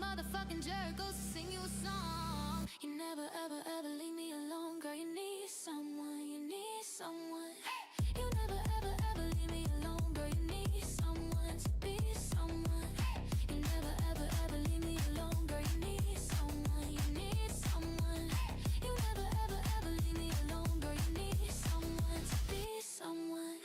motherfucking jerk goes to sing you a song. You never ever ever leave me alone, girl. You need someone, you need someone. You never ever ever leave me alone, girl. You need someone to be someone. You never ever ever leave me alone, girl. You need someone, you need someone. You never ever ever leave me alone, girl. You need someone to be someone.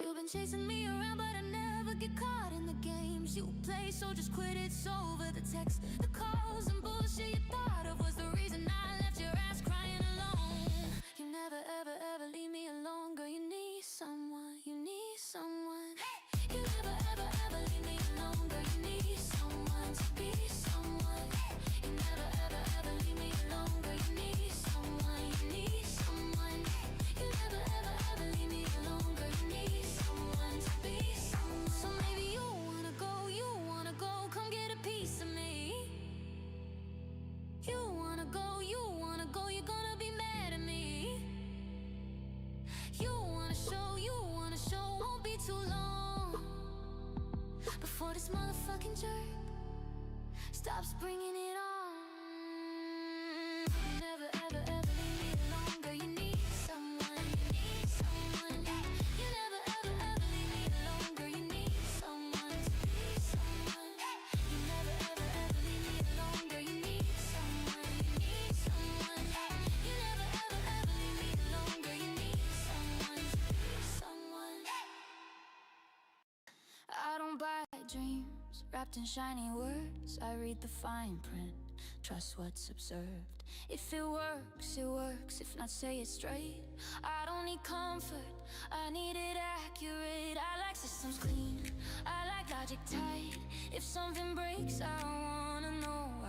You've been chasing me around, but I never get caught in the games you play, so just quit. It's over. The texts, the calls, and bullshit you thought of was the reason I left your ass crying alone. You never ever ever leave me alone, girl. You need someone, you need someone. You never ever ever leave me alone, girl. You need someone to be someone. You never ever ever leave me alone, girl. You need someone, you need someone. You never ever ever leave me alone, girl. You need someone to be someone. So maybe you wanna go, come get a piece of me. You wanna go, you're gonna be mad at me. You wanna show, won't be too long before this motherfucking jerk stops bringing it on. You never ever ever leave me alone, girl. You need someone, you need someone. You never ever ever leave me alone, girl. You need someone to be someone. You never ever ever leave me alone, girl. You need someone, you need someone. You never ever ever leave me alone, girl. You need someone to be someone. I don't buy dreams wrapped in shiny words. I read the fine print, trust what's observed. If it works, it works. If not, say it straight. I don't need comfort, I need it accurate. I like systems clean, I like logic tight. If something breaks, I wanna know why.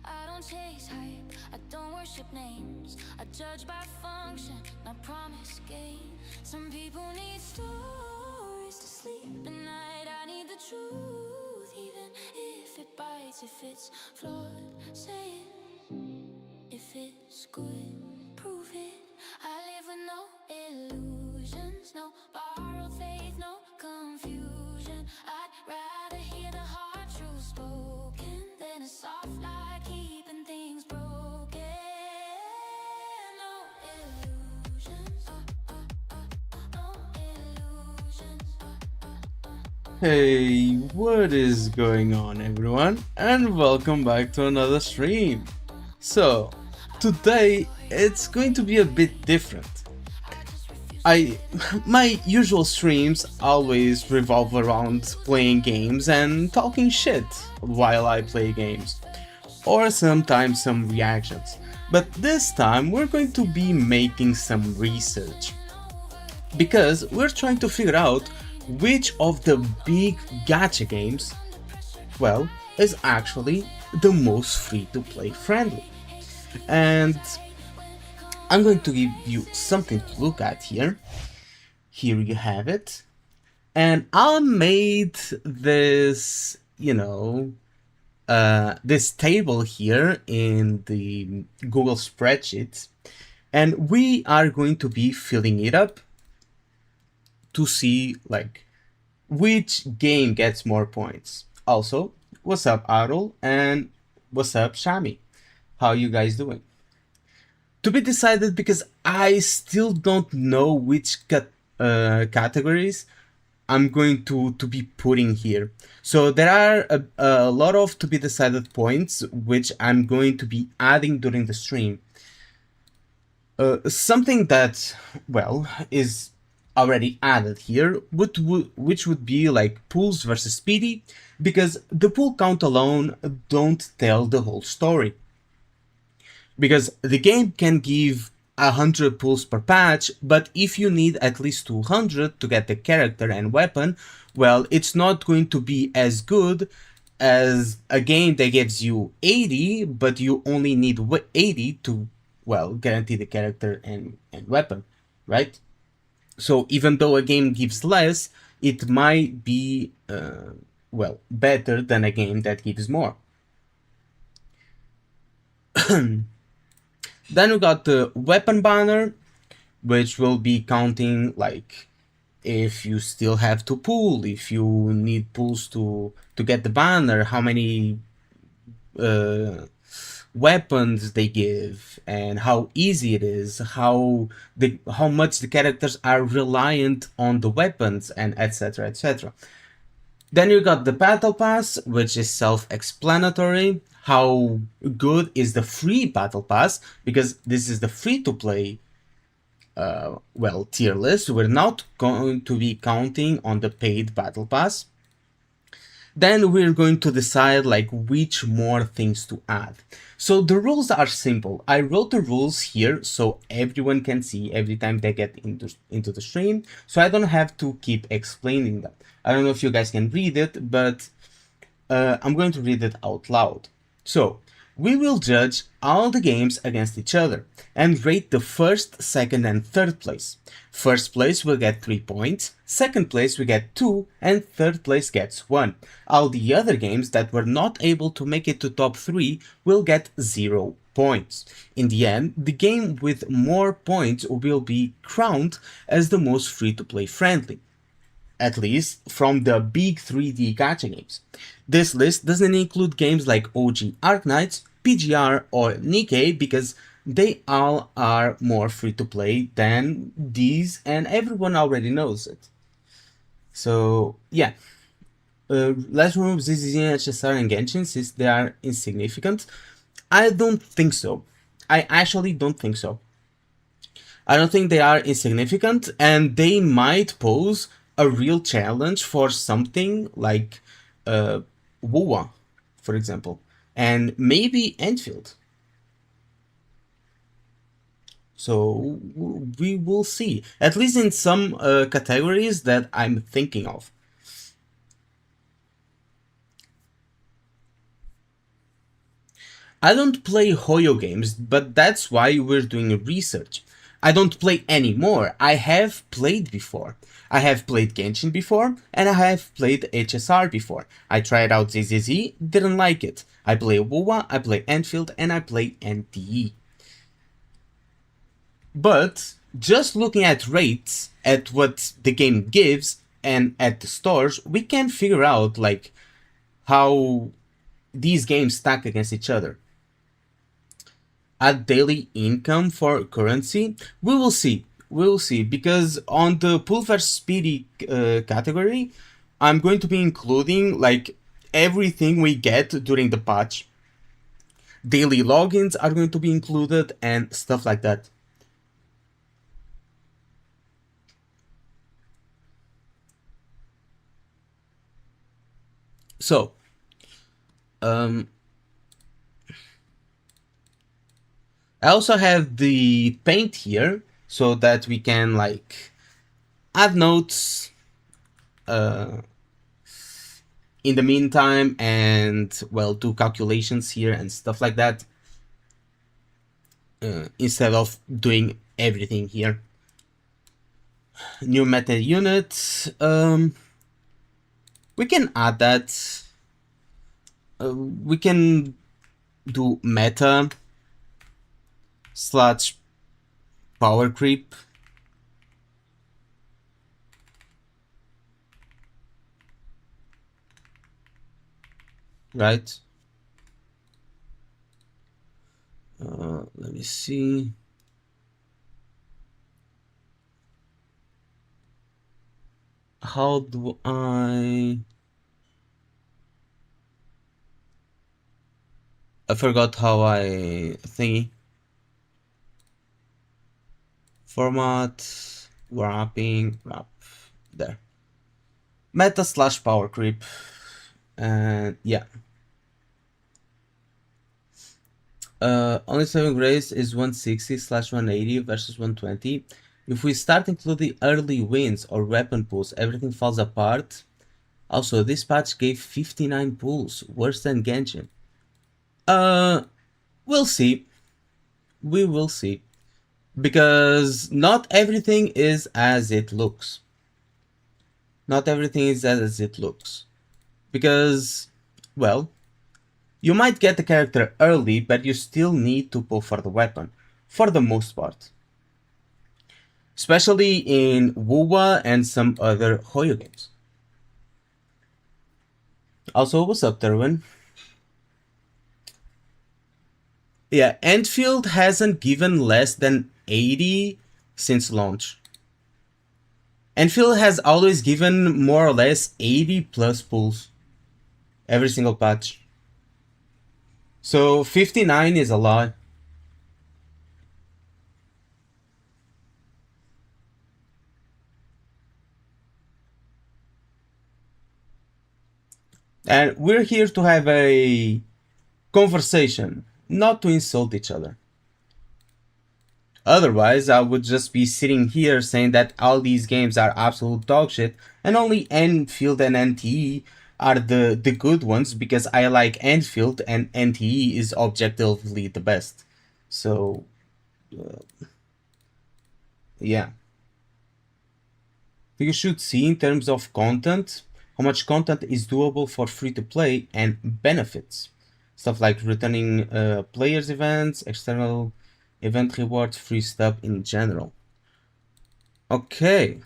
I don't chase hype, I don't worship names. I judge by function, not promise gain. Some people need stories to sleep at night. I need the truth, even if it bites. If it's flawed, say it. If it's good, prove it. I live with no illusions, no borrowed faith, no confusion. I'd rather hear the hard truth spoken than a soft lie keeping things broken. No illusions, no illusions. Hey, what is going on, everyone? And welcome back to another stream. So, today it's going to be a bit different. My usual streams always revolve around playing games and talking shit while I play games, or sometimes some reactions. But this time we're going to be making some research, because we're trying to figure out which of the big gacha games, well, is actually the most free-to-play friendly. And I'm going to give you something to look at here. Here you have it. And I made this, this table here in the Google spreadsheet. And we are going to be filling it up to see like which game gets more points. Also, what's up Arul, and what's up Shami? How you guys doing? To be decided, because I still don't know which categories I'm going to be putting here. So there are a lot of to be decided points which I'm going to be adding during the stream. Something that, well, is already added here, which would be like pulls versus speedy, because the pull count alone don't tell the whole story. Because the game can give 100 pulls per patch, but if you need at least 200 to get the character and weapon, well, it's not going to be as good as a game that gives you 80, but you only need 80 to, well, guarantee the character and weapon, right? So even though a game gives less, it might be, well, better than a game that gives more. Then we got the weapon banner, which will be counting like if you still have to pull, if you need pulls to get the banner, how many uh, weapons they give, and how easy it is, how much the characters are reliant on the weapons, and etc. etc. Then you got the battle pass, which is self-explanatory. How good is the free battle pass? Because this is the free to play tier list. We're not going to be counting on the paid battle pass. Then we're going to decide like which more things to add. So the rules are simple. I wrote the rules here so everyone can see every time they get into the stream, so I don't have to keep explaining them. I don't know if you guys can read it, but I'm going to read it out loud. So, we will judge all the games against each other and rate the first, second, and third place. First place will get 3 points, second place will get 2, and third place gets 1. All the other games that were not able to make it to top 3 will get 0 points. In the end, the game with more points will be crowned as the most free-to-play friendly, at least from the big 3D gacha games. This list doesn't include games like OG Arknights, PGR, or Nikkei because they all are more free to play than these, and everyone already knows it. So, yeah. Let's remove ZZZ, HSR, and Genshin since they are insignificant. I don't think so. I actually don't think so. I don't think they are insignificant, and they might pose a real challenge for something like WoA, for example, and maybe endfield. So we will see, at least in some categories that I'm thinking of. I don't play Hoyo games, but that's why we're doing research. I don't play anymore. I have played before. I have played Genshin before, and I have played HSR before. I tried out ZZZ, didn't like it. I play WoA, I play endfield, and I play NTE. But just looking at rates, at what the game gives, and at the stores, we can figure out like how these games stack against each other. Add daily income for currency, we will see. We will see, because on the pool versus speedy category, I'm going to be including like everything we get during the patch. Daily logins are going to be included and stuff like that. So, I also have the paint here so that we can like add notes in the meantime and well do calculations here and stuff like that instead of doing everything here. New meta unit, we can add that. We can do meta slash power creep. Right? Let me see. How do I forgot how I thingy. Format, wrapping, wrap, there. Meta slash power creep, and yeah. Only 7 grace is 160 slash 180 versus 120. If we start including early wins or weapon pulls, everything falls apart. Also, this patch gave 59 pulls, worse than Genshin. We'll see. We will see. Because not everything is as it looks. Not everything is as it looks. Because, well, you might get the character early, but you still need to pull for the weapon. for the most part, especially in Wuwa and some other Hoyo games. Also, what's up, Derwin? Yeah, endfield hasn't given less than 80 since launch. Endfield has always given more or less 80 plus pulls every single patch. So 59 is a lot. And we're here to have a conversation, not to insult each other. Otherwise, I would just be sitting here saying that all these games are absolute dog shit, and only Enfield and NTE are the good ones because I like Enfield and NTE is objectively the best. So, yeah. You should see in terms of content how much content is doable for free to play and benefits. Stuff like returning players events, external event rewards, free stuff in general. Okay.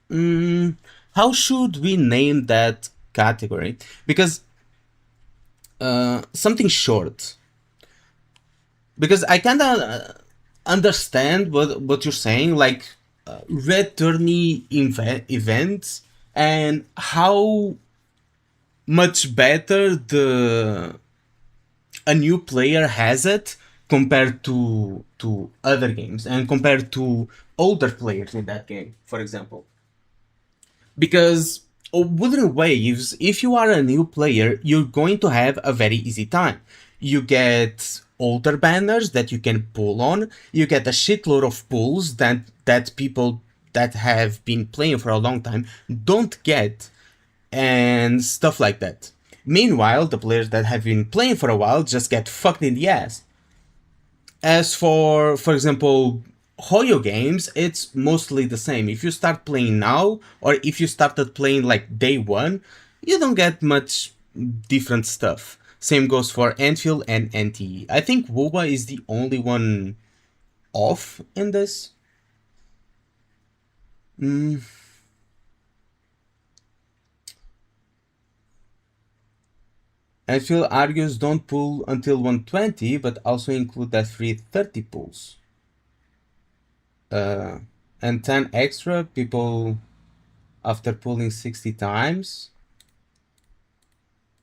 How should we name that category? Because something short. Because I kind of understand what you're saying, like red tourney events and how much better the a new player has it compared to other games and compared to older players in that game, for example. Because Wuthering Waves, if you are a new player, you're going to have a very easy time. You get older banners that you can pull on, you get a shitload of pulls that people that have been playing for a long time don't get, and stuff like that. Meanwhile, the players that have been playing for a while just get fucked in the ass. As for example, Hoyo games, it's mostly the same. If you start playing now, or if you started playing like day one, you don't get much different stuff. Same goes for Enfield and NTE. I think WoBA is the only one off in this. Enfield argues don't pull until 120, but also include that free 30 pulls. And 10 extra people after pulling 60 times.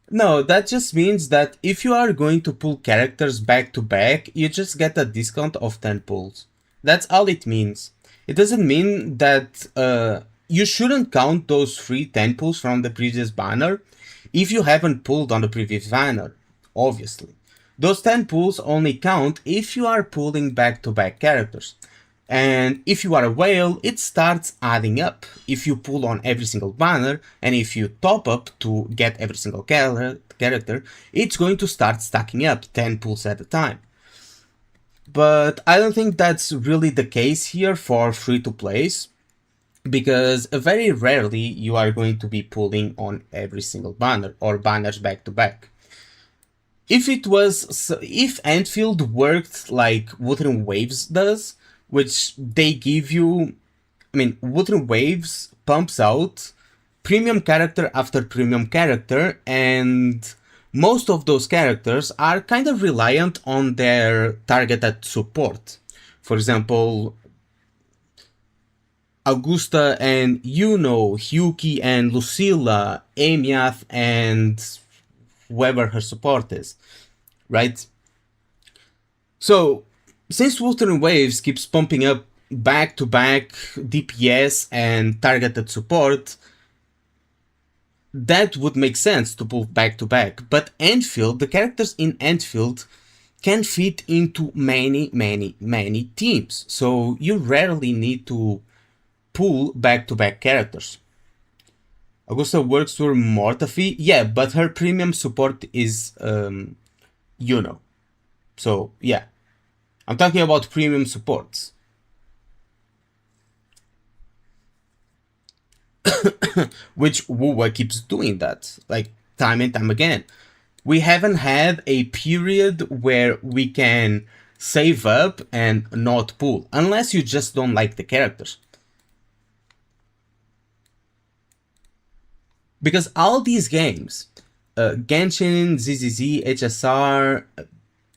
No, that just means that if you are going to pull characters back to back, you just get a discount of 10 pulls. That's all it means. It doesn't mean that you shouldn't count those free 10 pulls from the previous banner if you haven't pulled on the previous banner, obviously. Those 10 pulls only count if you are pulling back to back characters. And if you are a whale, it starts adding up. If you pull on every single banner, and if you top up to get every single character, it's going to start stacking up 10 pulls at a time. But I don't think that's really the case here for free-to-plays, because very rarely you are going to be pulling on every single banner, or banners back to back. If Endfield worked like Wuthering Waves does, which they give you, Wuthering Waves pumps out premium character after premium character, and most of those characters are kind of reliant on their targeted support. For example, Augusta and Yuno, Hyuki and Lucilla, Amiath and whoever her support is, right? So, since Wuthering Waves keeps pumping up back-to-back DPS and targeted support, that would make sense to pull back-to-back. But Enfield, the characters in Enfield can fit into many teams. So you rarely need to pull back-to-back characters. Augusta works for Mortafi, yeah, but her premium support is Yuno. So, yeah. I'm talking about premium supports. Which WoWa keeps doing that, like time and time again. We haven't had a period where we can save up and not pull, unless you just don't like the characters. Because all these games, Genshin, ZZZ, HSR,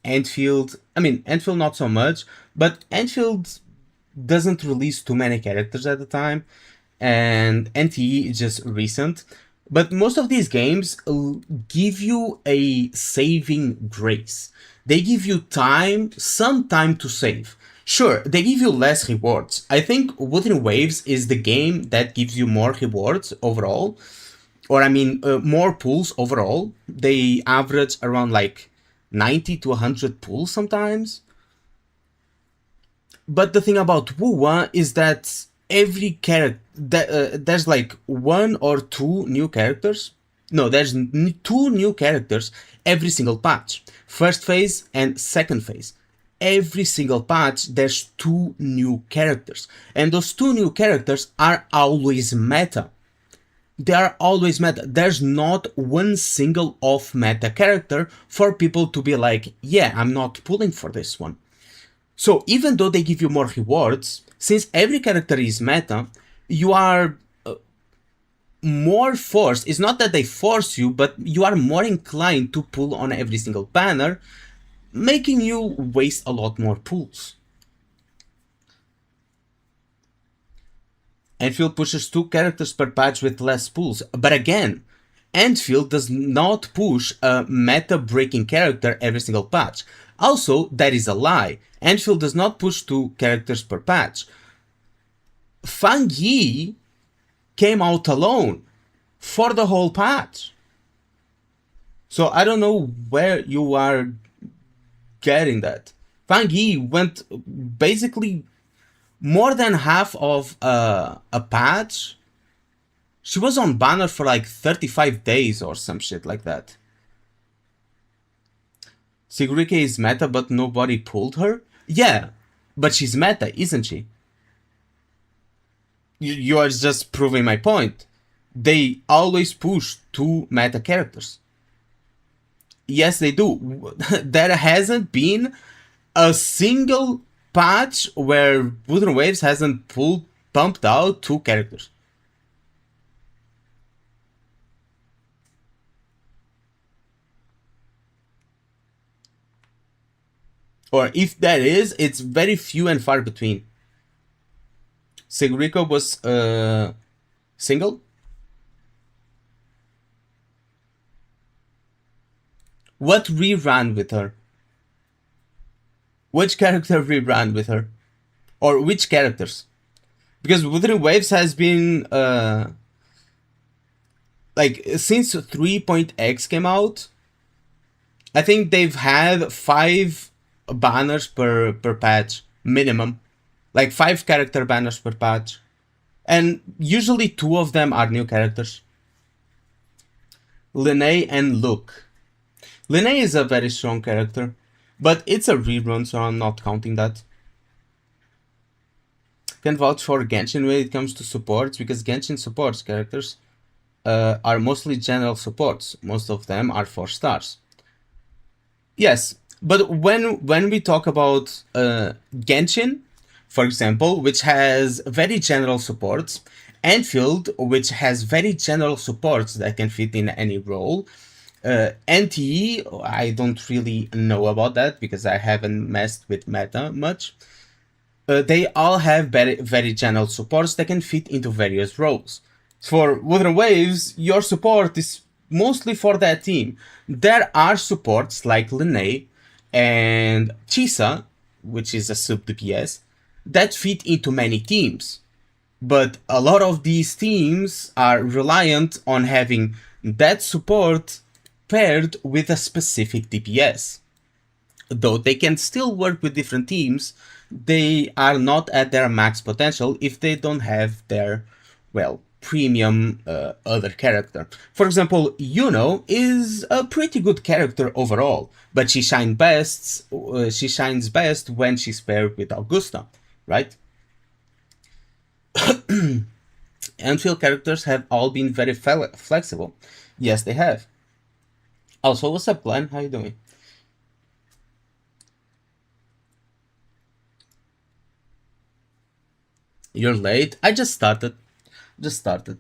endfield, I mean, endfield not so much, but endfield doesn't release too many characters at the time, and NTE is just recent. But most of these games give you a saving grace. They give you time, some time to save. Sure, they give you less rewards. I think Wuthering Waves is the game that gives you more rewards overall, or I mean, more pulls overall. They average around like 90 to 100 pulls sometimes. But the thing about Wuwa is that every character, there's like one or two new characters. No, there's two new characters every single patch. First phase and second phase. Every single patch, there's two new characters. And those two new characters are always meta. They are always meta. There's not one single off meta character for people to be like, yeah, I'm not pulling for this one. So even though they give you more rewards, since every character is meta, you are more forced. It's not that they force you, but you are more inclined to pull on every single banner, making you waste a lot more pulls. Endfield pushes two characters per patch with less pulls, but again, Endfield does not push a meta-breaking character every single patch. Also, that is a lie. Endfield does not push two characters per patch. Fang Yi came out alone for the whole patch. So I don't know where you are getting that. Fang Yi went basically more than half of a patch. She was on banner for like 35 days or some shit like that. Sigurike is meta, but nobody pulled her? Yeah, but she's meta, isn't she? You are just proving my point. They always push two meta characters. Yes, they do. There hasn't been a single patch where Wuthering Waves hasn't pumped out two characters. Or if that is, it's very few and far between. Siguriko was single. What reran with her? Which character reran with her? Or which characters? Because Wuthering Waves has been like since 3.x came out, I think they've had 5 banners per patch minimum, like 5 character banners per patch, and usually 2 of them are new characters. Linnea and Luke. Linnea is a very strong character, but it's a rerun, so I'm not counting that. Can vouch for Genshin when it comes to supports, because Genshin supports characters are mostly general supports. Most of them are 4 stars. Yes, but when we talk about Genshin, for example, which has very general supports, Endfield, which has very general supports that can fit in any role, NTE, I don't really know about that because I haven't messed with meta much. They all have very, very general supports that can fit into various roles. For Wuthering Waves, your support is mostly for that team. There are supports like Linnea and Chisa, which is a sub DPS, that fit into many teams. But a lot of these teams are reliant on having that support paired with a specific DPS. Though they can still work with different teams, they are not at their max potential if they don't have their, well, premium other character. For example, Yuno is a pretty good character overall, but she shines best when she's paired with Augusta, right? Endfield characters have all been very flexible. Yes, they have. Also, what's up, Glenn? How you doing? You're late. I just started. Just started.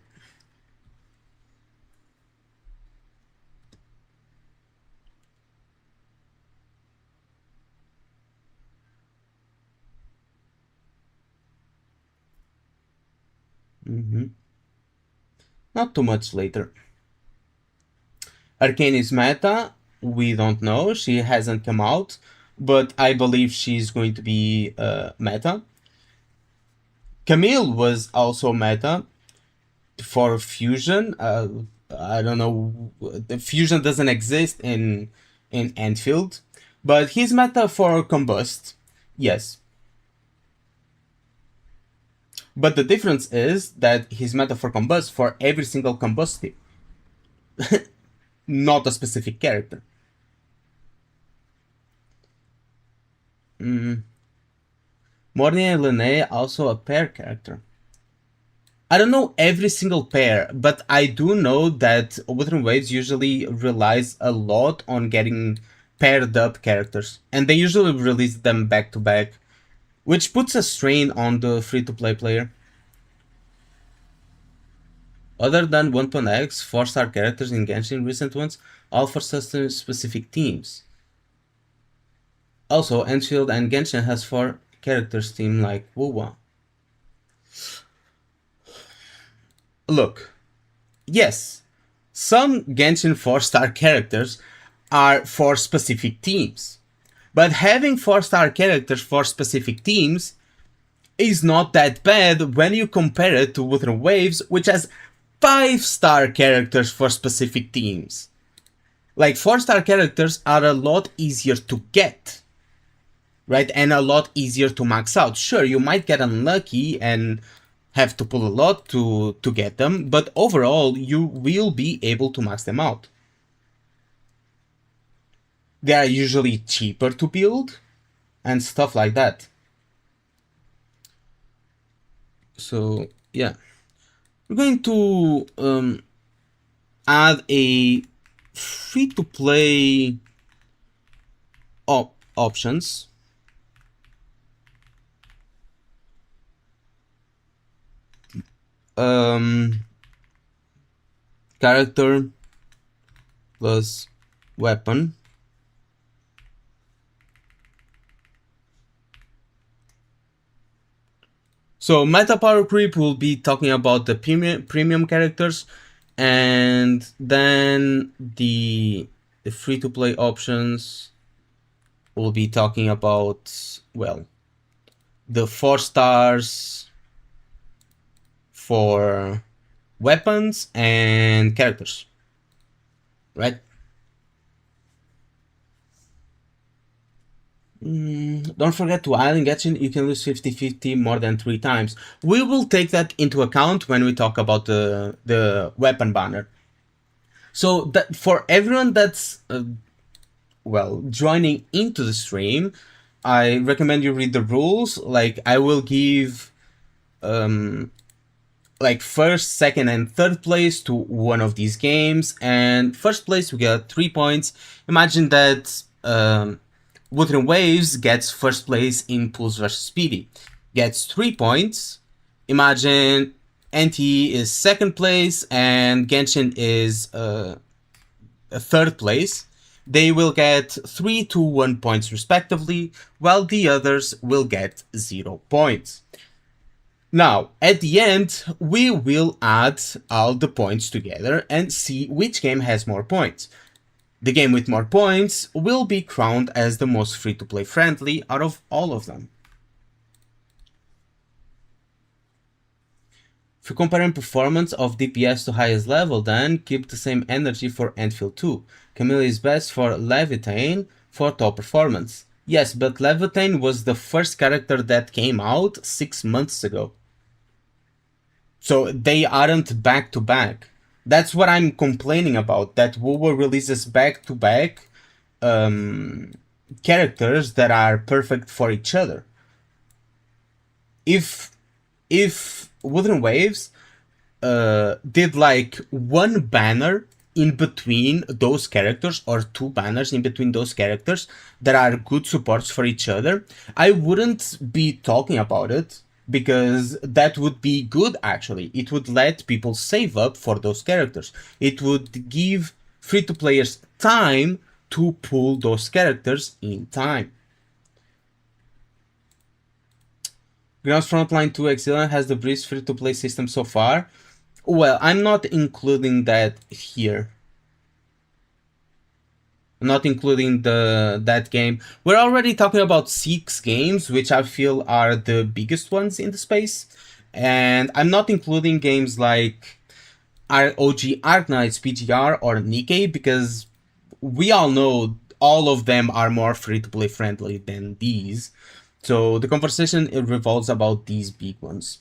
Not too much later. Arcane is meta. We don't know. She hasn't come out, but I believe she's going to be meta. Camille was also meta for fusion. I don't know. The fusion doesn't exist in endfield, but he's meta for combust. Yes, but the difference is that he's meta for combust for every single combust, not a specific character. Morning and Lene also a pair character. I don't know every single pair, but I do know that Wuthering Waves usually relies a lot on getting paired up characters, and they usually release them back to back, which puts a strain on the free-to-play player. Other than 1.x, 4-star characters in Genshin recent ones, all for specific teams. Also, Enfield and Genshin has 4 characters team like Wuwa. Look, yes, some Genshin 4-star characters are for specific teams, but having 4-star characters for specific teams is not that bad when you compare it to Wuthering Waves, which has 5-star characters for specific teams. Like, 4-star characters are a lot easier to get, right? And a lot easier to max out. Sure, you might get unlucky and have to pull a lot to get them, but overall, you will be able to max them out. They are usually cheaper to build and stuff like that. So, yeah. We're going to add a free-to-play options. Character plus weapon. So meta power creep will be talking about the premium characters, and then the free-to-play options will be talking about, well, the 4 stars for weapons and characters, right? Don't forget to add in Genshin, you can lose 50-50 more than 3 times. We will take that into account when we talk about the weapon banner. So that for everyone that's well, joining into the stream, I recommend you read the rules. Like, I will give like first, second, and third place to one of these games, and first place we get 3 points. Imagine that Wuthering Waves gets first place in Pulse vs Speedy, gets 3 points. Imagine NT is second place and Genshin is third place. They will get 3 to 1 points respectively, while the others will get 0 points. Now, at the end, we will add all the points together and see which game has more points. The game with more points will be crowned as the most free-to-play friendly out of all of them. If you compare performance of DPS to highest level, then keep the same energy for Endfield 2. Camille is best for Levitane for top performance. Yes, but Levitane was the first character that came out 6 months ago. So they aren't back to back. That's what I'm complaining about, that WoW releases back to back characters that are perfect for each other. If Wuthering Waves did like one banner in between those characters, or 2 banners in between those characters that are good supports for each other, I wouldn't be talking about it. because that would be good actually. It would let people save up for those characters. It would give free to players time to pull those characters in time. Grounds Frontline 2 Excellent has the best free to play system so far. Well, I'm not including that here. Not including that game. We're already talking about 6 games, which I feel are the biggest ones in the space. And I'm not including games like OG Arknights, PGR, or Nikkei, because we all know all of them are more free-to-play friendly than these. So the conversation it revolves about these big ones.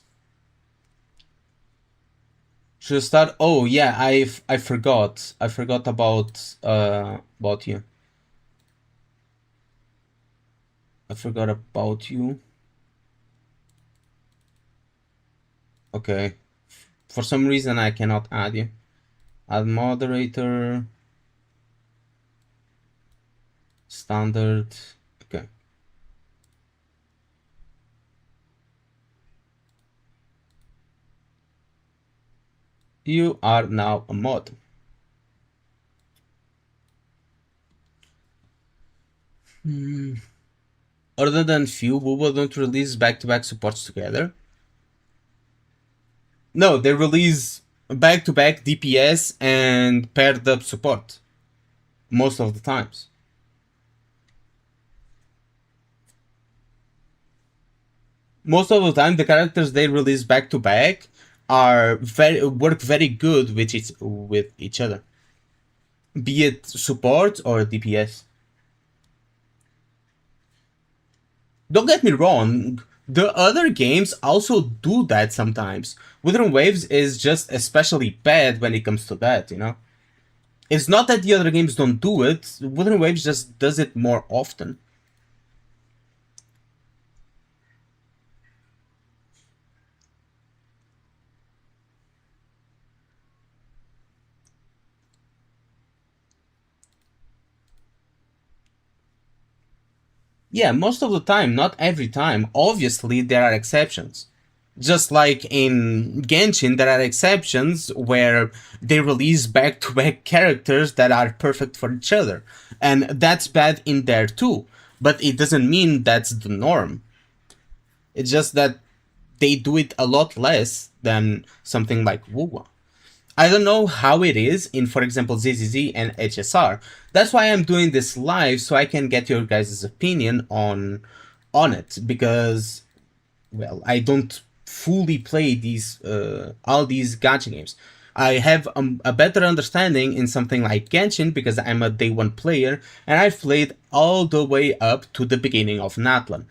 Should start. Oh yeah, I forgot. I forgot about you. I forgot about you. Okay. For some reason I cannot add you. Add moderator. Standard. Okay. You are now a mod. Other than few, Booba don't release back-to-back supports together. No, they release back-to-back DPS and paired up support. Most of the times. Most of the time, the characters they release back-to-back work very good with each other. Be it support or DPS. Don't get me wrong, the other games also do that sometimes. Wuthering Waves is just especially bad when it comes to that, you know? It's not that the other games don't do it, Wuthering Waves just does it more often. Yeah, most of the time, not every time. Obviously, there are exceptions. Just like in Genshin, there are exceptions where they release back-to-back characters that are perfect for each other. And that's bad in there too. But it doesn't mean that's the norm. It's just that they do it a lot less than something like Wuwa. I don't know how it is in, for example, ZZZ and HSR. That's why I'm doing this live, so I can get your guys' opinion on it, because well, I don't fully play these all these gacha games. I have a better understanding in something like Genshin because I'm a day one player and I've played all the way up to the beginning of Natlan.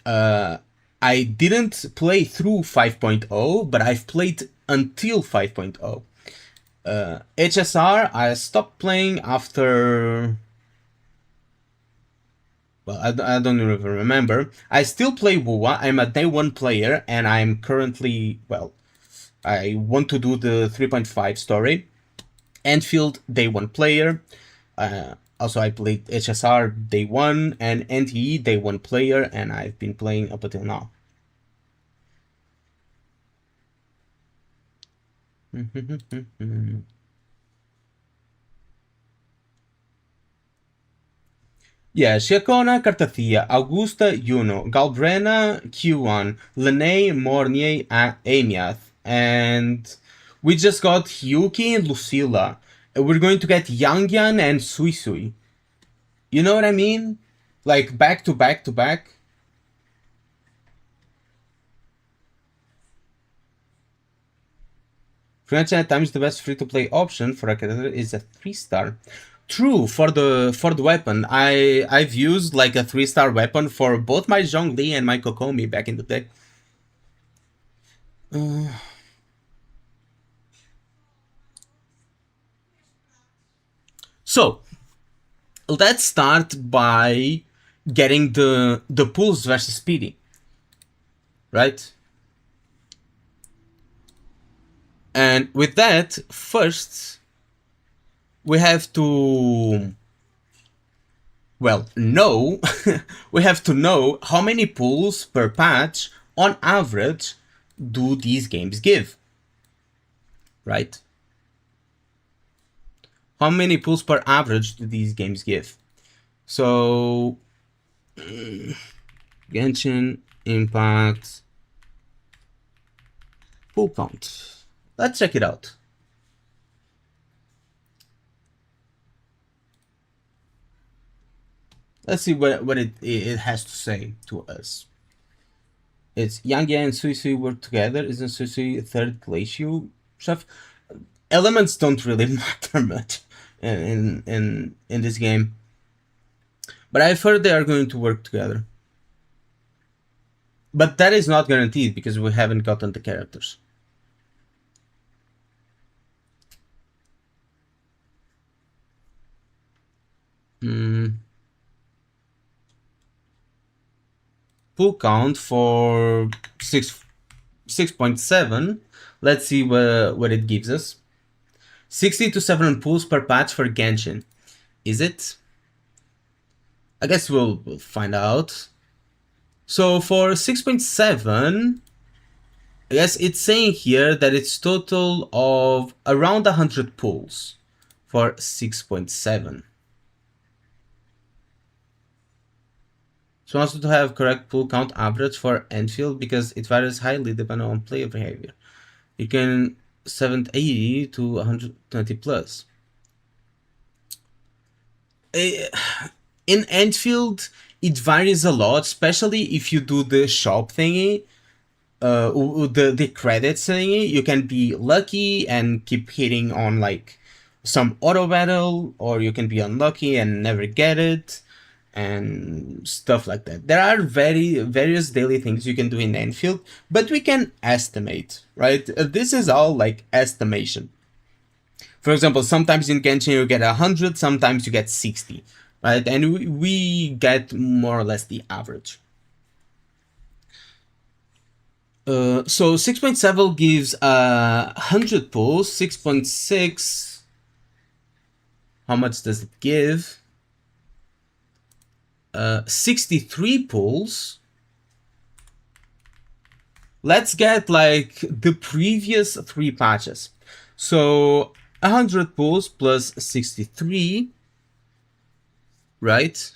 I didn't play through 5.0, but I've played until 5.0. HSR, I stopped playing after. Well, I don't even remember. I still play WoWa. I'm a day one player, and I'm currently, well, I want to do the 3.5 story. Endfield, day one player. Also, I played HSR day one, and NTE, day one player, and I've been playing up until now. Yeah, Shakona, Cartathia, Augusta, Juno, Galbrena, Q1, Lene, Mornier, Amiath, and we just got Hyuki and Lucilla. We're going to get Yangyan and Sui Sui. You know what I mean? Like back to back to back. French at times the best free-to-play option for a character is a 3-star. True, for the weapon. I've used like a 3-star weapon for both my Zhongli and my Kokomi back in the day. So let's start by getting the pulse versus speedy. Right? And with that, first we have to, well, know we have to know how many pulls per patch on average do these games give, right? How many pulls per average do these games give? So Genshin Impact pull count. Let's check it out. Let's see what it has to say to us. It's Yang and Sui Sui work together. Isn't Sui Sui third glacial chef? Elements don't really matter much in this game, but I've heard they are going to work together. But that is not guaranteed because we haven't gotten the characters. Pull count for 6.7. Let's see what it gives us. 60 to 7 pulls per patch for Genshin. Is it? I guess we'll find out. So for 6.7, I guess it's saying here that it's total of around 100 pulls for 6.7. So also to have correct pull count average for endfield because it varies highly depending on player behavior. You can 780 to 120 plus. In endfield, it varies a lot, especially if you do the shop thingy, the credits thingy. You can be lucky and keep hitting on like some auto battle, or you can be unlucky and never get it, and stuff like that. There are various daily things you can do in endfield, but we can estimate, right? This is all like estimation. For example, sometimes in Genshin you get 100, sometimes you get 60, right? And we get more or less the average. So 6.7 gives 100 pulls. 6.6, how much does it give? 63 pulls. Let's get like the previous 3 patches. So 100 pulls plus 63, right?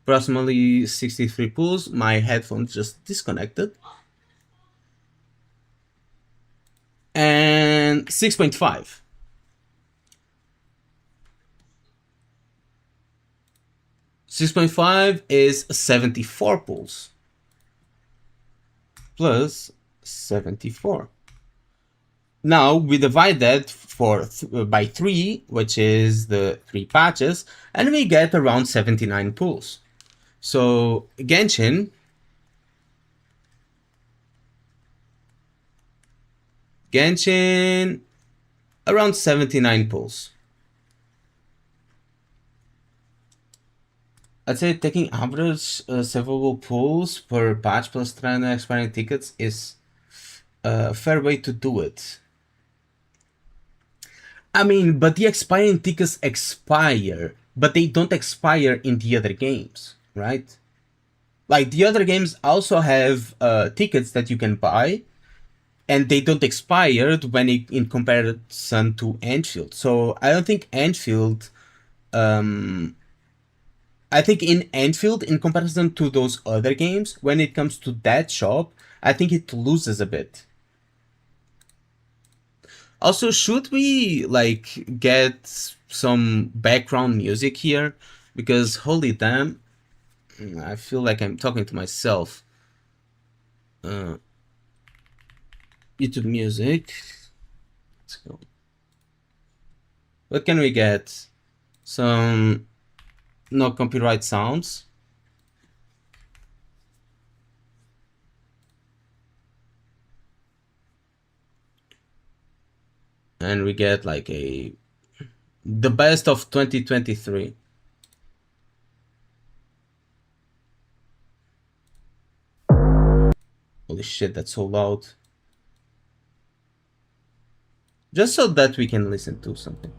Approximately 63 pulls. My headphones just disconnected. And 6.5. 6.5 is 74 pulls plus 74. Now we divide that by 3, which is the 3 patches, and we get around 79 pulls. So Genshin around 79 pulls. I'd say taking average several pulls per patch plus 300 expiring tickets is a fair way to do it. I mean, but the expiring tickets expire, but they don't expire in the other games, right? Like the other games also have tickets that you can buy, and they don't expire when in comparison to endfield. So I don't think endfield. I think in endfield, in comparison to those other games, when it comes to that shop, I think it loses a bit. Also, should we like get some background music here? Because holy damn, I feel like I'm talking to myself. YouTube music. Let's go. What can we get? Some no copyright sounds. And we get like the best of 2023. Holy shit, that's so loud. Just so that we can listen to something.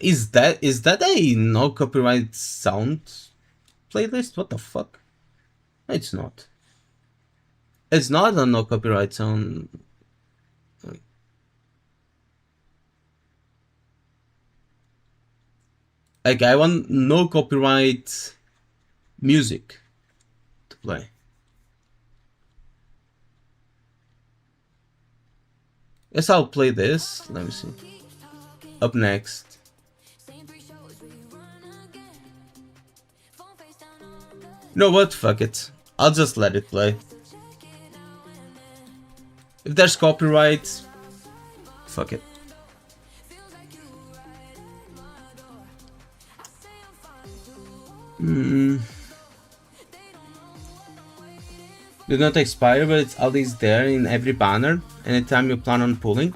Is that a no copyright sound playlist? What the fuck? It's not. It's not a no copyright sound. Like, I want no copyright music to play. Yes, I'll play this. Let me see. Up next. You know what? Fuck it. I'll just let it play. If there's copyright, fuck it. Did not expire, but it's always there in every banner anytime you plan on pulling.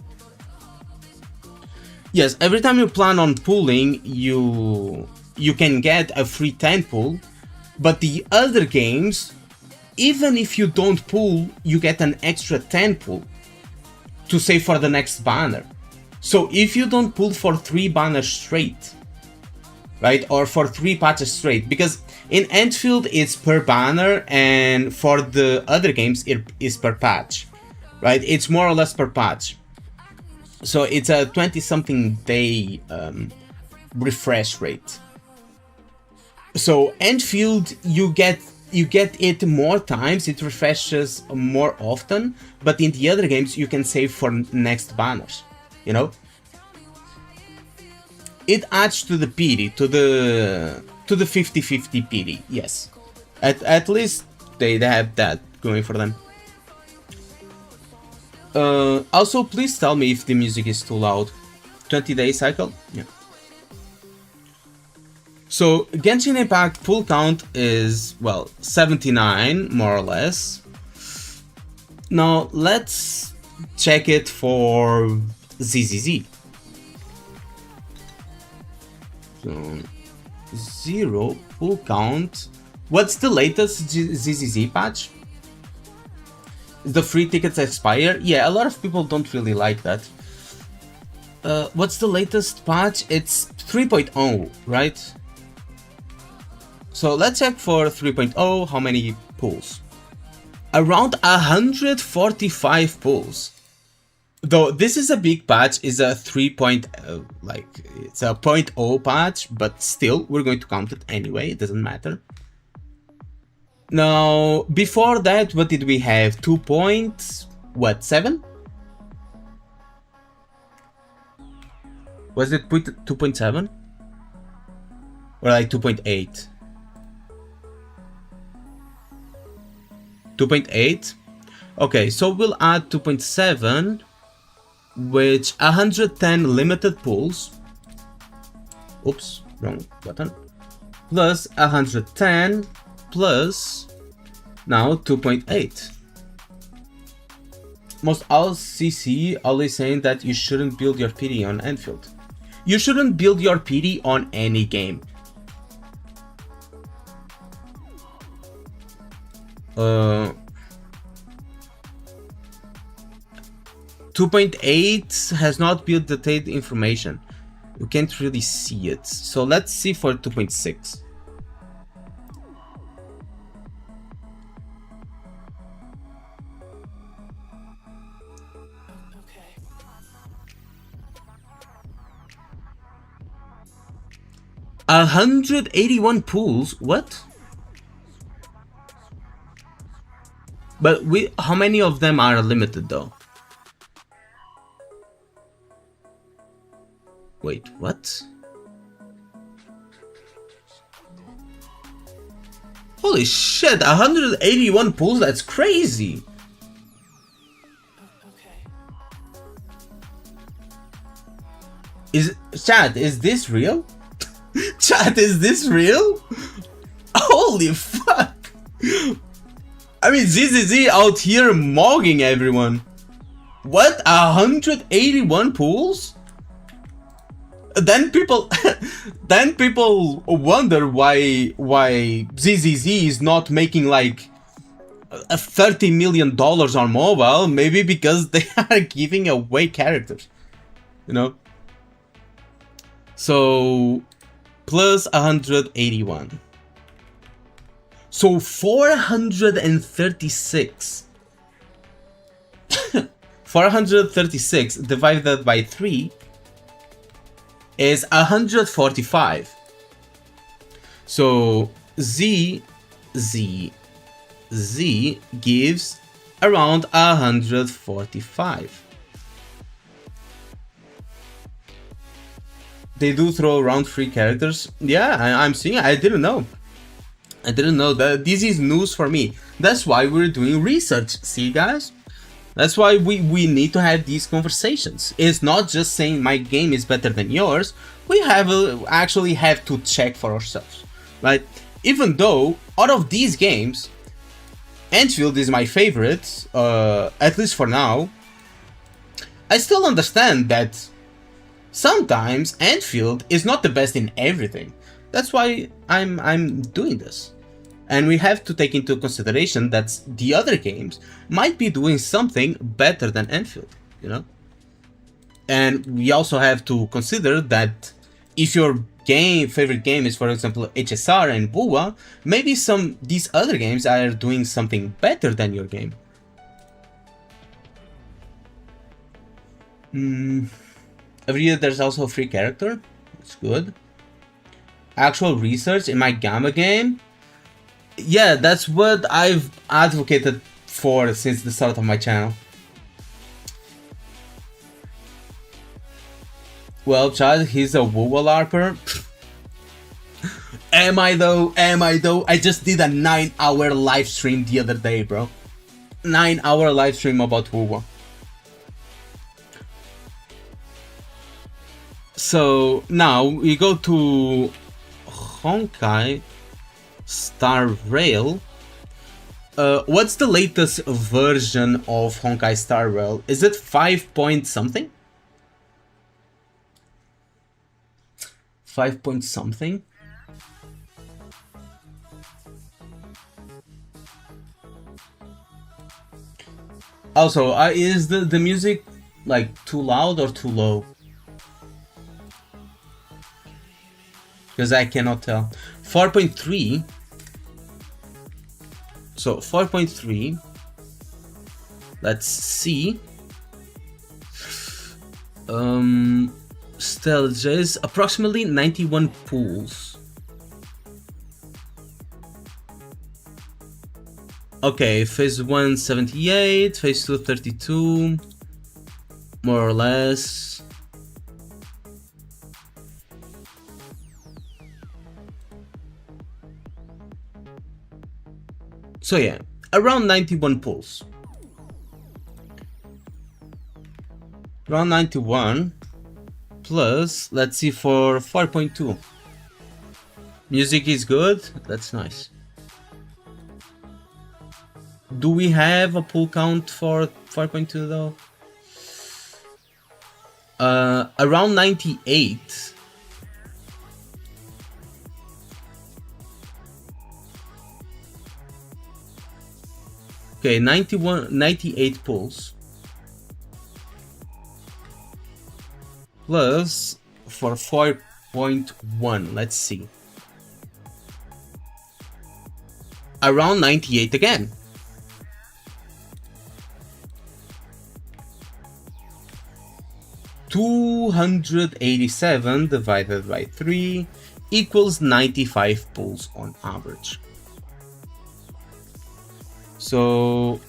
Yes, every time you plan on pulling, you can get a free 10 pull, but the other games, even if you don't pull, you get an extra 10 pull to save for the next banner. So if you don't pull for 3 banners straight, right, or for 3 patches straight, because in endfield it's per banner, and for the other games it is per patch, right? It's more or less per patch. So it's a 20-something day refresh rate. So endfield, you get it more times, it refreshes more often, but in the other games you can save for next banners, you know? It adds to the pity, to the 50-50 pity, yes. At least they have that going for them. Also, please tell me if the music is too loud. 20-day cycle? Yeah. So, Genshin Impact pull count is, well, 79, more or less. Now, let's check it for ZZZ. So, 0 pull count. What's the latest ZZZ patch? The free tickets expire? Yeah, a lot of people don't really like that. What's the latest patch? It's 3.0, right? So let's check for 3.0, how many pulls? Around 145 pulls. Though this is a big patch, is a 3.0, like it's a 0.0 patch, but still we're going to count it anyway, it doesn't matter. Now, before that, what did we have? 2.7? Was it 2.7? Or like 2.8? 2.8? Okay, so we'll add 2.7, which 110 limited pulls. Oops, wrong button. Plus 110 plus now 2.8. Most all CC always saying that you shouldn't build your PD on endfield. You shouldn't build your PD on any game. 2.8 has not built the data information. You can't really see it. So let's see for 2.6. Okay. 181 pools? What? But how many of them are limited though? Wait, what? Holy shit, 181 pools? That's crazy! Chat, is this real? Chat, is this real? Holy fuck! I mean, ZZZ out here mogging everyone. What? 181 pools? Then people wonder why ZZZ is not making like $30 million on mobile. Maybe because they are giving away characters, you know. So plus 181. So 436. 436 divided by 3 is 145. So Z gives around 145. They do throw around 3 characters. Yeah, I'm seeing. I didn't know. I didn't know that. This is news for me. That's why we're doing research. See, guys? That's why we need to have these conversations. It's not just saying my game is better than yours. We actually have to check for ourselves, right? Even though out of these games, endfield is my favorite, at least for now, I still understand that sometimes endfield is not the best in everything. That's why I'm doing this. And we have to take into consideration that the other games might be doing something better than endfield, you know? And we also have to consider that if your favorite game is, for example, HSR and BUA, maybe these other games are doing something better than your game. Every year there's also a free character. It's good. Actual research in my Gamma game. Yeah, that's what I've advocated for since the start of my channel. Well, Chad, he's a WoW LARPer. Am I though? Am I though? I just did a 9-hour live stream the other day, bro. 9-hour live stream about WoW. So now we go to Honkai Star Rail. What's the latest version of Honkai Star Rail? Is it 5 point something? 5 point something? Also, is the music like too loud or too low? Because I cannot tell. 4.3. So 4.3. Let's see. Stelge is approximately 91 pools. Okay, phase 1 78, phase 2 32, more or less. So yeah, around 91 pulls. Around 91 plus, let's see, for 4.2. Music is good, that's nice. Do we have a pull count for 4.2 though? Around 98. Okay, 98 pulls. Plus for 4.1, let's see. Around 98 again. $287 divided by 3 equals 95 pulls on average. So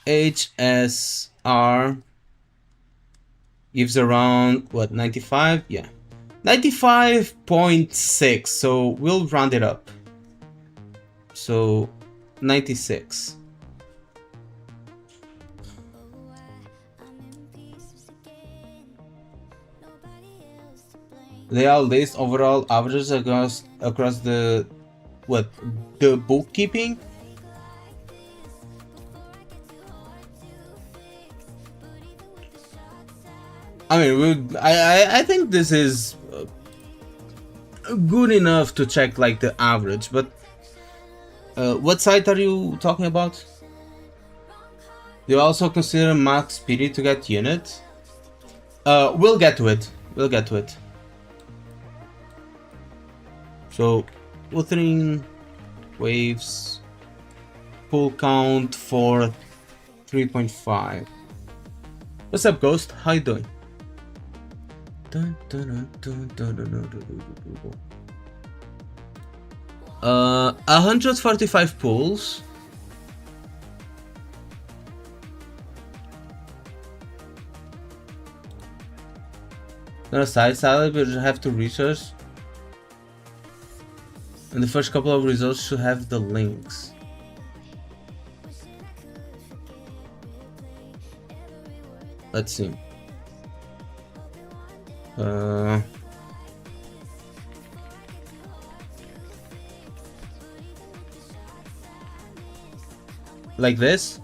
HSR gives around what, 95? Yeah, 95.6. So we'll round it up. So 96. They all list overall averages across the the bookkeeping. I mean, I think this is good enough to check like the average, but what site are you talking about? Do you also consider max speed to get unit? We'll get to it. We'll get to it. So, Wuthering Waves, full count for 3.5. What's up, Ghost? How you doing? 145 pulls. On a side salad, we have to research. And the first couple of results should have the links. Let's see. Like this.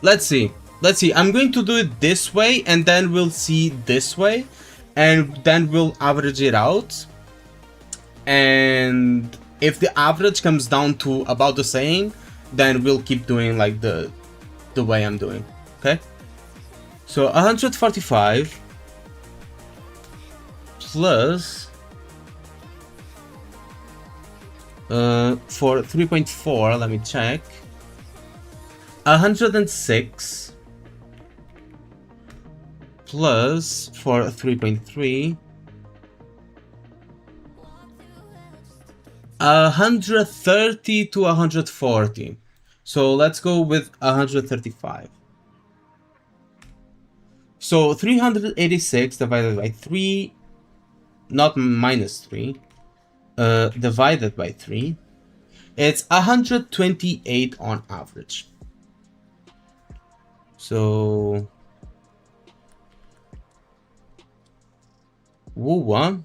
Let's see. Let's see. I'm going to do it this way, and then we'll see this way, and then we'll average it out. And if the average comes down to about the same, then we'll keep doing like the way I'm doing. Okay. So 145 plus for 3.4. Let me check. 106 plus for 3.3, 130 to 140. So let's go with 135. So 386 divided by 3, not minus 3, divided by 3, it's 128 on average. So Wuwa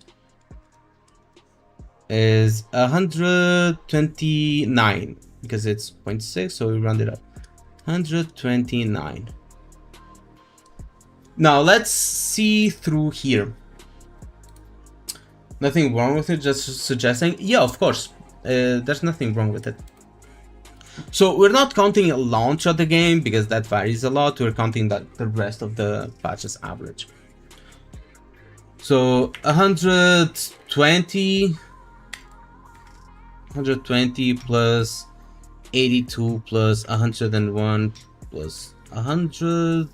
is 129 because it's 0.6, so we round it up. 129. Now let's see through here. Nothing wrong with it, just suggesting. Yeah, of course. There's nothing wrong with it. So we're not counting a launch of the game because that varies a lot. We're counting the rest of the patches average. So 120 plus 82 plus 101 plus 100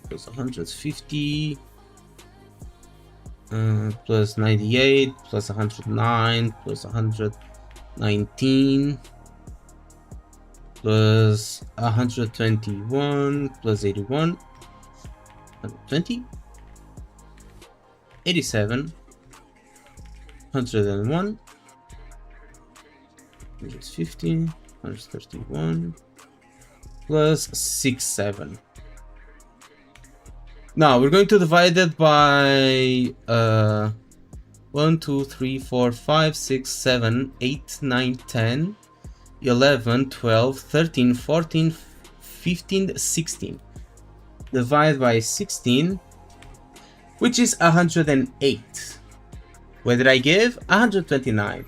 plus 150 plus 98 plus 109 plus 119 plus 121 plus 81, 120, 87, 101, 150, 131 plus 67. Now we're going to divide it by 1, 2, 3, 4, 5, 6, 7, 8, 9, 10, 11, 12, 13, 14, 15, 16. Divide by 16, which is 108. What did I give? 129.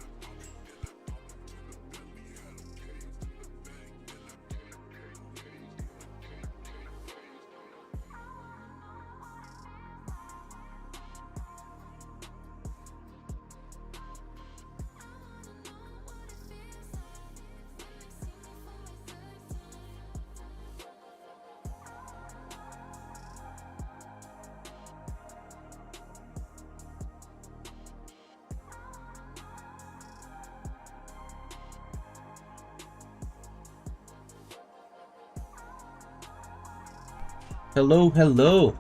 Hello, hello.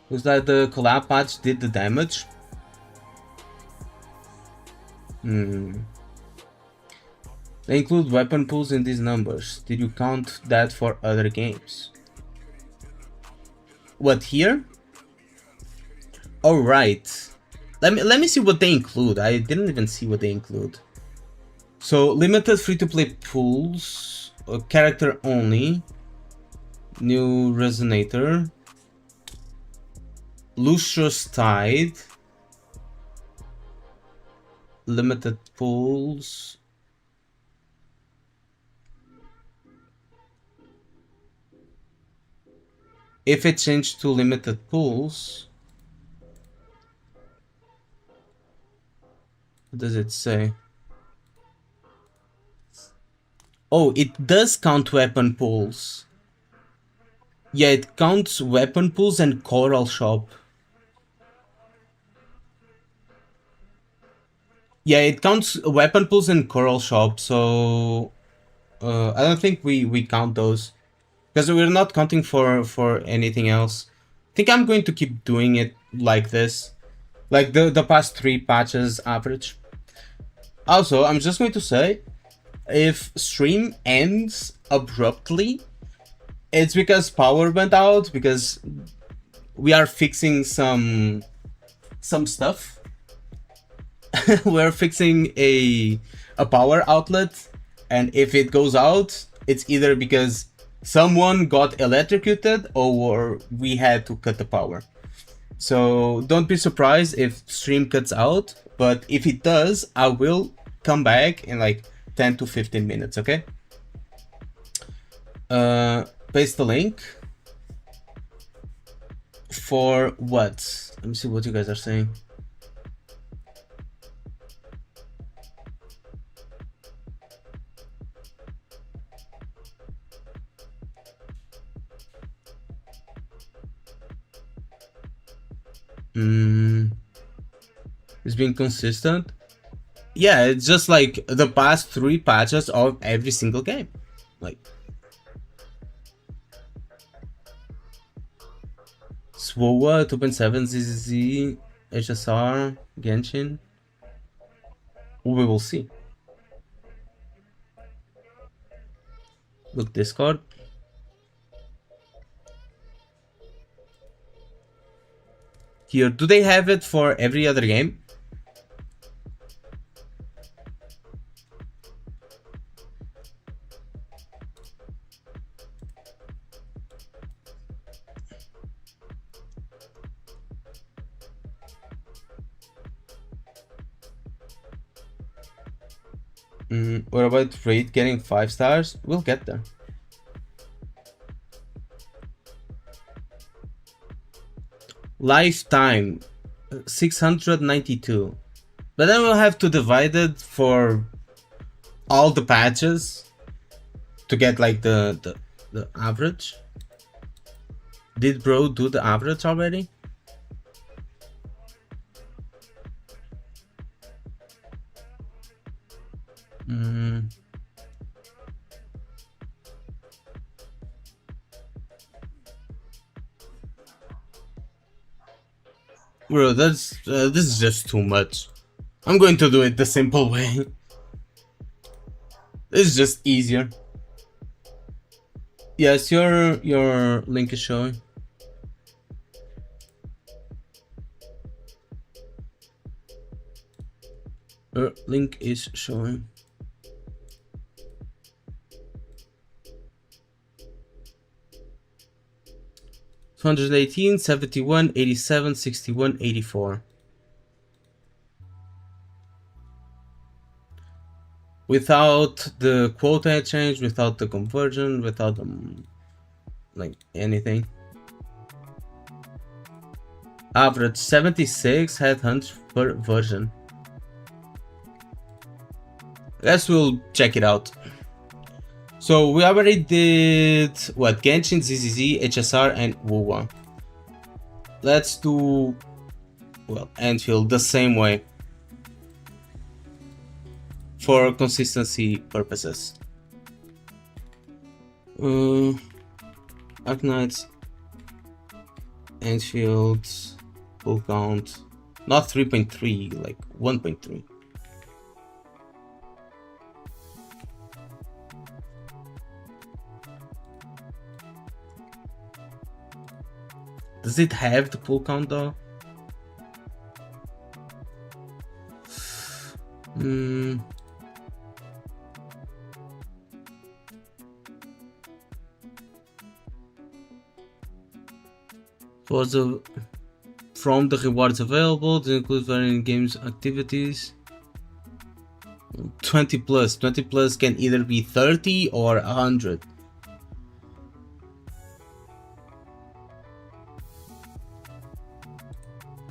Looks like the collab patch did the damage. They include weapon pools in these numbers. Did you count that for other games? What, here? Alright. Let me see what they include. I didn't even see what they include. So limited free-to-play pools, character only, new resonator, Lucius Tide, limited pools. If it changed to limited pools, what does it say? Oh, it does count weapon pools. Yeah, it counts weapon pools and Coral Shop. Yeah, it counts weapon pools and Coral Shop, so I don't think we count those. Because we're not counting for anything else. I think I'm going to keep doing it like this. Like the past 3 patches average. Also, I'm just going to say, if stream ends abruptly, it's because power went out, because we are fixing some stuff. We're fixing a power outlet, and if it goes out, it's either because someone got electrocuted or we had to cut the power. So don't be surprised if stream cuts out, but if it does, I will come back in like 10 to 15 minutes, okay? Paste the link. For what? Let me see what you guys are saying. It's being consistent. Yeah, it's just like the past 3 patches of every single game. Like SWOA, 2.7, ZZZ, HSR, Genshin. We will see. Look, Discord. Here, do they have it for every other game? What about Raid getting 5 stars? We'll get there. Lifetime 692, but then we'll have to divide it for all the patches to get like the average. Did bro do the average already? Bro, that's this is just too much. I'm going to do it the simple way. This is just easier. Yes, your link is showing. Your link is showing. So 118, 71, 87, 61, 84. Without the quota change, without the conversion, without like anything. Average 76 headhunts per version. Guess we'll check it out. So we already did what? Genshin, ZZZ, HSR, and WoWa. Let's do, well, endfield the same way for consistency purposes. Arknights, endfield, full count, not 3.3, like 1.3. Does it have the pull count though? For the from the rewards available, they include varying games activities. 20 plus. 20 plus can either be 30 or 100.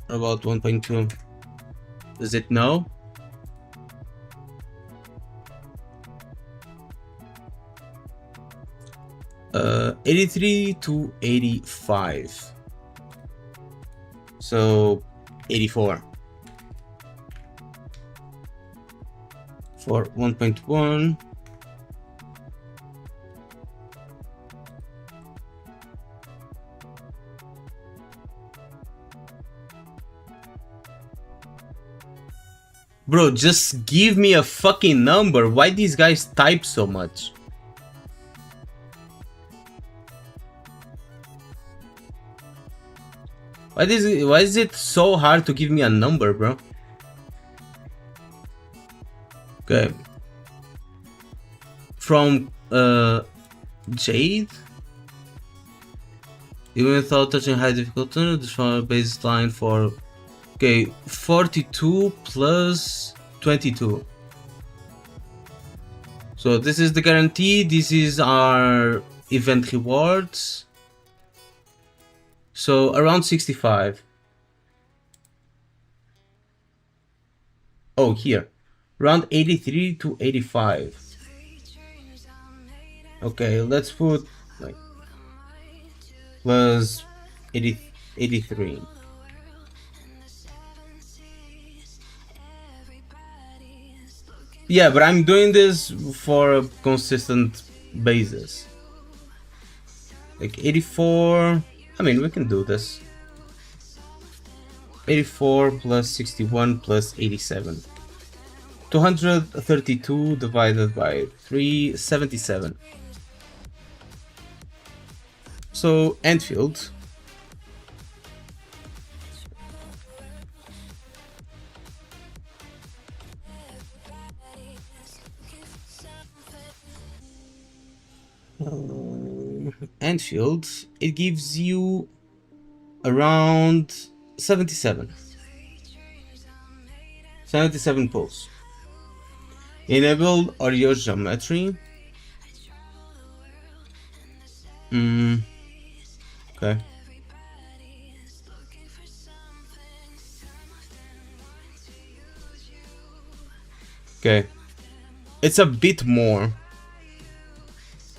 About 1.2. Does it know? Uh, 83 to 85. So 84. For 1.1. Bro, just give me a fucking number. Why these guys type so much? Why is it so hard to give me a number, bro? Okay. From Jade? Even without touching high difficulty, this one baseline for okay, 42 plus 22. So this is the guarantee, this is our event rewards. So around 65. Oh, here. Around 83 to 85. Okay, let's put like plus 83. Yeah, but I'm doing this for a consistent basis. Like 84. I mean, we can do this. 84 plus 61 plus 87. 232 divided by 377. So, endfield. Endfield, it gives you around 77. 77 pulls. Enable audio geometry. Okay. Okay. It's a bit more.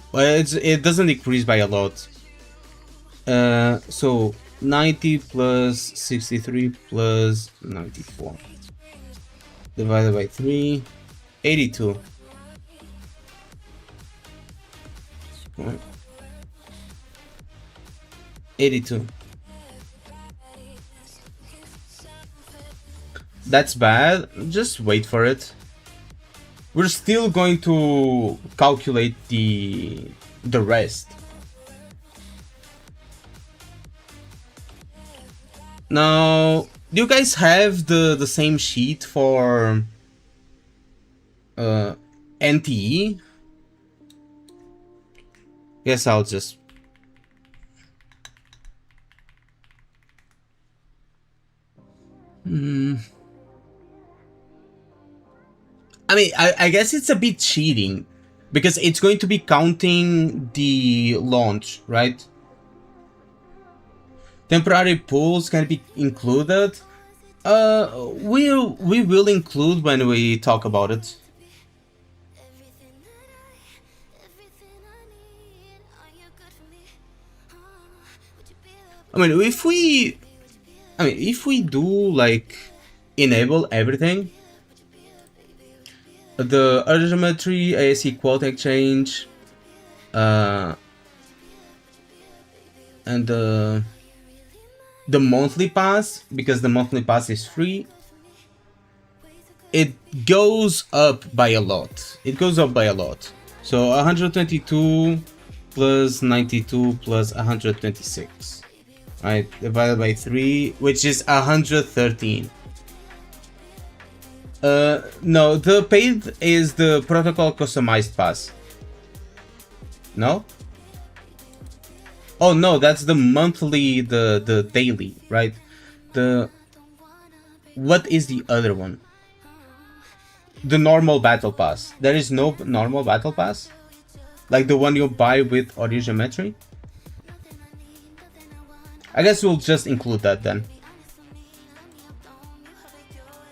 But it doesn't decrease by a lot. So 90 plus 63 plus 94 divided by 3, 82. Okay. 82. That's bad. Just wait for it. We're still going to calculate the rest. Now, do you guys have the same sheet for NTE? Guess I'll just I mean, I guess it's a bit cheating because it's going to be counting the launch, right? Temporary pools can be included. We will include when we talk about it. I mean, if we do like enable everything, the geometry, ASC quote exchange, and the monthly pass, because the monthly pass is free, it goes up by a lot. It goes up by a lot. So 122 plus 92 plus 126, right? Divided by 3, which is 113. No, the paid is the protocol customized pass. No? Oh no, that's the monthly, the daily, right? The what is the other one? The normal battle pass. There is no normal battle pass, like the one you buy with Origeometry. I guess we'll just include that then.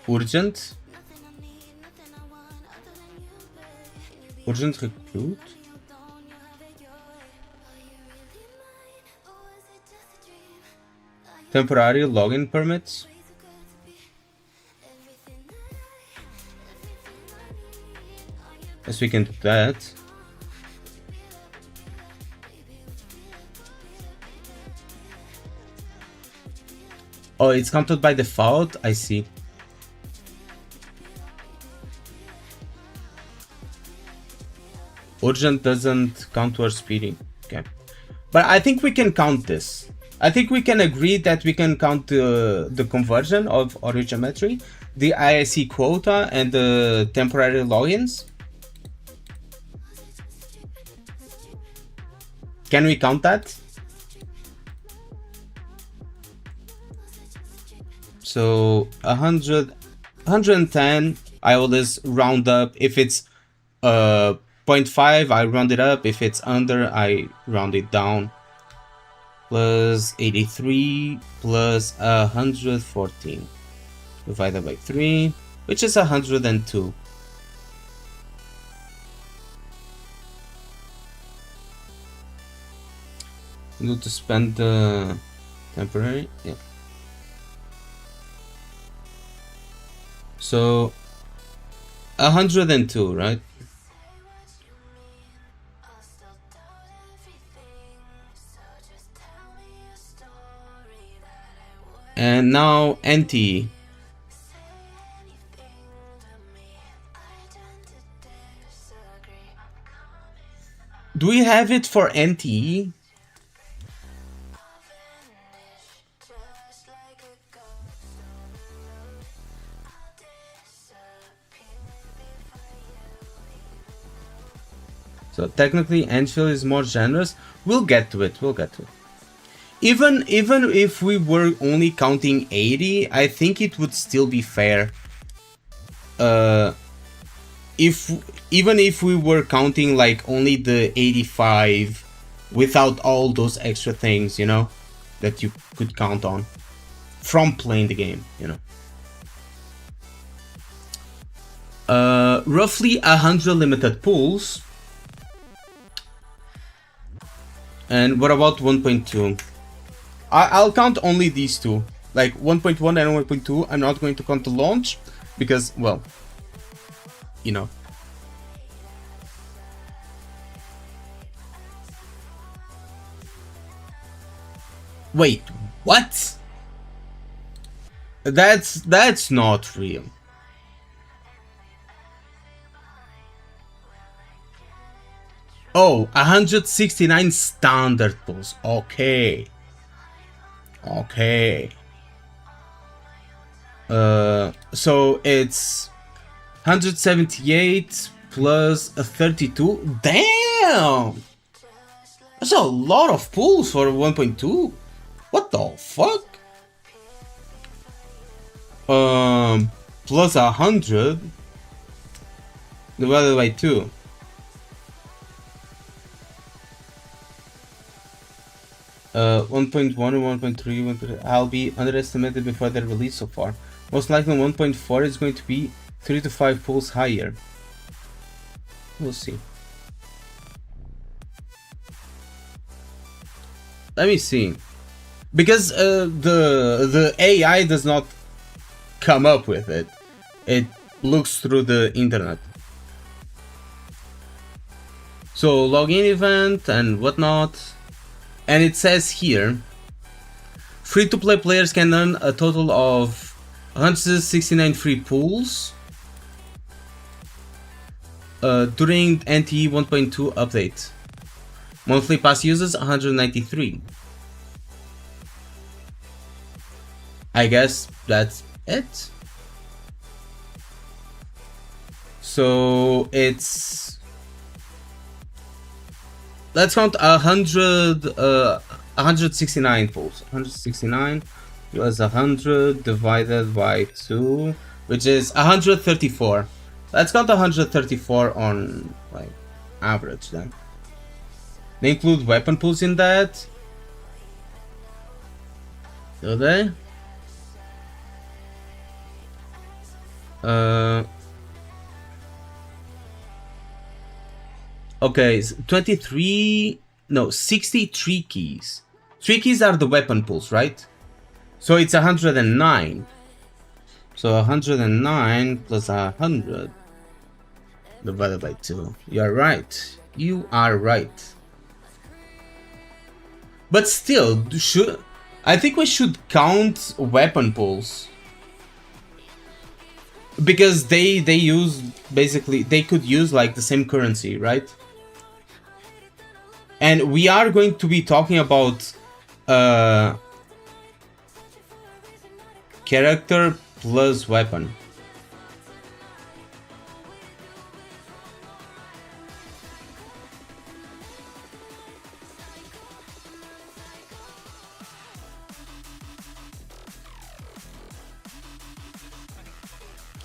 Urgent. Urgent recruit. Temporary login permits. Yes, we can do that. Oh, it's counted by default? I see. Urgent doesn't count towards speeding. Okay. But I think we can count this. I think we can agree that we can count the conversion of Origeometry, the IIC quota, and the temporary logins. Can we count that? So 100, 110, I always round up. If it's 0.5, I round it up. If it's under, I round it down. Plus 83 plus 114 divided by 3, which is 102. You need to spend the temporary, yeah. So 102, right? And now NT. Do we have it for NT? So technically endfield is more generous. We'll get to it. We'll get to it. Even if we were only counting 80, I think it would still be fair. Even if we were counting like only the 85 without all those extra things, you know, that you could count on from playing the game, you know. Roughly 100 limited pools. And what about 1.2? I'll count only these two, like 1.1 and 1.2. I'm not going to count the launch because, well, you know. Wait, what? That's not real. Oh, 169 standard pulls. Okay. Okay. So it's 178 plus a 32. Damn! That's a lot of pulls for 1.2. What the fuck? Plus 100 divided by 2. 1.1 and 1.3, I'll be underestimated before their release so far. Most likely 1.4 is going to be 3 to 5 pulls higher. We'll see. Let me see. Because the AI does not come up with it. It looks through the internet. So login event and whatnot. And it says here, free-to-play players can earn a total of 169 free pools during NTE 1.2 update. Monthly pass users 193. I guess that's it. So it's, let's count 100 169 pulls. 169 plus 100 divided by 2, which is 134. Let's count 134 on like average then. They include weapon pulls in that. Do they? Okay, 23, no, 63 keys. 3 keys are the weapon pulls, right? So it's 109. So 109 plus 100 divided by 2. You are right. You are right. But still, I think we should count weapon pulls. Because they use, basically, they could use like the same currency, right? And we are going to be talking about character plus weapon.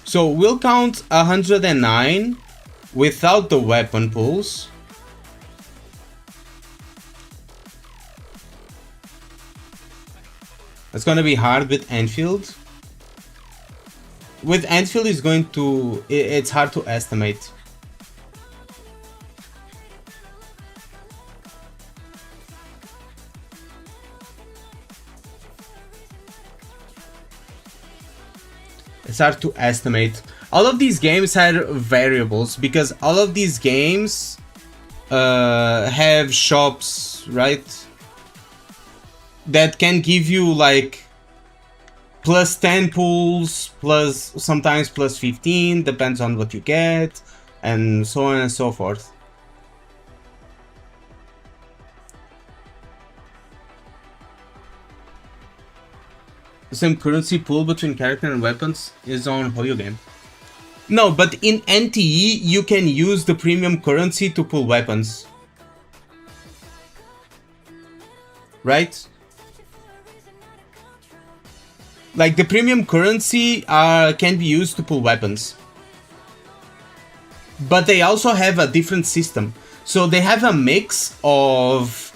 So we'll count 109 without the weapon pulls. It's gonna be hard with endfield. With endfield is going to, it's hard to estimate. It's hard to estimate. All of these games have variables because all of these games have shops, right? That can give you like plus 10 pulls, plus sometimes plus 15, depends on what you get, and so on and so forth. The same currency pool between character and weapons is on Hoyo game. No, but in NTE you can use the premium currency to pull weapons. Right? Like the premium currency can be used to pull weapons. But they also have a different system. So they have a mix of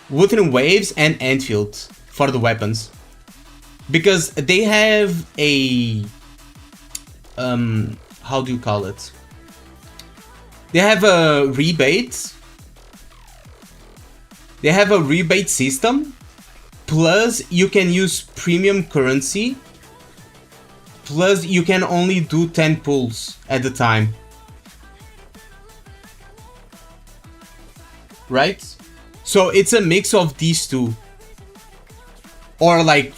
Wuthering Waves and endfield for the weapons. Because they have a how do you call it? They have a rebate. They have a rebate system. Plus, you can use premium currency. Plus, you can only do 10 pulls at a time. Right? So it's a mix of these two. Or like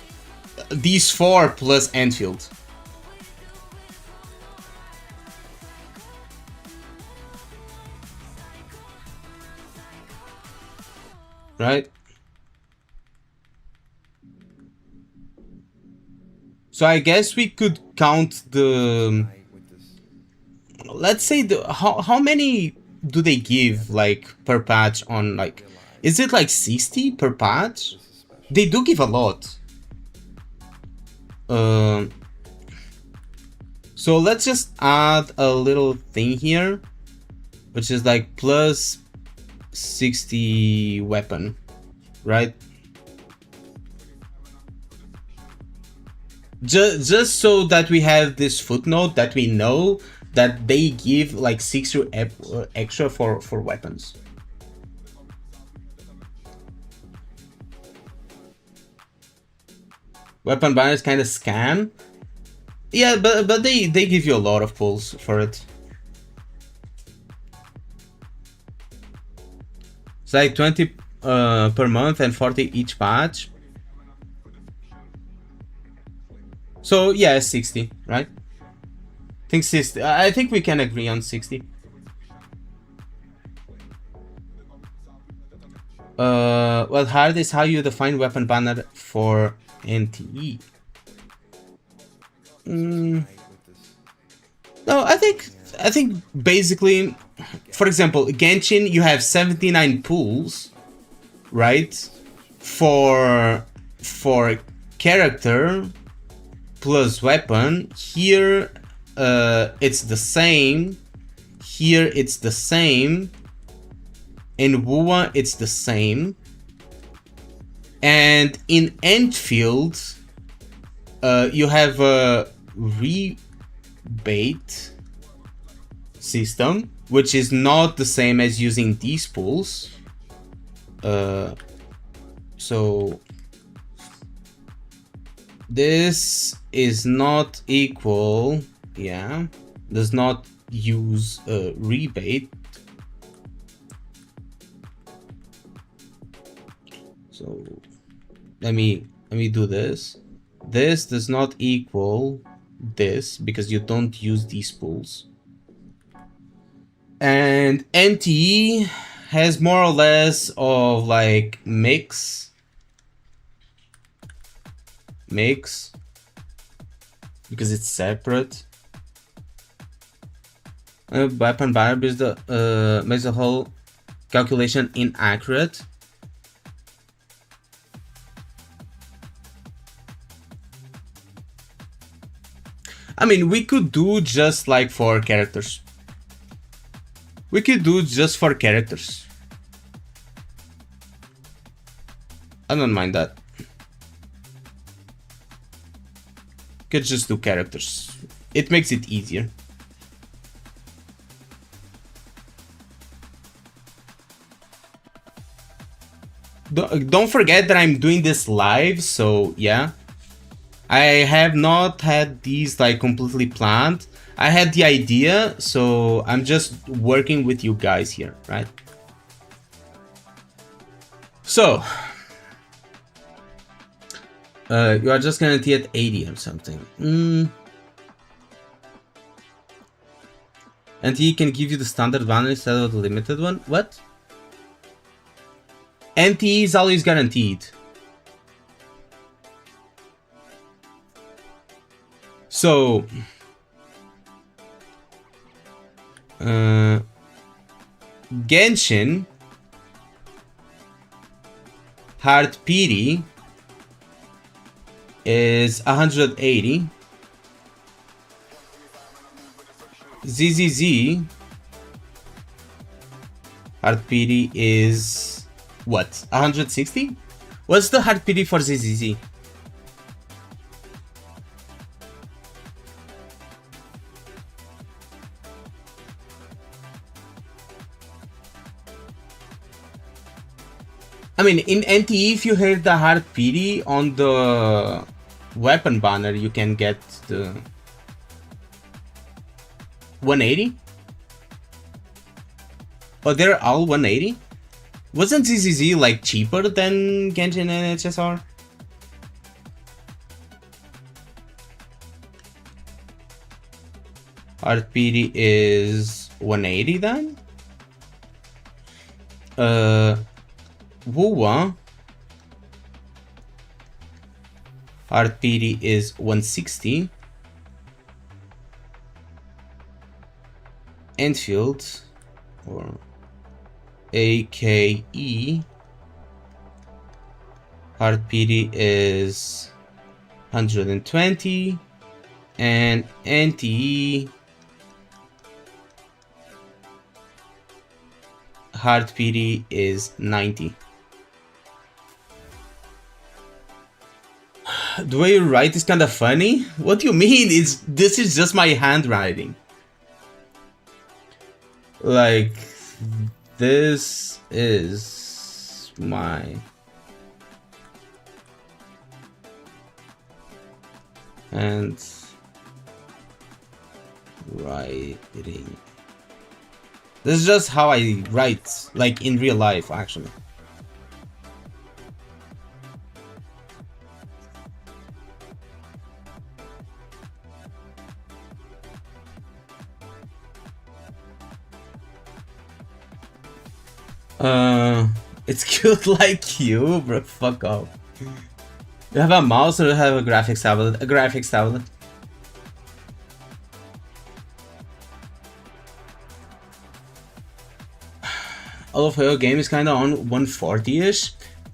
these 4 plus endfield. Right? So I guess we could count the, let's say how many do they give like per patch on, like, is it like 60 per patch? They do give a lot. So let's just add a little thing here, which is like plus 60 weapon, right? Just so that we have this footnote that we know that they give like 60 extra for weapons. Weapon banners kind of scam. Yeah, but they give you a lot of pulls for it. It's like 20 per month and 40 each patch. So yeah, 60, right? I think 60. I think we can agree on 60. Well, hard is how you define weapon banner for NTE. No, I think basically, for example, Genshin, you have 79 pools, right? for character plus weapon, here it's the same, here it's the same, in WUA it's the same, and in endfield you have a rebate system, which is not the same as using these pools. So this is not equal, yeah, does not use a rebate. So let me do this. This does not equal this because you don't use these pools. And NTE has more or less of like mix because it's separate. Weapon banner makes the whole calculation inaccurate. I mean, we could do just like for characters. We could do just for characters. I don't mind that. Could just do characters. It makes it easier. Don't forget that I'm doing this live, so yeah. I have not had these like completely planned. I had the idea, so I'm just working with you guys here, right? So, you are just guaranteed at 80 or something. And he can give you the standard one instead of the limited one. What? NTE is always guaranteed. So, Genshin, Hard PD is 180. ZZZ, Hard PD is what? 160? What's the Hard PD for ZZZ? I mean, in NTE, if you hit the hard PD on the weapon banner, you can get the 180. Oh, they're all 180? Wasn't ZZZ like cheaper than Genshin and HSR? Hard PD is 180 then? WUA, Hard PD is 160. Endfield, or AKE, Hard PD is 120. And NTE, Hard PD is 90. The way you write is kind of funny. What do you mean? This is just my handwriting. Like, this is my handwriting. This is just how I write, like in real life, actually. It's cute like you, bro. Fuck off. You have a mouse or you have a graphics tablet? A graphics tablet. All of your game is kind of on 140-ish.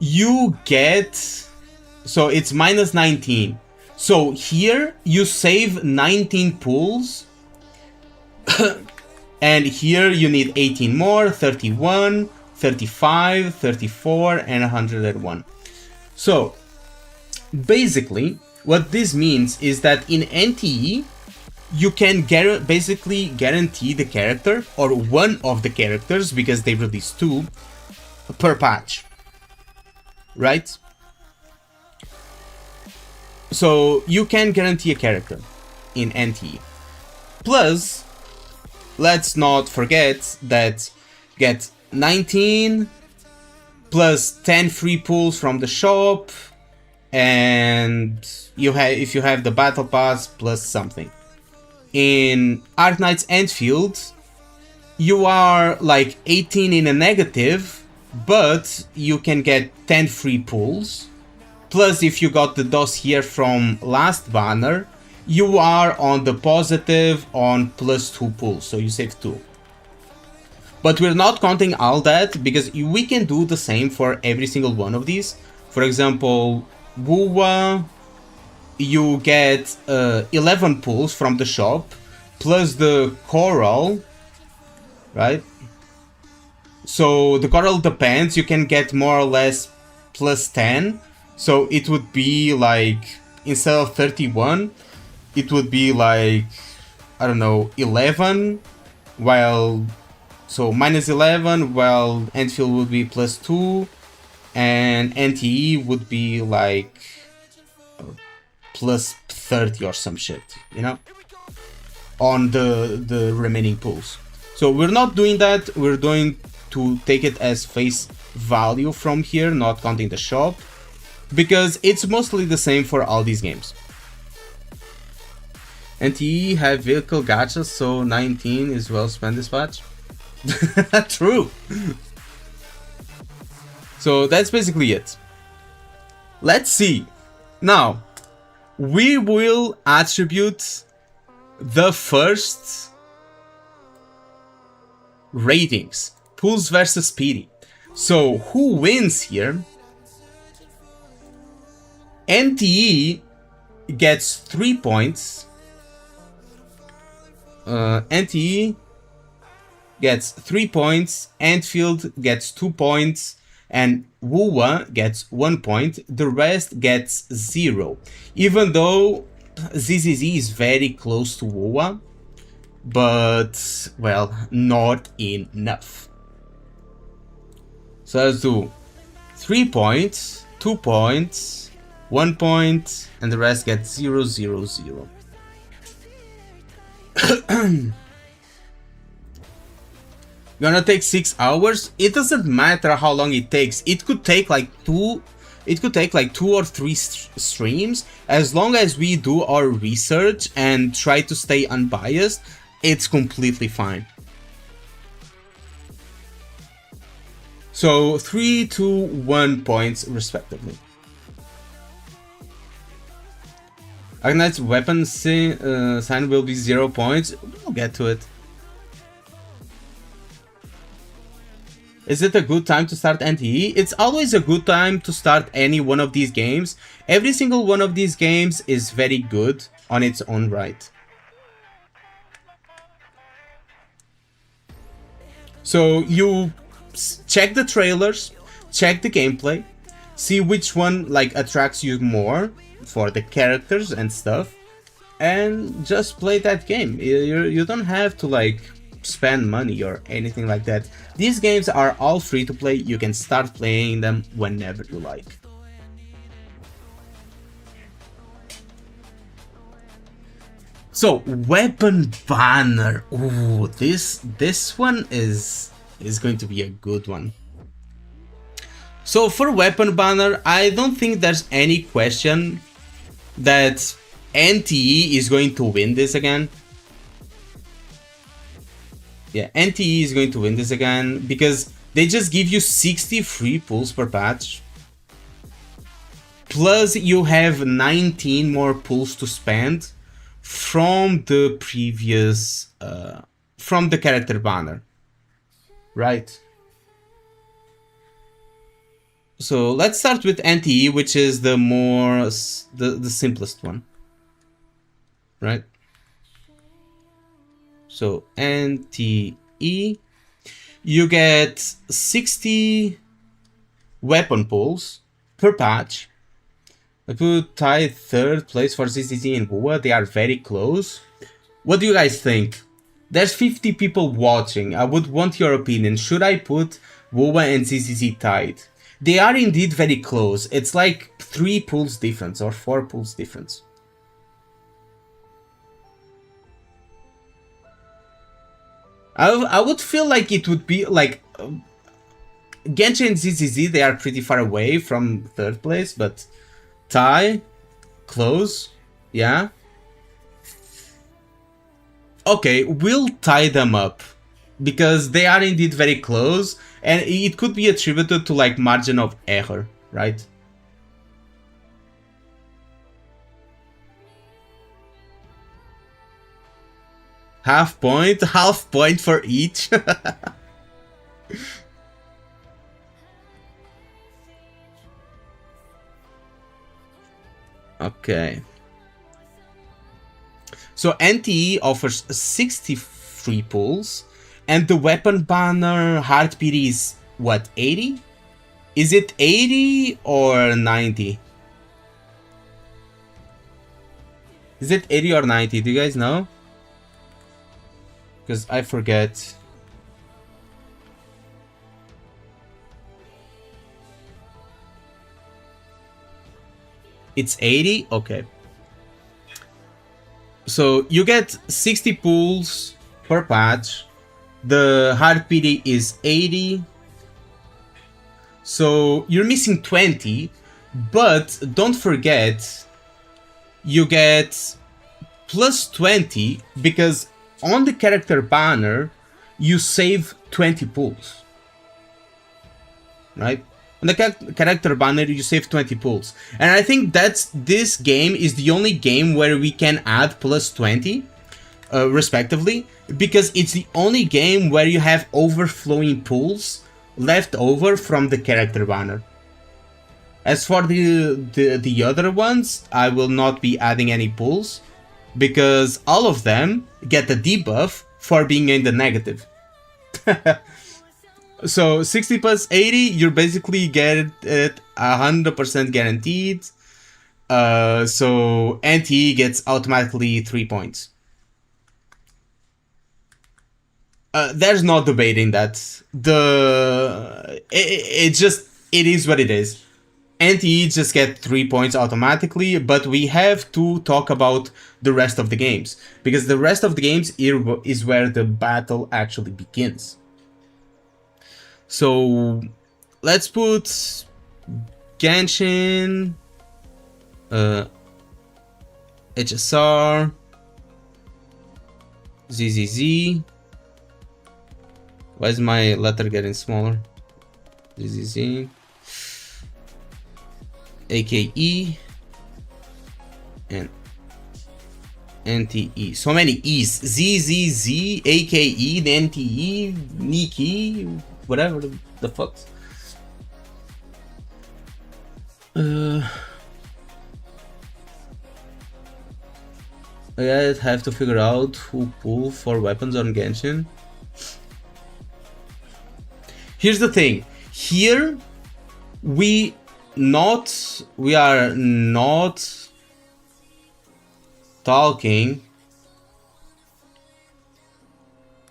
you get, so it's minus 19. So here you save 19 pulls, and here you need 18 more, 31, 35, 34, and 101. So basically, what this means is that in NTE, you can basically guarantee the character, or one of the characters, because they release 2 per patch, right? So you can guarantee a character in NTE. Plus, let's not forget that get 19 plus 10 free pulls from the shop, and you have, if you have the battle pass, plus something. In Arknight's Endfield, you are like 18 in a negative, but you can get 10 free pulls. Plus, if you got the dossier from last banner, you are on the positive on plus 2 pulls, so you save 2. But we're not counting all that, because we can do the same for every single one of these. For example, Wuwa, you get 11 pulls from the shop, plus the coral, right? So the coral depends, you can get more or less plus 10. So it would be like, instead of 31, it would be like, I don't know, 11, while, so minus 11, while Endfield would be plus 2, and NTE would be like plus 30 or some shit, you know, on the remaining pools. So we're not doing that, we're going to take it as face value from here, not counting the shop, because it's mostly the same for all these games. NTE have vehicle gachas, so 19 is well spent this patch. True. So that's basically it. Let's see. Now, we will attribute the first ratings. Pulls versus Speedy. So who wins here? NTE gets 3 points. NTE gets 3 points. Endfield gets 2 points. And Wuwa gets 1 point. The rest gets 0. Even though ZZZ is very close to Wuwa, but, well, not enough. So let's do 3 points, 2 points, 1 point, and the rest gets 0, 0, 0. Gonna take 6 hours. It doesn't matter how long it takes. It could take like 2 or 3 streams. As long as we do our research and try to stay unbiased, it's completely fine. So 3, 2, 1 points respectively. Arknight's weapon sign will be 0 points. We'll get to it. Is it a good time to start NTE? It's always a good time to start any one of these games. Every single one of these games is very good on its own right. So you check the trailers, check the gameplay, see which one like attracts you more for the characters and stuff, and just play that game. You don't have to like spend money or anything like that. These games are all free to play. You can start playing them whenever you like. So weapon banner. Ooh, this one is going to be a good one. So for weapon banner, I don't think there's any question that NTE is going to win this again. Yeah, NTE is going to win this again because they just give you 60 free pulls per patch. Plus you have 19 more pulls to spend from the previous, from the character banner. Right? So let's start with NTE, which is the the simplest one, right? So NTE, you get 60 weapon pulls per patch. I put tied third place for ZZZ and Wua. They are very close. What do you guys think? There's 50 people watching. I would want your opinion. Should I put Wua and ZZZ tied? They are indeed very close. It's like 3 pulls difference or 4 pulls difference. I would feel like it would be like Genshin and ZZZ, they are pretty far away from third place, but tie, close, yeah. Okay, we'll tie them up because they are indeed very close, and it could be attributed to like margin of error, right? Half point for each. Okay. So NTE offers 63 pulls, and the weapon banner heartbeat is what, 80? Is it 80 or 90? Is it 80 or 90? Do you guys know? Because I forget. It's 80? Okay. So you get 60 pulls per patch. The hard PD is 80. So you're missing 20. But don't forget, you get plus 20 because on the character banner, you save 20 pulls. Right? On the character banner, you save 20 pulls. And I think this game is the only game where we can add plus 20, respectively, because it's the only game where you have overflowing pulls left over from the character banner. As for the other ones, I will not be adding any pulls, because all of them get a debuff for being in the negative. So 60 plus 80, you basically get it 100% guaranteed. So NTE gets automatically 3 points. There's no debating that. It is what it is. NTE just get 3 points automatically, but we have to talk about the rest of the games, because the rest of the games is where the battle actually begins. So let's put Genshin, HSR, ZZZ. Why is my letter getting smaller? ZZZ, AKE, and NTE. So many E's. ZZZ, AKE, NTE, Nikki, whatever the fuck. I have to figure out who pull for weapons on Genshin. Here's the thing. Here, we are not talking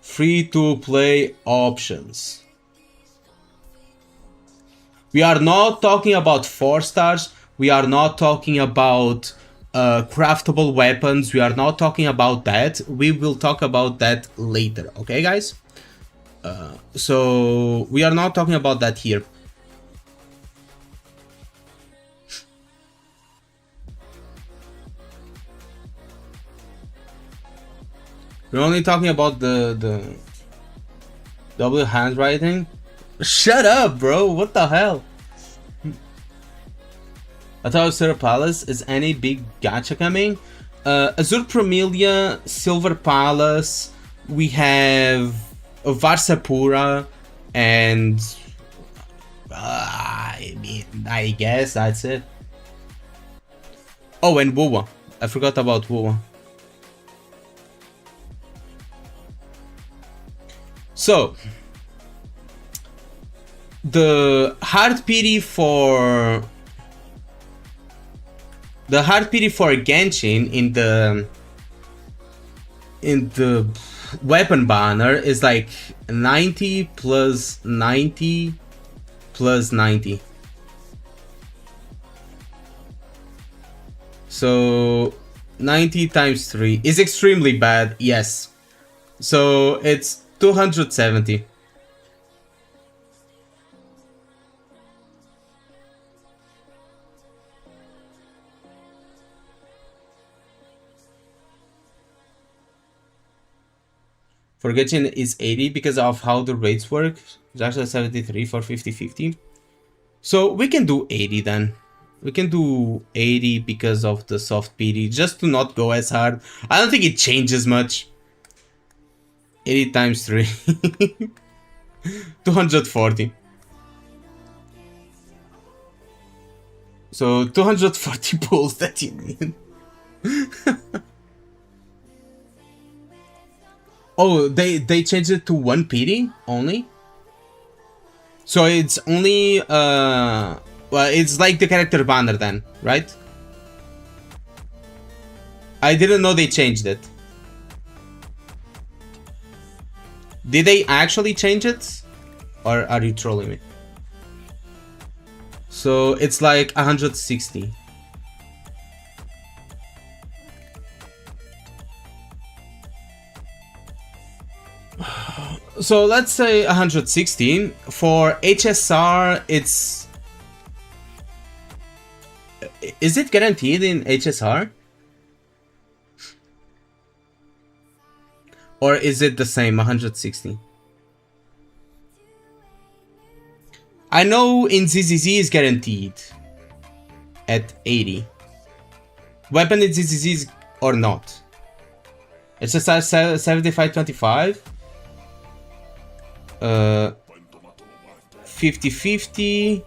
free-to-play options. We are not talking about 4 stars. We are not talking about craftable weapons. We are not talking about that. We will talk about that later. Okay, guys? So we are not talking about that here. We're only talking about the double handwriting. Shut up, bro. What the hell? I thought Silver Palace. Is any big gacha coming? Azure Promelia, Silver Palace. We have Varsapura, and I mean, I guess that's it. Oh, and Wuwa. I forgot about Wuwa. So, the hard PD for Genshin in the weapon banner is like 90 plus 90 plus 90. So 90 times 3 is extremely bad, yes. So it's 270. For Genshin is 80 because of how the rates work. It's actually 73 for 50-50. So we can do 80 then. We can do 80 because of the soft PD, just to not go as hard. I don't think it changes much. 80 times 3. 240. So 240 pulls that you need. Oh, they changed it to 1 PD only? So it's only well, it's like the character banner then, right? I didn't know they changed it. Did they actually change it? Or are you trolling me? So it's like 160. So let's say 116. For HSR, it's... Is it guaranteed in HSR? Or is it the same, 160? I know in ZZZ is guaranteed at 80. Weapon in ZZZ is or not. It's just 75-25. 50-50.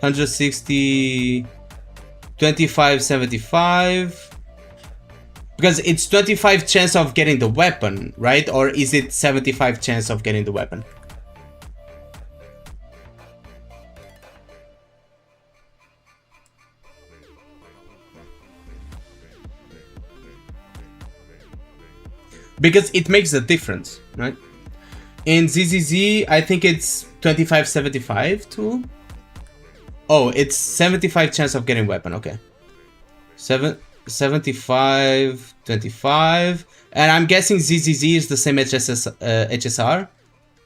160. 25-75. Because it's 25 chance of getting the weapon, right? Or is it 75 chance of getting the weapon? Because it makes a difference, right? In ZZZ, I think it's 25-75 too. Oh, it's 75 chance of getting weapon, okay. 75-25. And I'm guessing ZZZ is the same HSR?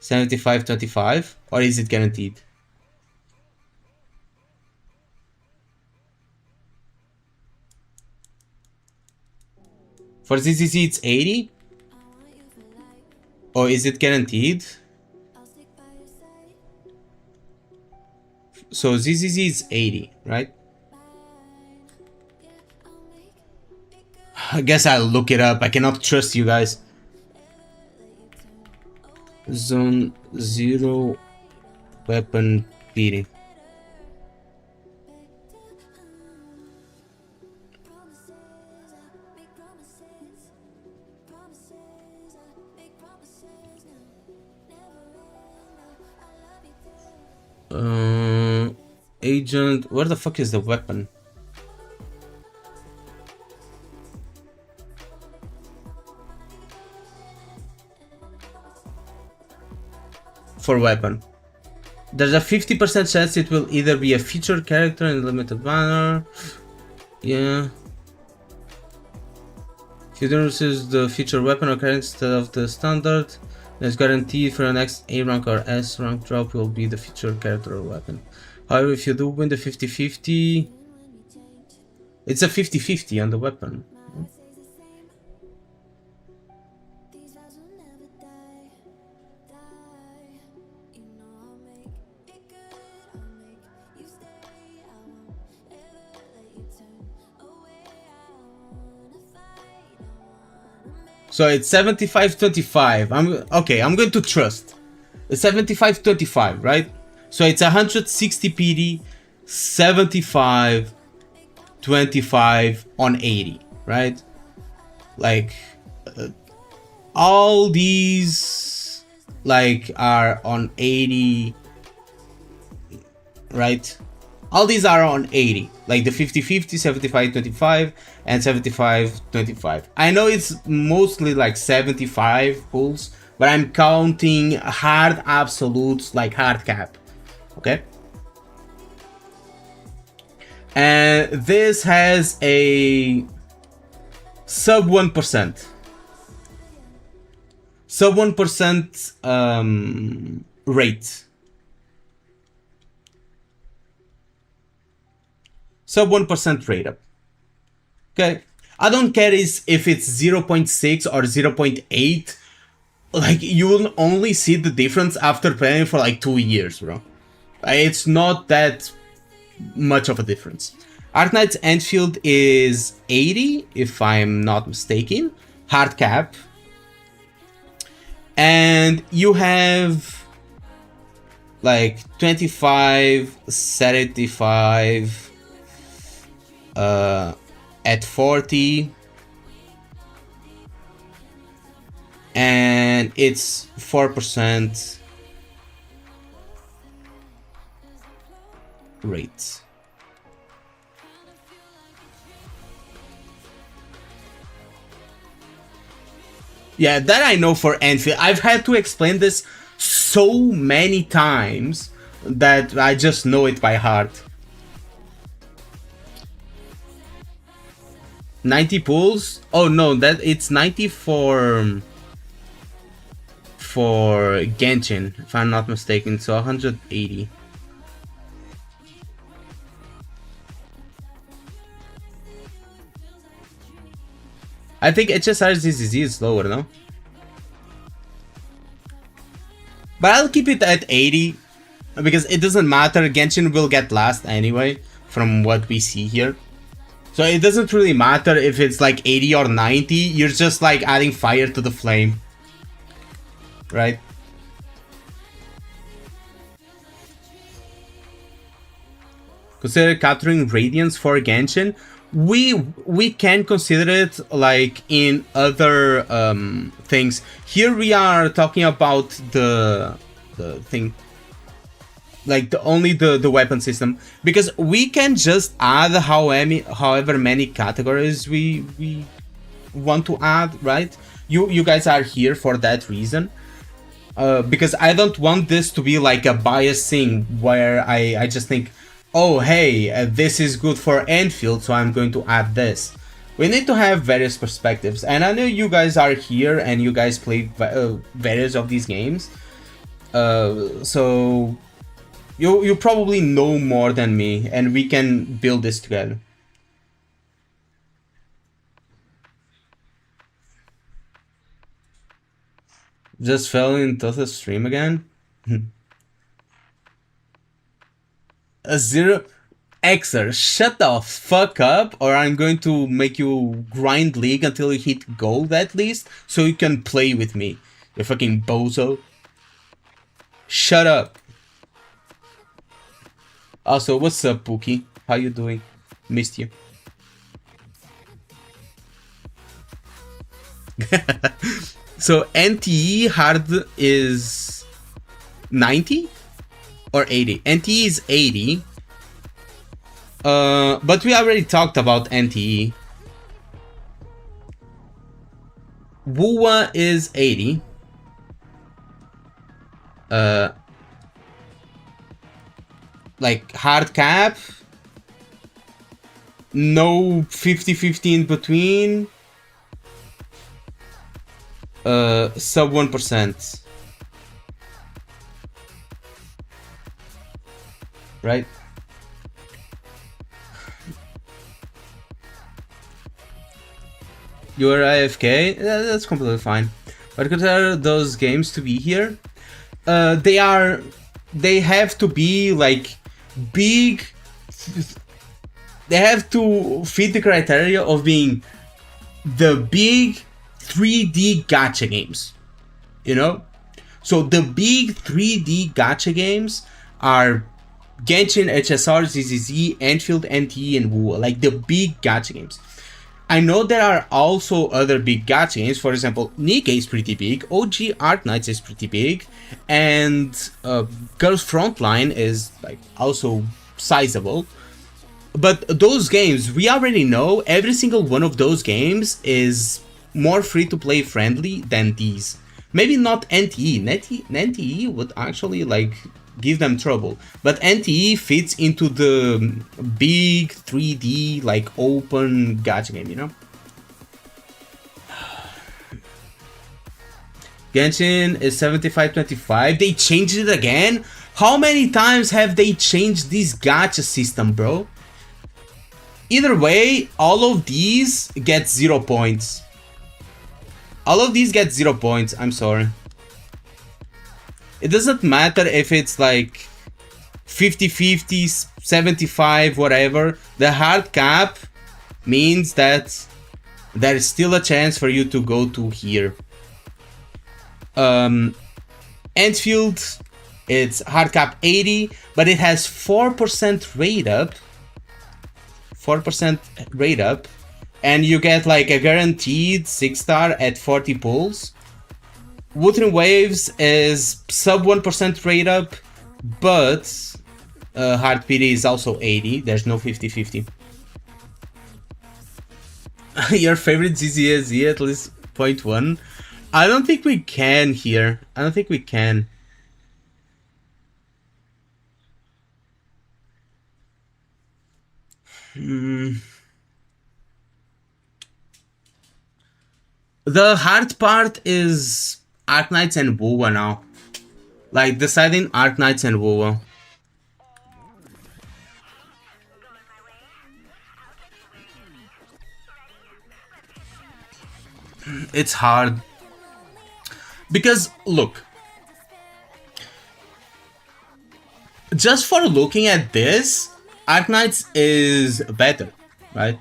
75-25? Or is it guaranteed? For ZZZ it's 80? Or is it guaranteed? So ZZZ is 80, right? I guess I'll look it up. I cannot trust you guys. Zone 0 weapon beating. Agent, where the fuck is the weapon? For weapon. There's a 50% chance it will either be a featured character in a limited manner. Yeah. If you don't receive the featured weapon or character instead of the standard, then it's guaranteed for the next A rank or S rank drop will be the featured character or weapon. However, if you do win the 50-50, it's a 50-50 on the weapon. So it's 75-25. I'm going to trust. It's 75-25, right? So it's 160 PD, 75, 25 on 80, right? Like all these like are on 80, right? All these are on 80, like the 50-50, 75-25, and 75-25. I know it's mostly like 75 pulls, but I'm counting hard absolutes like hard cap, okay? And this has a sub 1%. Sub 1% rate. Sub 1% rate up. Okay. I don't care if it's 0.6 or 0.8. Like, you will only see the difference after playing for like 2 years, bro. It's not that much of a difference. Arknight's endfield is 80, if I'm not mistaken. Hard cap. And you have like 25, 75 at 40, and it's 4% rate. Yeah, that I know for endfield. I've had to explain this so many times that I just know it by heart. 90 pulls? Oh no, that it's 90 for Genshin, if I'm not mistaken, so 180. I think HSR's ZZZ is lower, no? But I'll keep it at 80, because it doesn't matter, Genshin will get last anyway, from what we see here. So it doesn't really matter if it's like 80 or 90, you're just like adding fire to the flame. Right? Consider capturing radiance for Genshin. We can consider it like in other things. Here we are talking about the thing, like only the weapon system, because we can just add however many categories we want to add, right? You guys are here for that reason. Because I don't want this to be like a biased thing where I just think, oh hey, this is good for endfield, so I'm going to add this. We need to have various perspectives, and I know you guys are here and you guys play various of these games, so you probably know more than me, and we can build this together. Just fell into the stream again. A zero. Xer, shut the fuck up, or I'm going to make you grind League until you hit gold at least, so you can play with me. You fucking bozo. Shut up. Also, what's up, Pookie? How you doing? Missed you. So NTE hard is 90 or 80? NTE is 80. But we already talked about NTE. WUWA is 80. Like hard cap. No 50-50 in between. Sub 1%. Right? You're AFK? That's completely fine. But consider those games to be here. They have to be like big. They have to fit the criteria of being the big 3D gacha games, you know? So the big 3D gacha games are Genshin, HSR, ZZZ, Enfield, NTE, and WoW, like the big gacha games. I know there are also other big gacha games. For example, Nikkei is pretty big, OG Arknights is pretty big, and Girls Frontline is like also sizable. But those games, we already know every single one of those games is more free-to-play friendly than these. Maybe not NTE. NTE would actually like give them trouble. But NTE fits into the big 3D like open gacha game, you know? Genshin is 75-25. They changed it again? How many times have they changed this gacha system, bro? Either way, all of these get 0 points. All of these get 0 points, I'm sorry. It doesn't matter if it's like 50-50, 75, whatever. The hard cap means that there is still a chance for you to go to here. Endfield, it's hard cap 80, but it has 4% rate up. 4% rate up, and you get like a guaranteed 6-star at 40 pulls. Wuthering Waves is sub 1% rate up, but hard PD is also 80. There's no 50-50. Your favorite ZZZ at least 0.1? I don't think we can here. I don't think we can. The hard part is Arknights and WoW now. Like deciding Arknights and WoW. It's hard. Because look, just for looking at this, Arknights is better, right?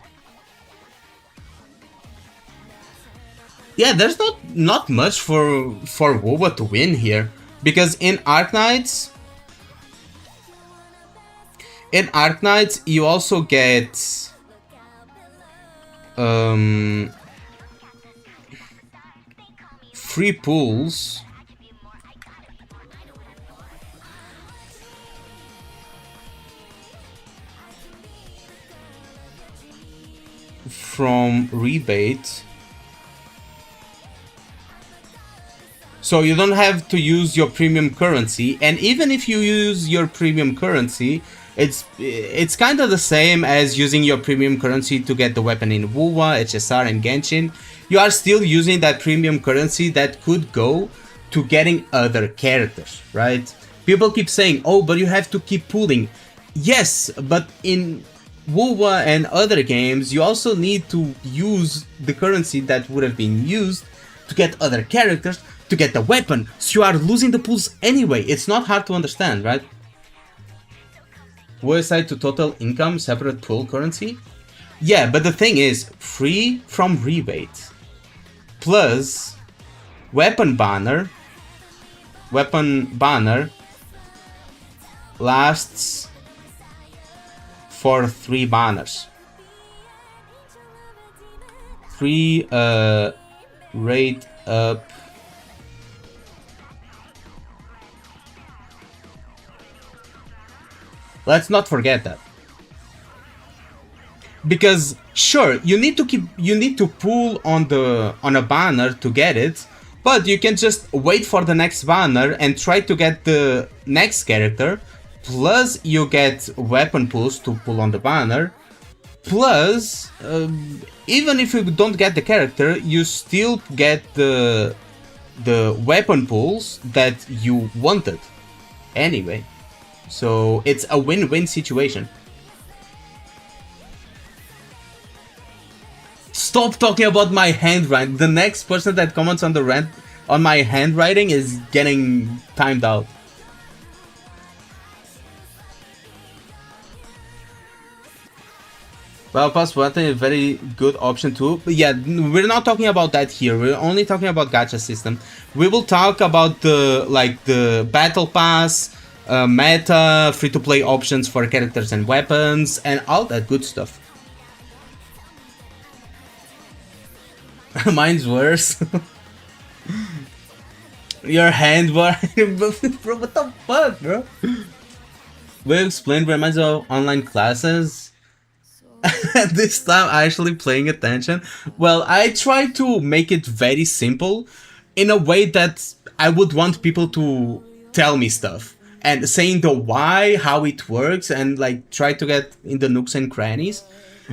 Yeah, there's not much for WoW to win here, because in Arknights you also get free pulls from rebate. So you don't have to use your premium currency, and even if you use your premium currency, it's kind of the same as using your premium currency to get the weapon in WoW, HSR, and Genshin. You are still using that premium currency that could go to getting other characters, right? People keep saying, oh, but you have to keep pulling. Yes, but in WoW and other games, you also need to use the currency that would have been used to get other characters, to get the weapon, so you are losing the pulls anyway. It's not hard to understand, right? Website to total income, separate pull currency? Yeah, but the thing is, free from rebate, plus weapon banner lasts for 3 banners. 3 rate up. Let's not forget that. Because sure, you need to pull on a banner to get it, but you can just wait for the next banner and try to get the next character, plus you get weapon pulls to pull on the banner, plus even if you don't get the character, you still get the weapon pulls that you wanted anyway. So it's a win-win situation. Stop talking about my handwriting. The next person that comments on my handwriting is getting timed out. Well, Pass Button is a very good option too. But yeah, we're not talking about that here. We're only talking about gacha system. We will talk about the battle pass, meta, free-to-play options for characters and weapons, and all that good stuff. Mine's worse. Your handbar. Bro, what the fuck, bro? We explained reminds of online classes. This time actually paying attention. Well, I try to make it very simple in a way that I would want people to tell me stuff and saying the why, how it works, and like try to get in the nooks and crannies,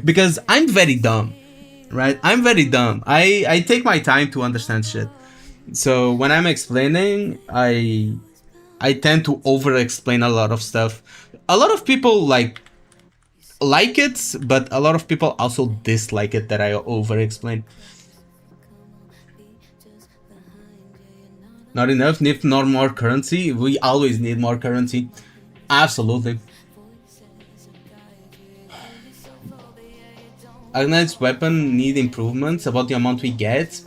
because I'm very dumb, right? I'm very dumb. I take my time to understand shit. So when I'm explaining, I tend to over explain a lot of stuff. A lot of people like it, but a lot of people also dislike it that I over explain. Not enough, need not more currency. We always need more currency. Absolutely. Agnet's weapon need improvements about the amount we get.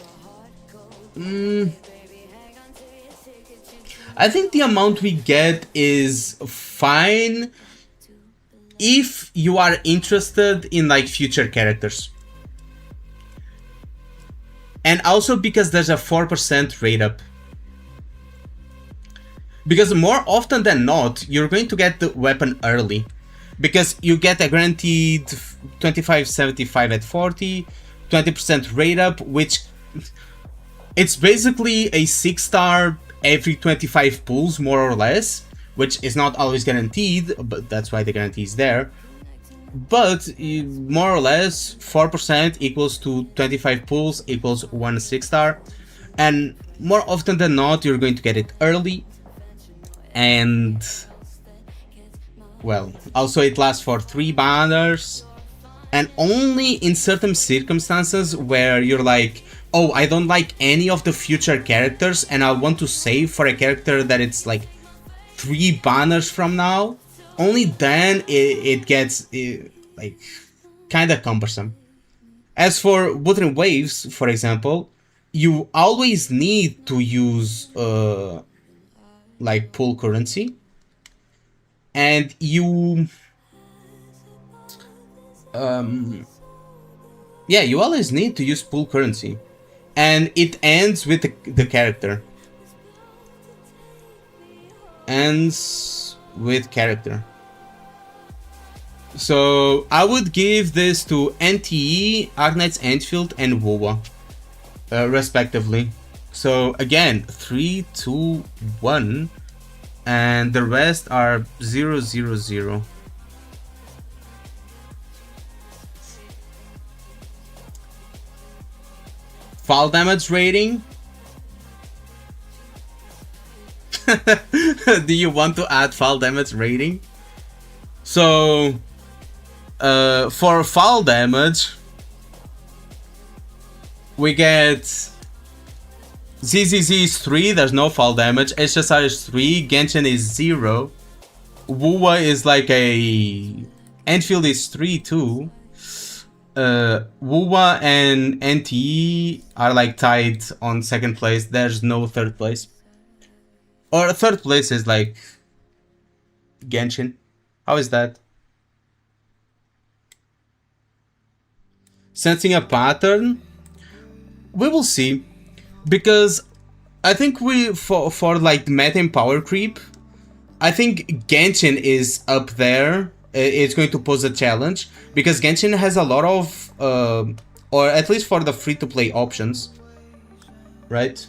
I think the amount we get is fine if you are interested in like future characters. And also because there's a 4% rate up. Because more often than not, you're going to get the weapon early. Because you get a guaranteed 25.75 at 40, 20% rate up, which it's basically a 6-star every 25 pulls, more or less, which is not always guaranteed, but that's why the guarantee is there. But more or less, 4% equals to 25 pulls equals 1 6-star. And more often than not, you're going to get it early. And well, also it lasts for 3 banners, and only in certain circumstances where you're like, oh, I don't like any of the future characters and I want to save for a character that it's like 3 banners from now, only then it gets like kind of cumbersome. As for Wuthering Waves, for example, you always need to use like pool currency, and you yeah, you always need to use pool currency, and it ends with the character. Ends with character. So I would give this to NTE, Agnet's Endfield, and WoWa, respectively. So again, 3, 2, 1, and the rest are 0, 0, 0. Fall damage rating. Do you want to add fall damage rating? So for fall damage, we get ZZZ is 3, there's no fall damage. HSR is 3, Genshin is 0. WoWa is like a... Enfield is 3 too. WoWa and NTE are like tied on 2nd place. There's no 3rd place. Or 3rd place is like Genshin. How is that? Sensing a pattern? We will see. Because I think for like meta and power creep, I think Genshin is up there. It's going to pose a challenge because Genshin has a lot of, or at least for the free-to-play options, right?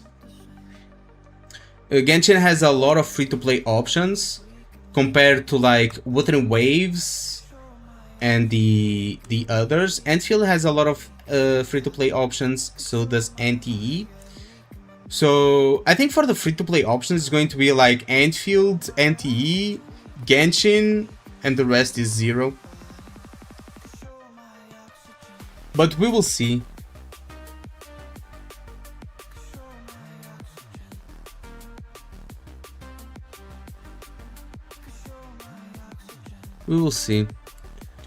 Genshin has a lot of free-to-play options compared to like Wuthering Waves and the others. Enfield has a lot of free-to-play options, so does NTE. So I think for the free-to-play options, it's going to be like Enfield, NTE, Genshin, and the rest is 0. But we will see. We will see.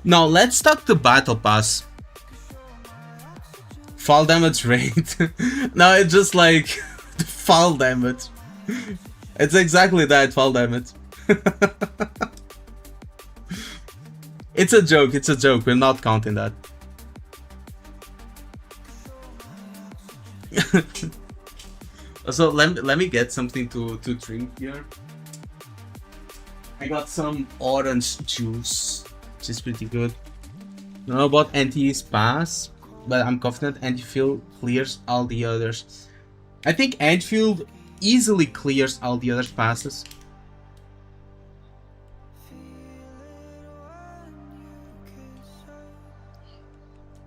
Now let's talk the battle pass. Fall damage rate. No, it's just like fall damage. It's exactly that, fall damage. It's a joke, it's a joke. We're not counting that. So let me get something to drink here. I got some orange juice, which is pretty good. I don't know about anti-ease pass, but I'm confident endfield clears all the others. I think endfield easily clears all the other passes.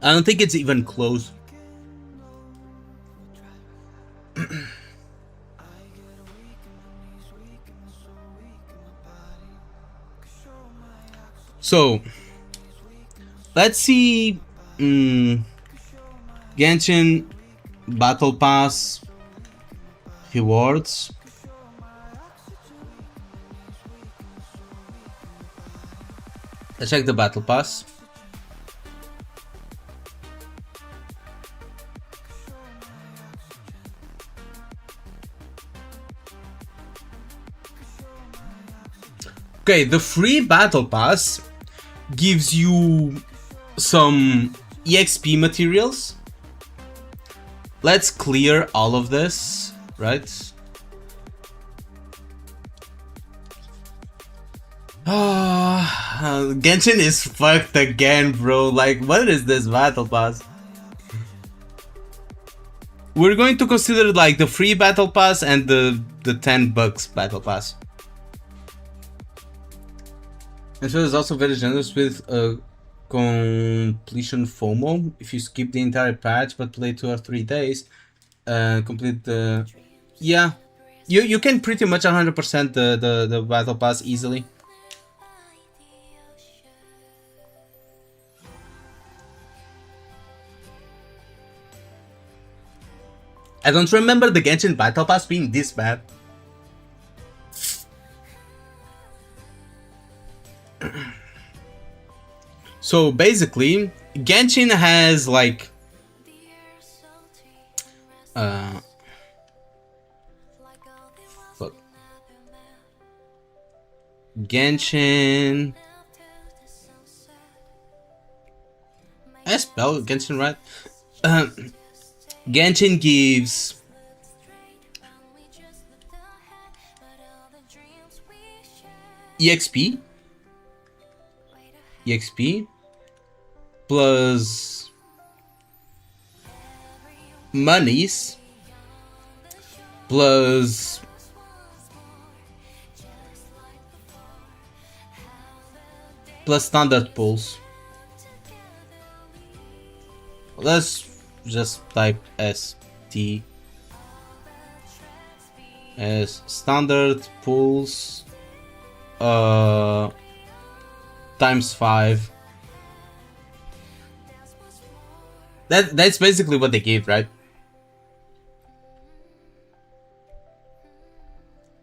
I don't think it's even close. So let's see. Genshin Battle Pass rewards. Let's check the Battle Pass. Okay, the free Battle Pass gives you some EXP materials. Let's clear all of this, right? Genshin is fucked again, bro. Like, what is this Battle Pass? We're going to consider like the free Battle Pass and the $10 Battle Pass. And so it's also very generous with completion FOMO. If you skip the entire patch but play 2 or 3 days, complete the... Yeah, you can pretty much 100% the Battle Pass easily. I don't remember the Genshin Battle Pass being this bad. So basically, Genshin has like fuck. Genshin. I spelled Genshin right. Genshin gives EXP plus monies plus standard pulls. Let's just type ST as standard pulls times 5. That's basically what they gave, right?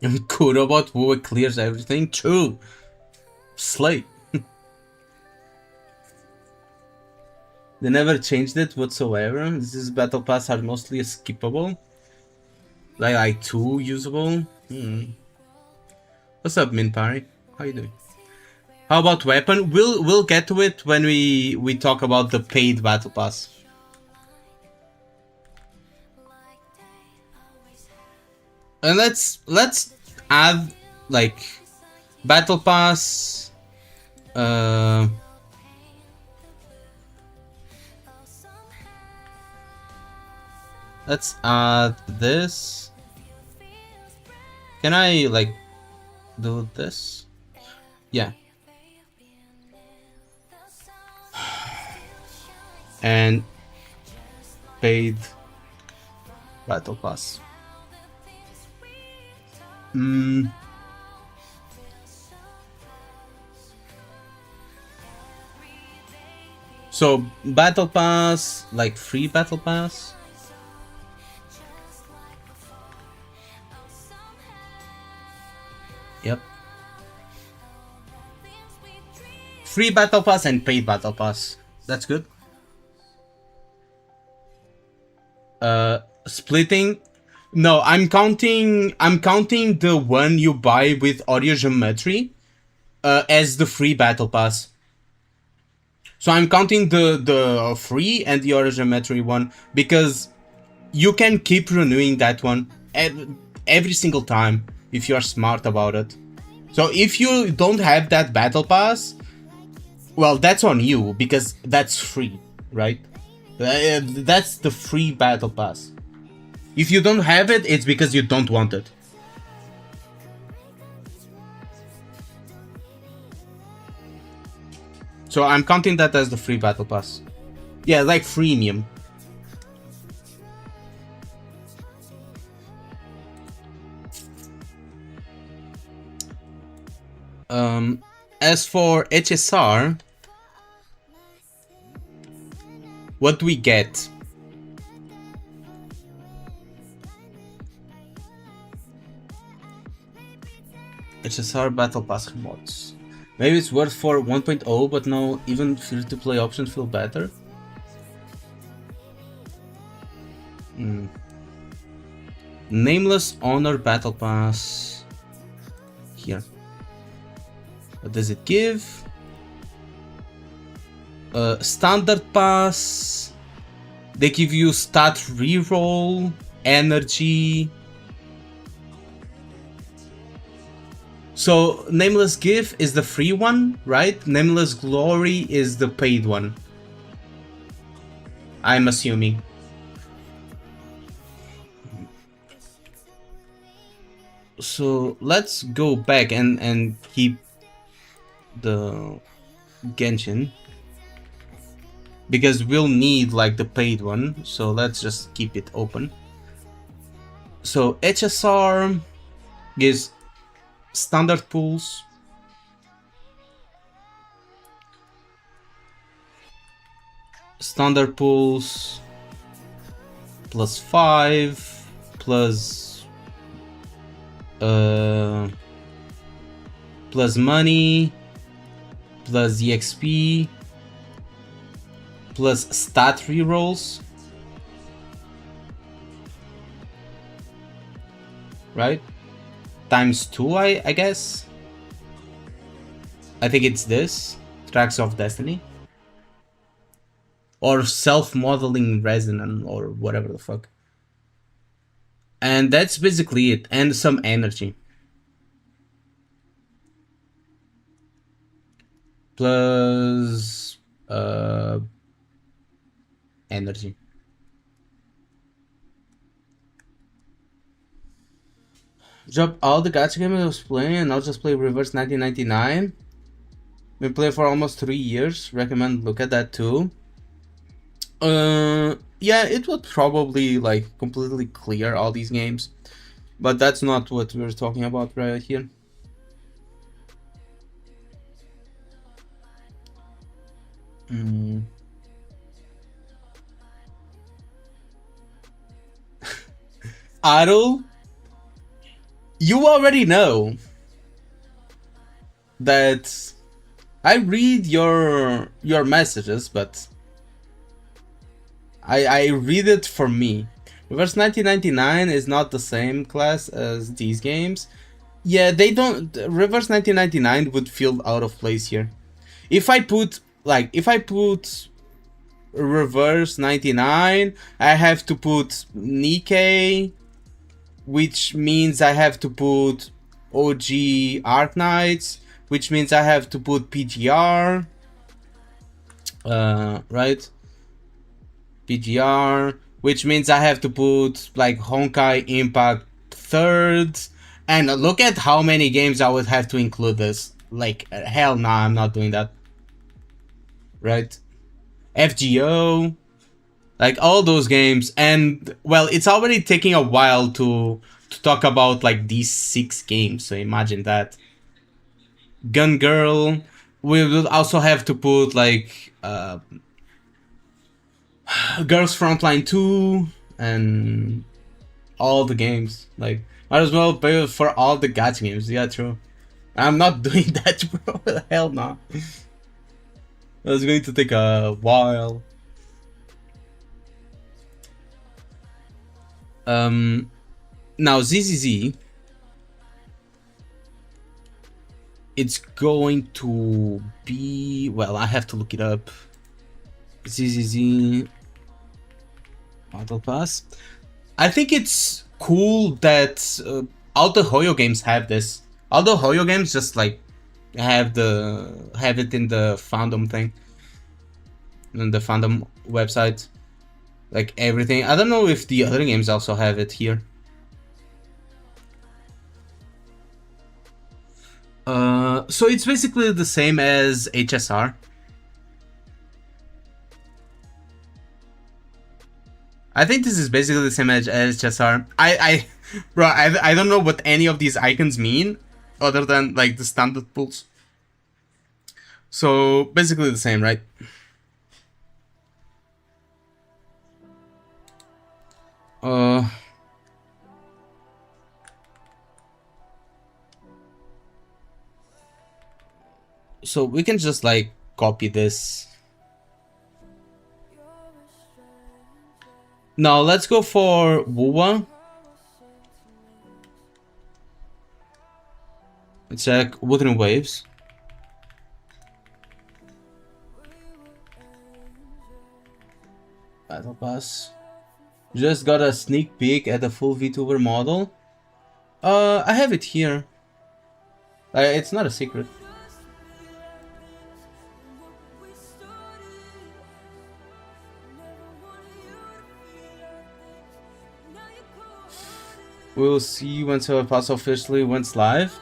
And Kurobot who clears everything. True. Slay. They never changed it whatsoever. These battle pass are mostly skippable. Like 2 usable. What's up, Minpari? How you doing? How about weapon? We'll get to it when we talk about the paid battle pass. And let's add like battle pass. Let's add this. Can I like do this? Yeah. And paid battle pass. So battle pass, like free battle pass. Yep. Free battle pass and paid battle pass. That's good. Splitting No, I'm counting the one you buy with audio geometry as the free battle pass. So I'm counting the free and the audio geometry one because you can keep renewing that one every single time if you are smart about it. So if you don't have that battle pass, well, that's on you because that's free, right? That's the free battle pass. If you don't have it, it's because you don't want it. So I'm counting that as the free battle pass. Yeah, like freemium. As for HSR, what do we get? HSR Battle Pass mods. Maybe it's worth for 1.0, but no, even free-to-play options feel better. Nameless Honor Battle Pass. Here. What does it give? Standard Pass. They give you stat reroll, energy. So Nameless Gift is the free one, right? Nameless Glory is the paid one. I'm assuming. So let's go back and keep the Genshin. Because we'll need like the paid one. So let's just keep it open. So HSR gives standard pools. Standard pools plus 5 plus plus money plus EXP plus stat rerolls, right? Times 2, I guess. I think it's this. Tracks of Destiny. Or self-modeling resonance or whatever the fuck. And that's basically it. And some energy. Plus energy. Drop all the gacha games I was playing and I'll just play Reverse 1999. Been playing for almost 3 years. Recommend look at that too. Yeah, it would probably like completely clear all these games, but that's not what we're talking about right here. Adel, you already know that I read your messages, but I read it for me. Reverse 1999 is not the same class as these games. Yeah, they don't. Reverse 1999 would feel out of place here. If I put Reverse 99, I have to put Nikkei, which means I have to put OG Art Knights, which means I have to put PGR, right? PGR, which means I have to put like Honkai Impact 3rd, and look at how many games I would have to include this. Like, hell nah, I'm not doing that. Right? FGO, like all those games, and well, it's already taking a while to talk about like these 6 games, so imagine that. Gun Girl, we will also have to put like Girls Frontline 2 and all the games. Like, might as well pay for all the gacha games. Yeah, true. I'm not doing that, bro. Hell no. It's going to take a while. Now ZZZ, it's going to be, well, I have to look it up. ZZZ Battle Pass. I think it's cool that all the Hoyo games have this. All the Hoyo games just like have it in the fandom thing, in the fandom website, like everything. I don't know if the other games also have it here. So it's basically the same as HSR. I think this is basically the same as HSR. Bro, I don't know what any of these icons mean, other than like the standard pools. So basically the same, right? So we can just like copy this. Now let's go for Wuwa. Let's check Wuthering Waves. Battle Pass. Just got a sneak peek at the full VTuber model. I have it here. It's not a secret. We'll see once our pass officially went live.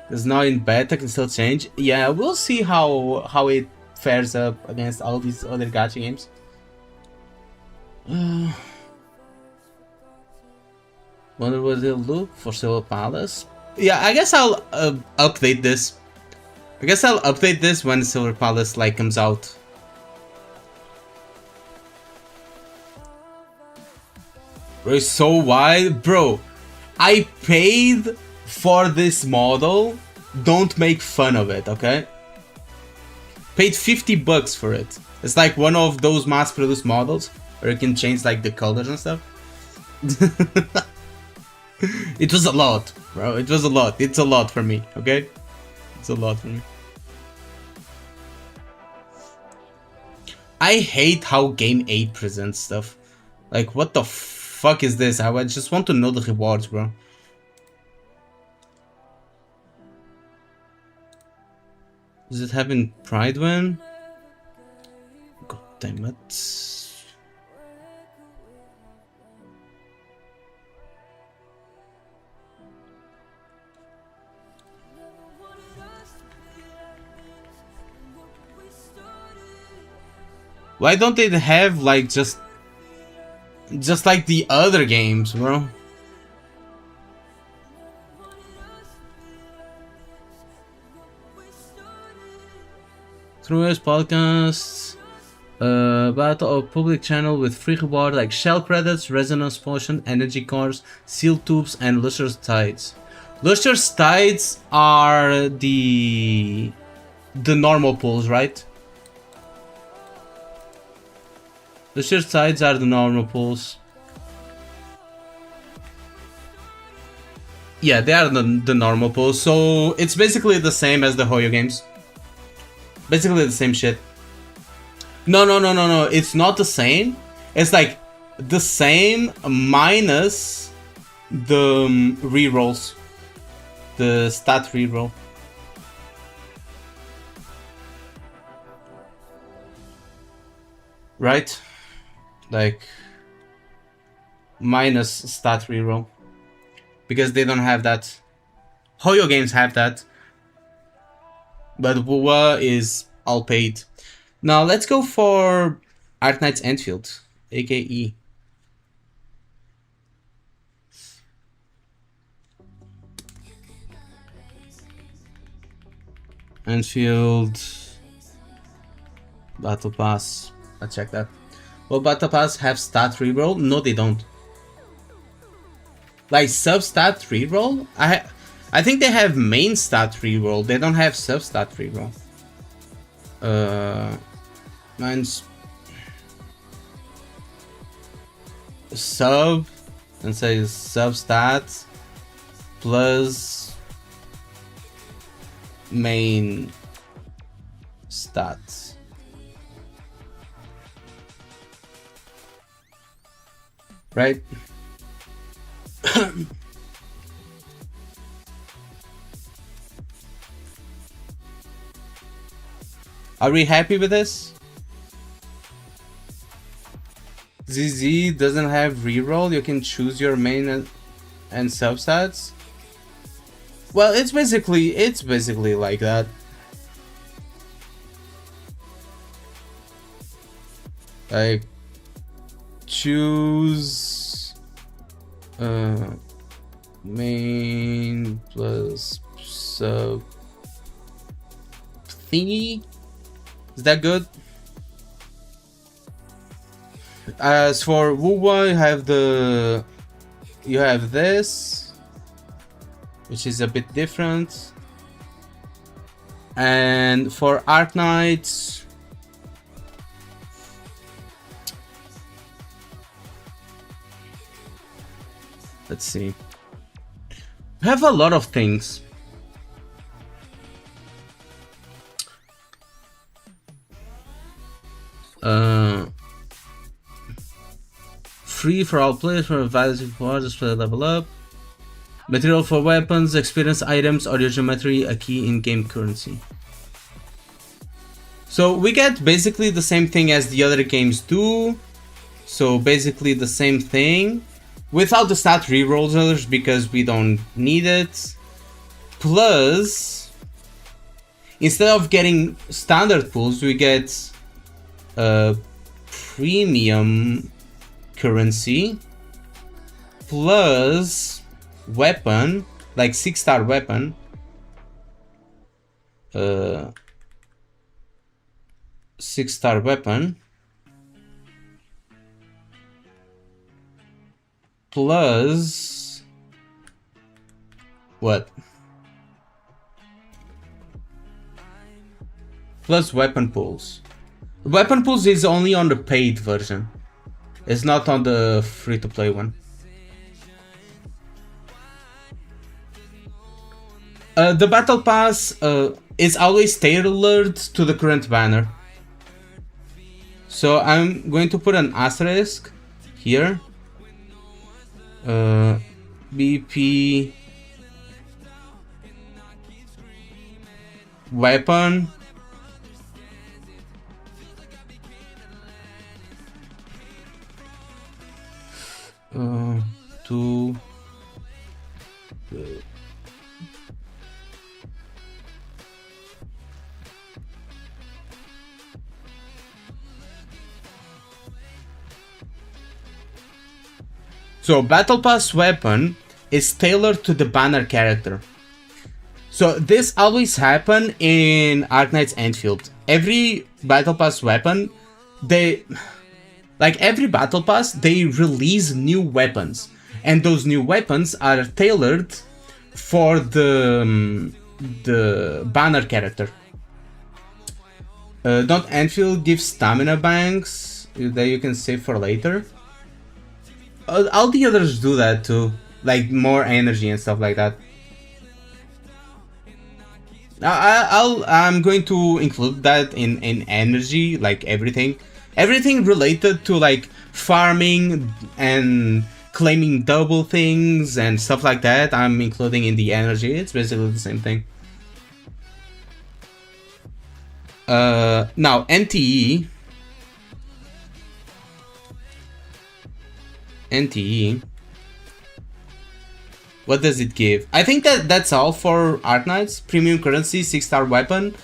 It's now in beta, can still change. Yeah, we'll see how it fares up against all these other gacha games. Wonder what they'll do for Silver Palace. Yeah, I guess I'll update this. I guess I'll update this when Silver Palace like comes out. Bro, it's so wide, bro. I paid for this model. Don't make fun of it, okay? Paid $50 for it. It's like one of those mass-produced models where you can change like the colors and stuff. It was a lot, bro. It was a lot. It's a lot for me, okay? It's a lot for me. I hate how Game 8 presents stuff. Like, what the fuck is this? I just want to know the rewards, bro. Does it have in Pride Win? God damn it. Why don't they have like just like the other games, bro? Through his podcasts, about a public channel with free reward like shell credits, resonance potion, energy cores, seal tubes, and Lustrous Tides. Lustrous Tides are the normal pools, right? Lustrous Tides are the normal pools. Yeah, they are the normal pools. So it's basically the same as the Hoyo games. Basically the same shit. No. It's not the same. It's like the same minus the rerolls. The stat reroll. Right? Like minus stat reroll. Because they don't have that. Hoyo games have that. But Wuwa is all paid. Now let's go for Arknight's Endfield, aka. Endfield Battle Pass. Let's check that. Will Battle Pass have stat reroll? No, they don't. Like sub stat reroll? I think they have main stat reroll. They don't have sub stat reroll. Mine's sub and says substat plus main stats. Right? Are we happy with this? ZZ doesn't have reroll. You can choose your main and substats. Well, it's basically like that. Like choose main plus sub thingy. Is that good? As for Wuwa, you have this, which is a bit different. And for Arknights, let's see. I have a lot of things. Free for all players for valid for display level up. Material for weapons, experience items, or your geometry, a key in-game currency. So we get basically the same thing as the other games do. So basically the same thing. Without the stat rerolls because we don't need it. Plus, instead of getting standard pools, we get premium currency plus weapon, like 6-star weapon. 6-star weapon plus what? Plus weapon pools. Weapon pools is only on the paid version. It's not on the free-to-play one. The battle pass is always tailored to the current banner. So I'm going to put an asterisk here. BP weapon to so battle pass weapon is tailored to the banner character. So this always happen in Arknight's Endfield. Every battle pass weapon, every battle pass, they release new weapons, and those new weapons are tailored for the banner character. Don't Endfield give stamina banks that you can save for later? All the others do that too, like more energy and stuff like that. I'm going to include that in energy, like everything related to like farming and claiming double things and stuff like that. I'm including in the energy. It's basically the same thing. Now NTE. What does it give? I think that's all for Arknights. Premium currency, 6-star weapon.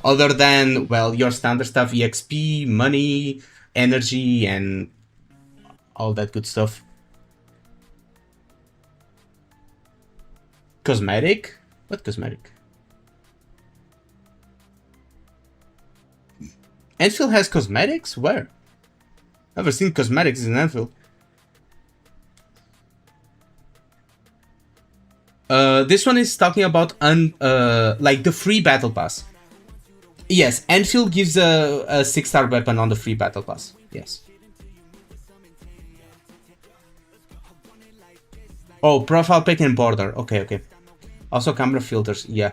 Other than, well, your standard stuff, EXP, money, energy, and all that good stuff. Cosmetic? What cosmetic? Enfield has cosmetics? Where? Never seen cosmetics in Enfield. This one is talking about like the free battle pass. Yes, Enfield gives a 6-star weapon on the free battle pass. Yes. Oh, profile pick and border. Okay, okay. Also camera filters, yeah.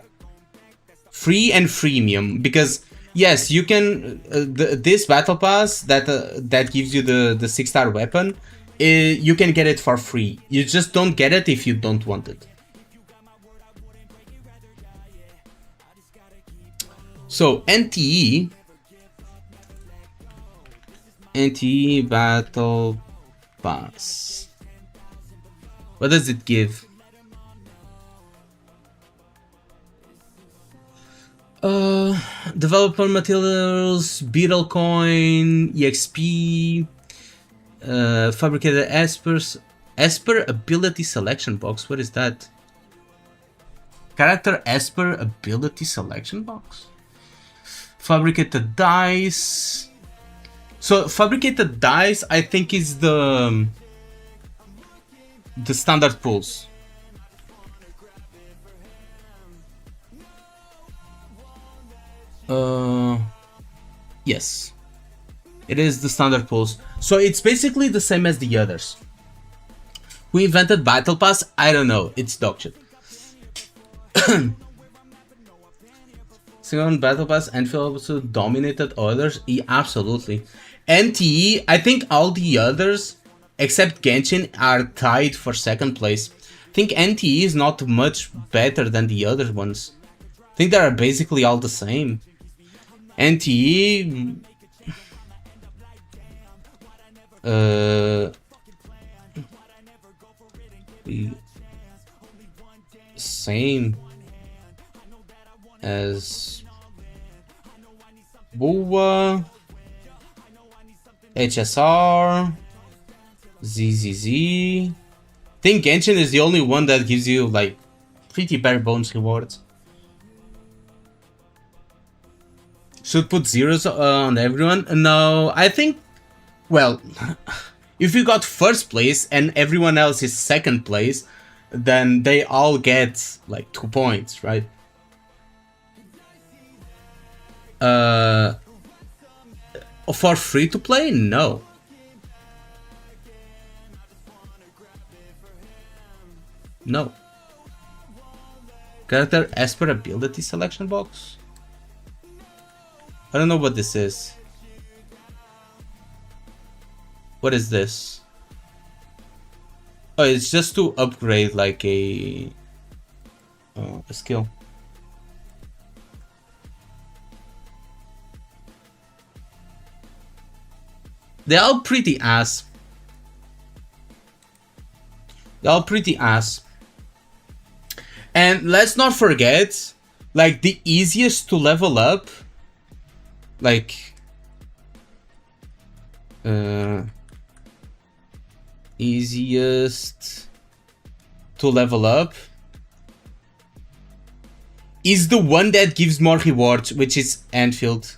Free and freemium, because yes, you can this battle pass that gives you the 6-star weapon, you can get it for free. You just don't get it if you don't want it. So NTE battle pass. What does it give? Developer materials, beetle coin, EXP, fabricated Esper ability selection box. What is that? Character Esper ability selection box. Fabricated dice. So fabricated dice, I think, is the standard pools. Yes, it is the standard pools. So it's basically the same as the others. Who invented Battle Pass? I don't know. It's dog shit. Second Battle Pass, Enfield also dominated others. Yeah, absolutely. NTE, I think all the others except Genshin are tied for second place. I think NTE is not much better than the other ones. I think they are basically all the same. NTE, same as Buwa, HSR, ZZZ. I think Genshin is the only one that gives you like pretty bare bones rewards. Should put zeros on everyone? No, I think, well, if you got first place and everyone else is second place, then they all get like 2 points, right? For free to play? No. No. Character Esper ability selection box? I don't know what this is. What is this? Oh, it's just to upgrade like a skill. They're all pretty ass. They're all pretty ass. And let's not forget, like, the easiest to level up, like, easiest to level up is the one that gives more rewards, which is Endfield.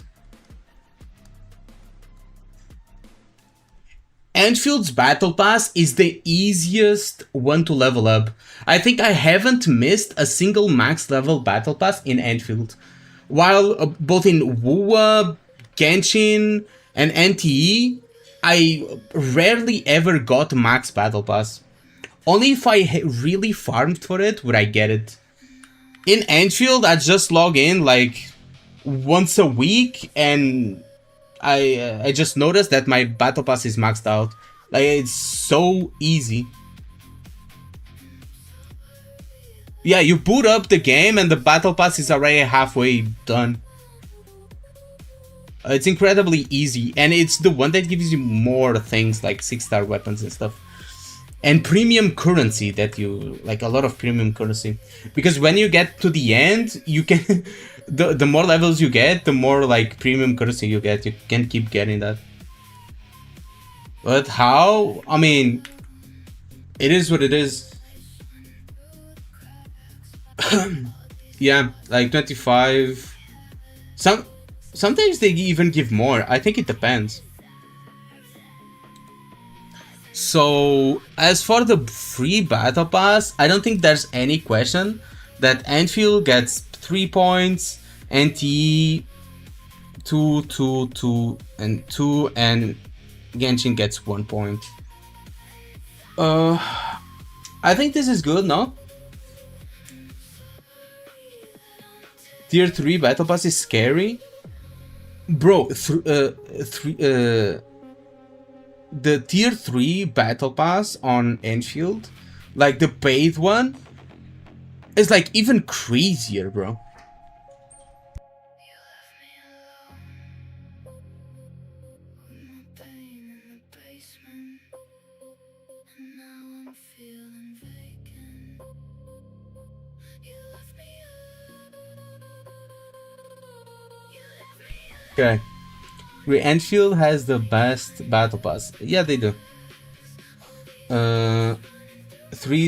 Enfield's Battle Pass is the easiest one to level up. I think I haven't missed a single max level Battle Pass in Enfield. While both in WoW, Genshin, and NTE, I rarely ever got max Battle Pass. Only if I really farmed for it would I get it. In Enfield, I just log in like once a week and I just noticed that my battle pass is maxed out. Like, it's so easy. Yeah, you boot up the game and the battle pass is already halfway done. It's incredibly easy, and it's the one that gives you more things like 6-star weapons and stuff. And premium currency that you like, a lot of premium currency, because when you get to the end, you can the more levels you get, the more like premium currency you get. You can keep getting that. But how? I mean, it is what it is. Yeah, like 25. Sometimes they even give more. I think it depends. So, as for the free battle pass, I don't think there's any question that Enfield gets 3 points, NTE 2, 2, 2, and 2, and Genshin gets 1 point. I think this is good, no? Tier 3 Battle Pass is scary. Bro, the Tier 3 Battle Pass on Enfield, like the paid one, is like even crazier, bro. Okay. Enfield has the best battle pass. Yeah, they do. 3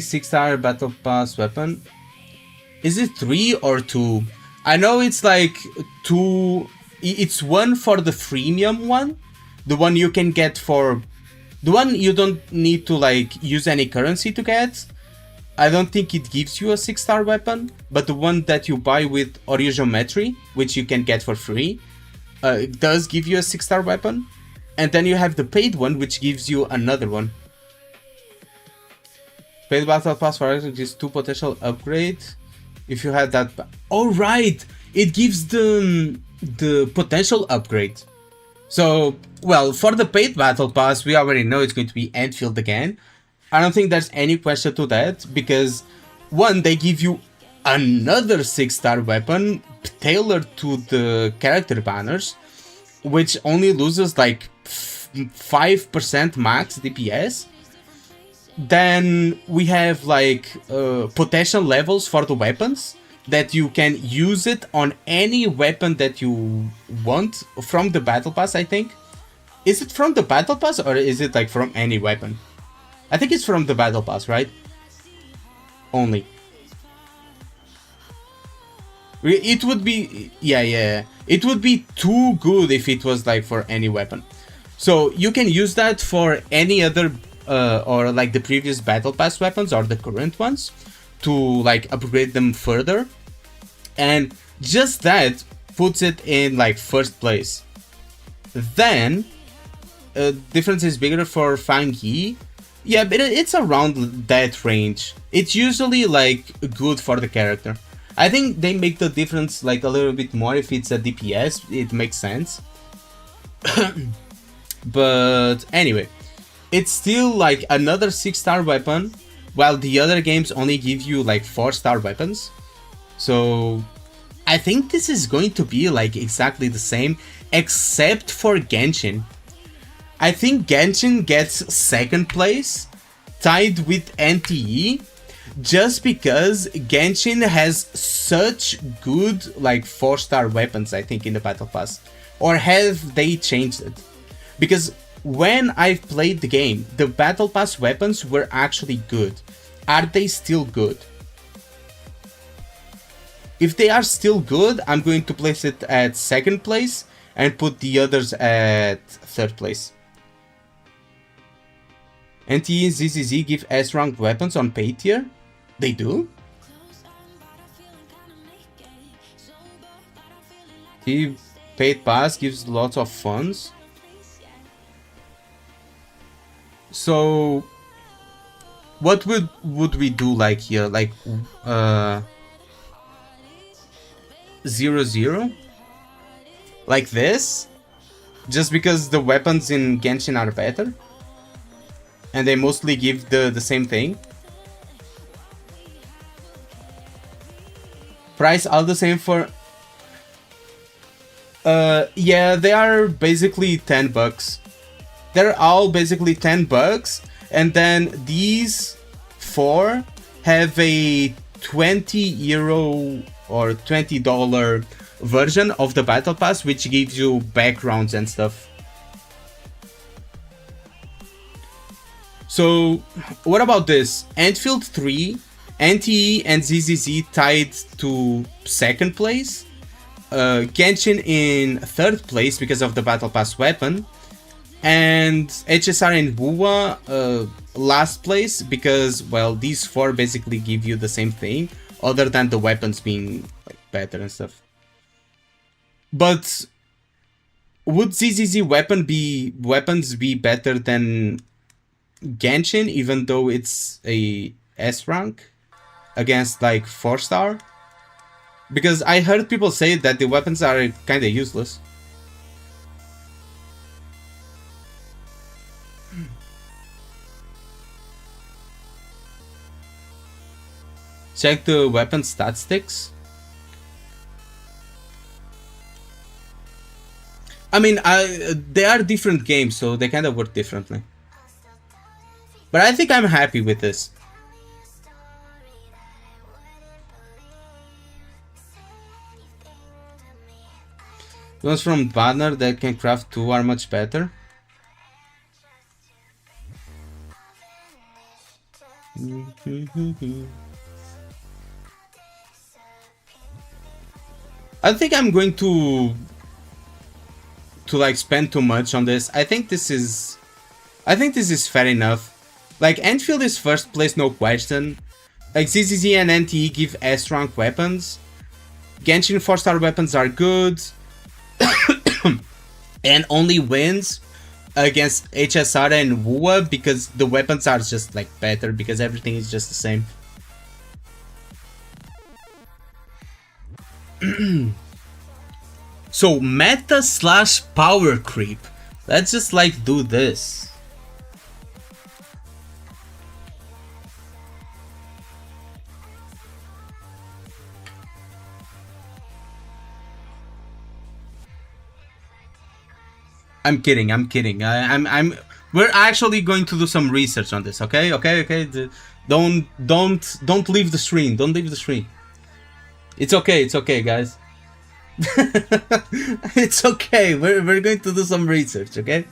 6-star battle pass weapon. Is it 3 or 2? I know it's like 2. It's one for the freemium one. The one you can get for... The one you don't need to like use any currency to get. I don't think it gives you a 6-star weapon. But the one that you buy with Oriogeometry, which you can get for free, it does give you a 6-star weapon. And then you have the paid one, which gives you another one. Paid battle pass for gives 2 potential upgrades. If you had that... Oh, right! It gives the potential upgrade. So, well, for the paid battle pass, we already know it's going to be Enfield again. I don't think there's any question to that, because one, they give you another 6-star weapon tailored to the character banners, which only loses like 5% max DPS. Then we have like potential levels for the weapons that you can use it on any weapon that you want from the battle pass, I think. Is it from the battle pass or is it like from any weapon? I think it's from the battle pass, right? Only. It would be... Yeah. It would be too good if it was like for any weapon. So you can use that for any other... or like the previous battle pass weapons or the current ones to like upgrade them further, and just that puts it in like first place. Then difference is bigger for Fang Yi. Yeah, but it's around that range. It's usually like good for the character. I think they make the difference like a little bit more if it's a DPS. It makes sense. But anyway, it's still like another 6-star weapon, while the other games only give you like 4-star weapons. So I think this is going to be like exactly the same, except for Genshin. I think Genshin gets second place, tied with NTE, just because Genshin has such good like 4-star weapons, I think, in the Battle Pass. Or have they changed it? Because when I've played the game, the Battle Pass weapons were actually good. Are they still good? If they are still good, I'm going to place it at second place and put the others at third place. NTE and ZZZ give S-rank weapons on pay tier? They do? The paid pass gives lots of funds. So what would we do like here? Like 0-0? Like this? Just because the weapons in Genshin are better? And they mostly give the same thing? Price all the same for... yeah, they are basically $10. They're all basically $10, and then these 4 have a €20 or $20 version of the Battle Pass, which gives you backgrounds and stuff. So, what about this? Endfield 3, NTE and ZZZ tied to second place. Genshin in third place because of the Battle Pass weapon. And HSR and WUA last place because, well, these 4 basically give you the same thing, other than the weapons being like better and stuff. But would ZZZ weapons be better than Genshin, even though it's a S rank against like 4-star? Because I heard people say that the weapons are kinda useless. Check the weapon statistics. I mean, they are different games, so they kind of work differently. But I think I'm happy with this. The ones from Banner that can craft 2 are much better. I think I'm going to like spend too much on this. I think this is fair enough. Like, Enfield is first place, no question. Like, ZZZ and NTE give S rank weapons. Genshin 4-star weapons are good. And only wins against HSR and WUA because the weapons are just like better, because everything is just the same. So meta / power creep. Let's just like do this. I'm kidding. We're actually going to do some research on this. Okay. Don't leave the screen. Don't leave the screen. It's okay, guys. It's okay. We're going to do some research. Okay.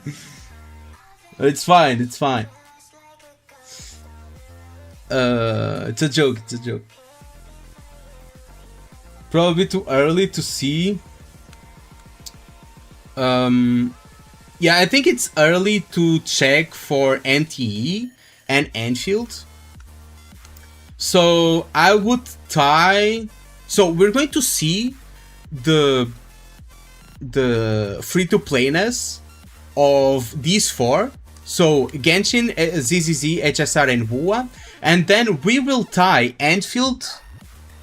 It's fine. It's a joke. Probably too early to see. Yeah, I think it's early to check for NTE and Enfield. So I would tie. So we're going to see the free-to-playness of these 4. So Genshin, ZZZ, HSR, and WUA. And then we will tie Enfield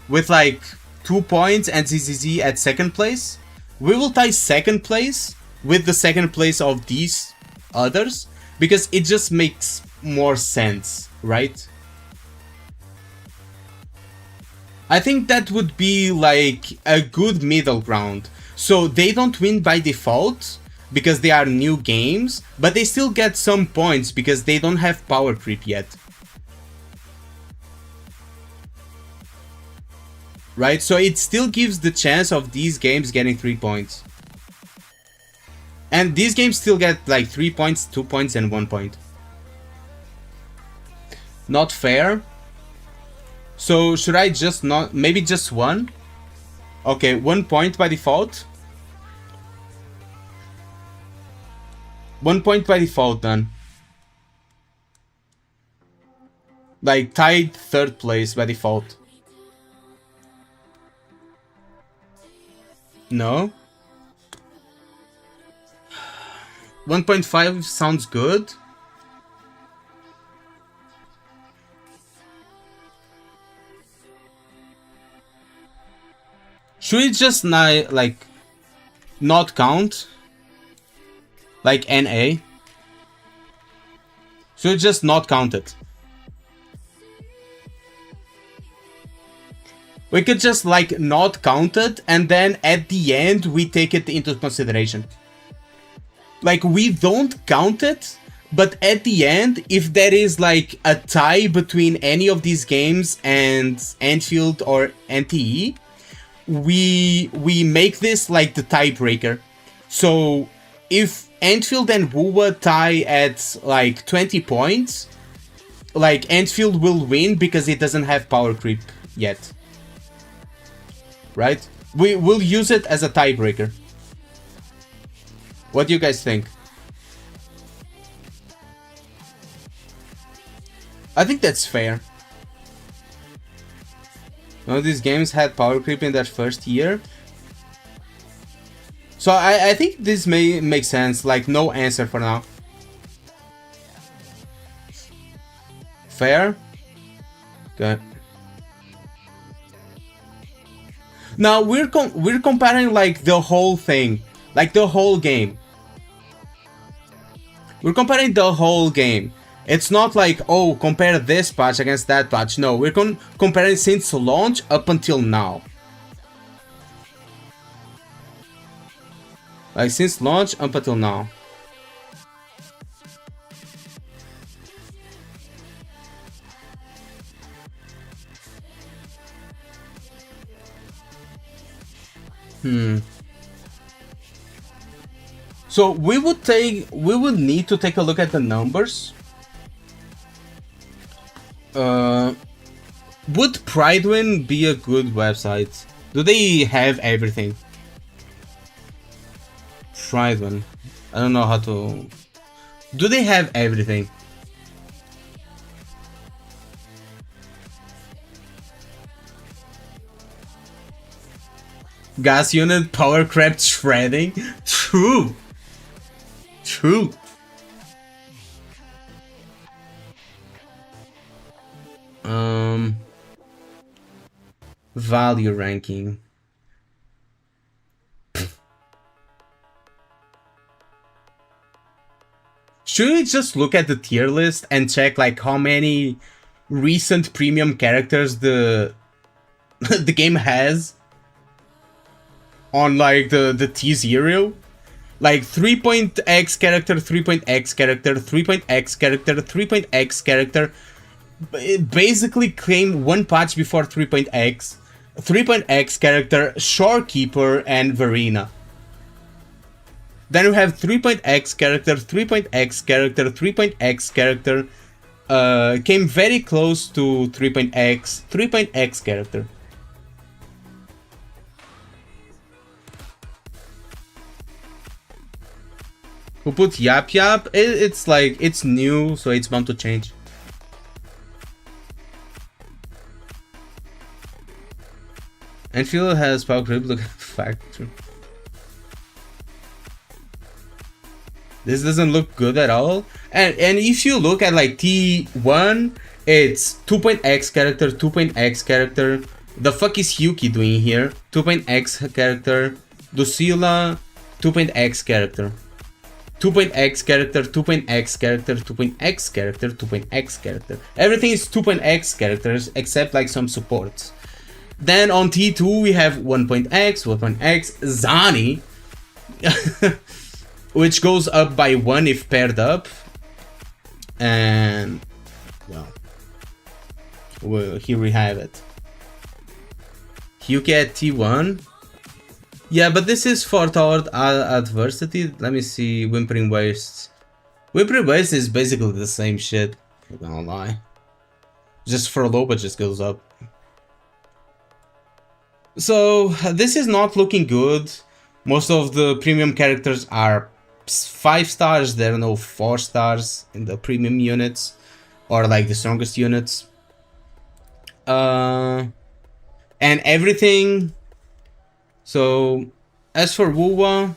with like 2 points and ZZZ at 2nd place. We will tie 2nd place with the 2nd place of these others, because it just makes more sense, right? I think that would be like a good middle ground. So they don't win by default because they are new games, but they still get some points because they don't have power creep yet. Right? So it still gives the chance of these games getting 3 points. And these games still get like 3 points, 2 points, and 1 point. Not fair. So should I just not... maybe just 1? Okay, 1 point by default. 1 point by default then. Like tied 3rd place by default. No? 1.5 sounds good. Should we just like not count? Like NA? Should we just not count it? We could just like not count it, and then at the end we take it into consideration. Like, we don't count it, but at the end, if there is like a tie between any of these games and Enfield or NTE, we make this like the tiebreaker. So if Enfield and WUA tie at like 20 points, like Enfield will win because it doesn't have power creep yet. Right? We will use it as a tiebreaker. What do you guys think? I think that's fair. None of these games had power creep in that first year. So I think this may make sense. Like, no answer for now. Fair? Okay. Now we're comparing like the whole thing, like the whole game. We're comparing the whole game. It's not like, oh, compare this patch against that patch. No, we're comparing since launch up until now. Like since launch up until now. So we would need to take a look at the numbers. Would Pridewin be a good website? Do they have everything? Pridewin. I don't know how to... Do they have everything? Gas unit, power crept, shredding? True! True! Value ranking. Should we just look at the tier list and check like how many recent premium characters the the game has on like the T0? Like 3.x character, 3.x character, 3.x character, 3.x character. It basically came one patch before 3.x. 3.x character, Shorekeeper, and Verena. Then we have 3.x character, 3.x character, 3.x character. Came very close to 3.x, 3.x character. Who put Yap Yap? It's like, it's new, so it's bound to change. Enfield has power grip, look at factor. This doesn't look good at all. And if you look at like T1, it's 2.x character, 2.x character. The fuck is Hyuki doing here? 2.x character. Lucilla, 2.x character. 2.x character, 2.x character, 2.x character, 2.x character. Everything is 2.x characters except like some supports. Then on T2 we have 1.x, 1.x, Zani, which goes up by 1 if paired up. And well, here we have it. Hyuki at T1. Yeah, but this is for toward adversity. Let me see. Whimpering Wastes. Whimpering Wastes is basically the same shit. I'm not gonna lie. Just for low, but just goes up. So this is not looking good. Most of the premium characters are 5 stars. There are no 4 stars in the premium units, or like the strongest units. And everything. So as for Wuwa,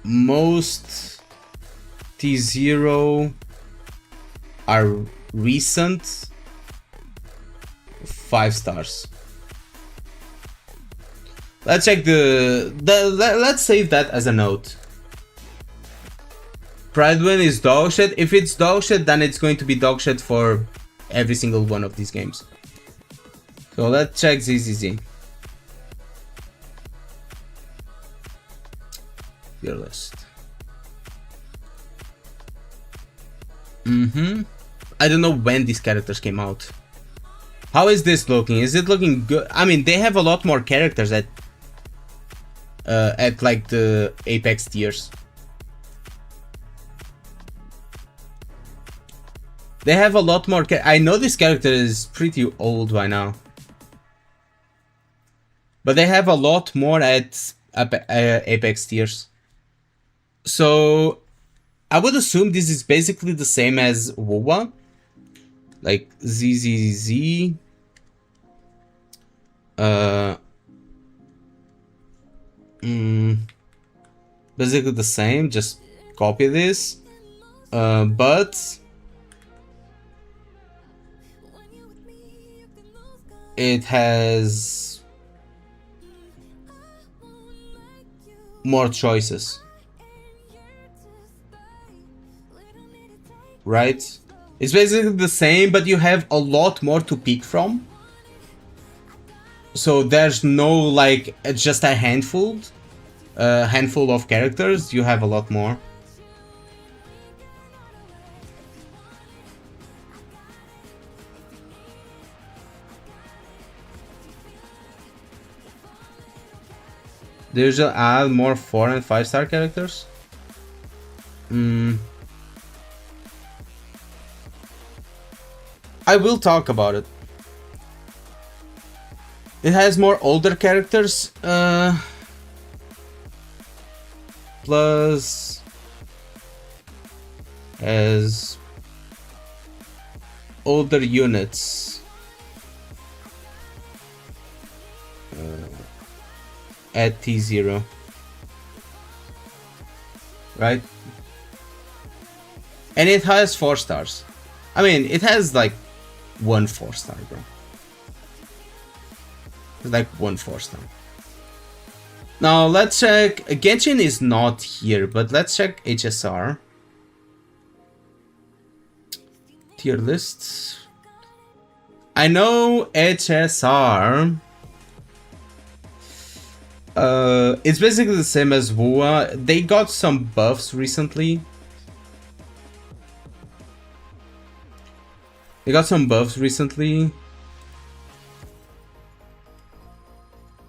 most T0 are recent 5 stars. Let's check let's save that as a note. Pridewin is dogshit. If it's dogshit, then it's going to be dogshit for every single one of these games. So let's check ZZZ. Your list. I don't know when these characters came out. How is this looking? Is it looking good? I mean, they have a lot more characters at like the Apex tiers. They have a lot more. I know this character is pretty old by now, but they have a lot more at Apex tiers. So I would assume this is basically the same as WoWa, like ZZZ. Basically the same. Just copy this. but it has more choices, right? It's basically the same, but you have a lot more to pick from. So there's no like just a handful of characters. You have a lot more. They usually add more 4 and 5-star characters. I will talk about it. It has more older characters, plus has older units at T0, right? And it has 4 stars. I mean, it has like 1 4-star, bro. It's like 1 4-star. Now let's check. Genshin is not here, but let's check HSR. Tier lists. I know HSR. It's basically the same as WoA. They got some buffs recently.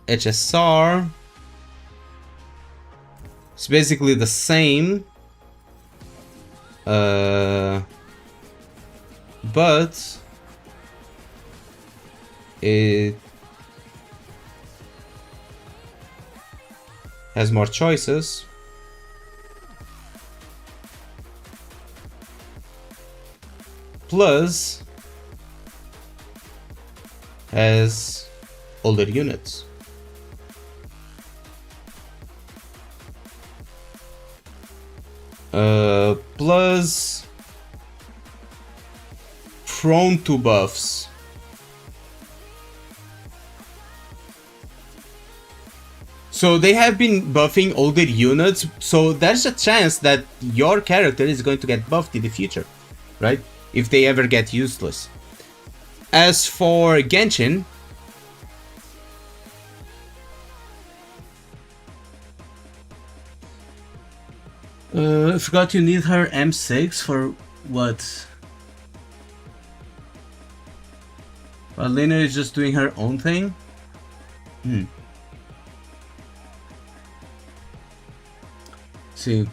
HSR. It's basically the same. But it has more choices. Plus has older units. Plus prone to buffs. So they have been buffing older units, so there's a chance that your character is going to get buffed in the future, right? If they ever get useless. As for Genshin, I forgot you need her M6 for what? Lena is just doing her own thing? See.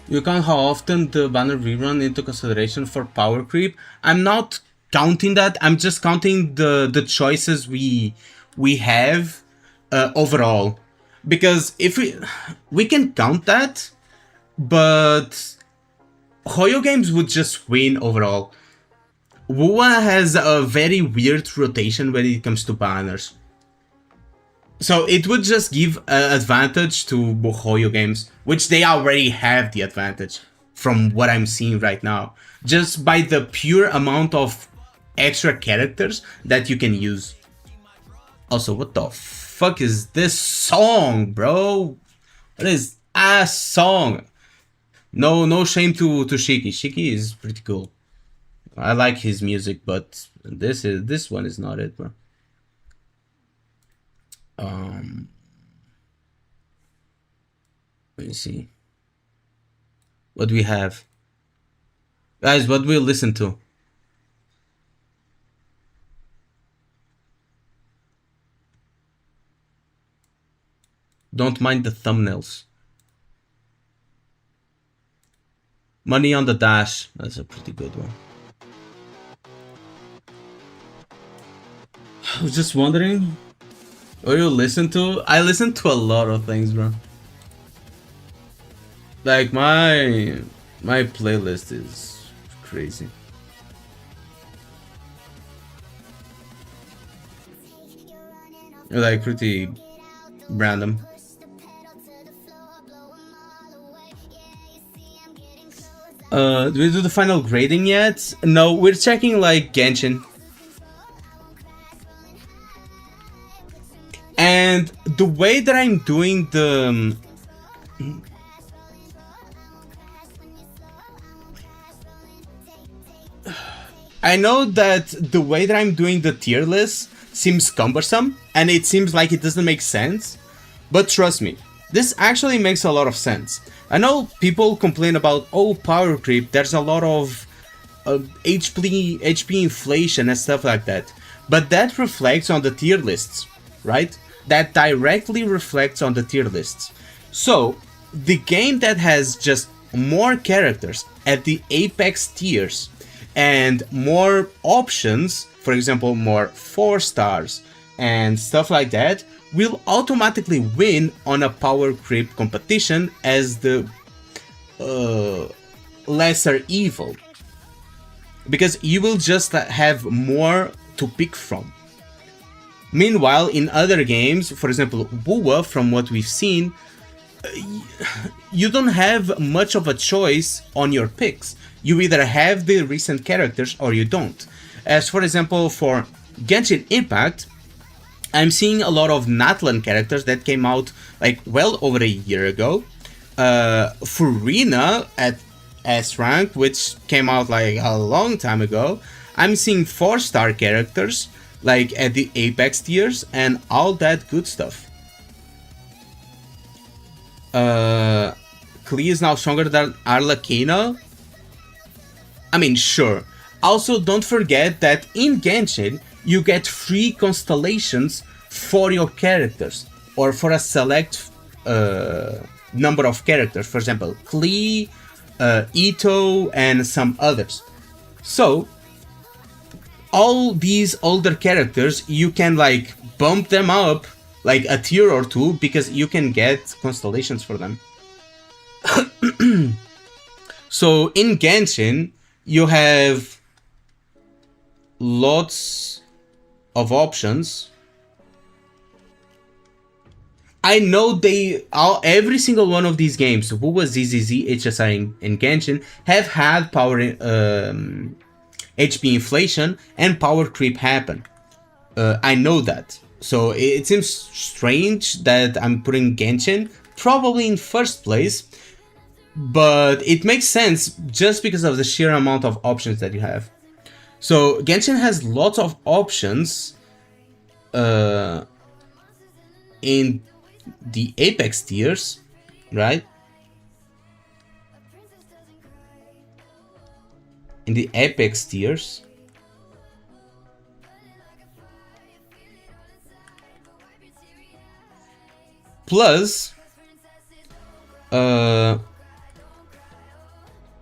You count how often the banner rerun into consideration for power creep. I'm not counting that. I'm just counting the choices we have overall. Because if we can count that, but Hoyo games would just win overall. WoA has a very weird rotation when it comes to banners. So it would just give an advantage to Hoyo games, which they already have the advantage from what I'm seeing right now. Just by the pure amount of extra characters that you can use. Also, what the fuck is this song, bro? What is a song? No shame to Shiki. Shiki is pretty cool. I like his music, but this one is not it, bro. Let me see. What we have. Guys, what we'll listen to. Don't mind the thumbnails. Money on the Dash. That's a pretty good one. I was just wondering. What you listen to? I listen to a lot of things, bro. Like my playlist is crazy. Like pretty random. Do we do the final grading yet? No, we're checking like Genshin. And the way that I'm doing the... I know that the way that I'm doing the tier list seems cumbersome, and it seems like it doesn't make sense, but trust me, this actually makes a lot of sense. I know people complain about, oh, power creep, there's a lot of HP inflation and stuff like that, but that reflects on the tier lists, right? That directly reflects on the tier lists. So, the game that has just more characters at the apex tiers and more options, for example, more 4 stars and stuff like that, will automatically win on a power creep competition as the lesser evil. Because you will just have more to pick from. Meanwhile, in other games, for example, Buwa, from what we've seen, you don't have much of a choice on your picks. You either have the recent characters or you don't. As for example, for Genshin Impact, I'm seeing a lot of Natlan characters that came out like well over a year ago. Furina at S rank, which came out like a long time ago. I'm seeing 4-star characters like at the apex tiers and all that good stuff. Klee is now stronger than Arlecchino. I mean, sure. Also, don't forget that in Genshin, you get free constellations for your characters, or for a select number of characters. For example, Klee, Ito, and some others. So, all these older characters, you can like bump them up like a tier or two because you can get constellations for them. So in Genshin, you have lots of options. I know every single one of these games, Wuwa, ZZZ, HSR, and Genshin, have had power HP inflation and power creep happen. I know that. So it seems strange that I'm putting Genshin probably in first place, but it makes sense just because of the sheer amount of options that you have. So Genshin has lots of options in the apex tiers, right? In the apex tiers. Plus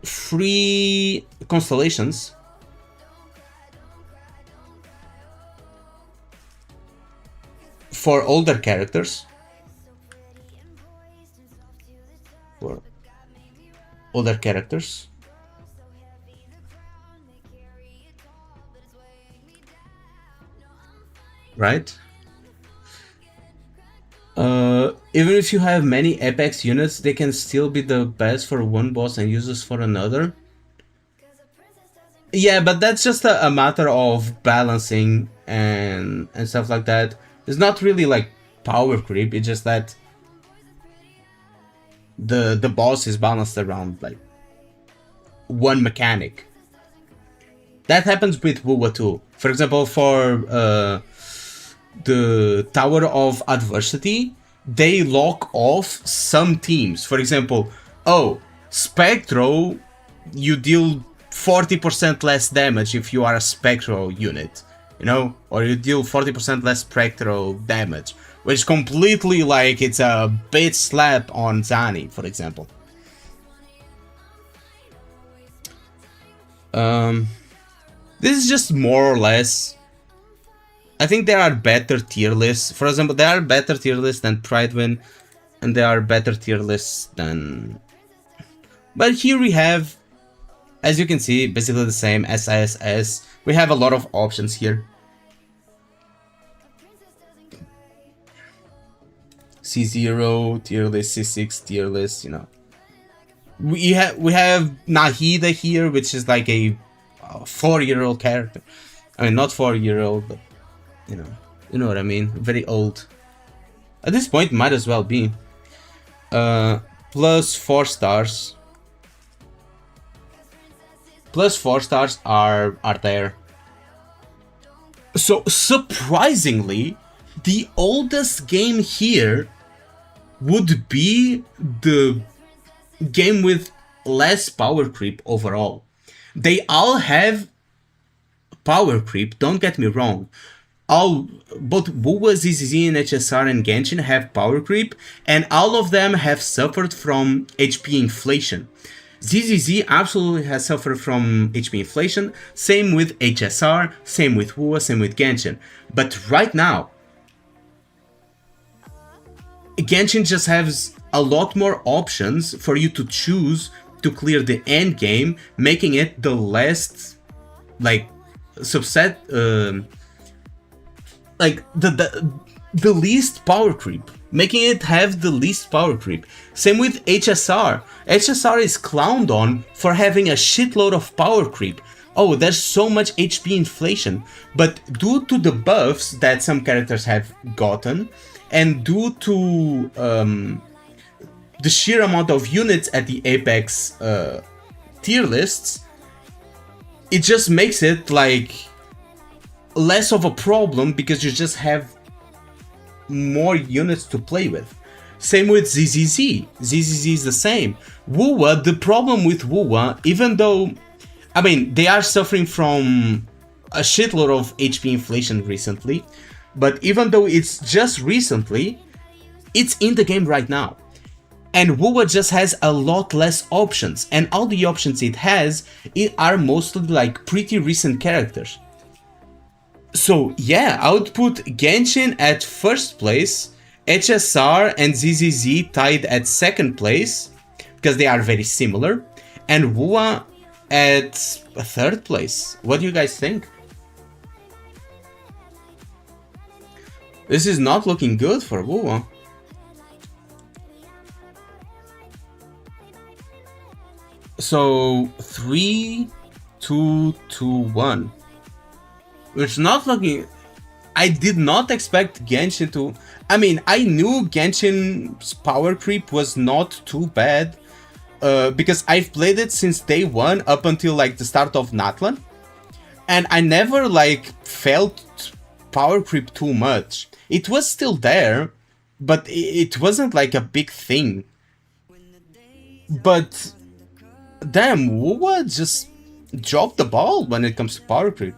free constellations for older characters. For older characters. Right? Even if you have many apex units, they can still be the best for one boss and useless for another. Yeah, but that's just a matter of balancing and stuff like that. It's not really like power creep, it's just that the boss is balanced around like one mechanic. That happens with Wuwa too. For example, for the Tower of Adversity, they lock off some teams. For example, oh, Spectro, you deal 40% less damage if you are a Spectro unit, you know? Or you deal 40% less Spectro damage, which completely like it's a bitch slap on Zani, for example. This is just more or less. I think there are better tier lists. For example, there are better tier lists than Pridewin, and there are better tier lists than... But here we have, as you can see, basically the same SISS. We have a lot of options here. C0, tier list, C6, tier list, you know. We have Nahida here, which is like a 4-year-old character. I mean, not 4-year-old, but you know, you know what I mean. Very old. At this point, might as well be. Plus 4 stars. Plus 4 stars are there. So surprisingly, the oldest game here would be the game with less power creep overall. They all have power creep, don't get me wrong. Both Wuwa, ZZZ, and HSR and Genshin have power creep, and all of them have suffered from HP inflation. ZZZ absolutely has suffered from HP inflation, same with HSR, same with Wuwa, same with Genshin. But right now, Genshin just has a lot more options for you to choose to clear the end game, making it the last, like, subset, like the least power creep, making it have the least power creep. Same with HSR. HSR is clowned on for having a shitload of power creep. Oh, there's so much HP inflation, but due to the buffs that some characters have gotten, and due to the sheer amount of units at the Apex tier lists, it just makes it like less of a problem because you just have more units to play with. Same with ZZZ. ZZZ is the same. Wuwa, the problem with Wuwa, even though, I mean, they are suffering from a shitload of HP inflation recently, but even though it's just recently, it's in the game right now. And Wuwa just has a lot less options, and all the options it has are mostly like pretty recent characters. So yeah, I would put Genshin at first place, HSR and ZZZ tied at second place, because they are very similar, and Wuwa at third place. What do you guys think? This is not looking good for Wuwa. So 3, 2, 2, 1. It's not looking... I did not expect Genshin to... I mean, I knew Genshin's power creep was not too bad, because I've played it since day one up until like the start of Natlan, and I never like felt power creep too much. It was still there, but it wasn't like a big thing. But damn, Wuwa just dropped the ball when it comes to power creep,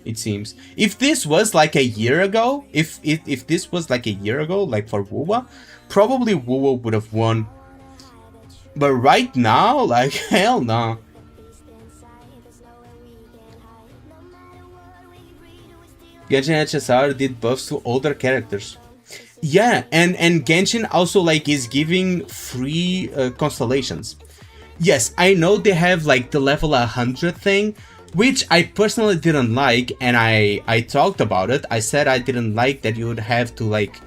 it seems. If this was like a year ago, if this was like a year ago, like for Wuwa, probably Wuwa would have won. But right now, like, hell no. Genshin HSR did buffs to older characters. Yeah, and Genshin also like is giving free constellations. Yes, I know they have like the level 100 thing, which I personally didn't like, and I talked about it. I said I didn't like that you would have to like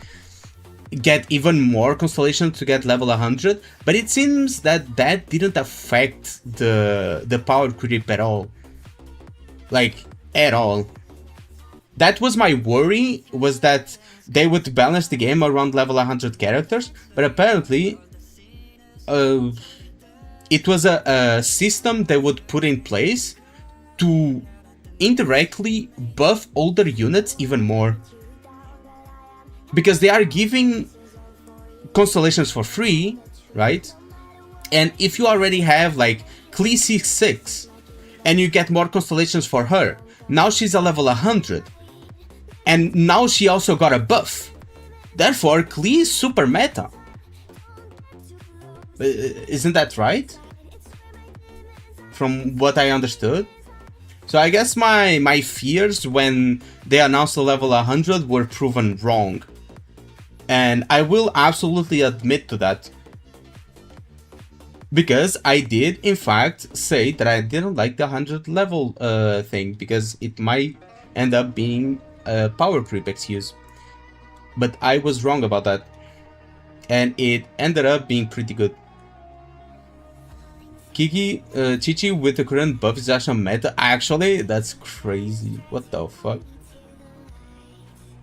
get even more constellations to get level 100, but it seems that that didn't affect the power creep at all. Like, at all. That was my worry, was that they would balance the game around level 100 characters, but apparently it was a system they would put in place to indirectly buff older units even more. Because they are giving constellations for free, right? And if you already have like Klee 6 and you get more constellations for her, now she's a level 100. And now she also got a buff. Therefore, Klee is super meta. Isn't that right? From what I understood. So I guess my fears when they announced the level 100 were proven wrong. And I will absolutely admit to that. Because I did, in fact, say that I didn't like the 100 level thing. Because it might end up being a power creep excuse. But I was wrong about that. And it ended up being pretty good. Kiki, Chichi with the current buff is actually meta. Actually, that's crazy. What the fuck?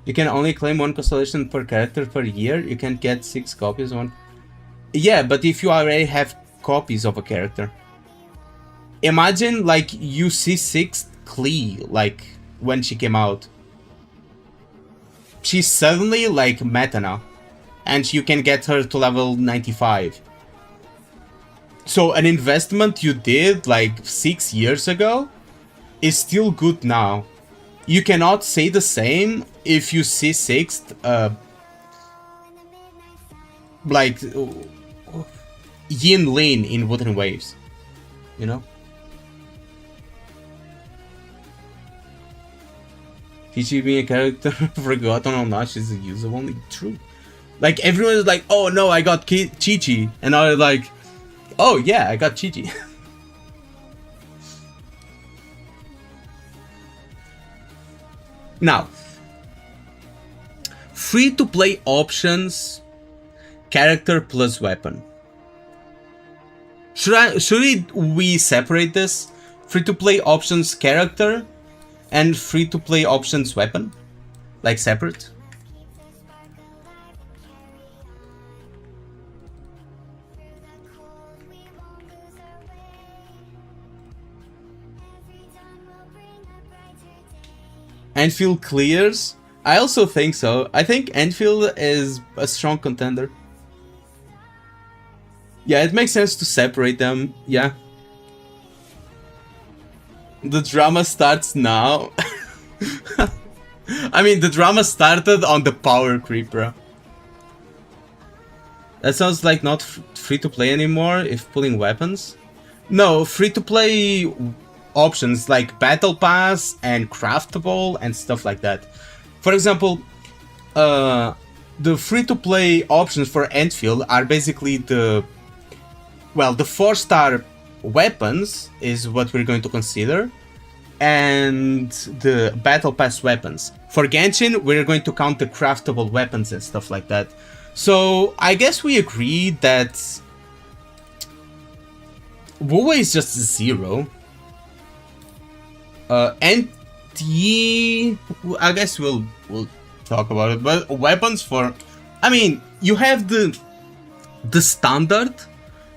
You can only claim one constellation per character per year. You can get 6 copies one. Yeah, but if you already have copies of a character. Imagine like you see 6th Klee, like when she came out. She's suddenly like meta now. And you can get her to level 95. So an investment you did like 6 years ago is still good now. You cannot say the same if you see 6th like Yin Lin in Wuthering Waves, you know? Chi being a character forgotten or not, she's usable, only true. Like everyone is like, oh no, I got Chi-Chi, and I was like, oh yeah, I got Chi-Chi. Now, free-to-play options, character plus weapon. Should we separate this? Free-to-play options character and free-to-play options weapon? Like separate? Endfield clears? I also think so. I think Endfield is a strong contender. Yeah, it makes sense to separate them, yeah. The drama starts now. I mean, the drama started on the power creep, bro. That sounds like not free to play anymore if pulling weapons. No, free to play options like battle pass and craftable and stuff like that. For example, the free to play options for Endfield are basically the 4-star weapons is what we're going to consider, and the battle pass weapons. For Genshin, we're going to count the craftable weapons and stuff like that. So I guess we agree that Wu is just 0. And I guess we'll talk about it. But weapons for, I mean, you have the standard,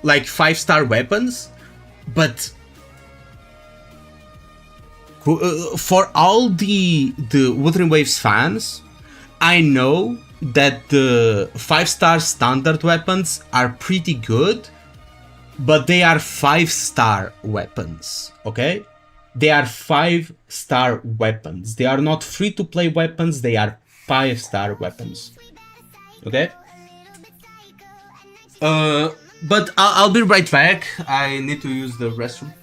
like 5-star weapons, but for all the Wuthering Waves fans, I know that the 5-star standard weapons are pretty good, but they are 5-star weapons, okay? They are 5-star weapons. They are not free-to-play weapons, they are 5-star weapons, okay? But I'll be right back. I need to use the restroom.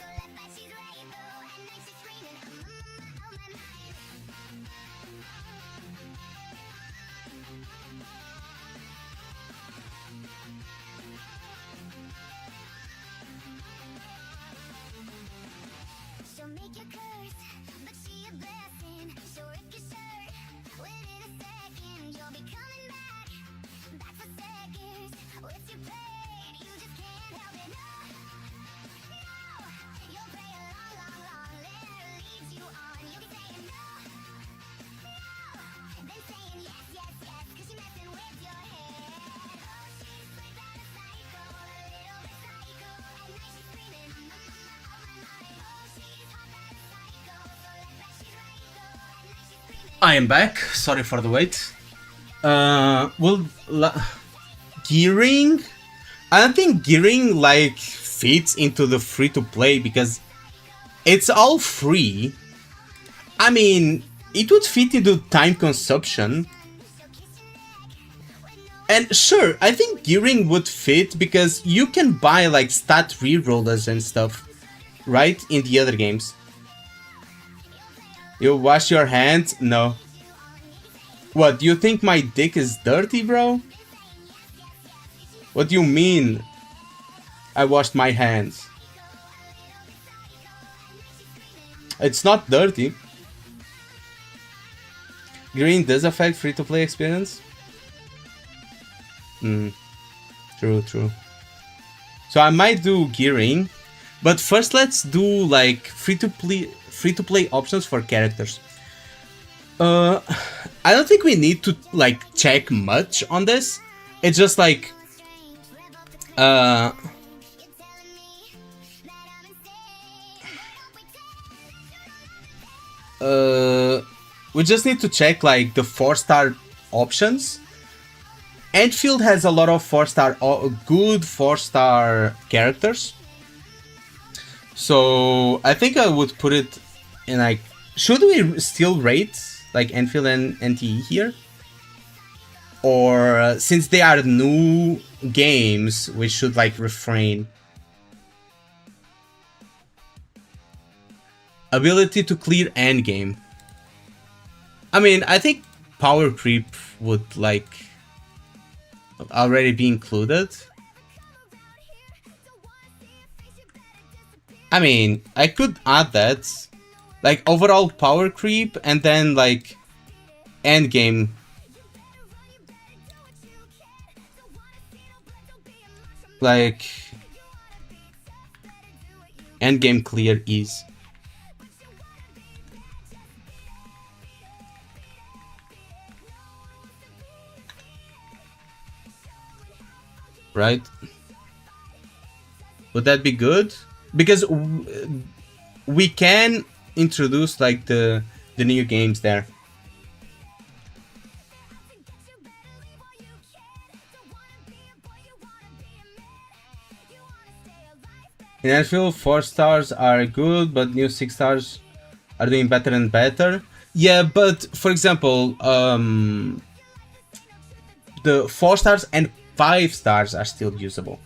I am back. Sorry for the wait. Gearing? I don't think gearing like fits into the free to play because it's all free. I mean, it would fit into time consumption. And sure, I think gearing would fit because you can buy like stat rerollers and stuff, right? In the other games. You wash your hands? No. What, do you think my dick is dirty, bro? What do you mean? I washed my hands. It's not dirty. Green does affect free-to-play experience? True. So I might do gearing. But first, let's do like free to play options for characters. Uh, I don't think we need to like check much on this. It's just like uh we just need to check like the 4-star options. Endfield has a lot of 4-star good 4-star characters. So I think I would put it in like, should we still rate like Endfield and NTE here? Or since they are new games, we should like refrain. Ability to clear endgame. I mean, I think power creep would like already be included. I mean, I could add that. Like overall power creep and then like endgame. Like endgame clear ease. Right? Would that be good? Because we can introduce like the new games there. In Anfield, 4 stars are good, but new 6 stars are doing better and better. Yeah, but for example, the 4 stars and 5 stars are still usable.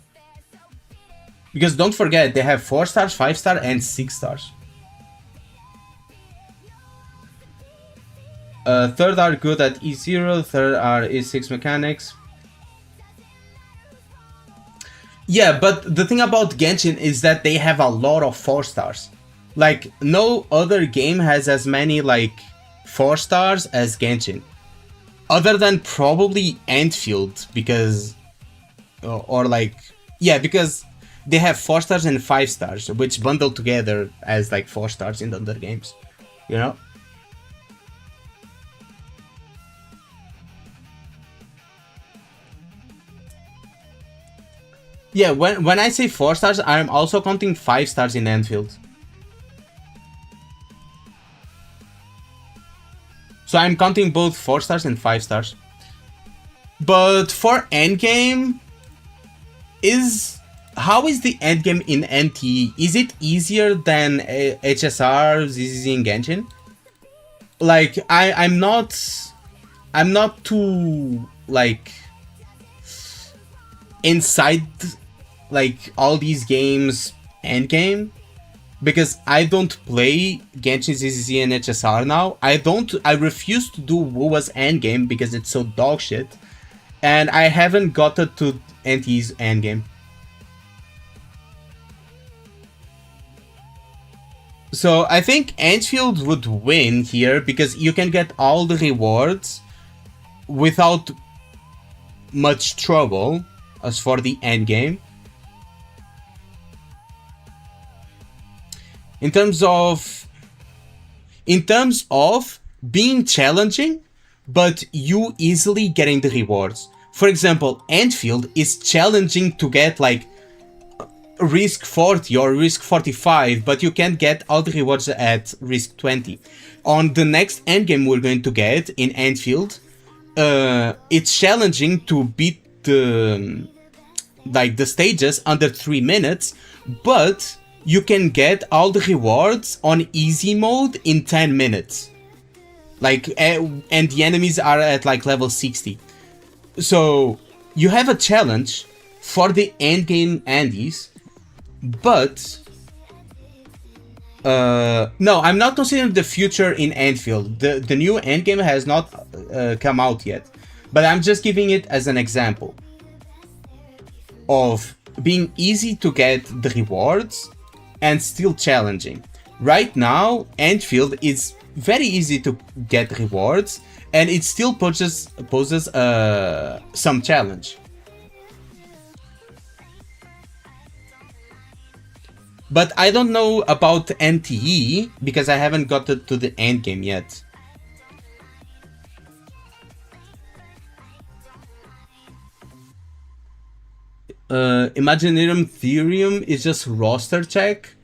Because don't forget, they have 4 stars, 5 stars, and 6 stars. Third are good at E0, third are E6 mechanics. Yeah, but the thing about Genshin is that they have a lot of 4 stars. Like, no other game has as many, like, 4 stars as Genshin. Other than probably Endfield, because... Or like... Yeah, because they have 4 stars and 5 stars, which bundle together as, like, 4 stars in the other games. You know? Yeah, when I say 4 stars, I'm also counting 5 stars in Endfield. So I'm counting both 4 stars and 5 stars. But for endgame, how is the endgame in NT? Is it easier than HSR, ZZZ, and Genshin? Like I'm not too like inside like all these games endgame, because I don't play Genshin, ZZZ, and HSR now. I refuse to do WoW's endgame because it's so dog shit, and I haven't gotten to NT's endgame. So I think Endfield would win here because you can get all the rewards without much trouble as for the endgame. In terms of being challenging, but you easily getting the rewards. For example, Endfield is challenging to get like risk 40 or risk 45, but you can't get all the rewards at risk 20. On the next endgame we're going to get in Endfield, it's challenging to beat the stages under 3 minutes, but you can get all the rewards on easy mode in 10 minutes. Like, and the enemies are at like level 60. So you have a challenge for the endgame Andes, but no, I'm not considering the future in Endfield. The new endgame has not come out yet, but I'm just giving it as an example of being easy to get the rewards and still challenging. Right now, Endfield is very easy to get rewards, and it still poses some challenge. But I don't know about NTE because I haven't got to the end game yet. Imaginarium Theorium is just roster check,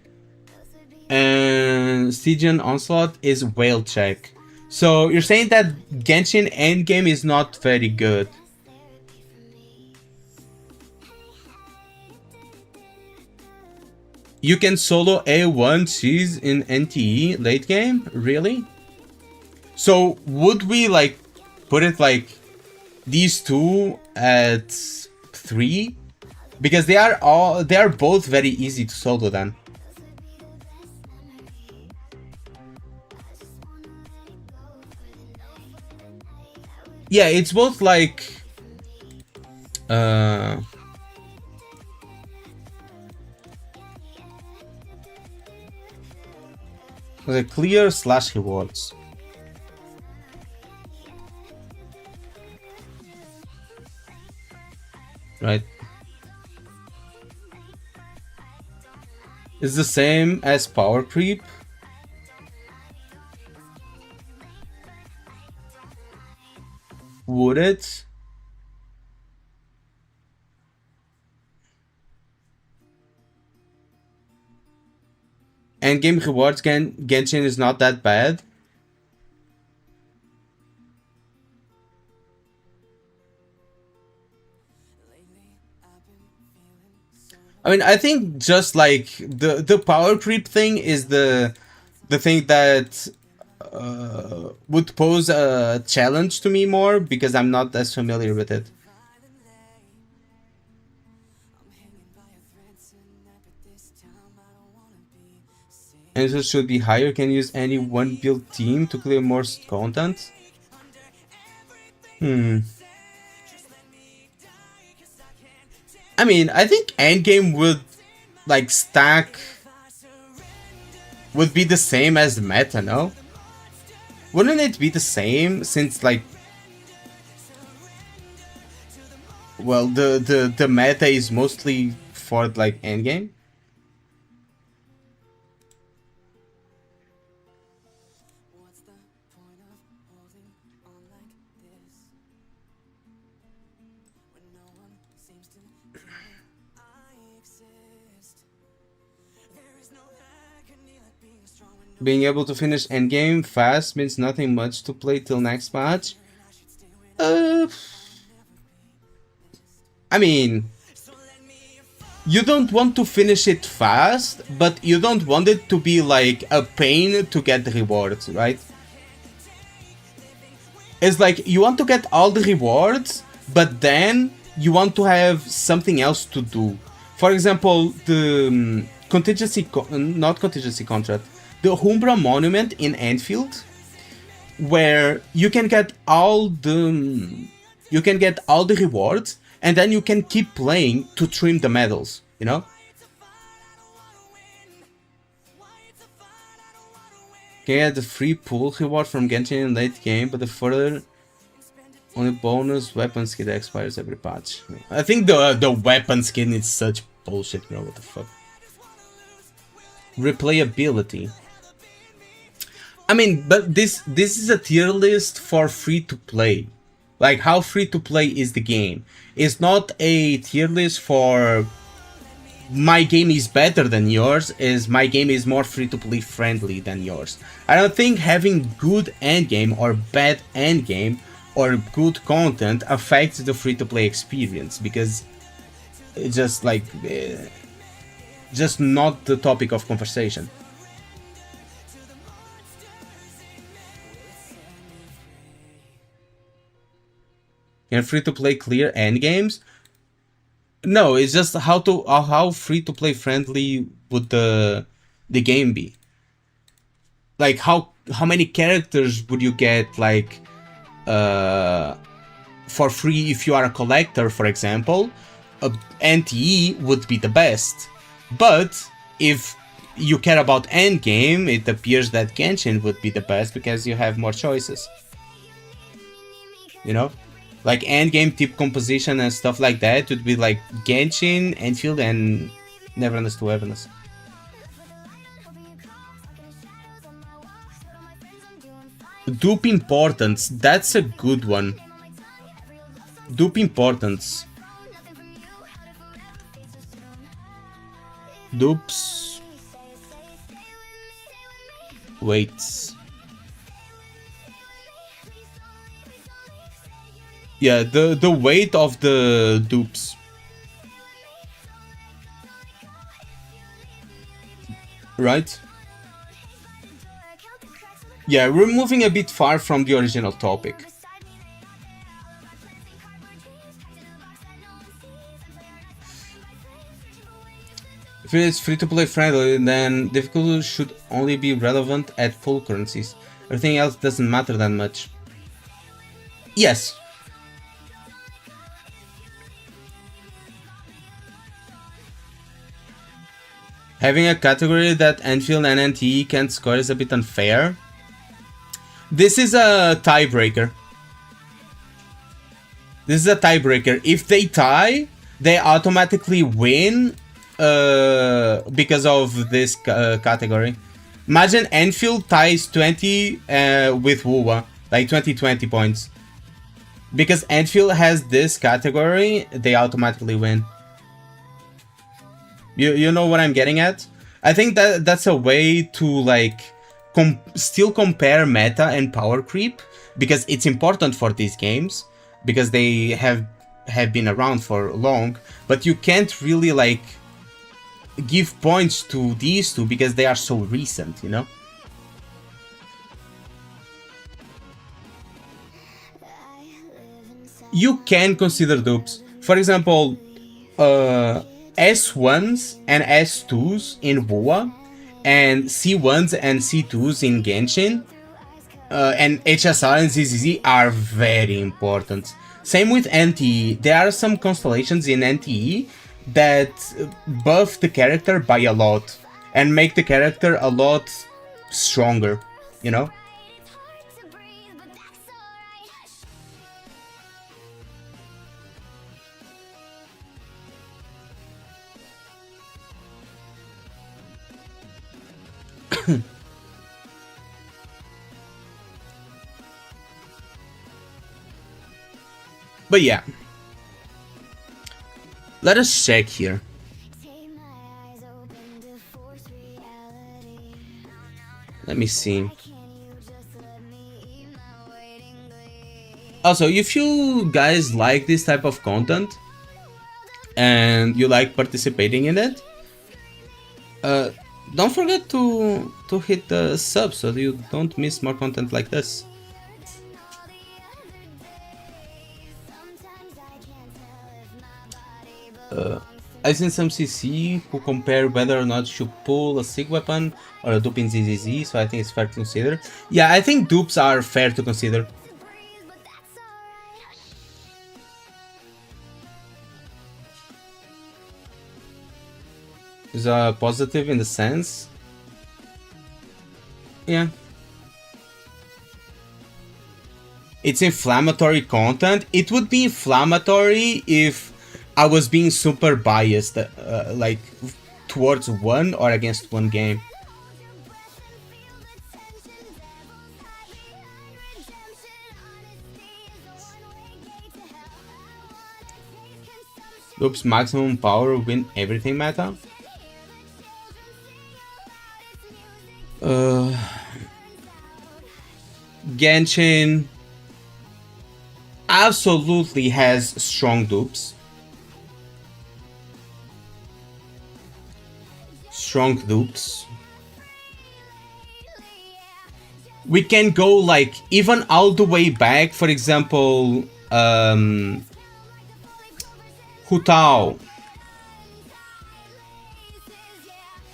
and Stygian Onslaught is whale check. So you're saying that Genshin endgame is not very good. You can solo A1 Cheese in NTE late game? Really? So would we like put it like these two at 3? Because they are both very easy to solo then. Yeah, it's both like the clear / rewards. Right. It's the same as power creep. Would it? Endgame rewards Genshin is not that bad. I mean, I think just like the power creep thing is the thing that would pose a challenge to me more because I'm not as familiar with it. And it should be higher. Can use any one build team to clear more content. I mean, I think endgame would like stack would be the same as the meta, no? Wouldn't it be the same since like well the meta is mostly for like endgame? Being able to finish endgame fast means nothing much to play till next match. I mean, you don't want to finish it fast, but you don't want it to be like a pain to get the rewards, right? It's like you want to get all the rewards, but then you want to have something else to do. For example, the not contingency contract, the Humbra Monument in Enfield, where you can get all the rewards, and then you can keep playing to trim the medals, you know? Can get the free pool reward from Genshin in late game, but the further only bonus weapon skin that expires every patch. I think the weapon skin is such bullshit, bro. What the fuck? Replayability. I mean, but this is a tier list for free to play. Like how free to play is the game. It's not a tier list for my game is better than yours, is my game is more free to play friendly than yours. I don't think having good endgame or bad endgame or good content affects the free to play experience, because it's just like just not the topic of conversation. Can free to play clear endgames? No, it's just how free to play friendly would the game be? Like how many characters would you get like for free if you are a collector, for example? NTE would be the best, but if you care about endgame, it appears that Genshin would be the best because you have more choices. You know? Like endgame tip composition and stuff like that would be like Genshin, Enfield, and Neverness to Everness. Dupe importance, that's a good one. Dupe importance. Dupes. Weights. Yeah, the weight of the dupes. Right? Yeah, we're moving a bit far from the original topic. If it's free-to-play friendly, then difficulty should only be relevant at full currencies. Everything else doesn't matter that much. Yes. Having a category that endfield and NTE can't score is a bit unfair. This is a tiebreaker. This is a tiebreaker. If they tie, they automatically win because of this category. Imagine Enfield ties 20 with Wuwa, like 20 points. Because Enfield has this category, they automatically win. You know what I'm getting at? I think that that's a way to like still compare meta and power creep, because it's important for these games, because they have been around for long, but you can't really like give points to these two because they are so recent, you know? You can consider dupes. For example, S1s and S2s in WoA, and C1s and C2s in Genshin, and HSR and ZZZ are very important. Same with NTE. There are some constellations in NTE that buff the character by a lot and make the character a lot stronger, you know? But yeah, let us check here. Let me see. Also, if you guys like this type of content and you like participating in it, don't forget to hit the sub so you don't miss more content like this. I've seen some CC who compare whether or not you pull a SIG weapon or a dupe in ZZZ, so I think it's fair to consider. Yeah, I think dupes are fair to consider. Is a positive in the sense. Yeah. It's inflammatory content. It would be inflammatory if I was being super biased, like towards one or against one game. Oops, maximum power win everything meta. Genshin absolutely has strong dupes. Strong dupes. We can go like even all the way back, for example, Hutao.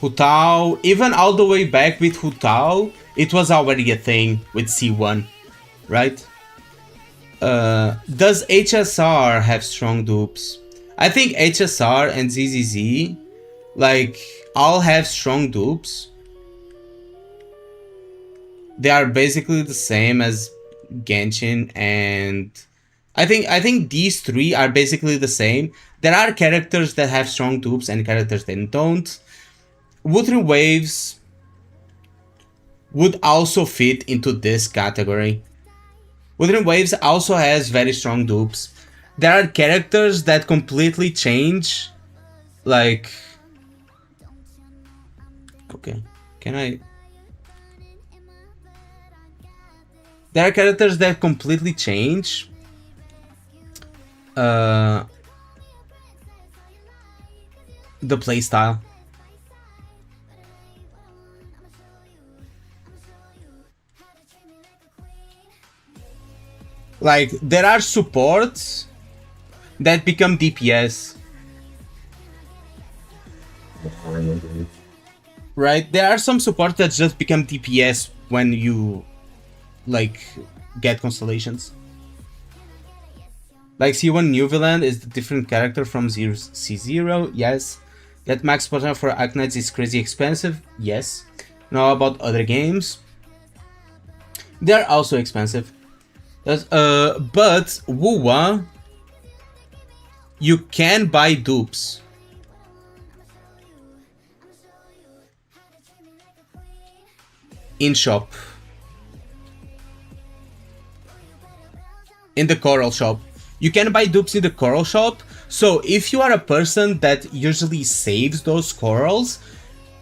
Hutao, even all the way back with Hutao, it was already a thing with C1, right? Does HSR have strong dupes? I think HSR and ZZZ, like, all have strong dupes. They are basically the same as Genshin, and I think these three are basically the same. There are characters that have strong dupes and characters that don't. Wuthering Waves would also fit into this category. Wuthering Waves also has very strong dupes. There are characters that completely change, like... Okay, can I... There are characters that completely change the playstyle. Like, there are supports that become DPS. Right? There are some supports that just become DPS when you, like, get constellations. Like, C1 New Villain is the different character from C0, yes. That max potential for Arknights is crazy expensive, yes. Now about other games. They're also expensive. But WoWa, you can buy dupes. In shop. In the Coral shop. You can buy dupes in the Coral shop. So if you are a person that usually saves those corals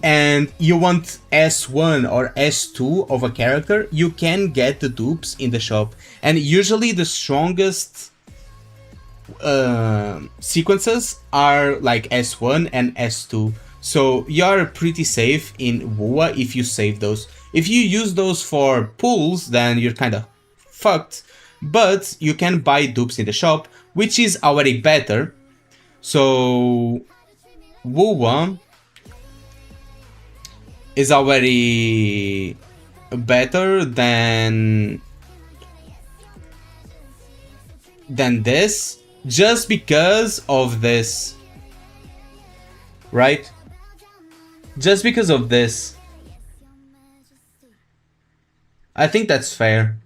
and you want S1 or S2 of a character, you can get the dupes in the shop. And usually the strongest sequences are like S1 and S2. So you're pretty safe in WoA if you save those. If you use those for pulls, then you're kind of fucked. But you can buy dupes in the shop, which is already better. So WoA is already better than this, just because of this, right? Just because of this. I think that's fair.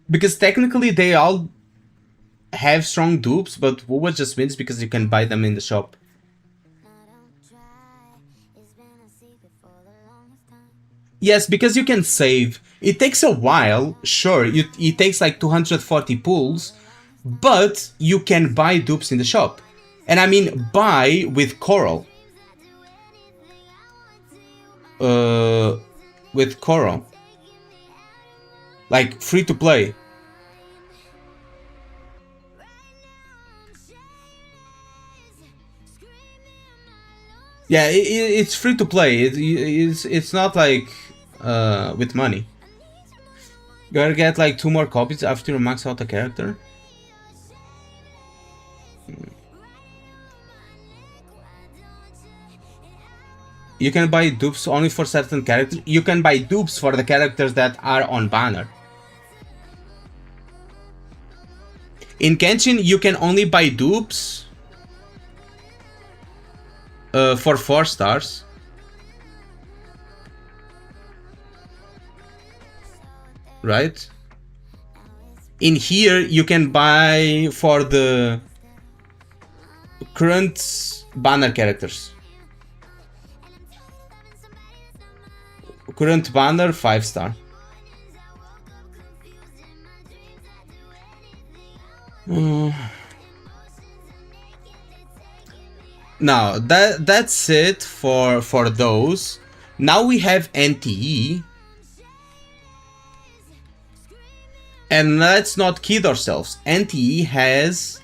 Because technically they all have strong dupes, but WoA just wins because you can buy them in the shop. Yes, because you can save. It takes a while, sure, it takes like 240 pulls, but you can buy dupes in the shop. And I mean buy with Coral. With Coral. Like, free to play. Yeah, it's free to play. It's not like with money. You gotta get like 2 more copies after you max out a character. You can buy dupes only for certain characters. You can buy dupes for the characters that are on banner. In Genshin, you can only buy dupes for 4 stars. Right? In here, you can buy for the current banner characters. Current banner 5 star. Now that's it for those. Now we have NTE. And let's not kid ourselves. NTE has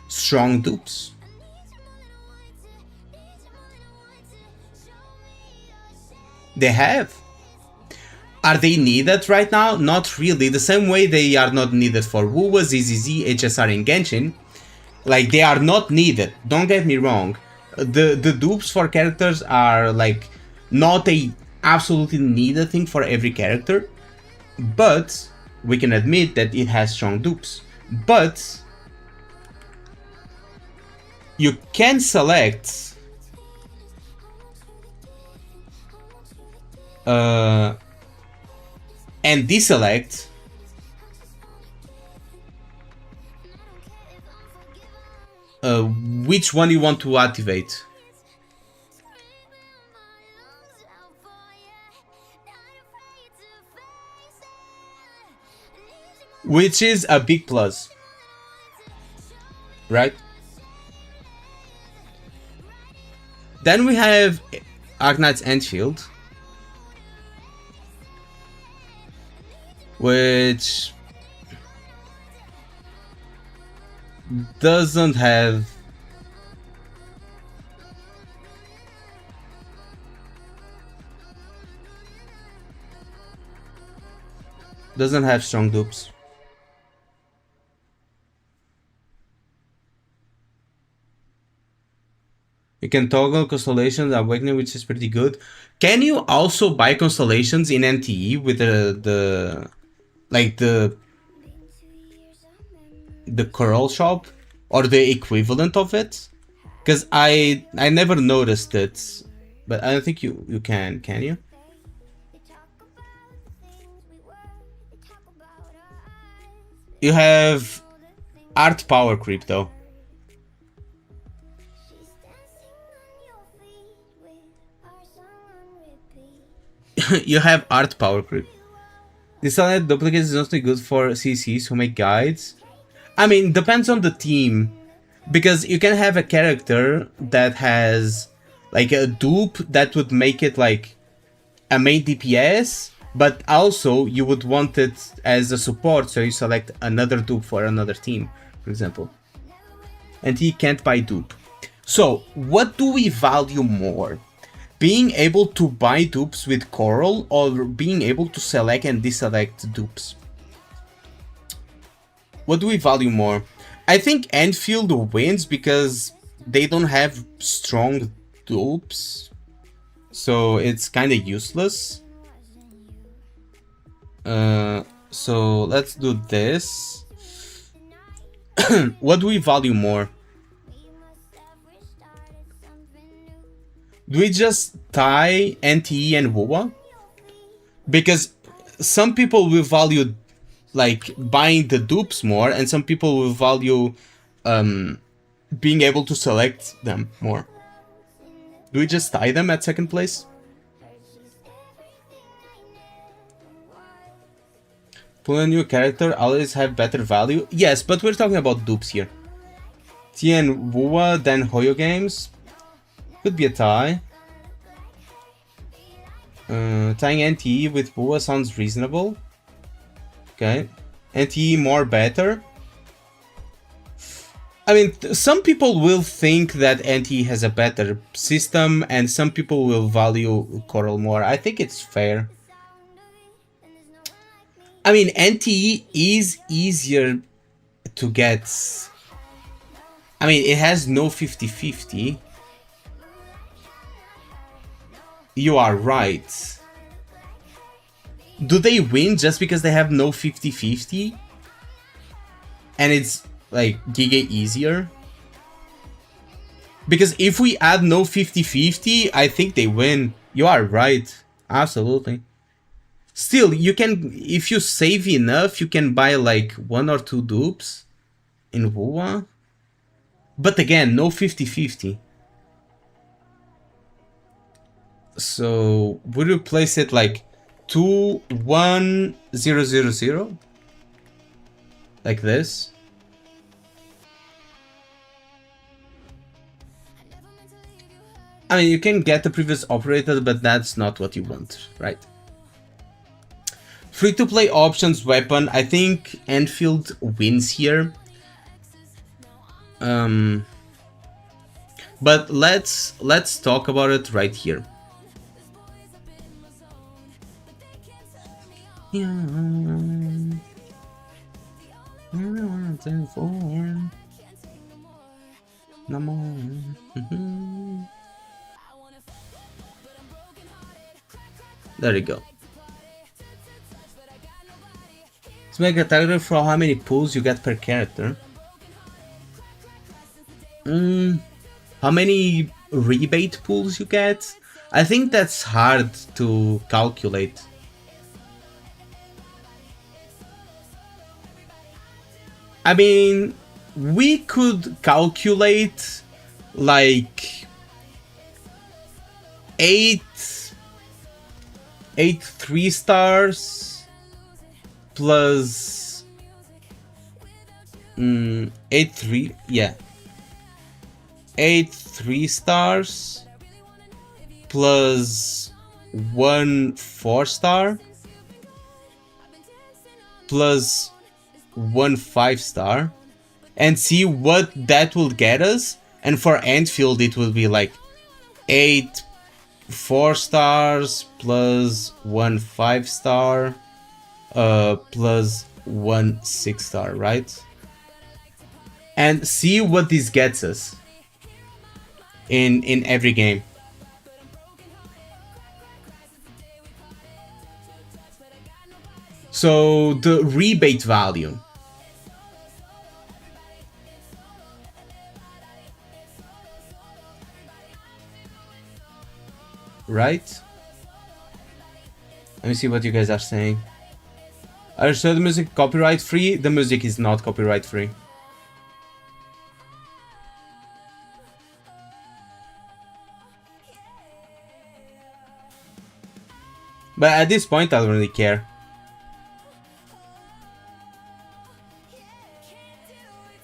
strong dupes. They have. Are they needed right now? Not really. The same way they are not needed for WoWa, ZZZ, HSR, and Genshin. Like, they are not needed. Don't get me wrong. The dupes for characters are, like, not a absolutely needed thing for every character. But we can admit that it has strong dupes. But you can select and deselect which one you want to activate. which is a big plus, right? Then we have Arknight's Endfield, which doesn't have strong dupes. You can toggle Constellations Awakening, which is pretty good. Can you also buy Constellations in NTE with the Coral shop or the equivalent of it? Because I never noticed it, but I don't think you can you? You have art power creep though. You have art power creep. This duplicates is also good for CCs who make guides. I mean, depends on the team, because you can have a character that has like a dupe that would make it like a main DPS, but also you would want it as a support, so you select another dupe for another team, for example. And he can't buy dupe. So, what do we value more? Being able to buy dupes with Coral or being able to select and deselect dupes? What do we value more? I think Enfield wins because they don't have strong dupes, so it's kind of useless. So let's do this. What do we value more? Do we just tie NTE and WoWa? Because some people will value like buying the dupes more, and some people will value being able to select them more. Do we just tie them at second place? Pull a new character, always have better value? Yes, but we're talking about dupes here. T and WoWa, then Hoyo Games. Could be a tie. Tying NTE with WoWa sounds reasonable. Okay. NTE more better. I mean, some people will think that NTE has a better system, and some people will value Coral more. I think it's fair. I mean, NTE is easier to get. I mean, it has no 50-50. You are right. Do they win just because they have no 50-50? And it's like giga easier? Because if we add no 50-50, I think they win. You are right. Absolutely. Still, you can, if you save enough, you can buy like 1 or 2 dupes in WoWa. But again, no 50-50. So, would you place it like 2-1-0-0-0? Like this? I mean, you can get the previous operator, but that's not what you want, right? Free-to-play options, weapon. I think Enfield wins here. But let's talk about it right here. Yeah. No more. There you go. Let's make a target for how many pulls you get per character. How many rebate pulls you get? I think that's hard to calculate. I mean, we could calculate like 8 3 stars plus 8 3, yeah, 8 3 stars plus 1 4 star plus 1 5 star, and see what that will get us. And for endfield it will be like 8 4 stars plus 1 5 star plus 1 6 star, right? And see what this gets us in every game. So the rebate value, right? Let me see what you guys are saying. Are sure the music copyright free? The music is not copyright free. But at this point, I don't really care.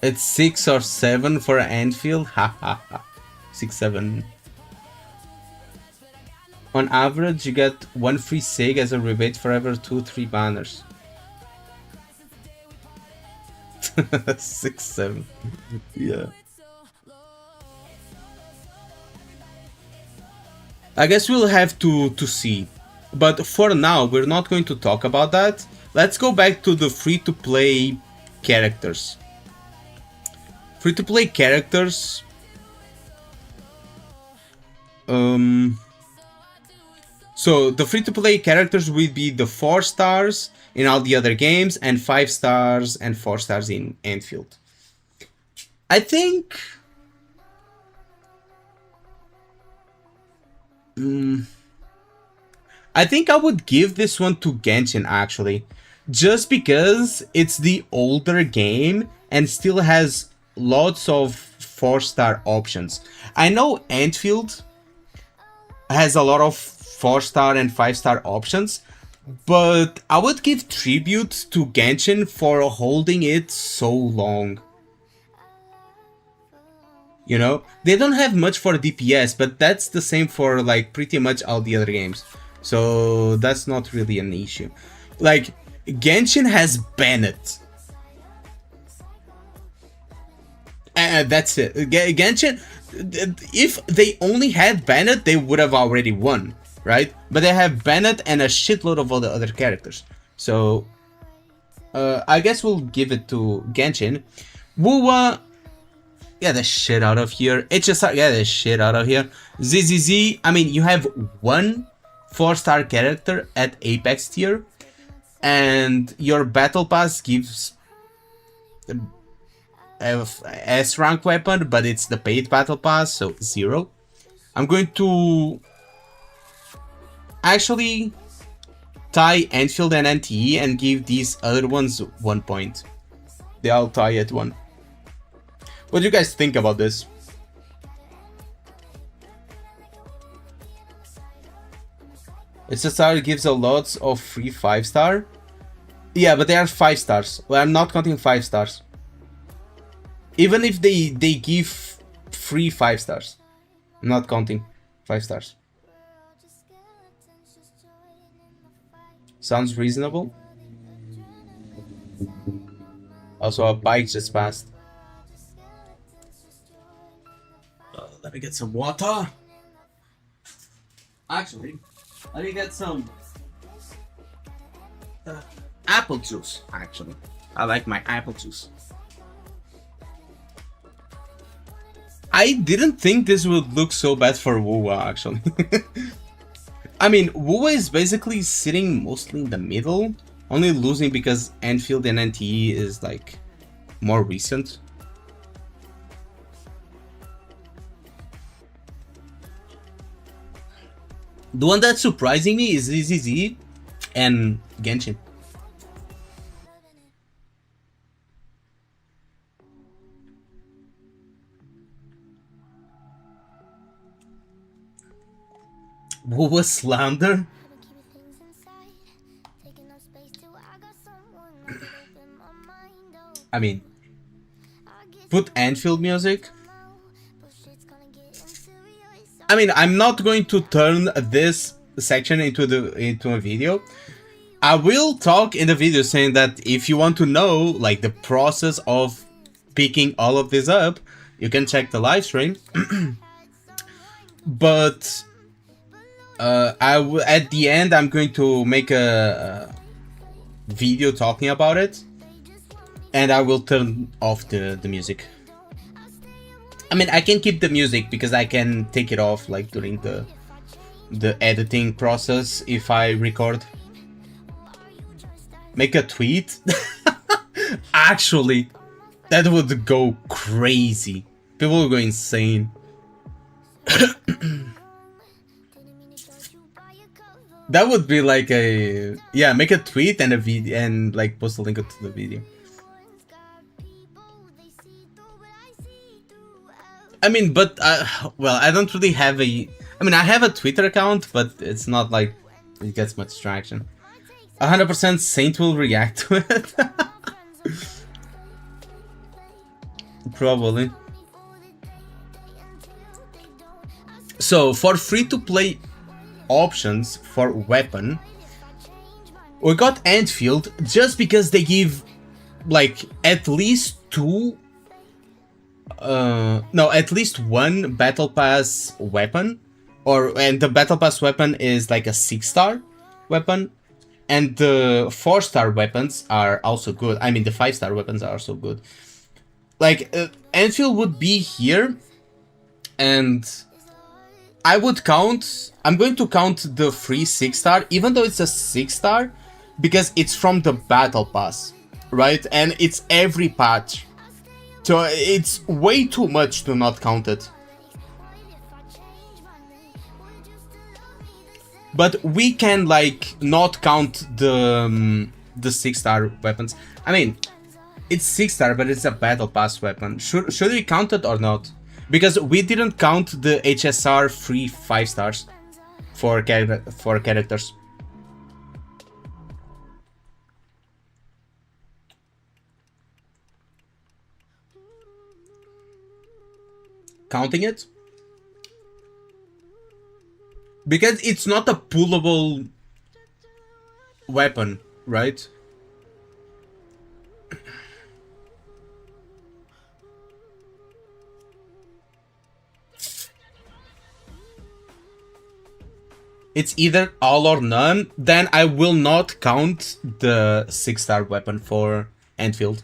It's 6 or 7 for endfield. Ha ha ha. 6, 7. On average, you get 1 free SIG as a rebate for every 2, 3 banners. 6, 7. Yeah. I guess we'll have to see. But for now, we're not going to talk about that. Let's go back to the free-to-play characters. Free-to-play characters... So the free-to-play characters will be the 4 stars in all the other games and 5 stars and 4 stars in endfield. I think... I think I would give this one to Genshin, actually. Just because it's the older game and still has lots of 4-star options. I know endfield has a lot of 4-star and 5-star options, but I would give tribute to Genshin for holding it so long. You know, they don't have much for DPS, but that's the same for like pretty much all the other games. So that's not really an issue. Like, Genshin has Bennett. That's it. Genshin, if they only had Bennett, they would have already won, right? But they have Bennett and a shitload of all the other characters. So, I guess we'll give it to Genshin. Wuwa, get the shit out of here. HSR, get the shit out of here. ZZZ, I mean, you have one 4-star character at Apex tier, and your battle pass gives a S rank weapon, but it's the paid battle pass, so 0. I'm going to actually tie Enfield and NTE and give these other ones 1 point. They all tie at 1. What do you guys think about this? SSR gives a lots of free 5-star. Yeah, but they are 5 stars. Well, I'm not counting 5 stars. Even if they give free 5 stars. I'm not counting 5 stars. Sounds reasonable. Also, a bike just passed. Let me get some water. Actually, let me get some apple juice. Actually, I like my apple juice. I didn't think this would look so bad for Wuwa, actually. I mean, Wuwa is basically sitting mostly in the middle, only losing because Enfield and NTE is like more recent. The one that's surprising me is ZZZ and Genshin. Wuwa slander? I mean, put endfield music. I mean, I'm not going to turn this section into a video. I will talk in the video saying that if you want to know like the process of picking all of this up, you can check the live stream. But at the end I'm going to make a video talking about it, and I will turn off the music. I mean, I can keep the music because I can take it off like during the editing process if I record. Make a tweet? Actually, that would go crazy. People would go insane. That would be like a... Yeah, make a tweet and a video and like post a link to the video. I mean, but well, I don't really have a... I mean, I have a Twitter account, but it's not like it gets much traction. 100% Saint will react to it. Probably. So, for free-to-play options for weapon, we got endfield just because they give like at least at least one battle pass weapon, and the battle pass weapon is like a 6-star weapon, and the 4-star weapons are also good. I mean, the 5-star weapons are also good. Like endfield would be here, and I'm going to count the free 6-star, even though it's a 6-star, because it's from the battle pass, right? And it's every patch. So it's way too much to not count it. But we can like not count the 6-star weapons. I mean, it's 6-star, but it's a battle pass weapon. Should we count it or not? Because we didn't count the HSR free 5-stars for characters. Counting it? Because it's not a pullable weapon, right? It's either all or none, then I will not count the 6-star weapon for endfield.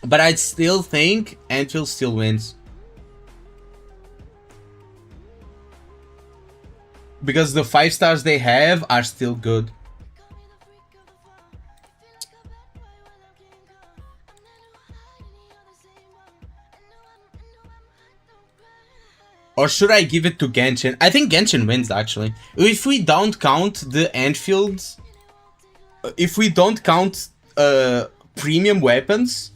But I still think endfield still wins. Because the 5-stars they have are still good. Or should I give it to Genshin? I think Genshin wins, actually. If we don't count the endfields... If we don't count premium weapons,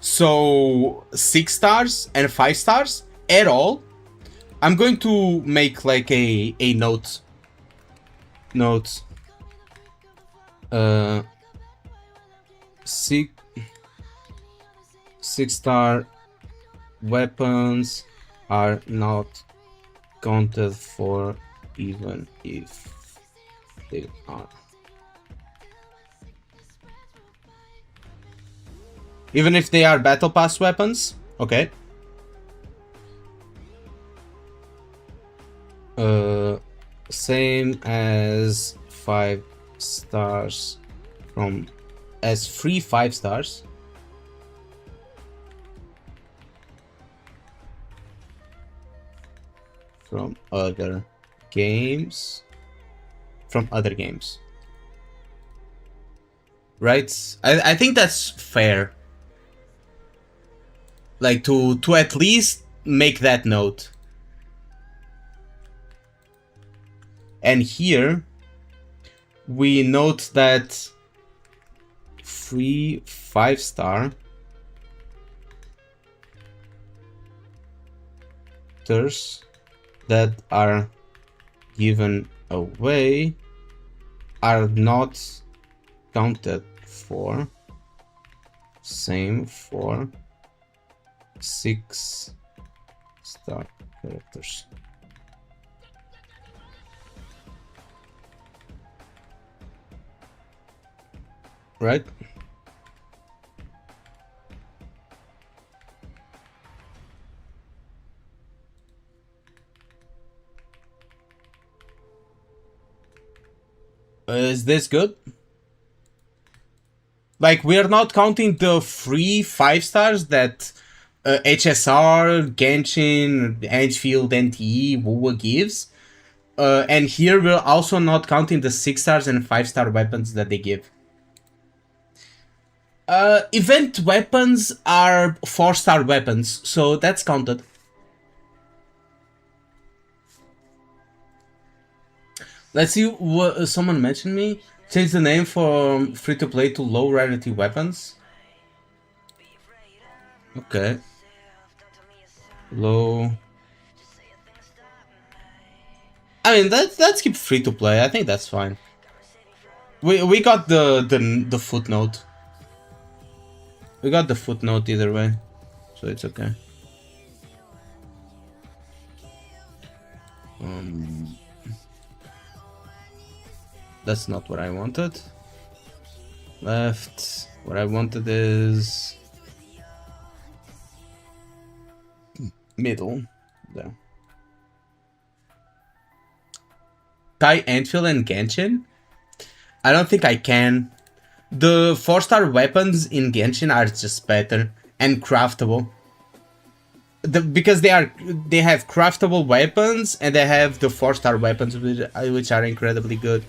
so 6-stars and 5-stars at all, I'm going to make like a note. 6-star weapons are not counted for even if they are. Even if they are battle pass weapons? Okay. Same as 5-stars as free 5-stars. From other games. Right? I think that's fair. Like to at least make that note. And here we note that free 5-star that are given away are not counted for. Same for 6-star characters. Right? Is this good? Like, we are not counting the free 5 stars that HSR, Genshin, Endfield, NTE, WoW gives. And here we're also not counting the 6 stars and 5-star weapons that they give. Event weapons are 4-star weapons, so that's counted. Let's see what someone mentioned me. Change the name from free-to-play to low-rarity weapons. Okay. Low. I mean, let's keep free-to-play. I think that's fine. We got the footnote. We got the footnote either way, so it's okay. That's not what I wanted. Left. What I wanted is middle. There. Tie Endfield and Genshin? I don't think I can. The 4-star weapons in Genshin are just better and craftable. Because they have craftable weapons and they have the 4-star weapons which are incredibly good.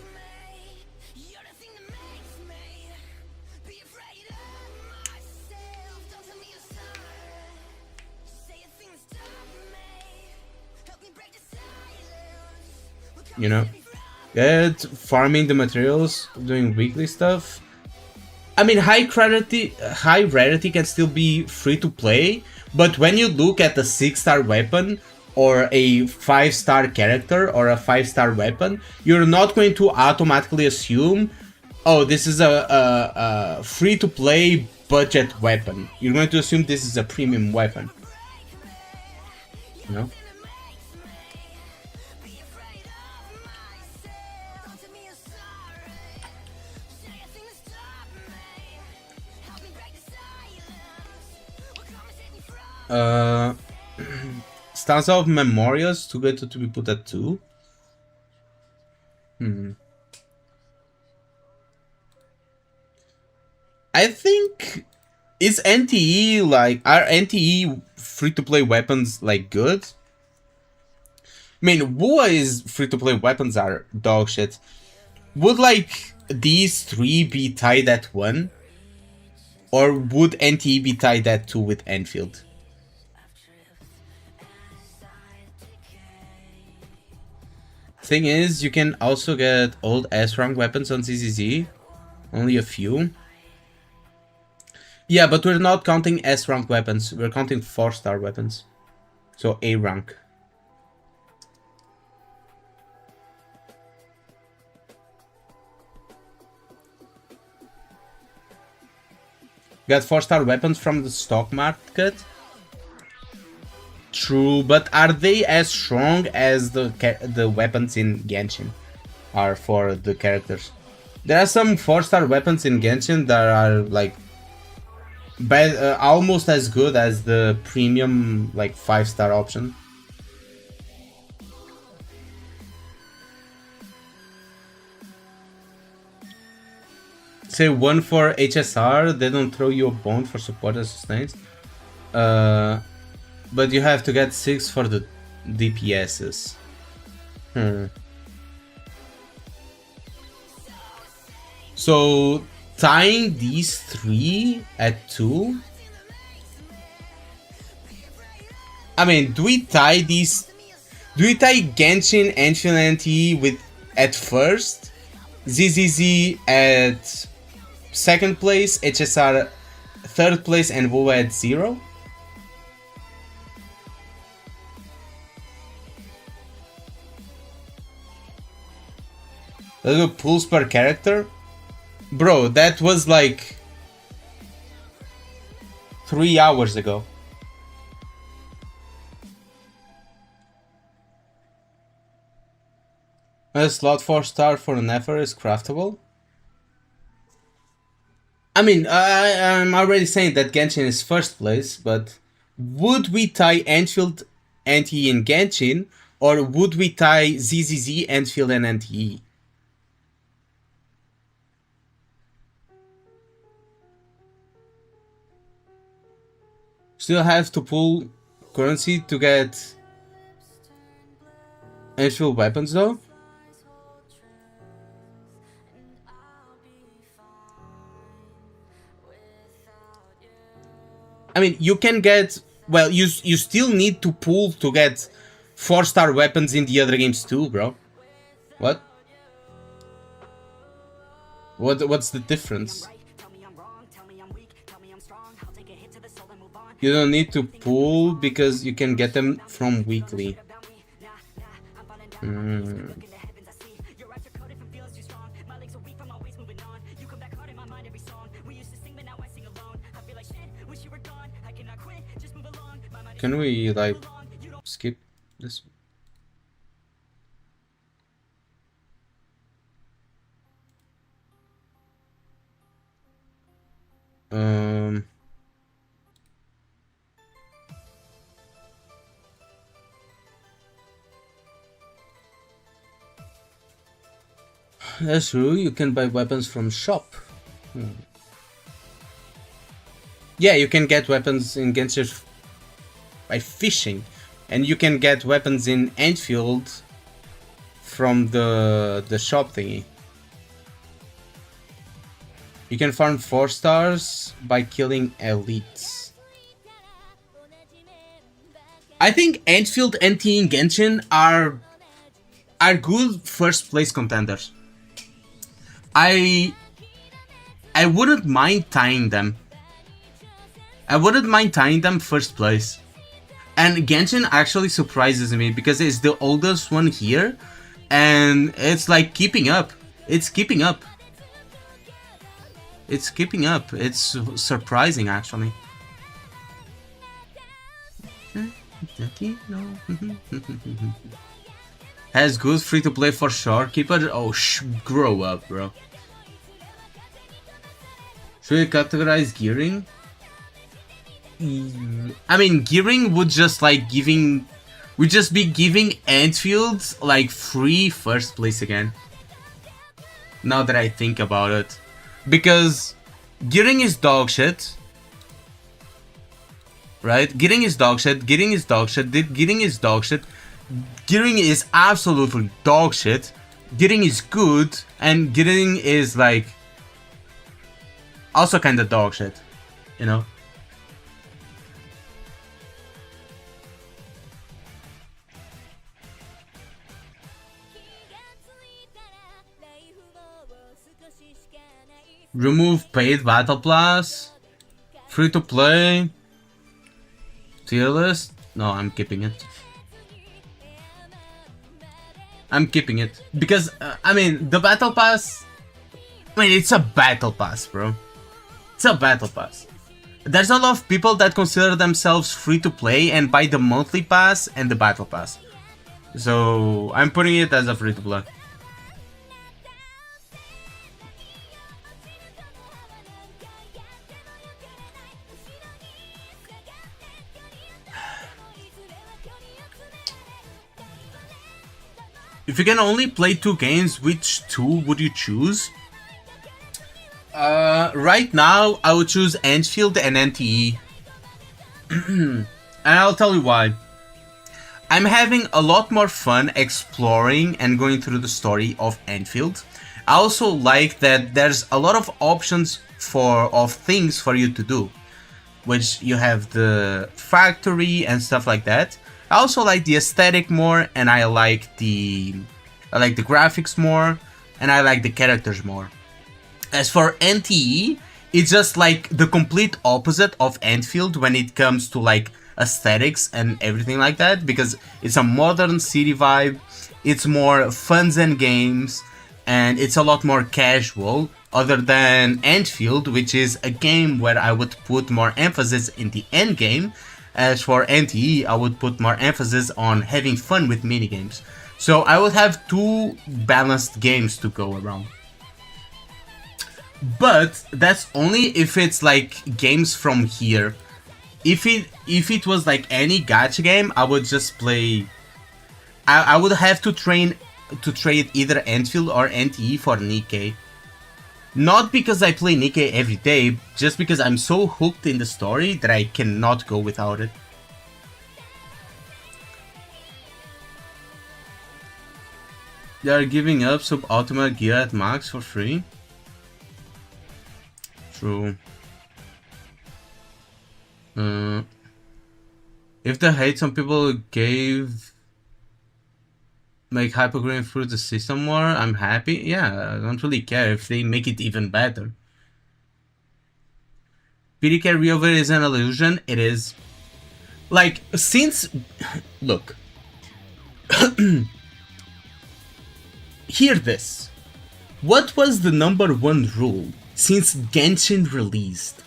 You know, get farming the materials, doing weekly stuff. I mean, high rarity can still be free to play, but when you look at a 6-star weapon or a 5-star character or a 5-star weapon, you're not going to automatically assume, oh, this is a free to play budget weapon. You're going to assume this is a premium weapon. You know? Stanza of Memorials, too good to be put at 2. I think is NTE like, are NTE free to play weapons like good? I mean, WoA's free to play weapons are dog shit. Would like these 3 be tied at 1? Or would NTE be tied at 2 with Enfield? Thing is, you can also get old S-rank weapons on ZZZ. Only a few. Yeah, but we're not counting S-rank weapons. We're counting 4-star weapons. So A rank. Got 4-star weapons from the stock market. True, but are they as strong as the weapons in Genshin are for the characters? There are some 4-star weapons in Genshin that are like almost as good as the premium like 5-star option. Say 1 for HSR, they don't throw you a bone for support and sustains. But you have to get 6 for the DPSs. So tying these 3 at 2. I mean, do we tie Genshin, Enfield, NTE with at first, ZZZ at 2nd place, HSR 3rd place, and WoW at 0? Let's go pulls per character. Bro, that was like 3 hours ago. A slot 4-star for an effort is craftable. I mean, I'm already saying that Genshin is first place, but would we tie Enfield, NTE, and Genshin, or would we tie ZZZ, Enfield, and NTE? Still have to pull currency to get Enfield weapons though? I mean, you can get... Well, you still need to pull to get 4-star weapons in the other games too, bro. What? What's the difference? You don't need to pull because you can get them from weekly. Can we, like, skip this? That's true, you can buy weapons from shop. Yeah, you can get weapons in Genshin by fishing, and you can get weapons in Endfield from the shop thingy. You can farm 4 stars by killing elites. I think Endfield, NT, and Genshin are good first place contenders. I wouldn't mind tying them. I wouldn't mind tying them first place. And Genshin actually surprises me because it's the oldest one here, and it's like keeping up. It's keeping up. It's keeping up. It's surprising actually. Has good free to play for Shorekeeper? Oh, grow up, bro. Should we categorize gearing? I mean, gearing would just like would just be giving Endfield like free first place again. Now that I think about it, because gearing is dog shit, right? Gearing is dog shit. Gearing is dog shit. Gearing is dog shit. Gearing is absolutely dog shit. Gearing is good, and gearing is like also kind of dog shit, you know. Remove paid battle pass. Free to play. Tier list. No, I'm keeping it. I'm keeping it because I mean the battle pass. I mean it's a battle pass, bro. It's a battle pass. There's a lot of people that consider themselves free to play and buy the monthly pass and the battle pass. So I'm putting it as a free to play. If you can only play 2 games, which 2 would you choose? Right now, I would choose Endfield and NTE. And I'll tell you why. I'm having a lot more fun exploring and going through the story of Endfield. I also like that there's a lot of options of things for you to do, which you have the factory and stuff like that. I also like the aesthetic more, and I like the graphics more, and I like the characters more. As for NTE, it's just like the complete opposite of Endfield when it comes to like aesthetics and everything like that, because it's a modern city vibe, it's more funs and games, and it's a lot more casual, other than Endfield, which is a game where I would put more emphasis in the end game. As for NTE, I would put more emphasis on having fun with minigames. So I would have two balanced games to go around. But that's only if it's like games from here. If it was like any gacha game, I would just play. I would have to trade either endfield or NTE for Nikkei. Not because I play Nikkei every day, just because I'm so hooked in the story that I cannot go without it. They are giving up suboptimal gear at max for free. True. If the hate some people gave make Hypergreen improve the system more, I'm happy. Yeah, I don't really care if they make it even better. PDK reover is an illusion. It is. Like, since... Look. Hear this. What was the #1 rule since Genshin released?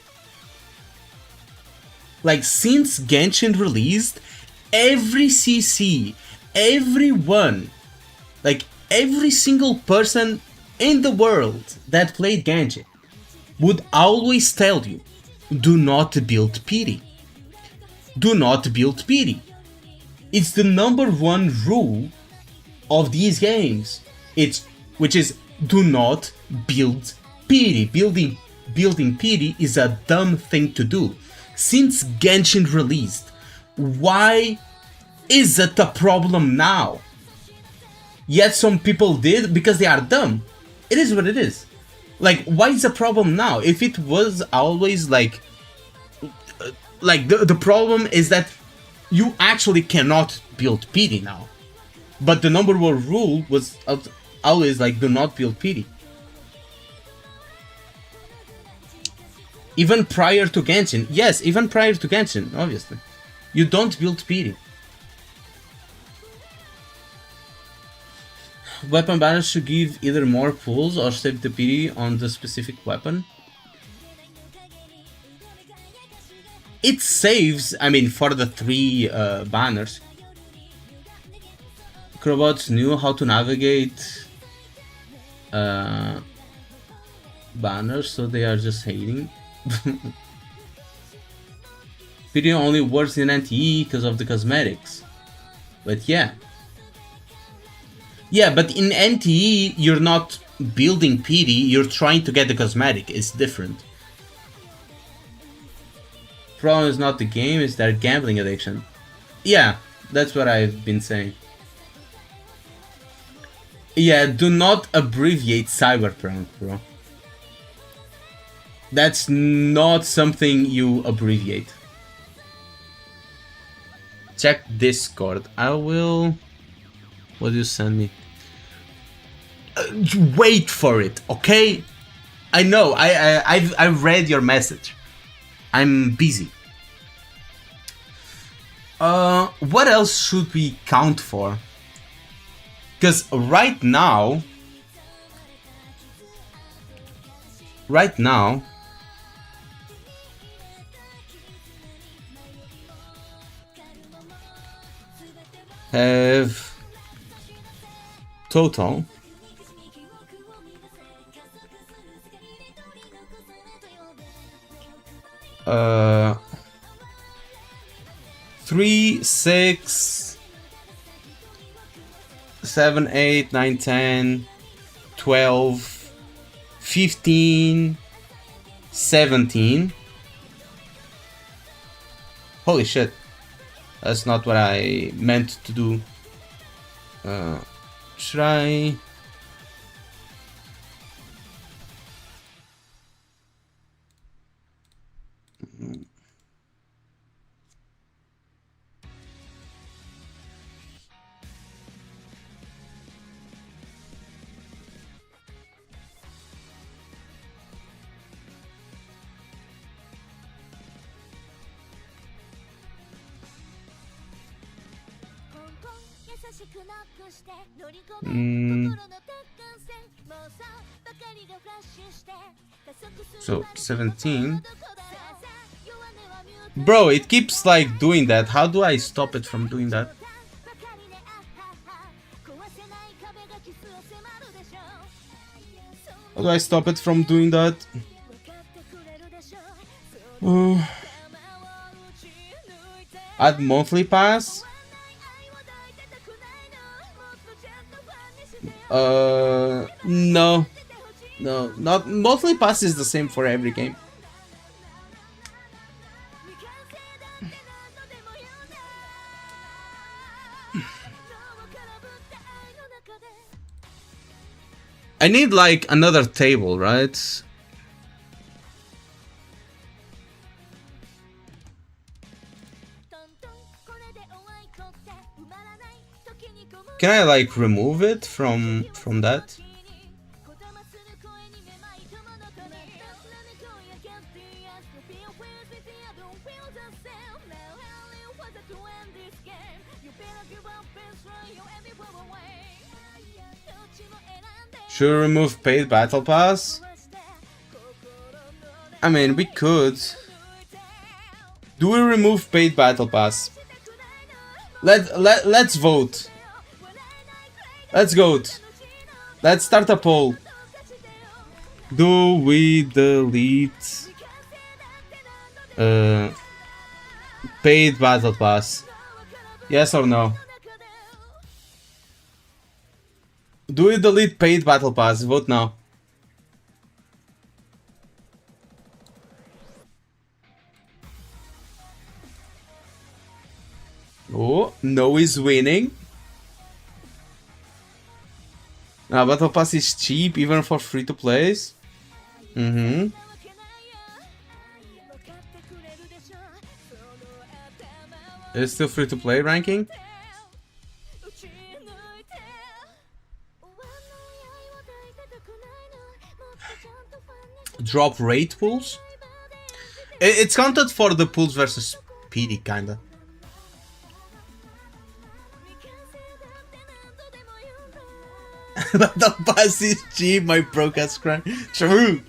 Like, since Genshin released, every CC, everyone, like, every single person in the world that played Genshin would always tell you, do not build PD. Do not build PD. It's the #1 rule of these games. Which is, do not build PD. Building PD is a dumb thing to do. Since Genshin released, why is it a problem now? Yet some people did because they are dumb. It is what it is. Like, why is the problem now? If it was always like the problem is that you actually cannot build PD now. But the #1 rule was always like, do not build PD. Even prior to Genshin. Yes, even prior to Genshin, obviously. You don't build PD. Weapon battles should give either more pulls or save the PD on the specific weapon. It saves, I mean, for the 3 banners. Crobots knew how to navigate banners, so they are just hating. PD only works in NTE because of the cosmetics. But yeah. Yeah, but in NTE, you're not building PD, you're trying to get the cosmetic. It's different. Problem is not the game, it's their gambling addiction. Yeah, that's what I've been saying. Yeah, do not abbreviate Cyberpunk, bro. That's not something you abbreviate. Check Discord. I will... What do you send me? Wait for it, okay? I know, I've read your message. I'm busy. What else should we count for? Because right now, have total 3, 6, 7, 8, 9, 10, 12, 15, 17. Holy shit. That's not what I meant to do. Should I... So 17. Bro, it keeps like doing that. How do I stop it from doing that? How do I stop it from doing that? Uh, Add monthly pass? No. No, not monthly pass is the same for every game. I need like another table, right? Can I like remove it from that? Should we remove paid battle pass? I mean, we could. Do we remove paid battle pass? Let's vote. Let's vote. Let's start a poll. Do we delete paid battle pass? Yes or no? Do we delete paid battle pass? Vote now. Oh, no is winning. Now, battle pass is cheap even for free to plays. It's still free to play ranking. Drop rate pools. It's counted for the pools versus PD kinda. The pass is cheap, my broadcast cry. True.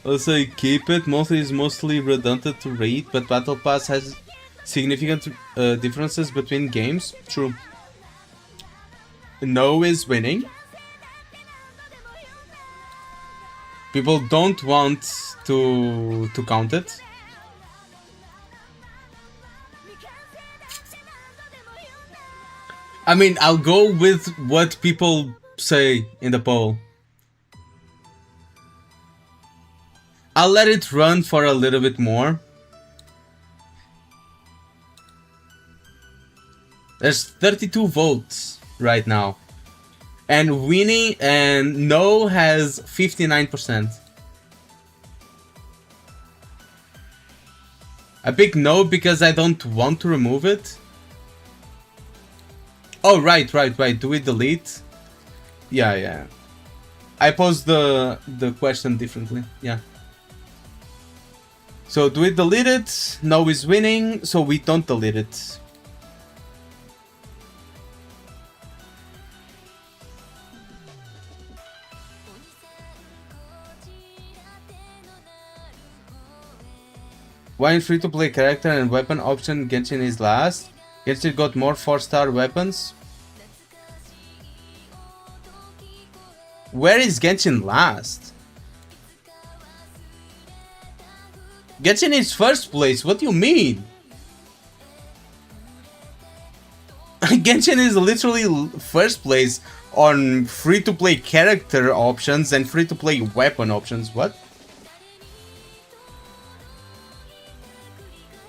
Also, keep it. Monthly is mostly redundant to rate, but battle pass has significant differences between games. True. No is winning. People don't want to count it. I mean, I'll go with what people say in the poll. I'll let it run for a little bit more. There's 32 votes right now. And winning and no has 59%. I pick no because I don't want to remove it. Oh, right. Do we delete? Yeah. I posed the question differently. Yeah. So do we delete it? No is winning, so we don't delete it. Why in free-to-play character and weapon option Genshin is last? Genshin got more 4-star weapons. Where is Genshin last? Genshin is first place, what do you mean? Genshin is literally first place on free-to-play character options and free-to-play weapon options, what?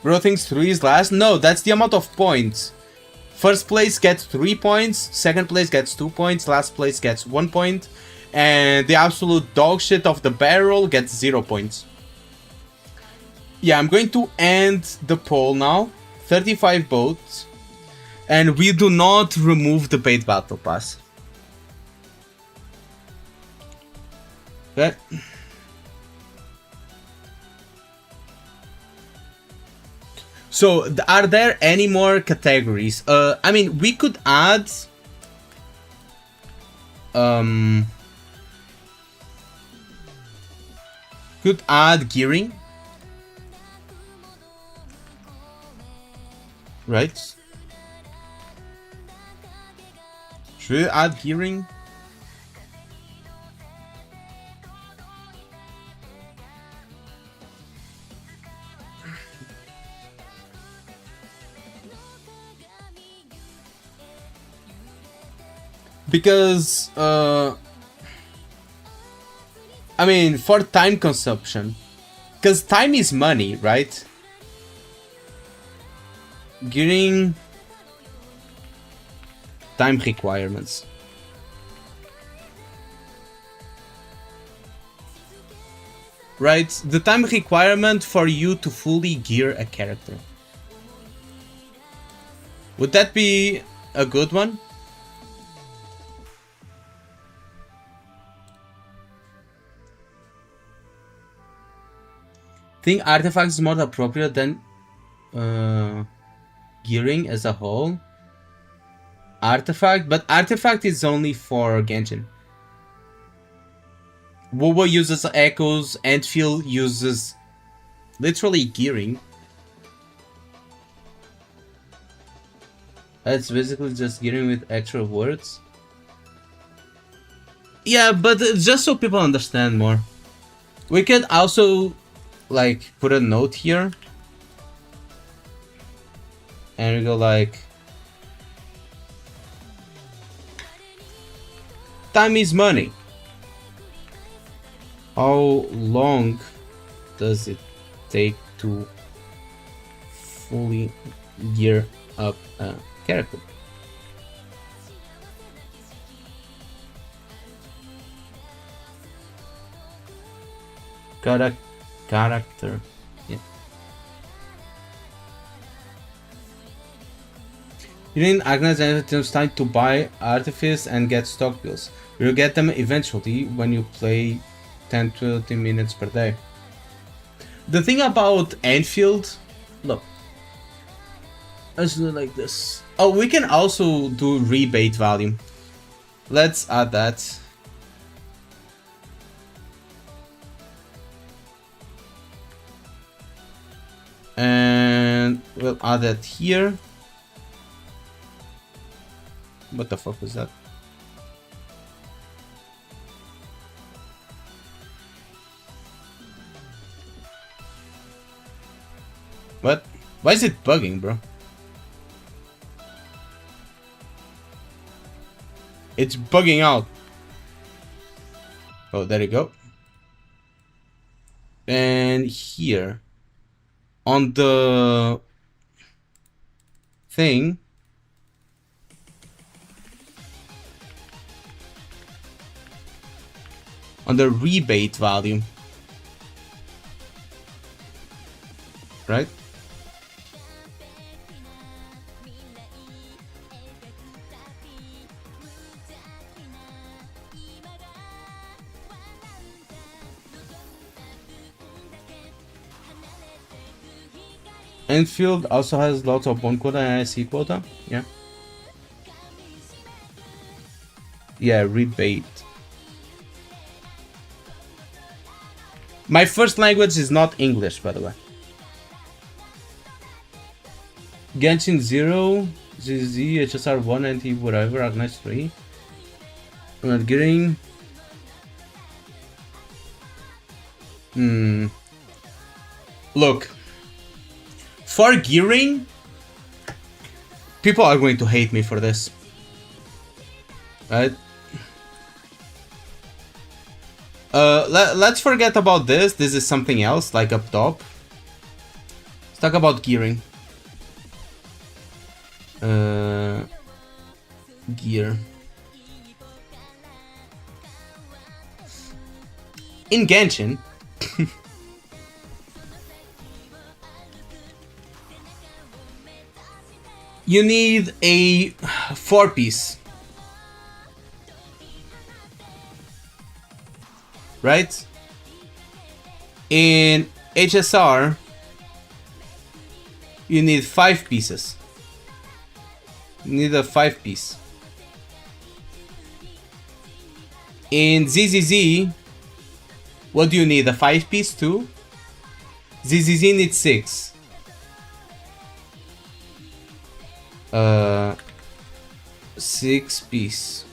Bro thinks 3 is last? No, that's the amount of points. First place gets 3 points, second place gets 2 points, last place gets 1 point, and the absolute dog shit of the barrel gets 0 points. Yeah, I'm going to end the poll now. 35 votes. And we do not remove the paid battle pass. Okay. So, are there any more categories? I mean, we could add... could add gearing. Right? Should we add gearing? Because, I mean, for time consumption. Because time is money, right? Gearing... time requirements. Right? The time requirement for you to fully gear a character. Would that be a good one? Think artifacts is more appropriate than gearing as a whole. Artifact, but artifact is only for Genshin. Wubo uses echoes, endfield uses literally gearing. It's basically just gearing with extra words. Yeah, but just so people understand more. We could also like put a note here. And we go like time is money. How long does it take to fully gear up a character? Character. Yeah. You didn't acknowledge items time to buy artifice and get stock bills. You'll get them eventually when you play 10 to 20 minutes per day. The thing about endfield, look, let's do it like this. Oh, we can also do rebate value. Let's add that. And we'll add that here. What the fuck was that? What? Why is it bugging, bro? It's bugging out. Oh, there you go. And here on the thing, on the rebate value, right? Enfield also has lots of bone quota and IC quota. Yeah. Yeah, rebate. My first language is not English, by the way. Genshin 0, ZZ, HSR 1, NT, whatever, Agnes 3. I'm not getting. Look. For gearing, people are going to hate me for this. Right? Let's forget about this. This is something else, like up top. Let's talk about gearing. Gear. In Genshin, you need a 4-piece. Right? In HSR, you need 5 pieces. You need a 5-piece. In ZZZ, what do you need? A 5-piece too? ZZZ needs 6. 6 piece.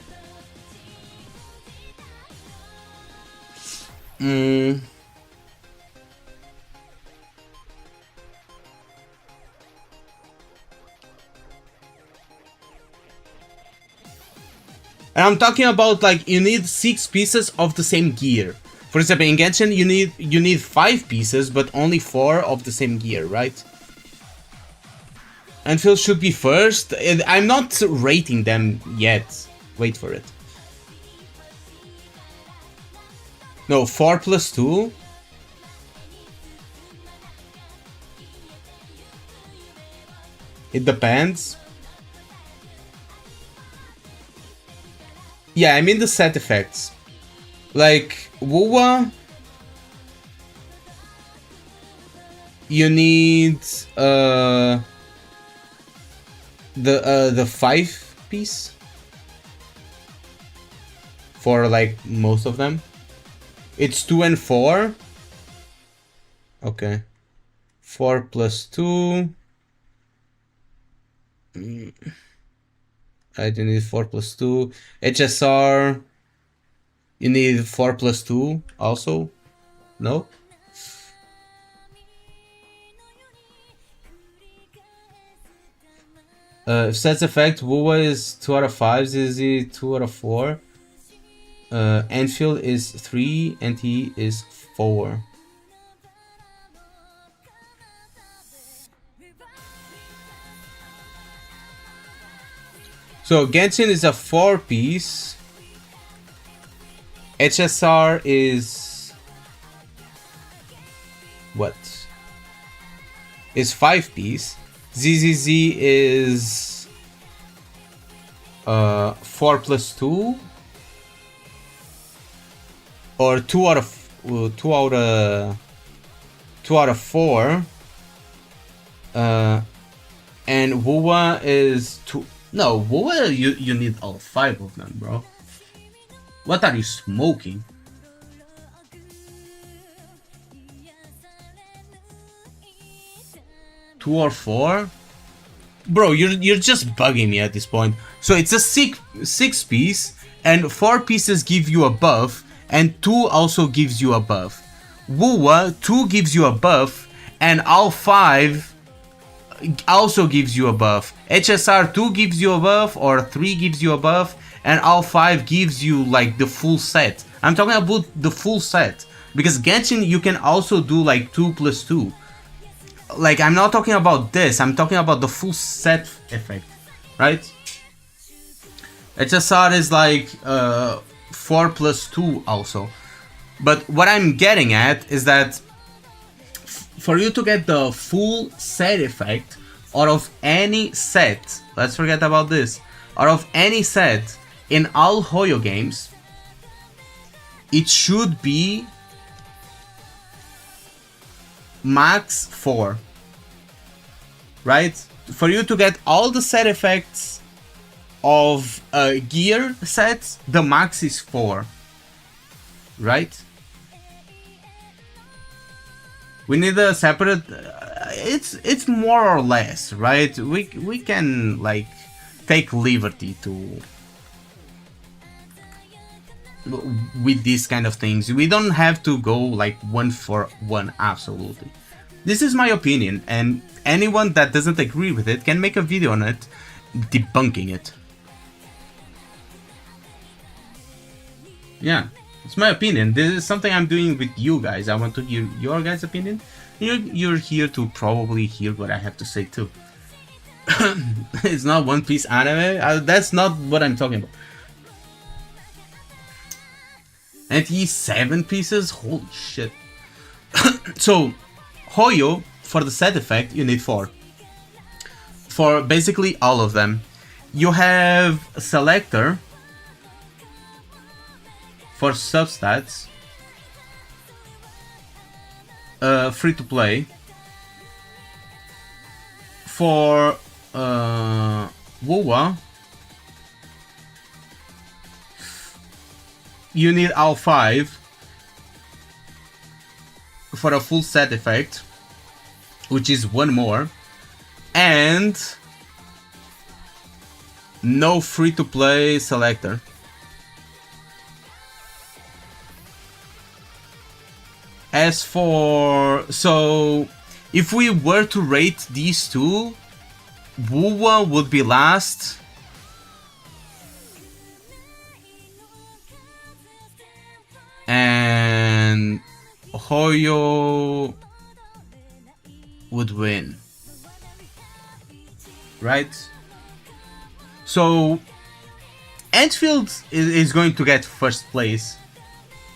Mm. And I'm talking about like you need 6 pieces of the same gear. For example, in Genshin you need 5 pieces, but only 4 of the same gear, right? Endfield should be first. I'm not rating them yet. Wait for it. No, 4 plus 2. It depends. Yeah, I mean the set effects. Like, Wuwa, you need the 5 piece for like most of them. It's 2 and 4. Okay. 4 plus 2. I do need 4 plus 2. HSR, you need 4 plus 2 also? No? If sets effect, Wuwa is 2 out of 5, Zizi 2 out of 4. Enfield is 3, and he is 4. So Genshin is a 4 piece. HSR is what? Is 5 piece. ZZZ is 4 plus 2 or 2 out of 2 out of 2 out of 4. And Wuwa is 2. No, Wuwa you need all 5 of them, bro. What are you smoking? Two or 4? Bro, you're just bugging me at this point. So it's a 6 piece, and 4 pieces give you a buff, and 2 also gives you a buff. Wuwa, 2 gives you a buff, and all 5 also gives you a buff. HSR 2 gives you a buff, or 3 gives you a buff, and all 5 gives you like the full set. I'm talking about the full set, because Genshin you can also do like 2 plus 2. Like, I'm not talking about this, I'm talking about the full set effect, right? HSR is like 4 plus 2 also. But what I'm getting at is that for you to get the full set effect out of any set, let's forget about this, out of any set in all Hoyo games, it should be max 4, right? For you to get all the set effects of gear sets, the max is 4, right? We need a separate. It's more or less, right? We can like take liberty to with these kind of things. We don't have to go like 1 for 1 absolutely. This is my opinion, and anyone that doesn't agree with it can make a video on it debunking it. Yeah, it's my opinion. This is something I'm doing with you guys. I want to hear your guys' opinion. You're here to probably hear what I have to say too. It's not One Piece anime. That's not what I'm talking about. And he's 7 pieces? Holy shit. So, Hoyo, for the set effect, you need 4. For basically all of them. You have a selector for substats. Free to play. For Wuwa, you need all 5 for a full set effect, which is 1 more. And No free-to-play selector. As for... So, if we were to rate these two, Wuwa would be last. And Hoyo would win. Right? So, endfield is going to get first place.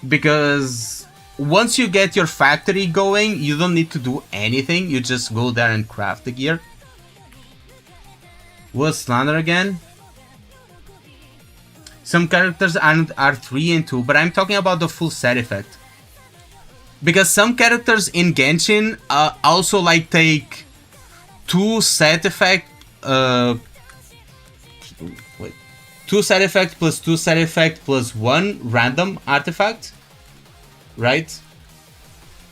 Because once you get your factory going, you don't need to do anything. You just go there and craft the gear. What's Slander again? Some characters are 3 and 2, but I'm talking about the full set effect. Because some characters in Genshin also like take 2 set effect, 2 set effect plus 2 set effect plus 1 random artifact, right?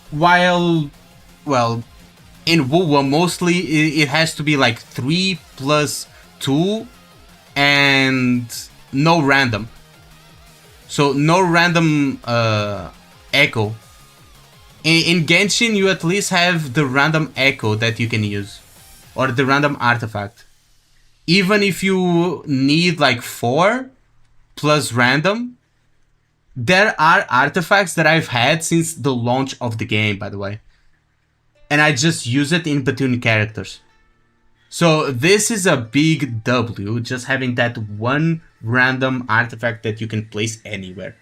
While, well, in WoW mostly it has to be like 3 plus 2 and no random. So no random echo. In Genshin you at least have the random echo that you can use. Or the random artifact. Even if you need like 4 plus random, there are artifacts that I've had since the launch of the game, by the way. And I just use it in between characters. So this is a big W, just having that one random artifact that you can place anywhere.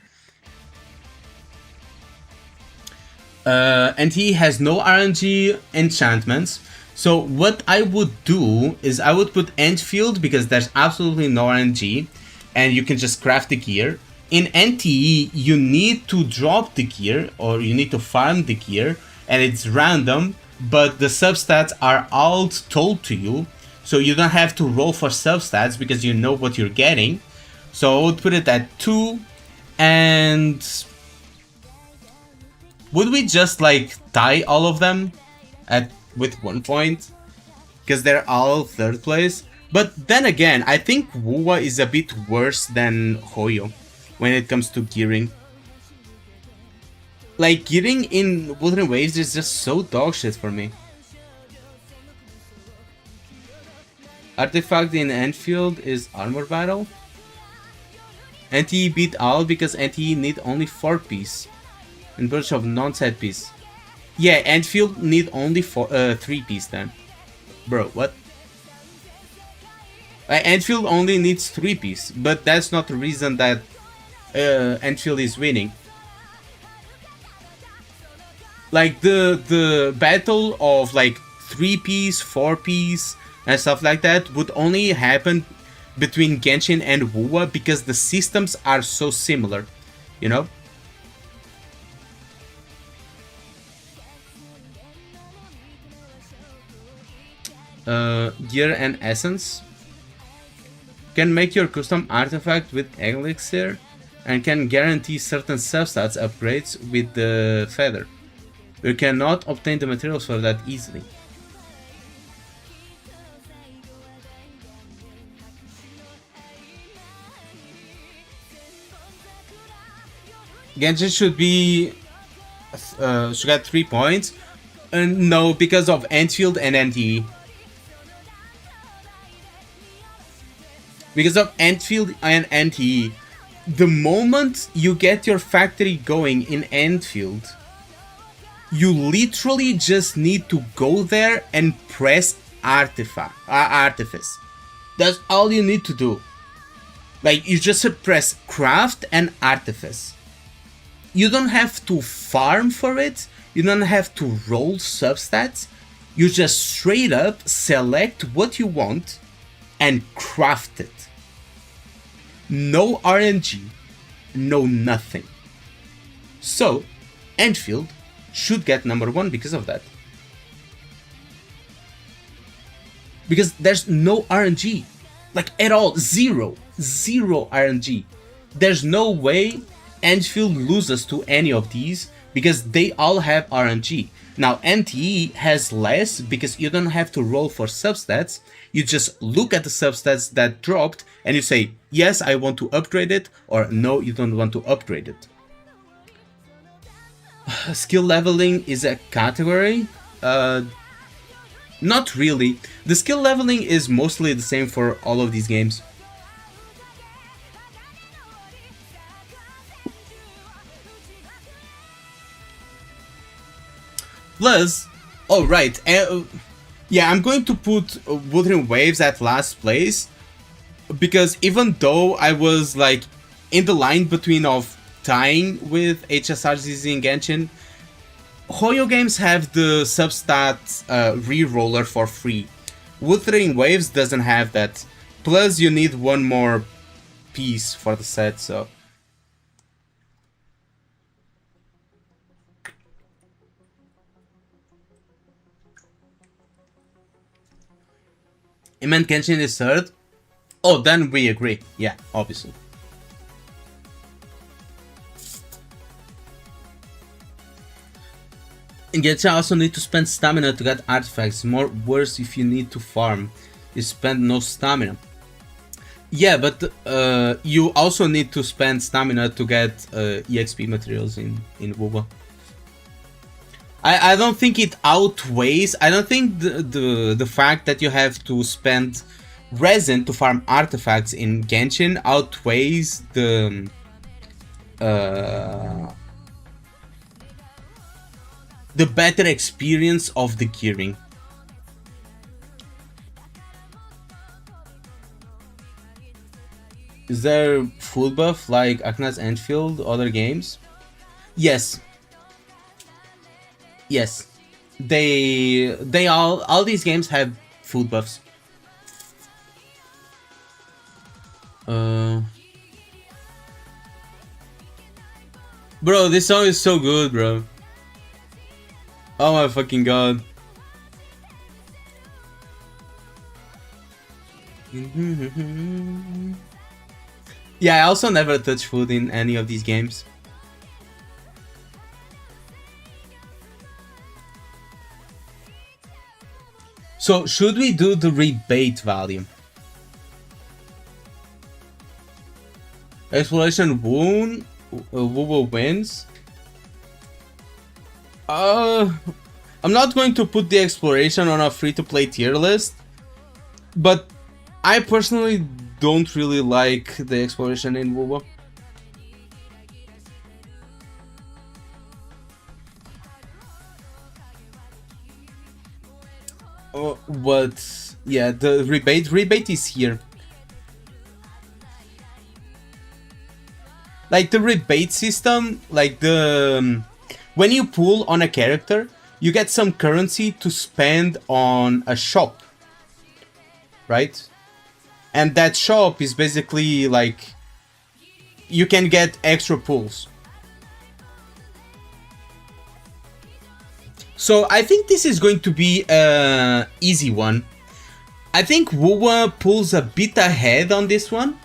And he has no RNG enchantments. So what I would do is I would put endfield because there's absolutely no RNG and you can just craft the gear. In NTE, you need to drop the gear or you need to farm the gear and it's random, but the substats are all told to you. So you don't have to roll for substats because you know what you're getting. So I would put it at 2 and would we just like tie all of them with 1 point? Because they're all 3rd place. But then again, I think Wuwa is a bit worse than Hoyo when it comes to gearing. Like, gearing in Wuthering Waves is just so dogshit for me. Artifact in Enfield is Armor Battle. NTE beat all because NTE need only 4 piece. In bunch of non-set piece. Yeah, Enfield need only 3 piece then. Bro, what? Enfield only needs 3 piece, but that's not the reason that Enfield is winning. Like the battle of like 3 piece, 4 piece and stuff like that would only happen between Genshin and Wuwa because the systems are so similar, you know? Gear and Essence can make your custom artifact with Elixir and can guarantee certain substats upgrades with the feather. You cannot obtain the materials for that easily. Genshin should be should get 3 points. No, because of Enfield and NTE. Because of Enfield and NTE, the moment you get your factory going in Enfield, you literally just need to go there and press Artifice. That's all you need to do. Like, you just press Craft and Artifice. You don't have to farm for it, you don't have to roll substats, you just straight up select what you want and craft it. No RNG, no nothing. So, Enfield should get number 1 because of that. Because there's no RNG. Like, at all. Zero RNG. There's no way Enfield loses to any of these because they all have RNG. Now NTE has less because you don't have to roll for substats. You just look at the substats that dropped and you say, yes, I want to upgrade it, or no, you don't want to upgrade it. Skill leveling is a category? Not really. The skill leveling is mostly the same for all of these games. Plus, oh right, yeah, I'm going to put Wuthering Waves at last place because even though I was like in the line between of tying with HSRZZ and Genshin, Hoyo games have the substat re-roller for free. Wuthering Waves doesn't have that. Plus, you need one more piece for the set, so. It meant Genshin is third? Oh, then we agree. Yeah, obviously. In Genshin, I also need to spend stamina to get artifacts. More worse if you need to farm. You spend no stamina. Yeah, but you also need to spend stamina to get EXP materials in WoW. I don't think it outweighs. I don't think the fact that you have to spend resin to farm artifacts in Genshin outweighs the better experience of the gearing. Is there food buff like Akna's Endfield, other games? Yes. Yes. They all these games have food buffs. Bro, this song is so good, bro. Oh my fucking god. Yeah, I also never touch food in any of these games. So, should we do the rebate value? Exploration Wound, Woo wins. I'm not going to put the exploration on a free-to-play tier list, but I personally don't really like the exploration in WoW. But yeah, the rebate is here. Like the rebate system, like the when you pull on a character, you get some currency to spend on a shop, right? And that shop is basically like you can get extra pulls. So I think this is going to be an easy one. I think WoW pulls a bit ahead on this one.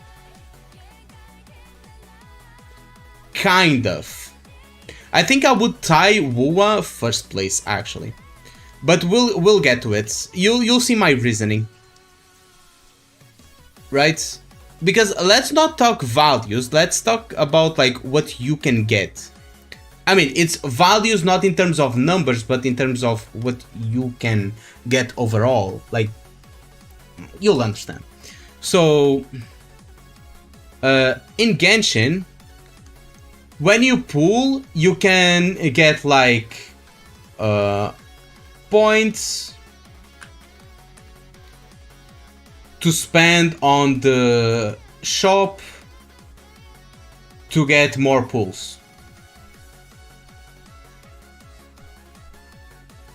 Kind of. I think I would tie WoW first place actually, but we'll get to it. You'll see my reasoning, right? Because let's not talk values. Let's talk about like what you can get. I mean, it's values not in terms of numbers, but in terms of what you can get overall. Like, you'll understand. So, in Genshin, when you pull, you can get like points to spend on the shop to get more pulls.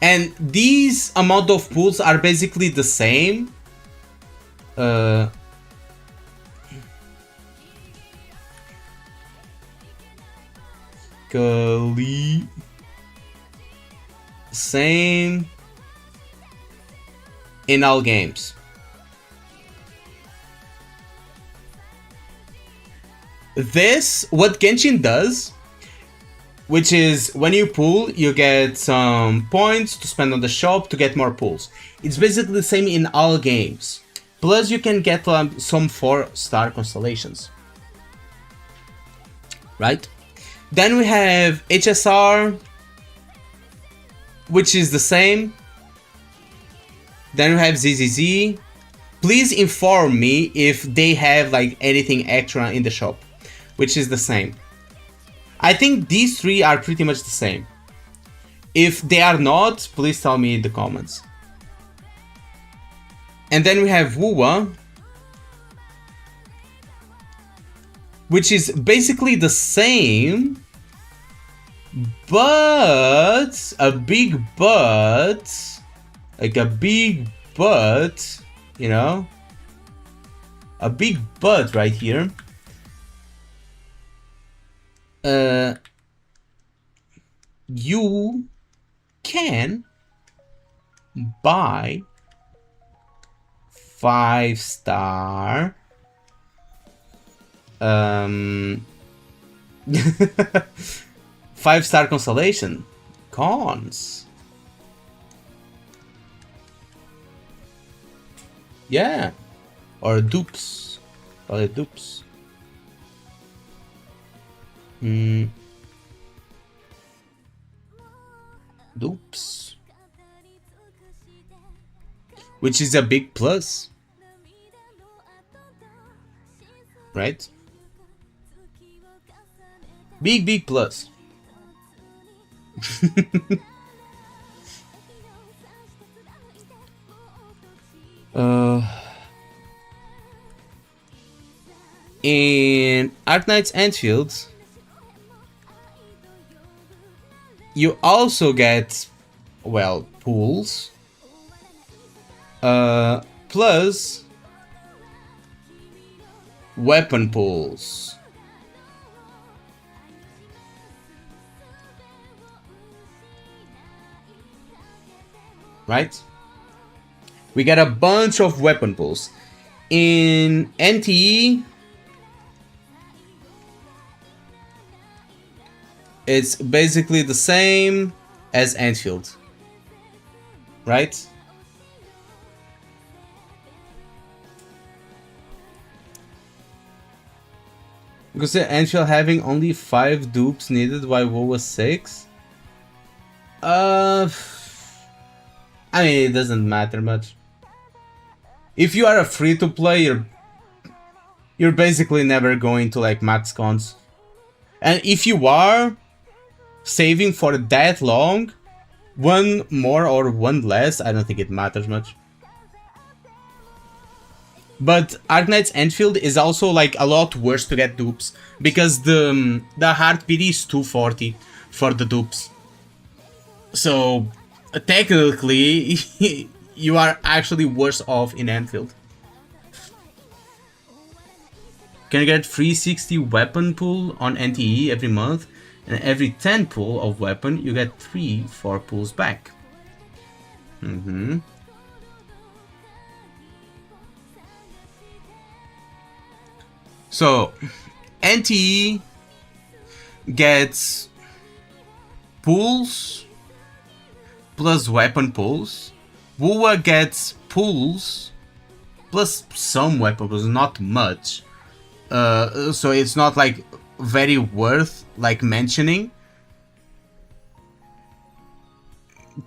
And these amount of pulls are basically the same. Same in all games. This, what Genshin does, which is when you pull, you get some points to spend on the shop to get more pulls. It's basically the same in all games. Plus, you can get some 4-star constellations. Right? Then we have HSR, which is the same. Then we have ZZZ. Please inform me if they have like anything extra in the shop, which is the same. I think these three are pretty much the same. If they are not, please tell me in the comments. And then we have Wuwa, which is basically the same, but a big but, like a big but, you know, a big but right here. You can buy 5-star 5-star constellation cons. Yeah, or dupes. Call it dupes. Dupes. Which is a big plus. Right? Big plus. In Arknight's Endfield, you also get, well, pools, plus weapon pools. Right? We get a bunch of weapon pools. In NTE, it's basically the same as Endfield. Right? Because the Endfield having only 5 dupes needed while WoW was 6? I mean, it doesn't matter much. If you are a free-to-play, you're basically never going to like max cons. And if you are saving for that long, one more or one less, I don't think it matters much. But Arknight's Endfield is also like a lot worse to get dupes, because the hard PD is 240 for the dupes. So technically, you are actually worse off in Endfield. Can get 360 weapon pool on NTE every month, and every 10 pool of weapon you get 4 pools back. So NTE gets pools plus weapon pools. WoA gets pools plus some weapon pools, not much. So it's not like very worth like mentioning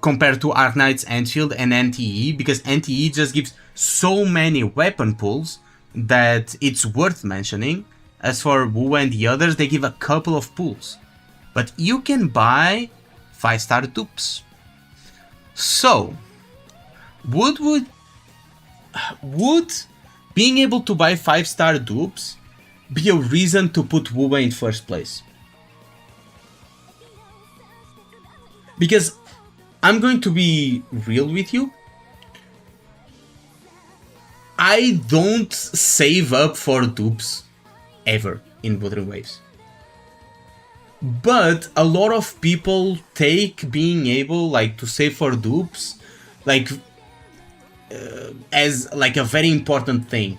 compared to Arknight's Endfield and NTE, because NTE just gives so many weapon pools that it's worth mentioning. As for WoA and the others, they give a couple of pools, but you can buy 5-star dupes. So would being able to buy 5-star dupes be a reason to put WoA in first place? Because I'm going to be real with you, I don't save up for dupes ever in Wuthering Waves. But a lot of people take being able like to save for dupes like as like a very important thing.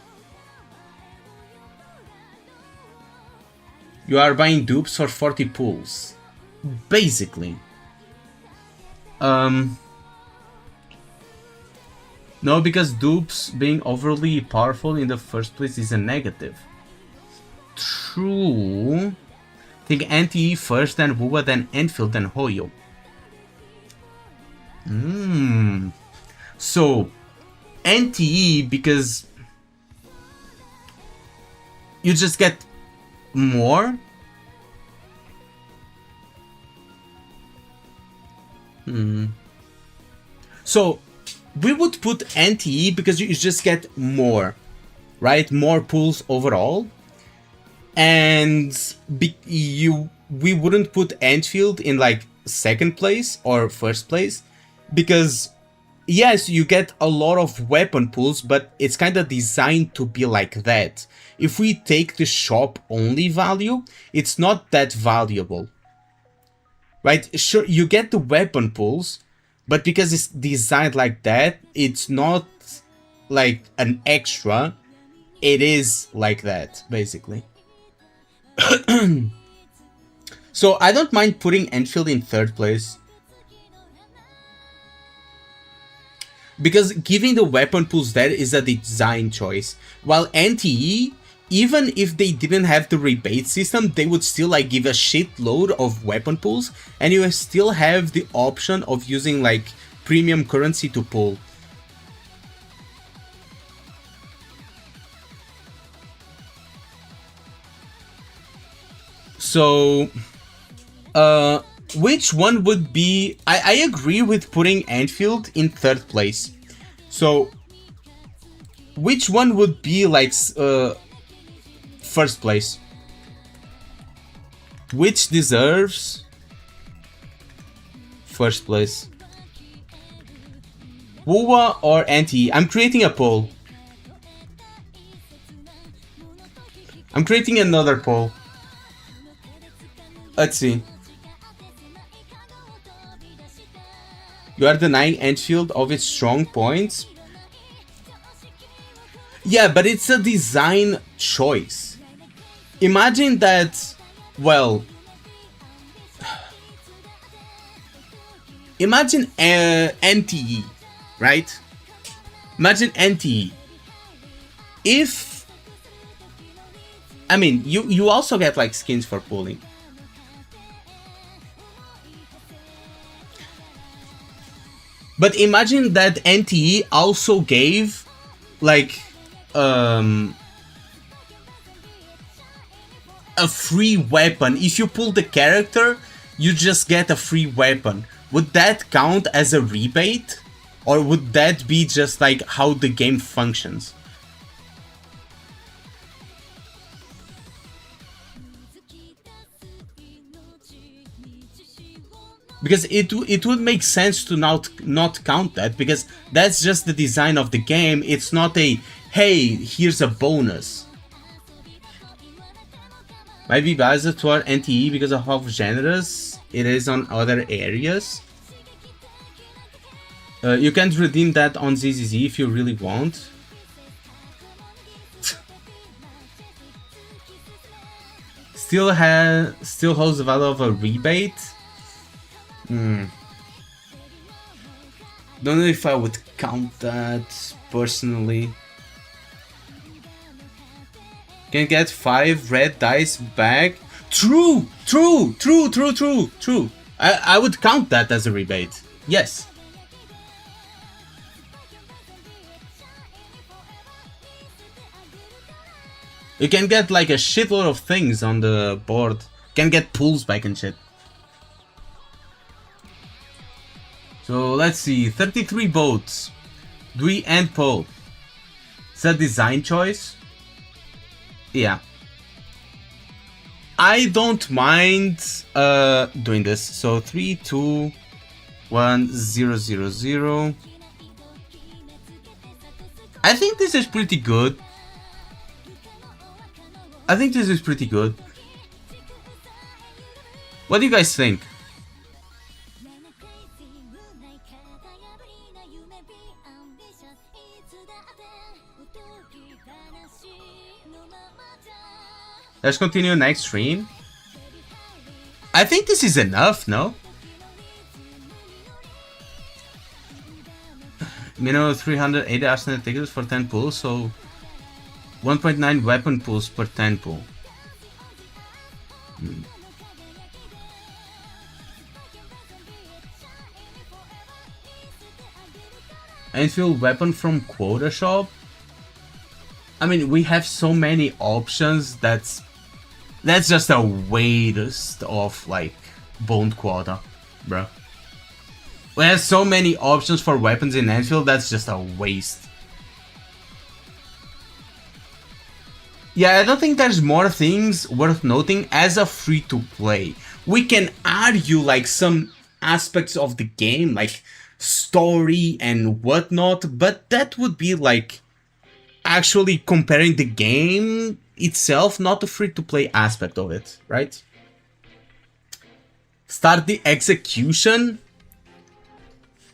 You are buying dupes for 40 pools. basically. Um, no, because dupes being overly powerful in the first place is a negative. True. Think anti-E first, then Wuwa, then endfield, then Hoyo. So, anti-E because you just get more. So, we would put anti-E because you just get more, right? More pulls overall. And we wouldn't put endfield in like second place or first place because yes, you get a lot of weapon pulls, but it's kind of designed to be like that. If we take the shop only value, it's not that valuable, right? Sure, you get the weapon pulls, but because it's designed like that, it's not like an extra. It is like that, basically. So I don't mind putting Enfield in third place. Because giving the weapon pools there is a design choice. While NTE, even if they didn't have the rebate system, they would still like give a shitload of weapon pools, and you still have the option of using like premium currency to pull. So, which one would be... I agree with putting Enfield in third place. So, which one would be like first place? Which deserves first place? Wuwa or Anti? I'm creating a poll. I'm creating another poll. Let's see. You are denying Enfield of its strong points? Yeah, but it's a design choice. Imagine that, well... Imagine NTE, right? Imagine NTE. If... I mean, you also get like skins for pulling. But imagine that NTE also gave like a free weapon. If you pull the character, you just get a free weapon. Would that count as a rebate? Or would that be just like how the game functions? Because it would make sense to not count that, because that's just the design of the game. It's not a, hey, here's a bonus. Might be biased toward NTE because of how generous it is on other areas. You can't redeem that on ZZZ if you really want. Still holds the value of a rebate. Don't know if I would count that personally. Can get 5 red dice back. True. I would count that as a rebate. Yes. You can get like a shitload of things on the board. Can get pulls back and shit. So let's see, 33 votes. Do we end poll? Is that design choice? Yeah. I don't mind doing this. So 3, 2, 1, 0, 0, 0. I think this is pretty good. What do you guys think? Let's continue next stream. I think this is enough, no? Minimum 380 arsenal tickets for 10 pulls, so 1.9 weapon pulls per 10 pull. Endfield weapon from quota shop. I mean, we have so many options. That's just a waste of like bond quota, bro. We have so many options for weapons in Enfield. That's just a waste. Yeah, I don't think there's more things worth noting as a free-to-play. We can argue like some aspects of the game, like story and whatnot, but that would be like actually comparing the game itself, not the free-to-play aspect of it, right? Start the execution.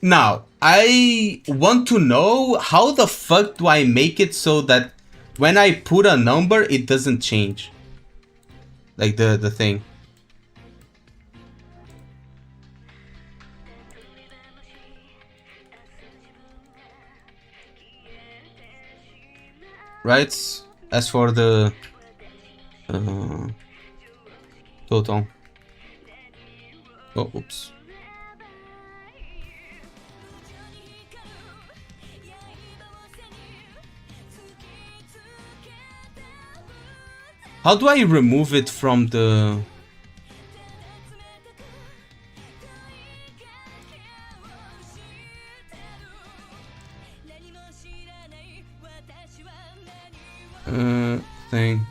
Now, I want to know how the fuck do I make it so that when I put a number, it doesn't change. Like the thing. Right? As for the total. Oh, oops. How do I remove it from the... thing?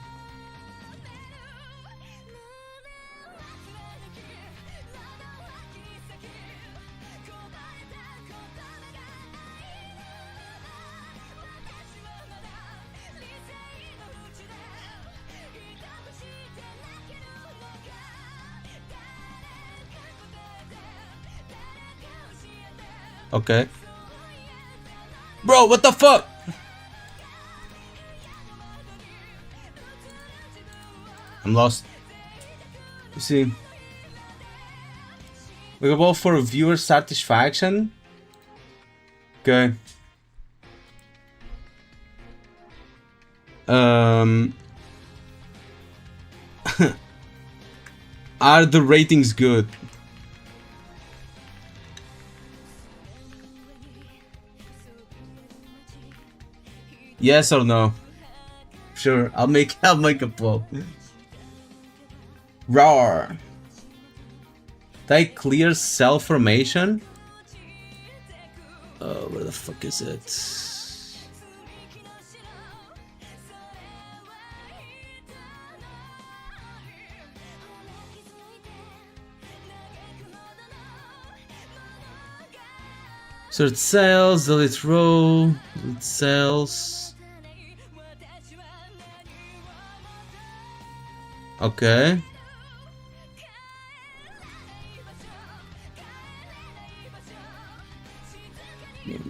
Okay. Bro, what the fuck? I'm lost. You see, we go both for viewer satisfaction. Okay. Are the ratings good? Yes or no? Sure, I'll make a poll. Roar. Take clear cell formation. Where the fuck is it? Sort cells, delete row, delete cells. Okay.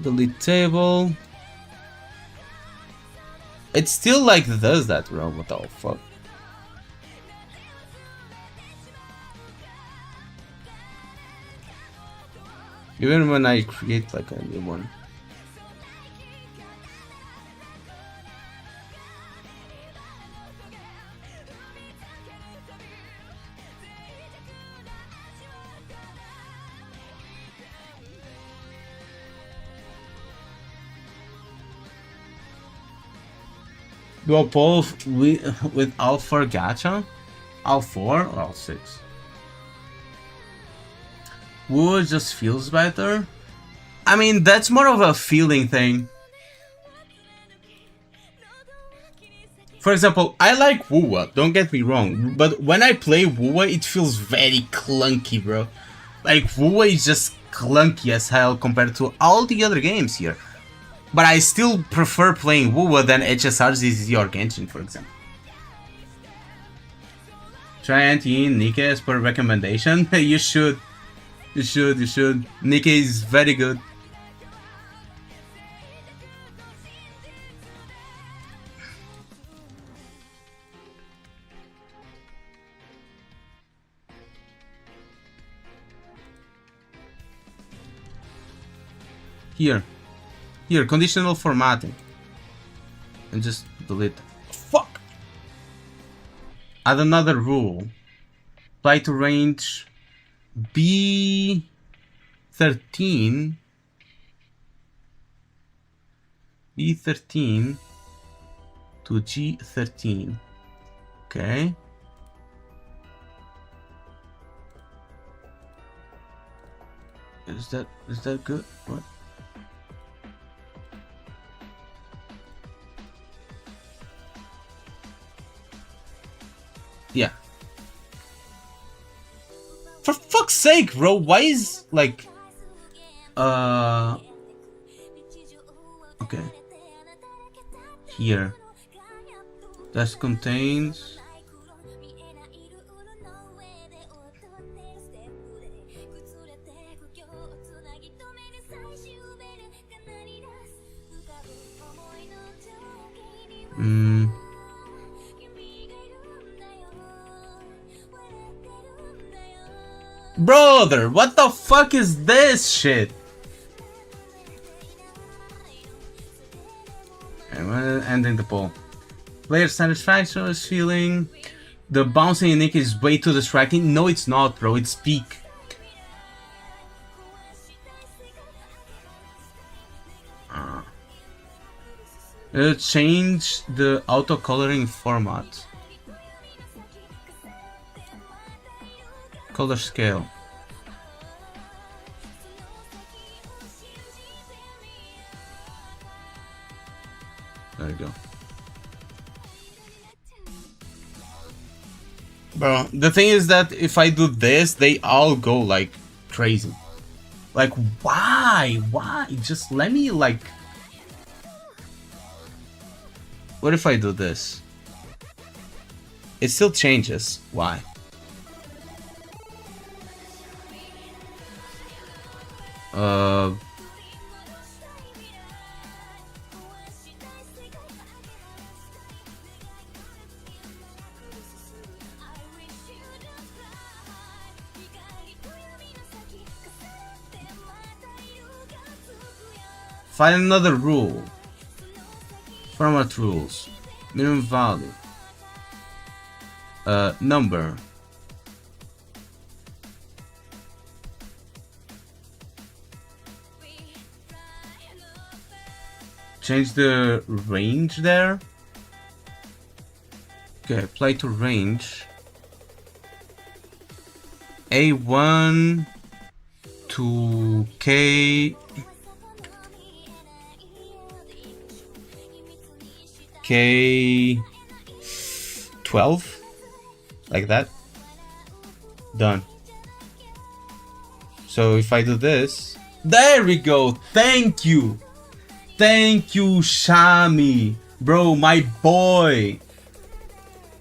Delete table. It still like does that, bro. What the fuck? Even when I create like a new one. Do a poll with Al4 gacha? Al4 or Al6? Wood just feels better? I mean, that's more of a feeling thing. For example, I like Wuwa, don't get me wrong, but when I play Wuwa, it feels very clunky, bro. Like, Wuwa is just clunky as hell compared to all the other games here. But I still prefer playing Wuwa than HSR's ZZ or Genshin, for example. Try anti-in Nikke as per recommendation. You should. You should. Nikke is very good. Here. Here, conditional formatting. And just delete. Fuck! Add another rule. Apply to range B13 B13 to G13. Okay. Is that good? What? Yeah. For fuck's sake, bro, why is like okay. Here. That contains Brother, what the fuck is this shit? I'm ending the poll. Player satisfaction is feeling. The bouncing in Nick is way too distracting. No, it's not, bro. It's peak. Change the auto coloring format. Color scale. There you go. Bro, the thing is that if I do this, they all go like crazy. Like, why? Why? Just let me like... What if I do this? It still changes. Why? Find another rule. Format rules. Minimum value. Number. Change the range there. Okay, apply to range. A1 to K. K12, like that. Done. So if I do this, there we go. Thank you, Shami, bro, my boy.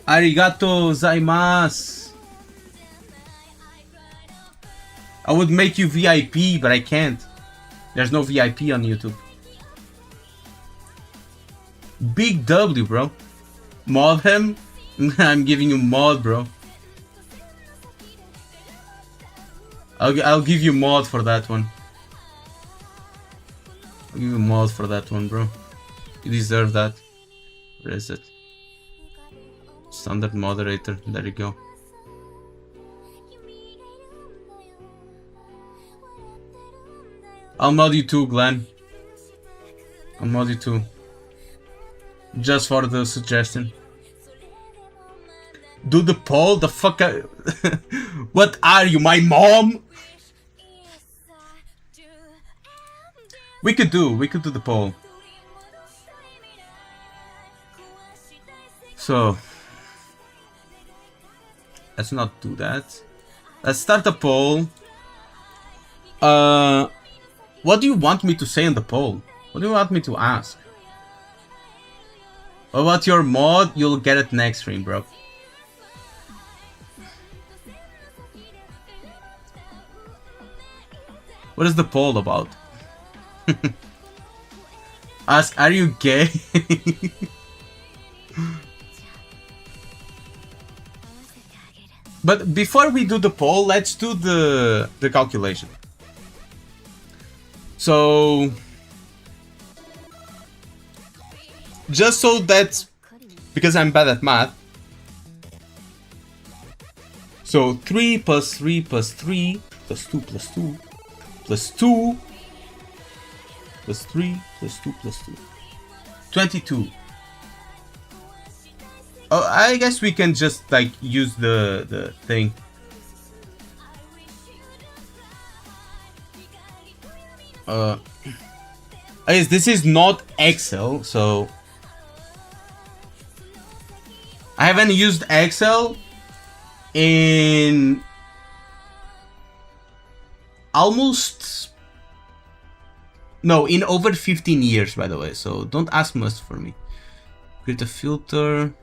Arigato gozaimasu. I would make you VIP, but I can't. There's no VIP on YouTube. Big W, bro. Mod him? I'm giving you mod, bro. I'll give you mod for that one. I'll give you mod for that one, bro. You deserve that. Where is it? Standard moderator. There you go. I'll mod you too, Glenn. I'll mod you too. Just for the suggestion. Do the poll? The fuck? What are you, my mom? We could do the poll. So let's not do that. Let's start a poll. What do you want me to say in the poll? What do you want me to ask? What about your mod? You'll get it next stream, bro. What is the poll about? Ask, are you gay? But before we do the poll, let's do the calculation. So Just so that, because I'm bad at math. So 3 plus 3 plus 3 plus 2 plus 2 plus 2 plus 3 plus 2 plus 2. 22. Oh, I guess we can just like use the thing. I guess this is not Excel, so I haven't used Excel in almost in over 15 years, by the way, so don't ask much for me. Create a filter,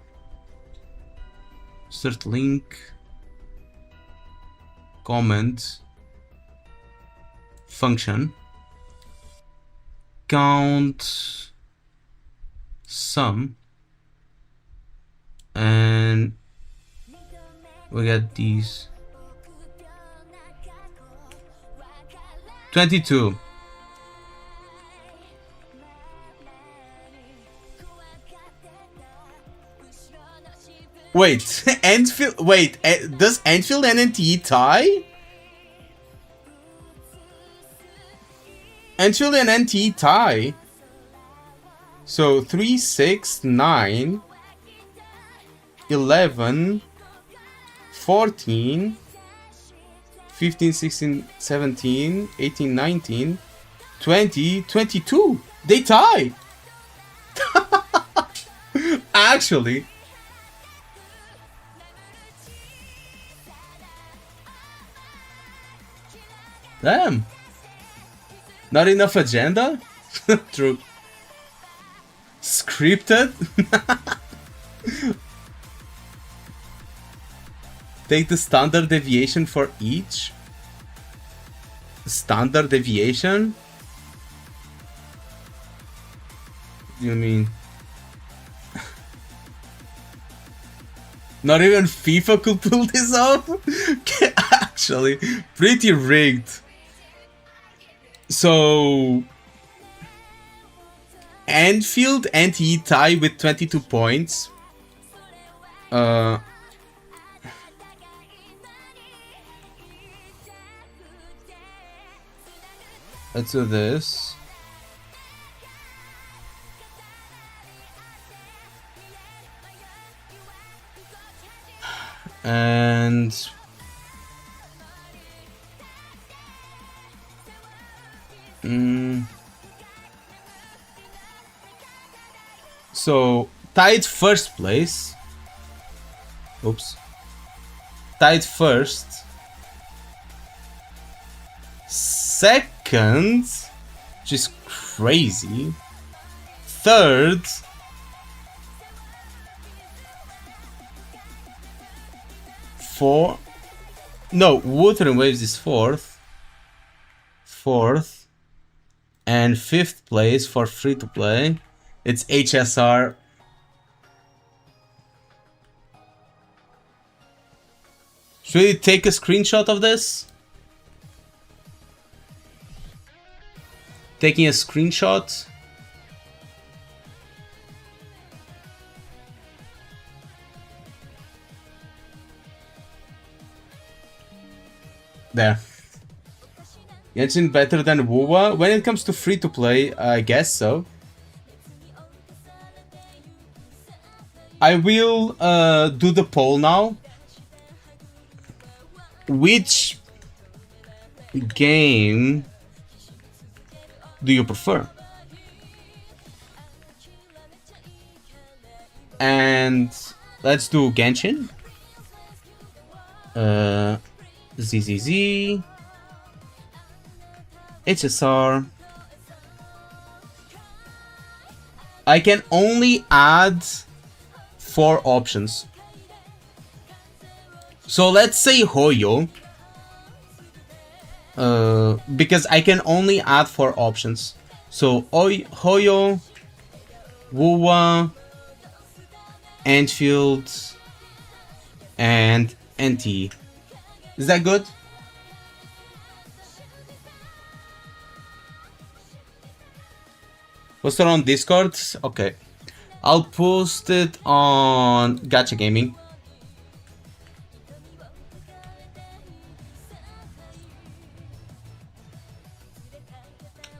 insert link, comment, function, count sum, and we got these 22. Wait, Enfield. Wait, does Enfield and NTE tie? Enfield and NTE tie. So 3, 6, 9, 11, 14, 15, 16, 17, 18, 19, 20, 22. They tie. Actually. Damn. Not enough agenda? True. Scripted? Take the standard deviation for each. Standard deviation? What do you mean? Not even FIFA could pull this off? Actually, pretty rigged. So Enfield NTE tie with 22 points. Let's do this. And so tied first place. Oops. Tied first. Second, which is crazy. Third. No, Wuthering Waves is fourth. Fourth. And fifth place for free to play. It's HSR. Should we take a screenshot of this? Taking a screenshot. There. Genshin better than WoWa? When it comes to free to play, I guess so. I will do the poll now. Which game do you prefer? And let's do Genshin. ZZZ. HSR. I can only add 4 options. So let's say Hoyo. Because I can only add 4 options. So Hoyo, Wuwa, Endfield, and NT. Is that good? Post it on Discord? Okay. I'll post it on Gacha Gaming.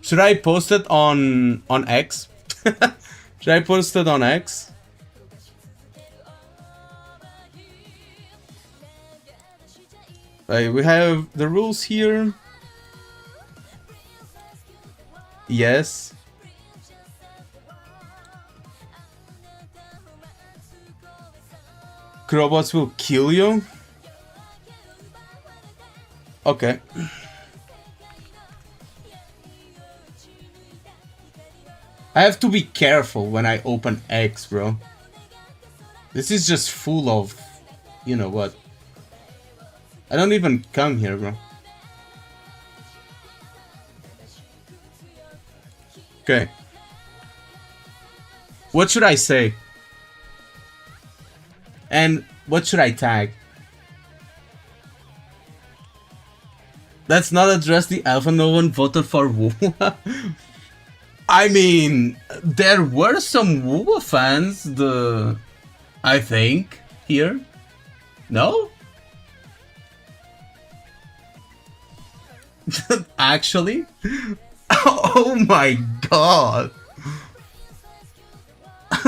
Should I post it on X? Should I post it on X? We have the rules here. Yes. Robots will kill you. Okay. I have to be careful when I open X, bro. This is just full of... You know what? I don't even come here, bro. Okay. What should I say? And what should I tag? Let's not address the alpha. No one voted for Wuwa. I mean, there were some Wuwa fans, I think, here. No? Actually? Oh my god!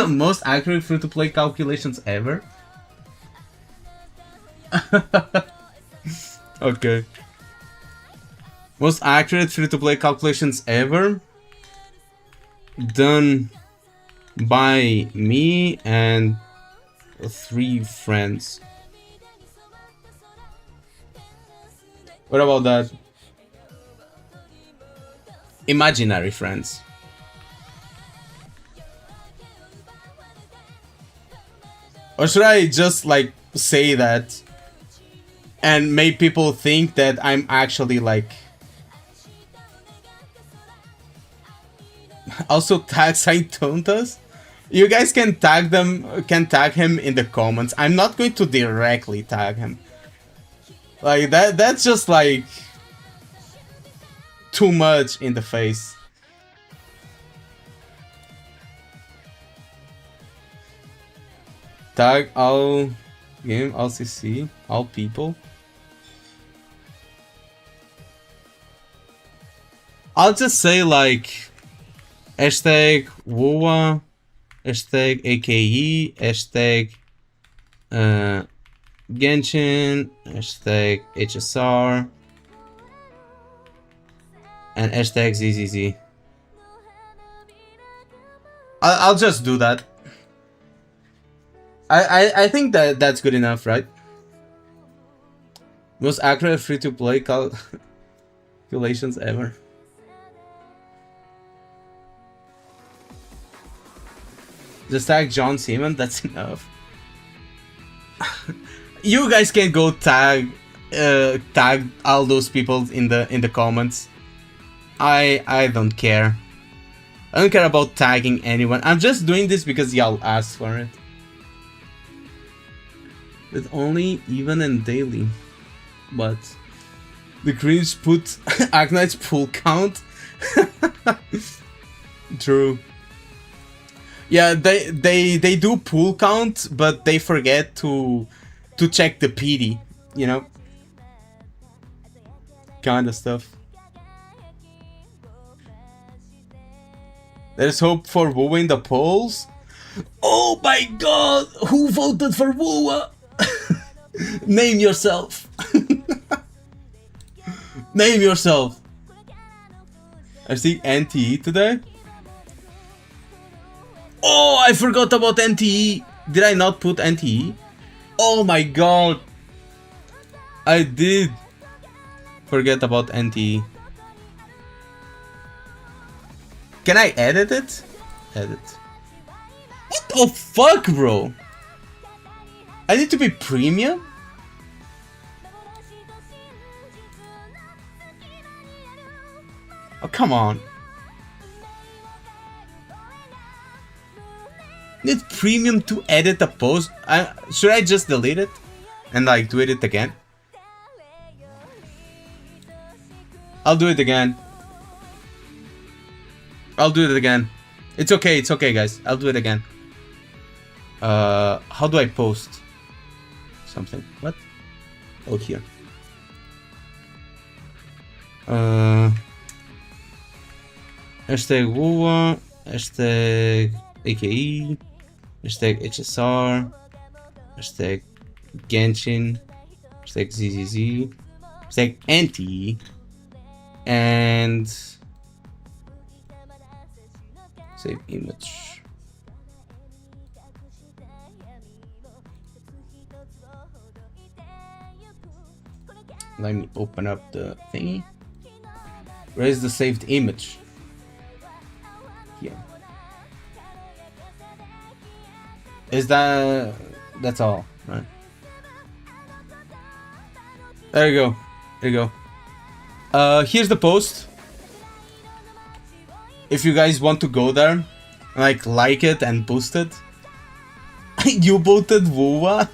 Most accurate free-to-play calculations ever? Okay. Most accurate free-to-play calculations ever? Done by me and 3 friends. What about that? Imaginary friends. Or should I just like say that and make people think that I'm actually like... Also tag Saintontas? You guys can tag him in the comments. I'm not going to directly tag him. Like that's just like too much in the face. Tag all game, all CC, all people. I'll just say like hashtag WoWa, hashtag AKE, hashtag Genshin, hashtag HSR, and hashtag ZZZ. I'll just do that. I think that's good enough, right? Most accurate free-to-play calculations ever. Just tag John Seaman, that's enough. You guys can go tag all those people in the comments. I don't care. I don't care about tagging anyone. I'm just doing this because y'all asked for it. But only even and daily. But the cringe put Arknight's pull count. True. Yeah, they do pull count, but they forget to check the PD, you know? Kind of stuff. There's hope for Wuwa in the polls. Oh my god! Who voted for Wuwa? Name yourself. Name yourself. I see NTE today. Oh, I forgot about NTE. Did I not put NTE? Oh my god. I did forget about NTE. Can I edit it? Edit. What the fuck, bro? I need to be premium? Oh, come on. Need premium to edit a post? Should I just delete it? And like do it again? I'll do it again. I'll do it again. It's okay, guys. I'll do it again. How do I post something? What? Oh, here. Hashtag WUA, hashtag AKE, hashtag HSR, hashtag Genshin, hashtag ZZZ, hashtag NT, and save image. Let me open up the thingy. Where is the saved image? Here. Is that's all, right? There you go. There you go. Here's the post. If you guys want to go there, like it and boost it. You voted WUA?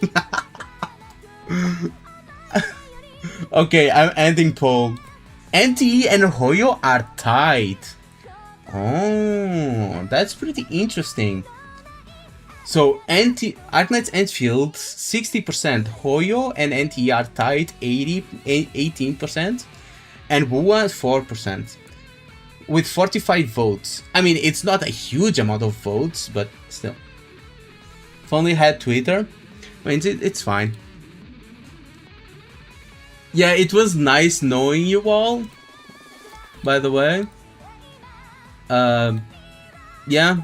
Okay, I'm ending poll. NTE and Hoyo are tied. Oh, that's pretty interesting. So Arknight's Endfield 60%, Hoyo and NTE are tied 18%, and WUA 4%. With 45 votes. I mean, it's not a huge amount of votes, but still. If only had Twitter. I mean, it's fine. Yeah, it was nice knowing you all, by the way. Yeah.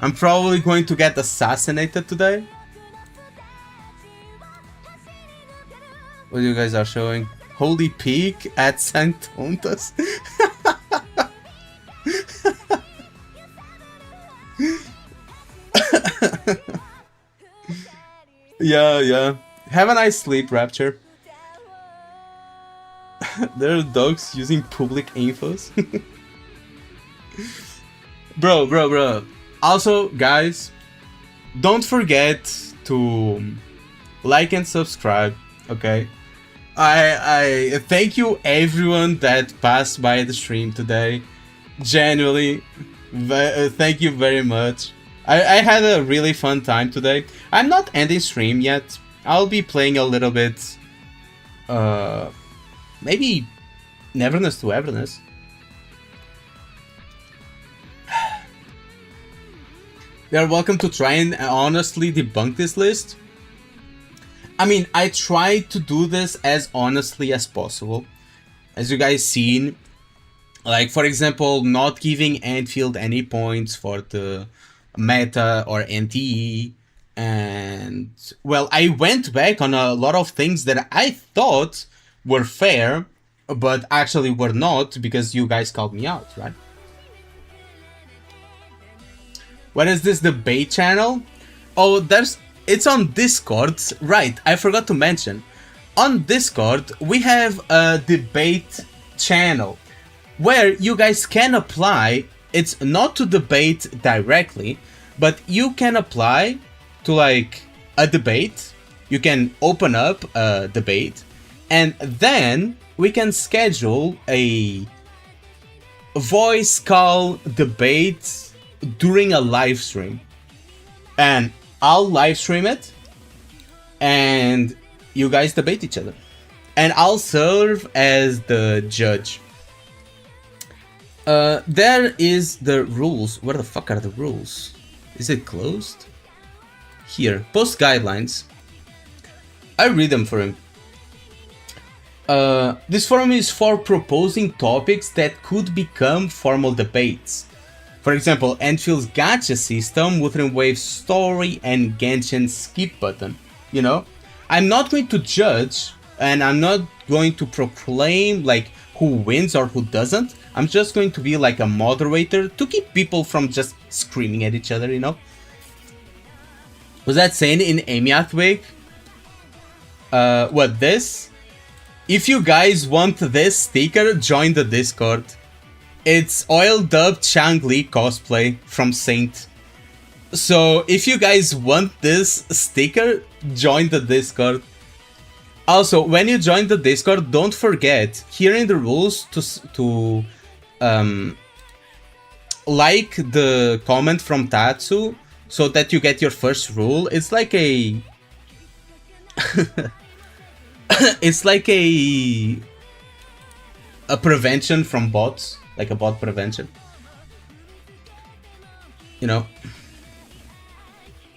I'm probably going to get assassinated today. What you guys are showing? Holy Peak at St. Tontas. Yeah. Have a nice sleep, Rapture. There are dogs using public infos. Bro. Also, guys, don't forget to like and subscribe, okay? I thank you everyone that passed by the stream today. Genuinely, thank you very much. I had a really fun time today. I'm not ending stream yet. I'll be playing a little bit, maybe Neverness to Everness. You're welcome to try and honestly debunk this list. I mean, I try to do this as honestly as possible. As you guys seen, like for example, not giving endfield any points for the meta or NTE. And well, I went back on a lot of things that I thought were fair, but actually were not because you guys called me out, right? What is this debate channel? Oh, it's on Discord, right? I forgot to mention. On Discord, we have a debate channel where you guys can apply. It's not to debate directly, but you can apply to like a debate. You can open up a debate, and then we can schedule a voice call debate during a live stream, and I'll live stream it and you guys debate each other, and I'll serve as the judge. There is the rules. Where the fuck are the rules? Is it closed? Here, post guidelines. I read them for him. This forum is for proposing topics that could become formal debates. For example, Enfield's gacha system, Wuthering Wave's story, and Genshin's skip button. You know? I'm not going to judge, and I'm not going to proclaim like who wins or who doesn't. I'm just going to be like a moderator to keep people from just screaming at each other, you know? Was that saying in Amiathwig? What, this? If you guys want this sticker, join the Discord. It's oiled up Chang-Li cosplay from Saint. So if you guys want this sticker, join the Discord. Also, when you join the Discord, don't forget, here in the rules, to like the comment from Tatsu so that you get your first rule. It's like a it's like a prevention from bots, like a bot prevention. You know.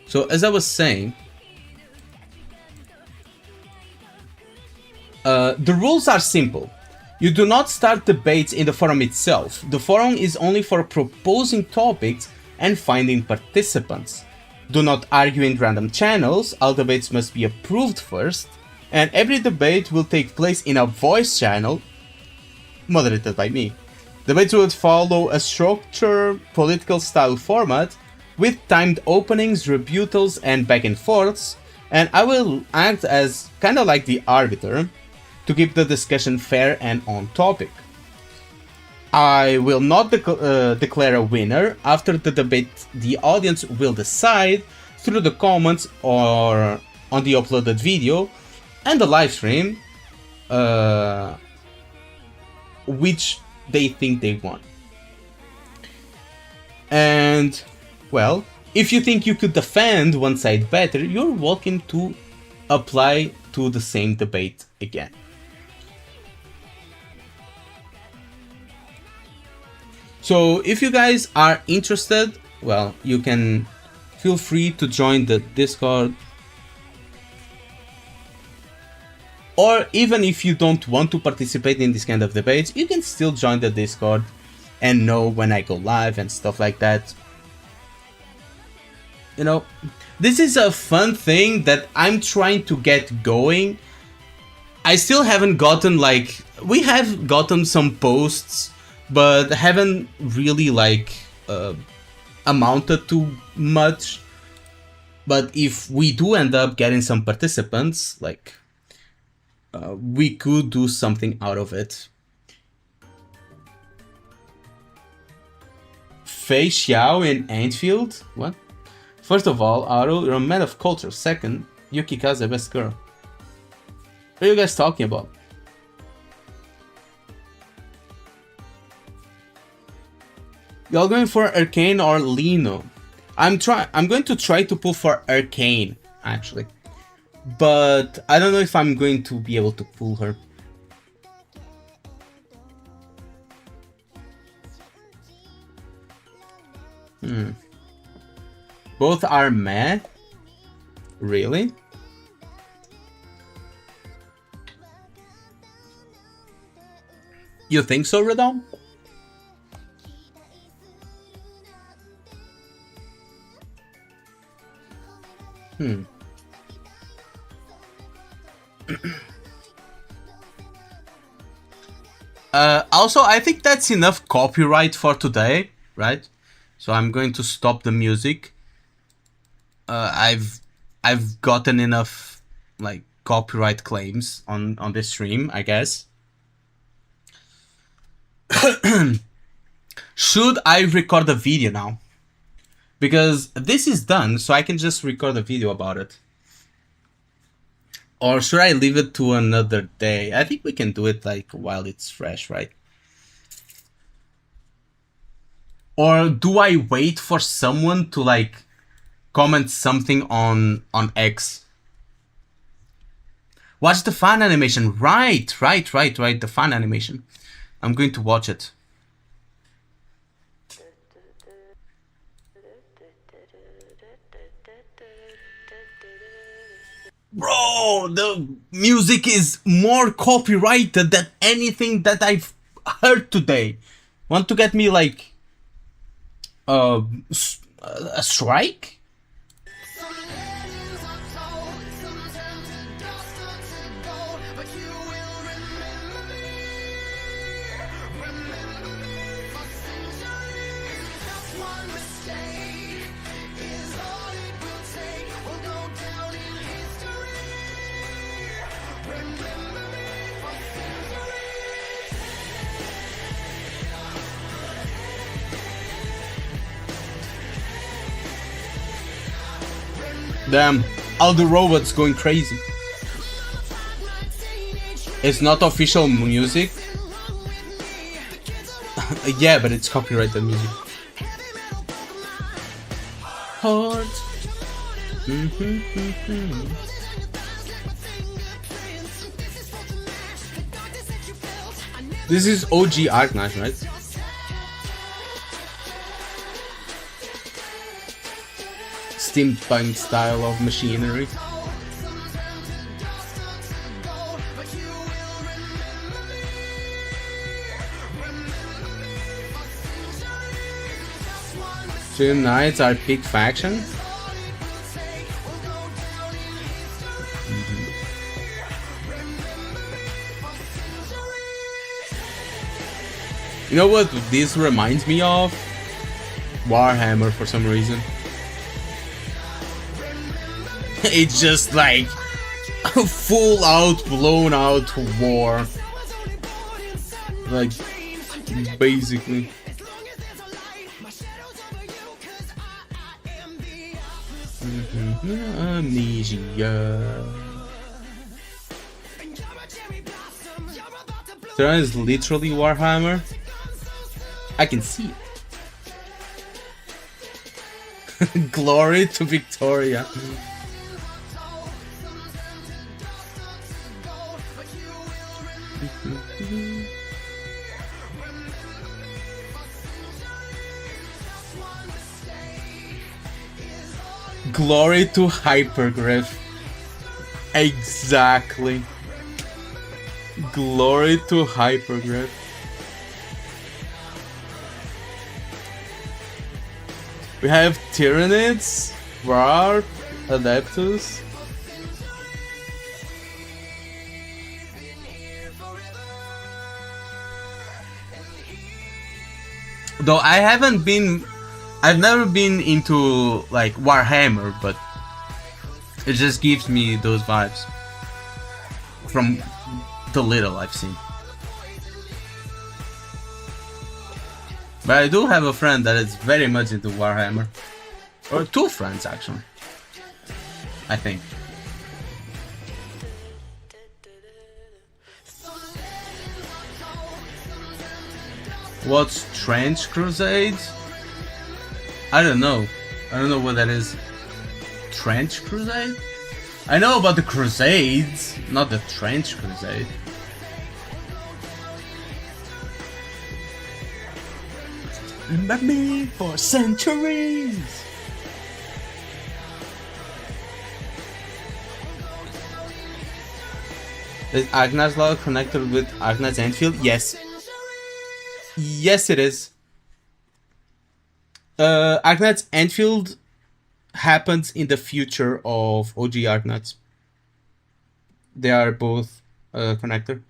So as I was saying, the rules are simple. You do not start debates in the forum itself. The forum is only for proposing topics and finding participants. Do not argue in random channels. All debates must be approved first. And every debate will take place in a voice channel moderated by me. Debates would follow a structured political style format with timed openings, rebuttals, and back and forths, and I will act as kind of like the arbiter to keep the discussion fair and on topic. I will not declare a winner. After the debate, the audience will decide through the comments or on the uploaded video and the live stream which they think they won. And, well, if you think you could defend one side better, you're welcome to apply to the same debate again. So if you guys are interested, well, you can feel free to join the Discord. Or even if you don't want to participate in this kind of debates, you can still join the Discord and know when I go live and stuff like that. You know, this is a fun thing that I'm trying to get going. I still haven't gotten, like, we have gotten some posts, but haven't really, like, amounted to much. But if we do end up getting some participants, like, we could do something out of it. Fei Xiao in endfield? What? First of all, Aro, you're a man of culture. Second, Yukika's the best girl. What are you guys talking about? Y'all going for Arcane or Lino? I'm going to try to pull for Arcane, actually. But I don't know if I'm going to be able to pull her. Both are meh? Really? You think so, Radon? Also, I think that's enough copyright for today, right? So I'm going to stop the music. I've gotten enough, like, copyright claims on this stream, I guess. Should I record a video now? Because this is done, so I can just record a video about it. Or should I leave it to another day? I think we can do it, like, while it's fresh, right? Or do I wait for someone to, like, comment something on X? Watch the fan animation. Right. The fan animation. I'm going to watch it. Bro, the music is more copyrighted than anything that I've heard today. Want to get me, like, a strike? Damn, all the robots going crazy. It's not official music. Yeah, but it's copyrighted music. heart. This is OG Arknight, right? Steampunk style of machinery. Two Knights are peak faction. You know what this reminds me of? Warhammer for some reason. It's just like a full out, blown out war. Like, basically. Amnesia. There is literally Warhammer. I can see it. Glory to Victoria. Glory to Hypergriff. Exactly. Glory to Hypergriff. We have Tyranids, Varp, Adeptus. Though I've never been into like Warhammer, but it just gives me those vibes from the little I've seen. But I do have a friend that is very much into Warhammer. Or two friends, actually. I think. What's Trench Crusades? I don't know. I don't know what that is. Trench Crusade? I know about the Crusades, not the Trench Crusade. Remember me for centuries. Is Agnar's Law connected with Agnar's Endfield? Yes. Yes, it is. Arknight's Endfield happens in the future of OG Arknights. They are both connected.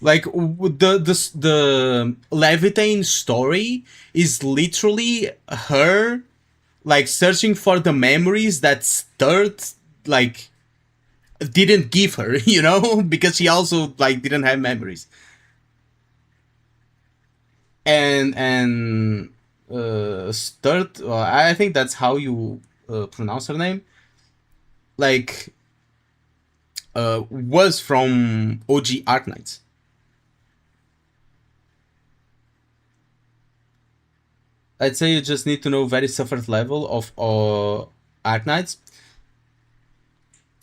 Like the Levitane story is literally her like searching for the memories that Sturt like didn't give her, you know, because she also like didn't have memories. And Sturt, I think that's how you pronounce her name. Like was from OG Arknights. I'd say you just need to know very suffered level of Arknights.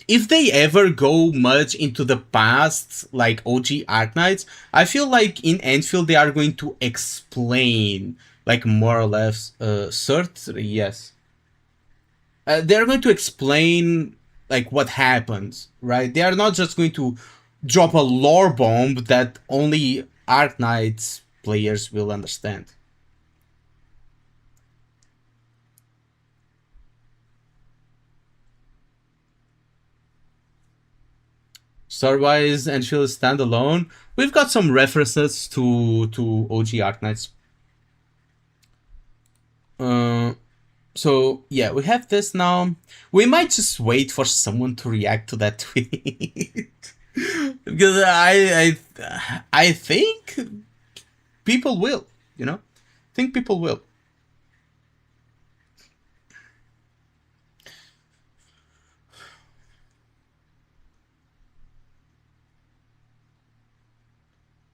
If they ever go much into the past, like OG Arknights, I feel like in Endfield they are going to explain, like more or less, yes. They're going to explain, like, what happens, right? They are not just going to drop a lore bomb that only Arknights players will understand. Story-wise, Endfield is standalone. We've got some references to OG Arknights. So yeah, we have this now. We might just wait for someone to react to that tweet because I think people will. You know, I think people will.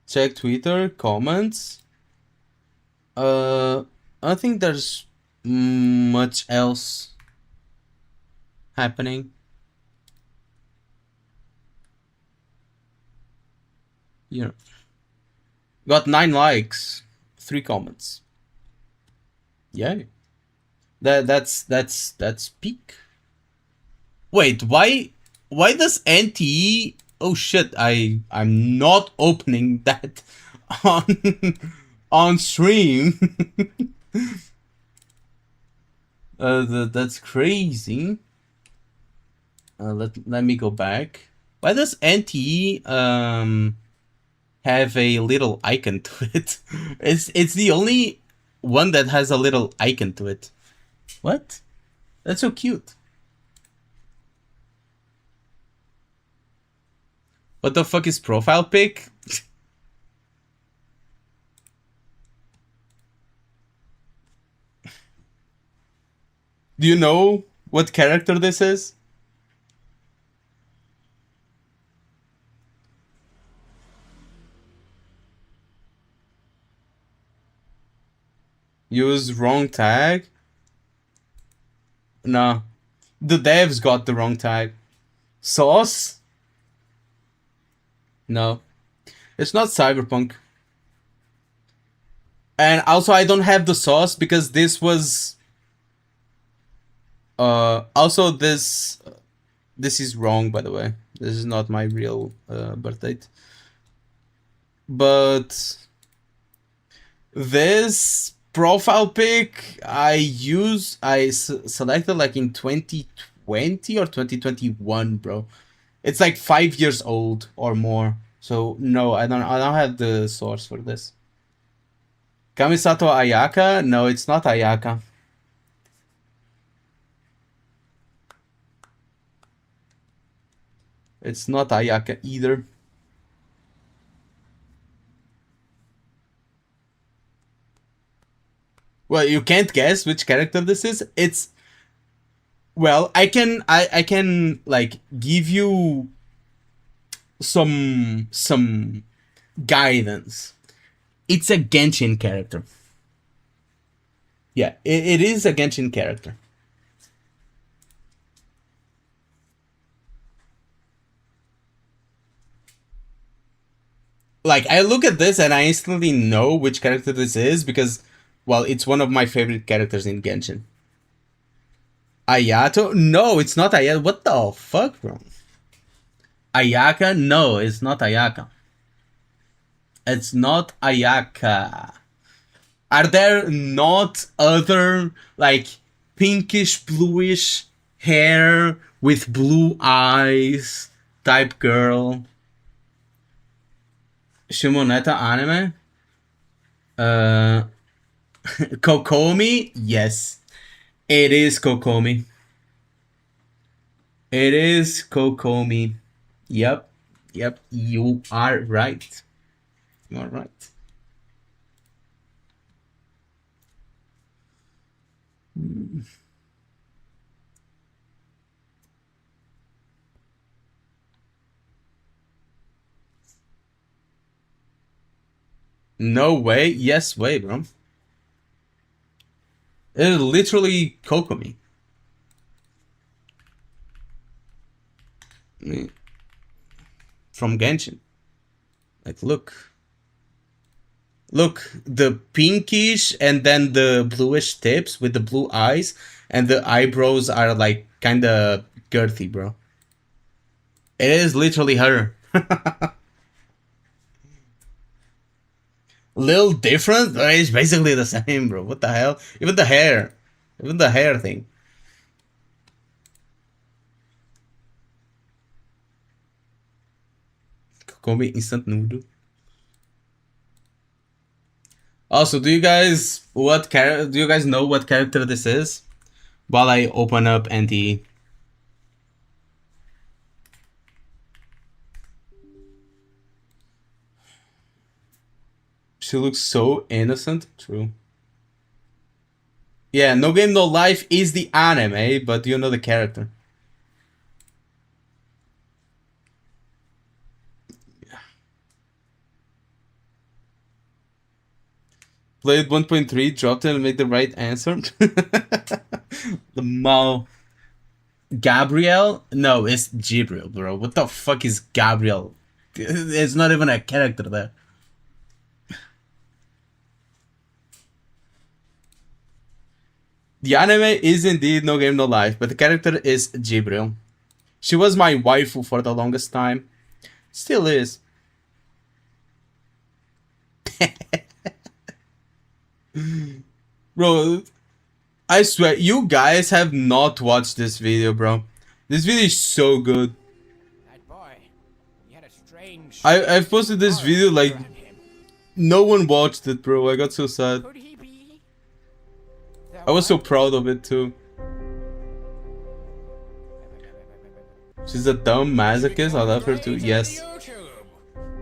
Check Twitter comments. I think there's much else happening. You know, got 9 likes, 3 comments. Yeah, that's peak. Wait, why does NTE? Oh shit! I'm not opening that on on stream. That's crazy. Let me go back. Why does NTE have a little icon to it? It's the only one that has a little icon to it. What? That's so cute. What the fuck is profile pic? Do you know what character this is? Use wrong tag? No. The devs got the wrong tag. Sauce? No. It's not Cyberpunk. And also I don't have the sauce because this was also this is wrong, by the way. This is not my real birth date. But this profile pic I selected like in 2020 or 2021, bro. It's like 5 years old or more. So no, I don't have the source for this. Kamisato Ayaka? No, it's not Ayaka. It's not Ayaka either. Well, you can't guess which character this is. It's well, I can like give you some guidance. It's a Genshin character. Yeah, it is a Genshin character. Like I look at this and I instantly know which character this is because well, it's one of my favorite characters in Genshin. Ayato? No, it's not Ayato. What the fuck, bro? Ayaka? No, it's not Ayaka. It's not Ayaka. Are there not other like pinkish bluish hair with blue eyes type girl? Shimoneta anime? Uh Kokomi? Yes. It is Kokomi. It is Kokomi. Yep. Yep. You are right. You are right. No way. Yes way, bro. It is literally Kokomi. From Genshin. Like, look. Look, the pinkish and then the bluish tips with the blue eyes, and the eyebrows are like kind of girthy, bro. It is literally her. Little different, but it's basically the same, bro. What the hell? Even the hair thing. Kokomi instant noodle. Also, do you guys know what character this is? While I open up NT. She looks so innocent. True. Yeah, No Game No Life is the anime, but you know the character. Played 1.3, dropped it and made the right answer. The Mao. Gabriel? No, it's Gabriel, bro. What the fuck is Gabriel? It's not even a character there. The anime is indeed No Game No Life, but the character is Gabriel. She was my waifu for the longest time. Still is. Bro, I swear, you guys have not watched this video, bro. This video is so good. That boy, he had a strange. I've posted this video like aura around him. no one watched it, bro. I got so sad. Could he be? I was so proud of it too. She's a dumb masochist. I love her too. Yes.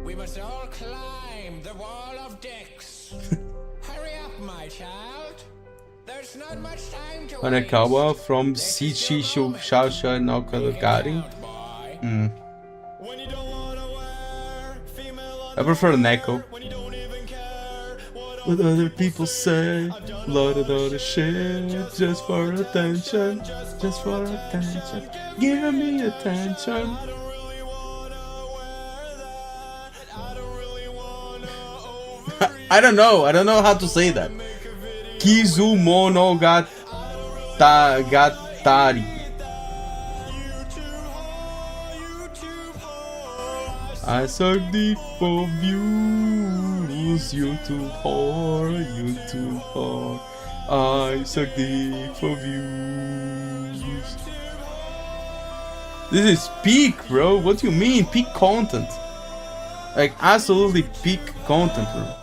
We must all climb the wall of dicks. Hurry up, my child. There's not much time to Hanekawa from Shichi Shasha Naokagari. I prefer Neko. What other people say, lot of other shit, just for attention, just for attention, give me attention. I don't know how to say that. Gatari. I suck deep for views, YouTube whore. I suck deep for views. This is peak, bro. What do you mean? Peak content. Like, absolutely peak content, bro.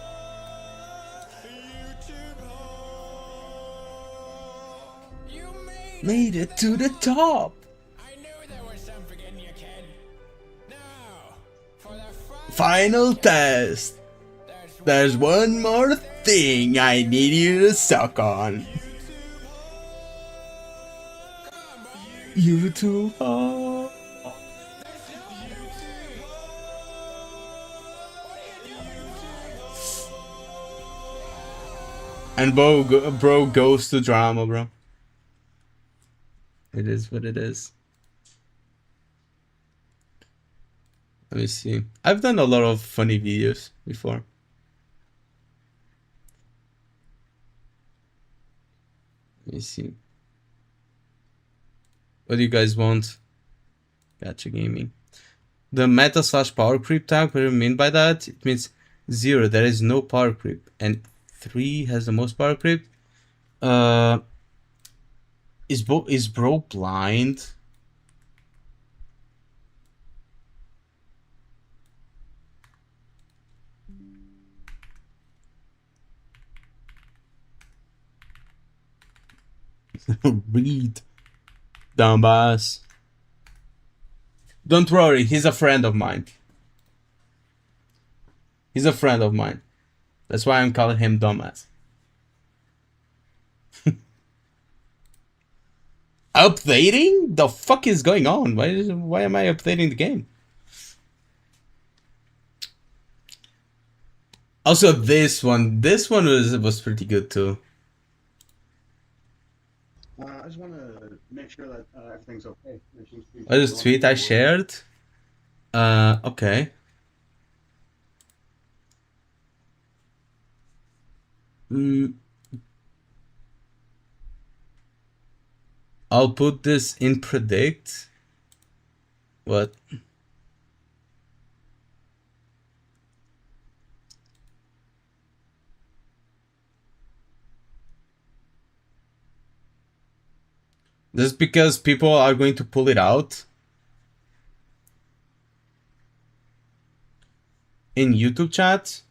Made it to the top. I knew there was something in you, kid. Now, for the Final test. There's one more thing I need you to suck on. YouTube. And bro goes to drama, bro. It is what it is. Let me see. I've done a lot of funny videos before. Let me see. What do you guys want? Gacha gaming. The meta / power creep tag, what do you mean by that? It means 0, there is no power creep. And 3 has the most power creep. Is bro blind? Read, dumbass. Don't worry, he's a friend of mine. He's a friend of mine. That's why I'm calling him dumbass. Updating? The fuck is going on? Why am I updating the game? Also, this one was pretty good too. I just want to make sure that everything's okay. What is the tweet I shared? Okay. I'll put this in predict. What? This is because people are going to pull it out in YouTube chat.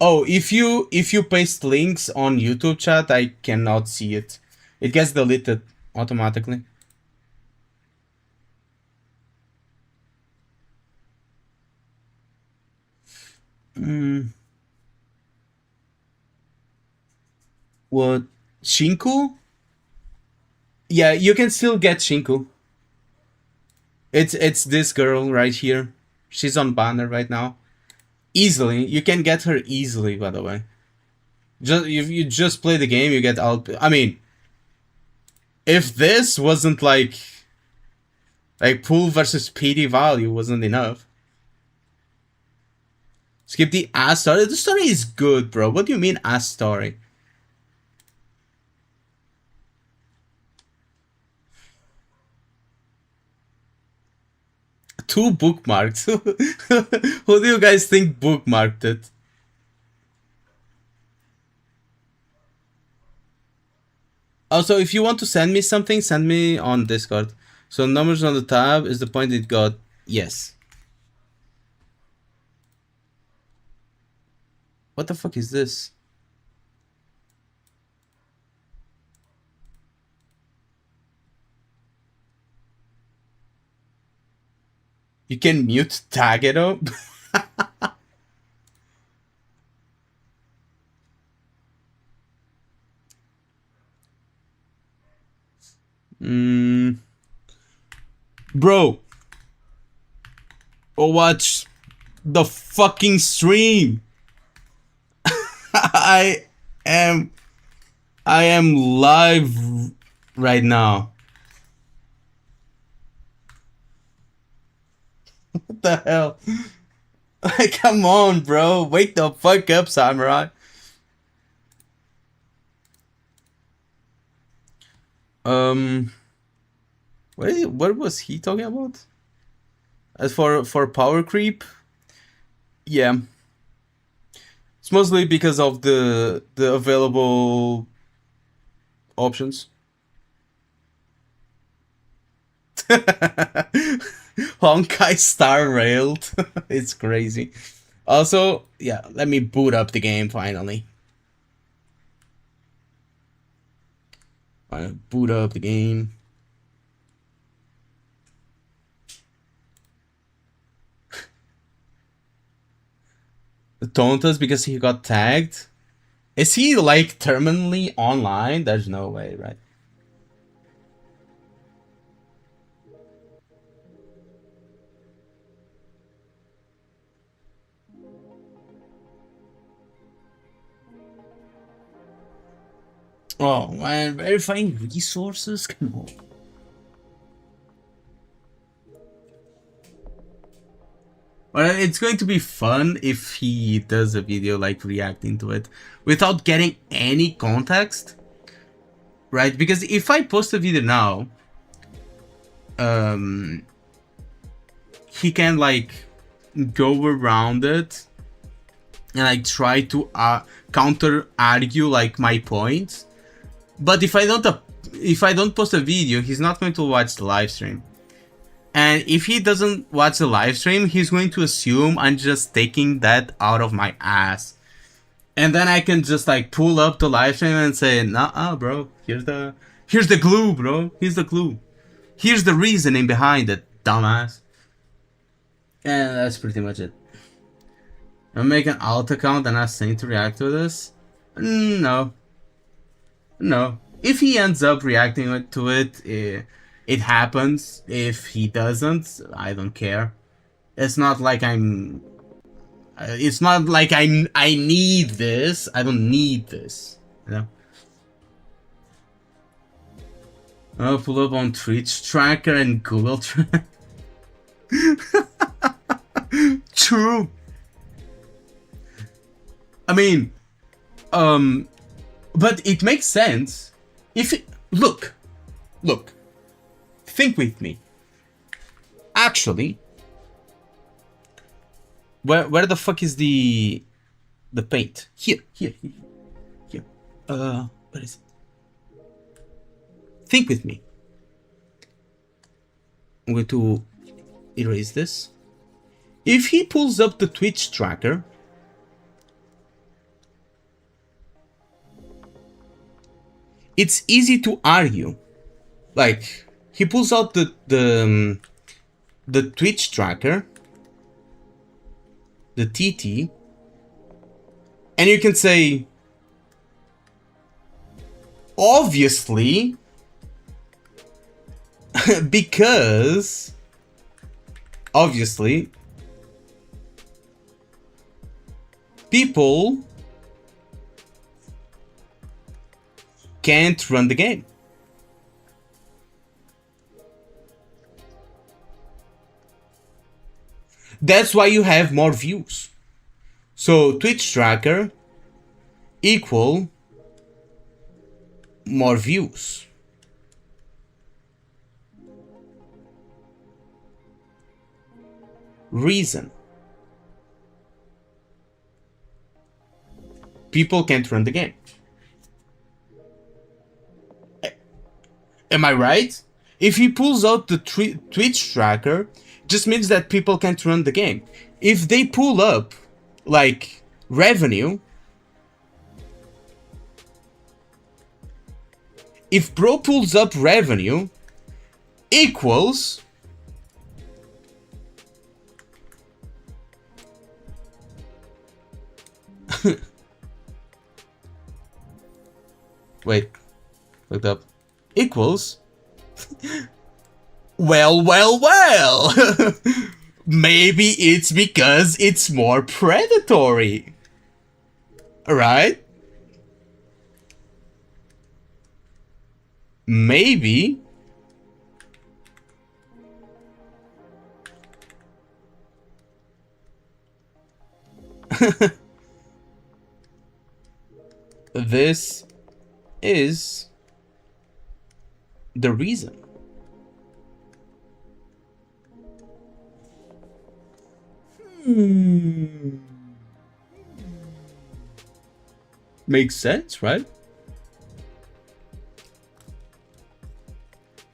Oh, if you paste links on YouTube chat, I cannot see it. It gets deleted automatically. What? Shinku? Yeah, you can still get Shinku. It's this girl right here. She's on banner right now. Easily. You can get her easily, by the way. Just if you just play the game, you get out. I mean, if this wasn't like pool versus PD value wasn't enough. Skip the ass story. The story is good, bro. What do you mean ass story? Two bookmarks. Who do you guys think bookmarked it? Also, if you want to send me something, send me on Discord. So numbers on the tab is the point it got. Yes. What the fuck is this? You can mute tag it up? Bro. Or watch the fucking stream. I am live right now. What the hell? Like, come on, bro. Wake the fuck up, Samurai. What was he talking about? As for power creep, yeah, it's mostly because of the available options. Honkai Star Railed. It's crazy. Also, yeah, let me boot up the game finally. Boot up the game. Taunt us because he got tagged? Is he like terminally online? There's no way, right? Oh man, verifying resources? Come on. Well, it's going to be fun if he does a video like reacting to it without getting any context, right? Because if I post a video now, he can like go around it and like try to counter argue like my points. But if I don't post a video, he's not going to watch the live stream. And if he doesn't watch the live stream, he's going to assume I'm just taking that out of my ass. And then I can just like pull up the live stream and say, nah, bro, here's the glue, bro. Here's the glue. Here's the reasoning behind it, dumbass. And that's pretty much it. I'm making an alt account and ask Saint to react to this? No. If he ends up reacting to it, it happens. If he doesn't, I don't care. It's not like I need this. I don't need this. You know. I'll pull up on Twitch tracker and Google track. True. I mean, but it makes sense if look, think with me. Actually, where the fuck is the paint? Here. Where is it? Think with me. I'm going to erase this. If he pulls up the Twitch tracker, it's easy to argue. Like, he pulls out the Twitch tracker, the TT, and you can say, obviously, because, obviously, people can't run the game. That's why you have more views. So Twitch tracker equal more views. Reason. People can't run the game. Am I right? If he pulls out the Twitch tracker, just means that people can't run the game. If they pull up, like, revenue, if bro pulls up revenue equals wait, looked up, equals well, maybe it's because it's more predatory, right? Maybe this is the reason. Makes sense, right?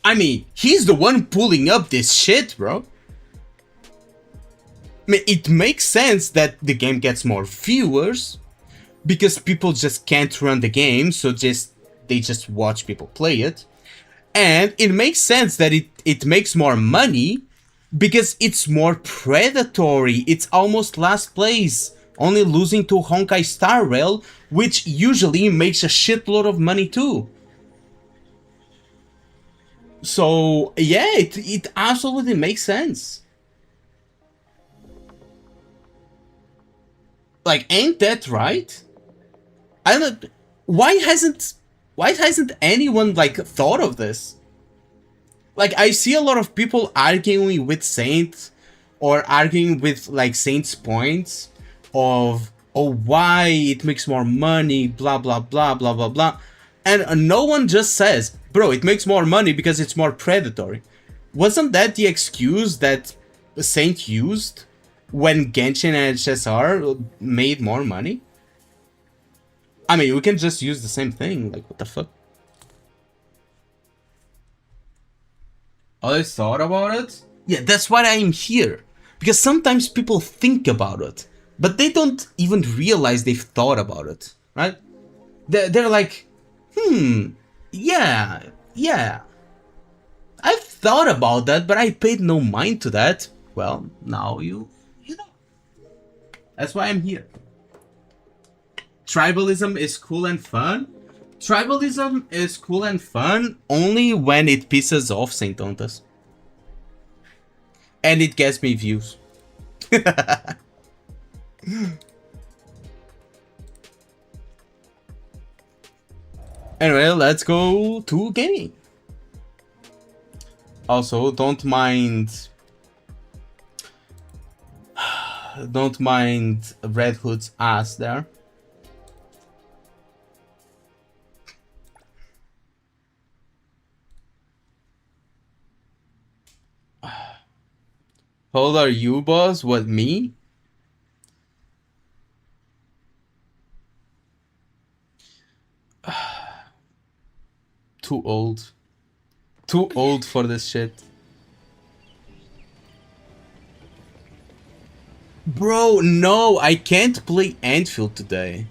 I mean, he's the one pulling up this shit, bro. I mean, it makes sense that the game gets more viewers because people just can't run the game, so they just watch people play it. And it makes sense that it makes more money because it's more predatory. It's almost last place, only losing to Honkai Star Rail, which usually makes a shitload of money too. So yeah, it absolutely makes sense. Like, ain't that right? I don't. Why hasn't anyone like thought of this? Like, I see a lot of people arguing with Saint, or arguing with like Saint's points of, oh, why it makes more money, blah blah blah blah blah blah, and no one just says, bro, it makes more money because it's more predatory. Wasn't that the excuse that Saint used when Genshin and HSR made more money? I mean, we can just use the same thing. Like, what the fuck? Oh, they thought about it? Yeah, that's why I'm here. Because sometimes people think about it, but they don't even realize they've thought about it, right? They're like, yeah. I've thought about that, but I paid no mind to that. Well, now you know. That's why I'm here. Tribalism is cool and fun. Tribalism is cool and fun only when it pisses off Saint Tontas. And it gets me views. Anyway, let's go to gaming. Also, don't mind Red Hood's ass there. How old are you, boss? What, me? Too old. Too old for this shit. Bro, no, I can't play endfield today.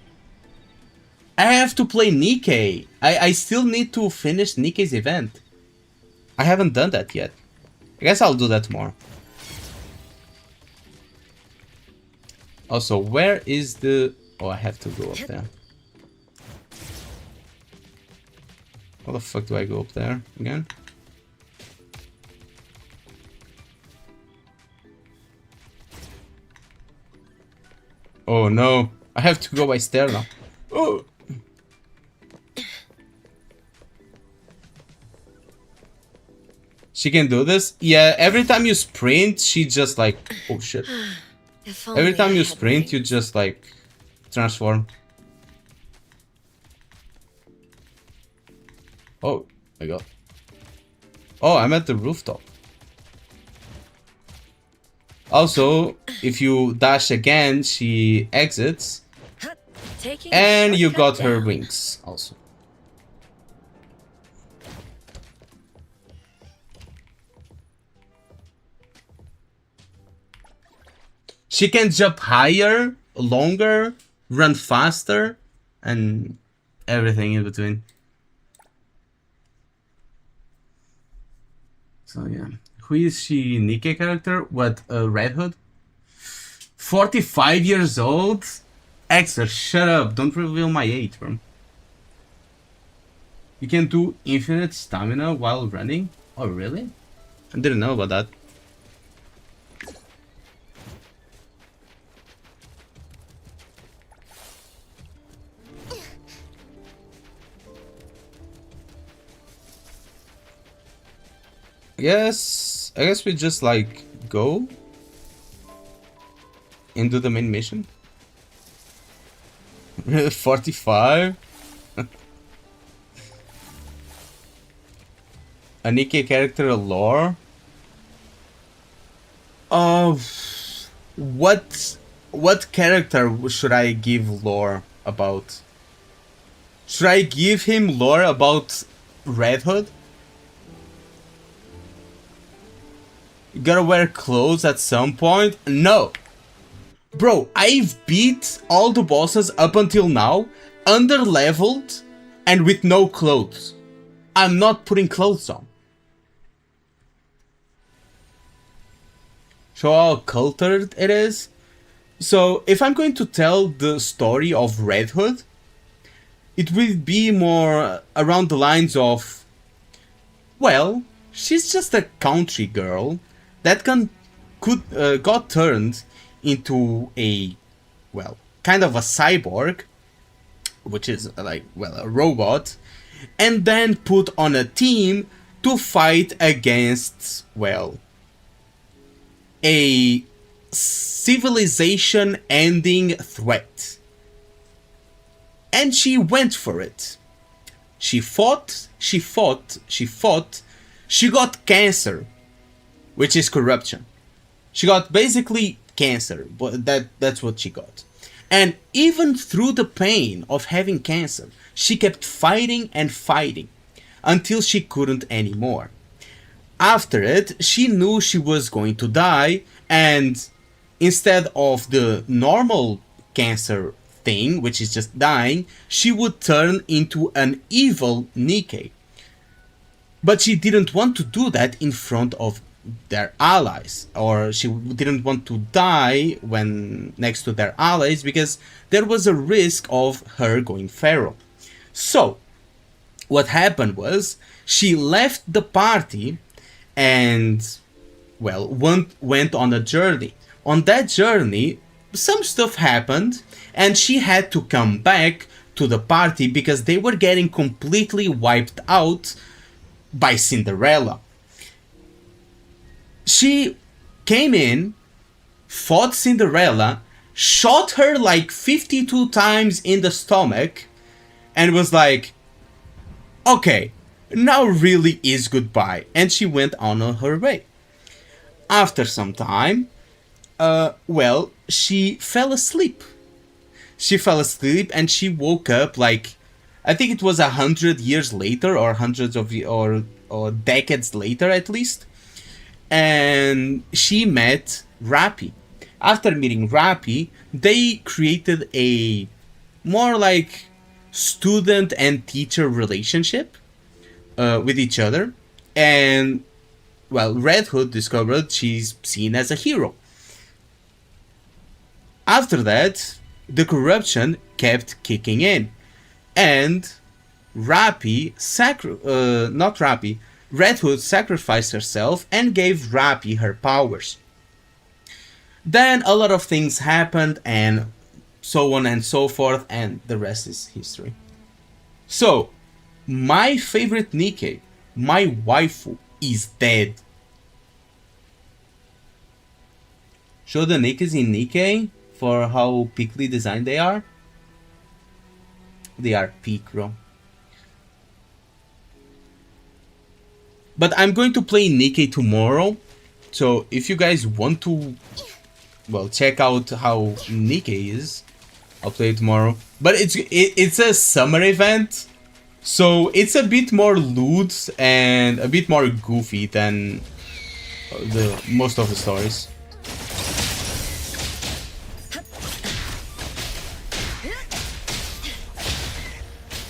I have to play Nikkei. I still need to finish Nikkei's event. I haven't done that yet. I guess I'll do that tomorrow. Also, where is the... Oh, I have to go up there. How the fuck do I go up there again? Oh no. I have to go by stair now. Oh. She can do this? Yeah, every time you sprint, she just like... Oh shit. Every time you sprint, you just like... transform. Oh my god. Oh, I'm at the rooftop. Also, if you dash again, she exits. And you got her wings also. She can jump higher, longer, run faster, and everything in between. So yeah. Who is she? Nikke character? What, Red Hood? 45 years old? Exer, shut up. Don't reveal my age, bro. You can do infinite stamina while running? Oh, really? I didn't know about that. Yes, I guess we just like go into the main mission. 45? A Nikke character lore? What character should I give lore about? Should I give him lore about Red Hood? You gotta wear clothes at some point? No! Bro, I've beat all the bosses up until now, under-leveled, and with no clothes. I'm not putting clothes on. Show how cultured it is. So, if I'm going to tell the story of Red Hood, it will be more around the lines of, well, she's just a country girl that got turned into a, well, kind of a cyborg, which is like, well, a robot, and then put on a team to fight against, well, a civilization-ending threat. And she went for it. She fought, she got cancer, which is corruption. She got basically cancer, but that's what she got. And even through the pain of having cancer, she kept fighting and fighting until she couldn't anymore. After it, she knew she was going to die, and instead of the normal cancer thing, which is just dying, she would turn into an evil Nikke. But she didn't want to do that in front of their allies, or she didn't want to die when next to their allies because there was a risk of her going feral. So what happened was she left the party and, well, went on a journey. On that journey, some stuff happened and she had to come back to the party because they were getting completely wiped out by Cinderella. She came in, fought Cinderella, shot her like 52 times in the stomach, and was like, okay, now really is goodbye. And she went on her way. After some time, well, she fell asleep. She fell asleep and she woke up like, I think it was 100 years later, or hundreds of or decades later at least. And she met Rappy. After meeting Rappy, they created a more like student and teacher relationship with each other. And, well, Red Hood discovered she's seen as a hero. After that, the corruption kept kicking in. And Red Hood sacrificed herself and gave Rappy her powers. Then a lot of things happened, and so on and so forth, and the rest is history. So, my favorite Nikkei, my waifu, is dead. Show the Nikkeis in Nikkei for how peakly designed they are. They are peak, bro. But I'm going to play Nikkei tomorrow. So if you guys want to, well, check out how Nikkei is, I'll play it tomorrow. But it's a summer event, so it's a bit more lewd and a bit more goofy than the most of the stories.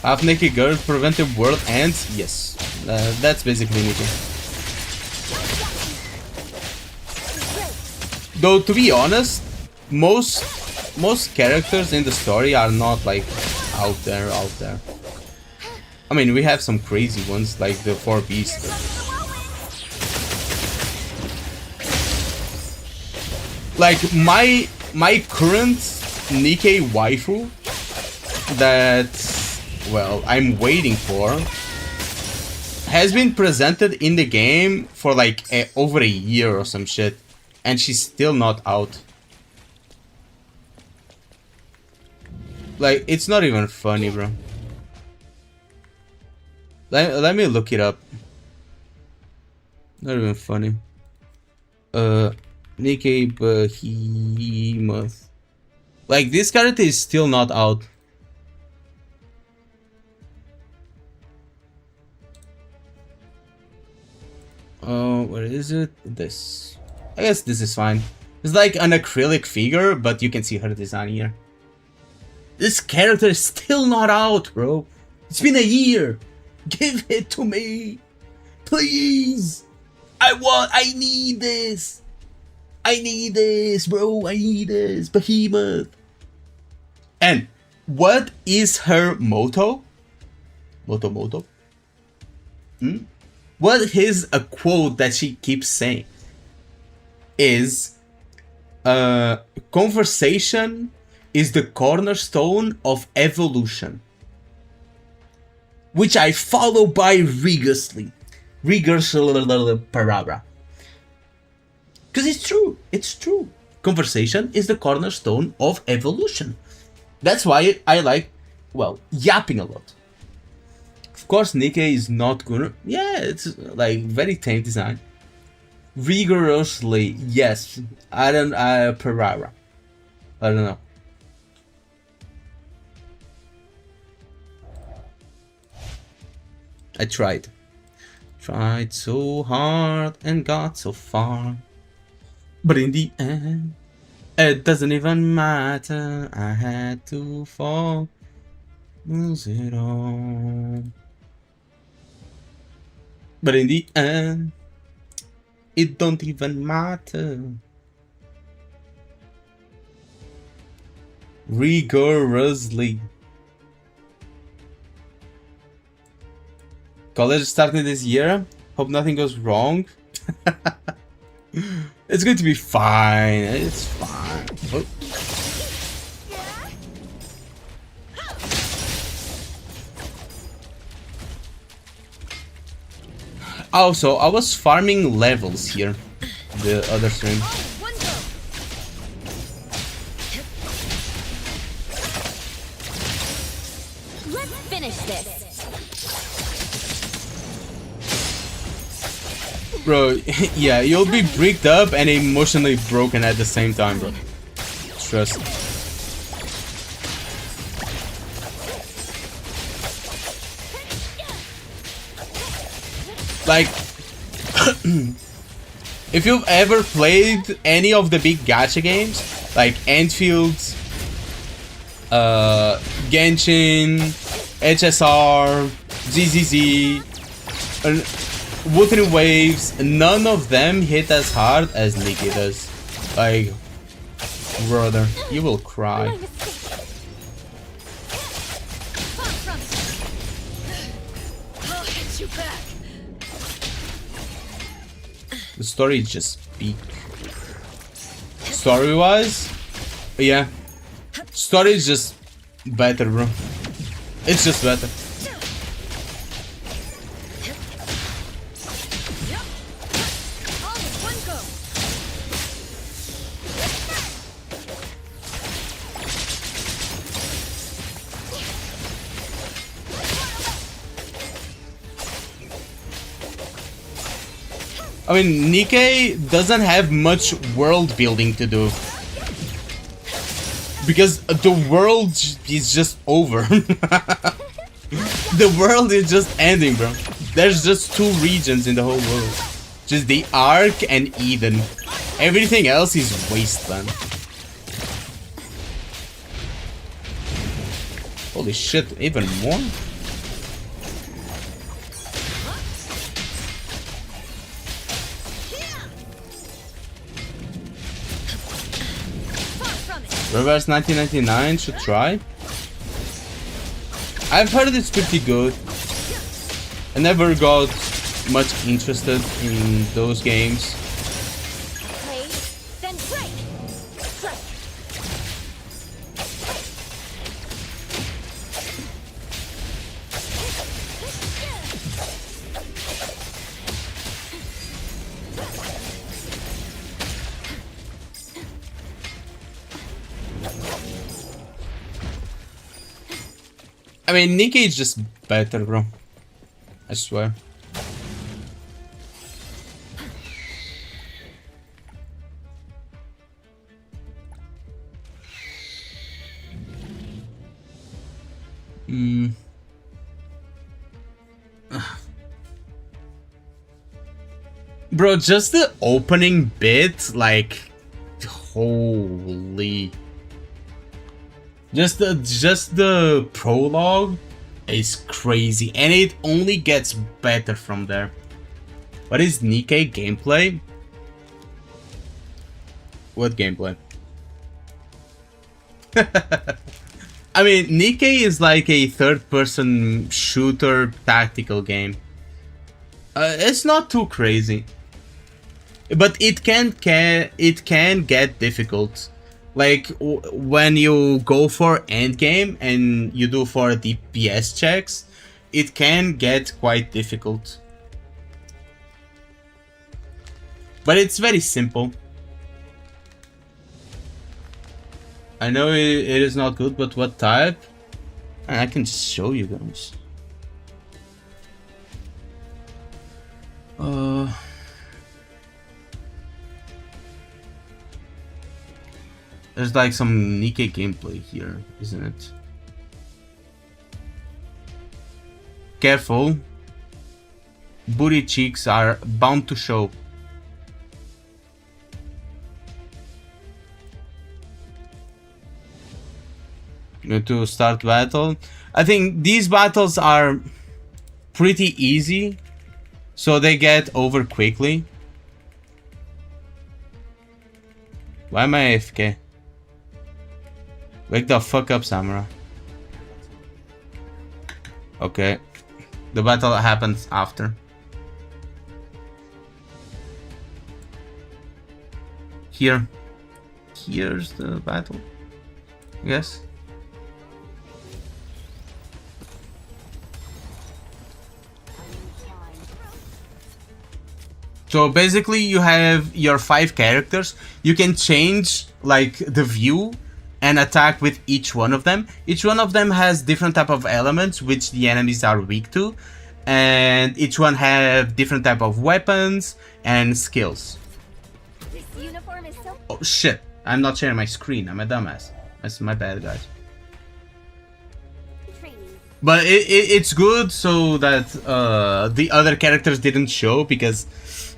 Half naked girl prevented world ends. Yes, that's basically Nikkei. Though to be honest, most characters in the story are not like out there. I mean, we have some crazy ones like the 4 beasts. Like my current Nikkei waifu that, well, I'm waiting for, has been presented in the game for like over a year or some shit, and she's still not out. Like, it's not even funny, bro. Let me look it up. Not even funny. Nikkei Behemoth. Like, this character is still not out. Where is it? This. I guess this is fine. It's like an acrylic figure, but you can see her design here. This character is still not out, bro. It's been a year. Give it to me. Please. I need this. I need this, bro. I need this. Behemoth. And what is her motto? Motto? What is a quote that she keeps saying? Is conversation is the cornerstone of evolution, which I follow by rigorously parabra. Because it's true. Conversation is the cornerstone of evolution. That's why I like, well, yapping a lot. Of course, Nikkei is not gonna. Yeah, it's like very tame design. Rigorously, yes. Parabra. I don't know. I tried so hard and got so far, but in the end, it doesn't even matter. I had to fall, lose it all, but in the end, it don't even matter. Rigorously. College started this year. Hope nothing goes wrong. It's going to be fine. It's fine. Oh. Also, I was farming levels here. The other stream. Let's finish this. Bro, yeah, you'll be bricked up and emotionally broken at the same time, bro. Trust. Like, if you've ever played any of the big gacha games, like endfield, Genshin, HSR, ZZZ, Wuthering Waves, none of them hit as hard as Nikkei does. Like, brother, you will cry. The story is just peak. Story-wise, yeah, Story is just better, bro. It's just better. I mean, Nikkei doesn't have much world building to do. Because the world is just over. The world is just ending, bro. There's just 2 regions in the whole world. Just the Ark and Eden. Everything else is wasteland. Holy shit, even more? Reverse 1999 should try. I've heard it's pretty good. I never got much interested in those games. Play, then break. Strike. I mean, Nikkei is just better, bro. I swear. Bro, just the opening bit, like, holy. Just the prologue is crazy, and it only gets better from there. What is Nikkei gameplay? What gameplay? I mean, Nikkei is like a third-person shooter tactical game. It's not too crazy, but it can get difficult. Like when you go for endgame and you do for DPS checks, it can get quite difficult. But it's very simple. I know it is not good, but what type? I can just show you guys. There's like some Nikkei gameplay here, isn't it? Careful. Booty cheeks are bound to show. To start battle. I think these battles are pretty easy, so they get over quickly. Why am I AFK? Wake the fuck up, Samurai. Okay. The battle happens after. Here. Here's the battle. Yes. So basically you have your 5 characters. You can change like the view and attack with each one of them. Each one of them has different type of elements which the enemies are weak to, and each one have different type of weapons and skills. This uniform is so Oh shit, I'm not sharing my screen. I'm a dumbass. That's my bad, guys. training. But it's good so that the other characters didn't show, because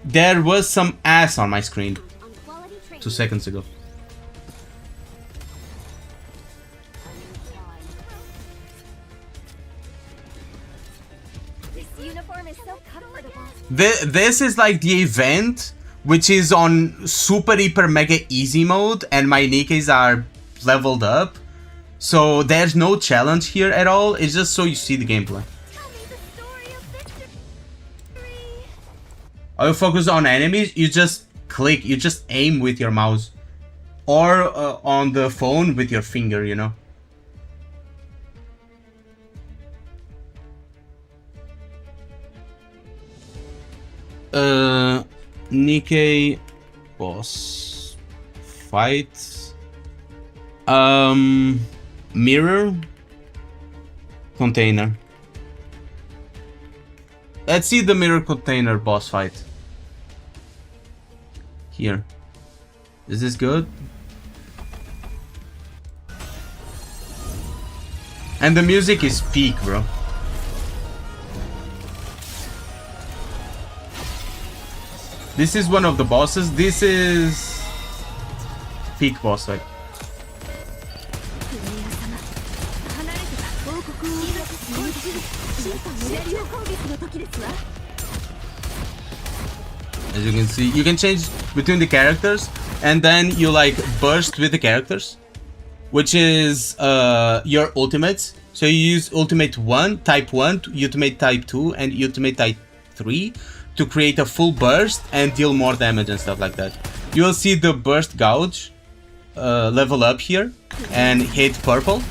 there was some ass on my screen On quality training. 2 seconds ago. This uniform is so comfortable. This is like the event, which is on super hyper mega easy mode, and my Nikkeis are leveled up. So there's no challenge here at all. It's just so you see the gameplay. Tell me the story of victory. Are you focused on enemies? You just click, you just aim with your mouse. or on the phone with your finger, you know. Nikkei boss fight. Mirror container. Let's see the mirror container boss fight. Here. Is this good? And the music is peak, bro. This is one of the bosses. This is peak boss fight. As you can see, you can change between the characters, and then you like burst with the characters, which is your ultimates. So you use ultimate 1, type 1, ultimate type 2, and ultimate type 3 to create a full burst and deal more damage and stuff like that. You will see the burst gouge level up here and hit purple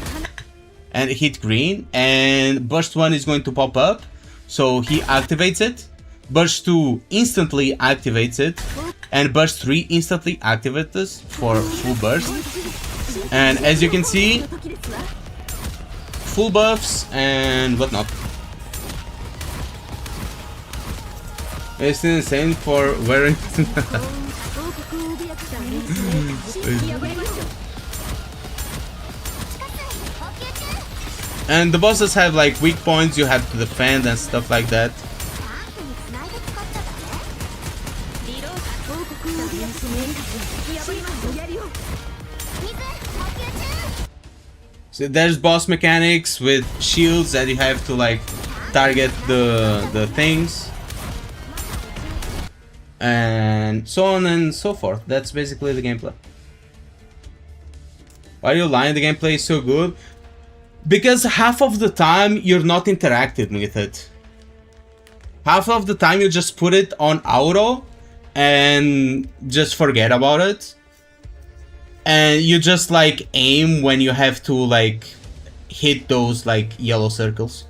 and hit green, and burst 1 is going to pop up, so he activates it. Burst 2 instantly activates it, and burst 3 instantly activates this for full burst. And as you can see, full buffs and whatnot. It's insane for wearing. And the bosses have like weak points you have to defend and stuff like that. So there's boss mechanics with shields that you have to like target the things. And so on and so forth. That's basically the gameplay. Why are you lying? The gameplay is so good. Because half of the time you're not interacting with it. Half of the time you just put it on auto and just forget about it. And you just like aim when you have to like hit those like yellow circles.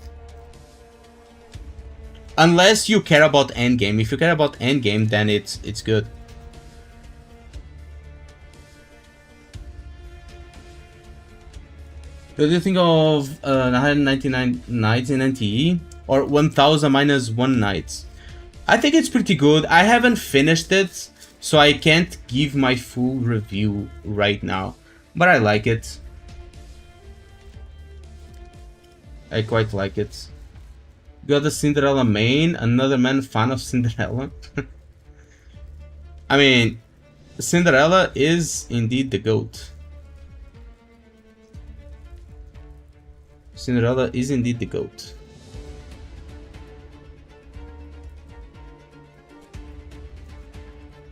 Unless you care about endgame. If you care about endgame, then it's good. What do you think of 999 nights in NTE or 1000 minus 1 nights? I think it's pretty good. I haven't finished it, so I can't give my full review right now. But I like it. I quite like it. Got a Cinderella main, another man fan of Cinderella. I mean, Cinderella is indeed the GOAT. Cinderella is indeed the GOAT.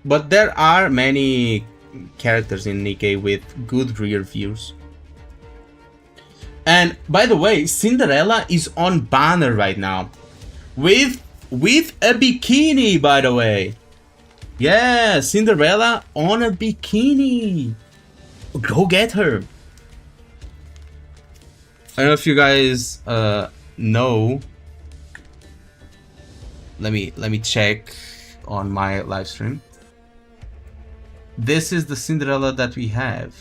But there are many characters in Nikkei with good reviews. And by the way, Cinderella is on banner right now. With a bikini, by the way. Yeah, Cinderella on a bikini. Go get her. I don't know if you guys know. Let me check on my live stream. This is the Cinderella that we have.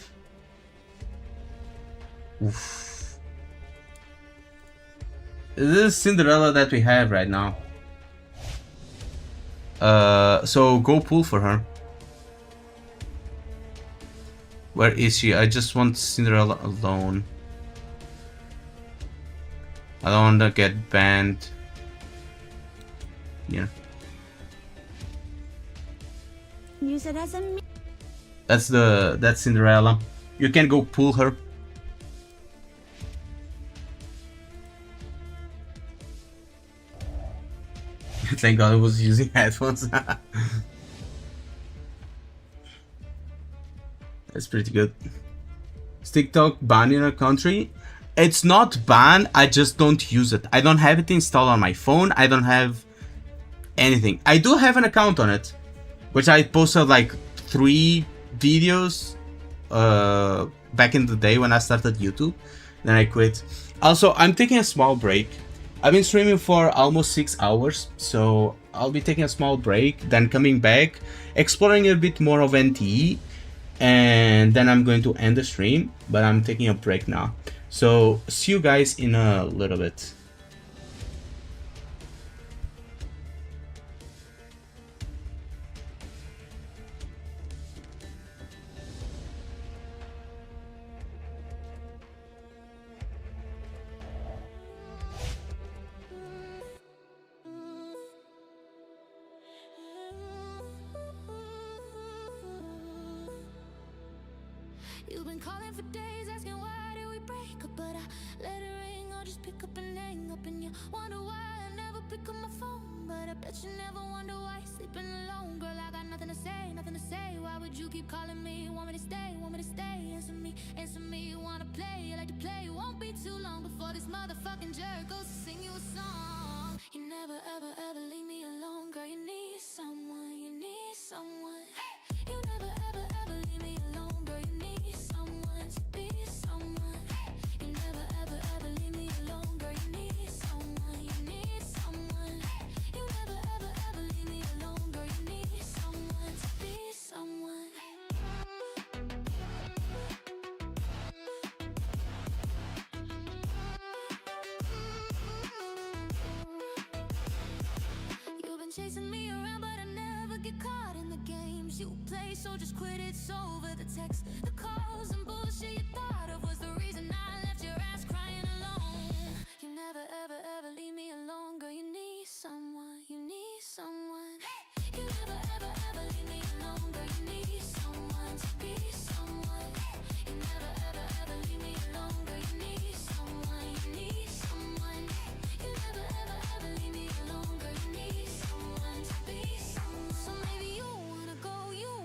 Oof. This is Cinderella that we have right now. So go pull for her. Where is she? I just want Cinderella alone. I don't want to get banned. Yeah. That's Cinderella. You can go pull her. Thank God I was using headphones. That's pretty good. Is TikTok banned in our country? It's not banned, I just don't use it. I don't have it installed on my phone. I don't have anything. I do have an account on it, which I posted like 3 videos back in the day when I started YouTube. Then I quit. Also, I'm taking a small break. I've been streaming for almost 6 hours, so I'll be taking a small break, then coming back, exploring a bit more of NTE, and then I'm going to end the stream, but I'm taking a break now. So see you guys in a little bit. You've been calling for days, asking why did we break up, but I let it ring, I'll just pick up and hang up. And you wonder why I never pick up my phone, but I bet you never wonder why. Sleeping alone, girl, I got nothing to say, nothing to say. Why would you keep calling me? Want me to stay, want me to stay? Answer me, you wanna play, you like to play. It won't be too long before this motherfucking jerk goes to sing you a song. You never ever ever leave me alone, girl, you need someone, you need someone. You never ever ever leave me alone, girl, you need someone to be someone. You never ever ever leave me alone, girl, you need someone, you need someone. You never ever ever leave me alone, girl, you need someone to be someone. You've been chasing me around, but I never get caught in the games you play, so just quit, it's over. The text, the calls, and bullshit you thought of was the reason I left your ass crying alone. You never ever ever leave me alone, girl, you need someone, you need someone. You never ever ever leave me alone, girl, you need someone to be someone. You never ever ever leave me alone, girl, you need someone, you need someone. You never ever ever leave me alone, girl, you need someone to be someone. So maybe you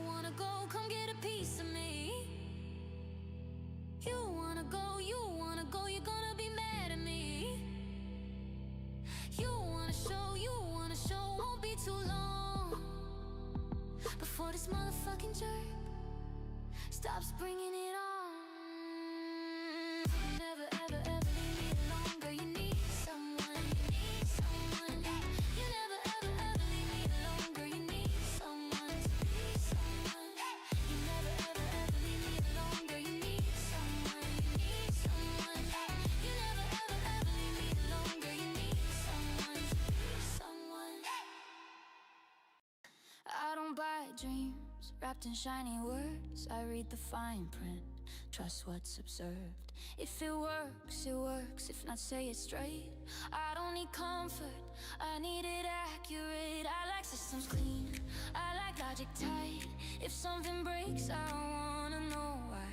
wanna go, come get a piece of me. You wanna go, you're gonna be mad at me. You wanna show, won't be too long before this motherfucking jerk stops bringing it on. You never ever ever leave me alone, girl, you need someone, you need someone. You never ever ever leave me alone, girl, you need someone to be someone. You never ever ever leave me alone, girl, you need someone, you need someone. You never ever ever leave me alone, girl, you need someone to be someone. I don't buy dreams wrapped in shiny words. I read the fine print, trust what's observed. If it works, it works. If not, say it straight. I don't need comfort, I need it accurate. I like systems clean, I like logic tight. If something breaks, I wanna know why.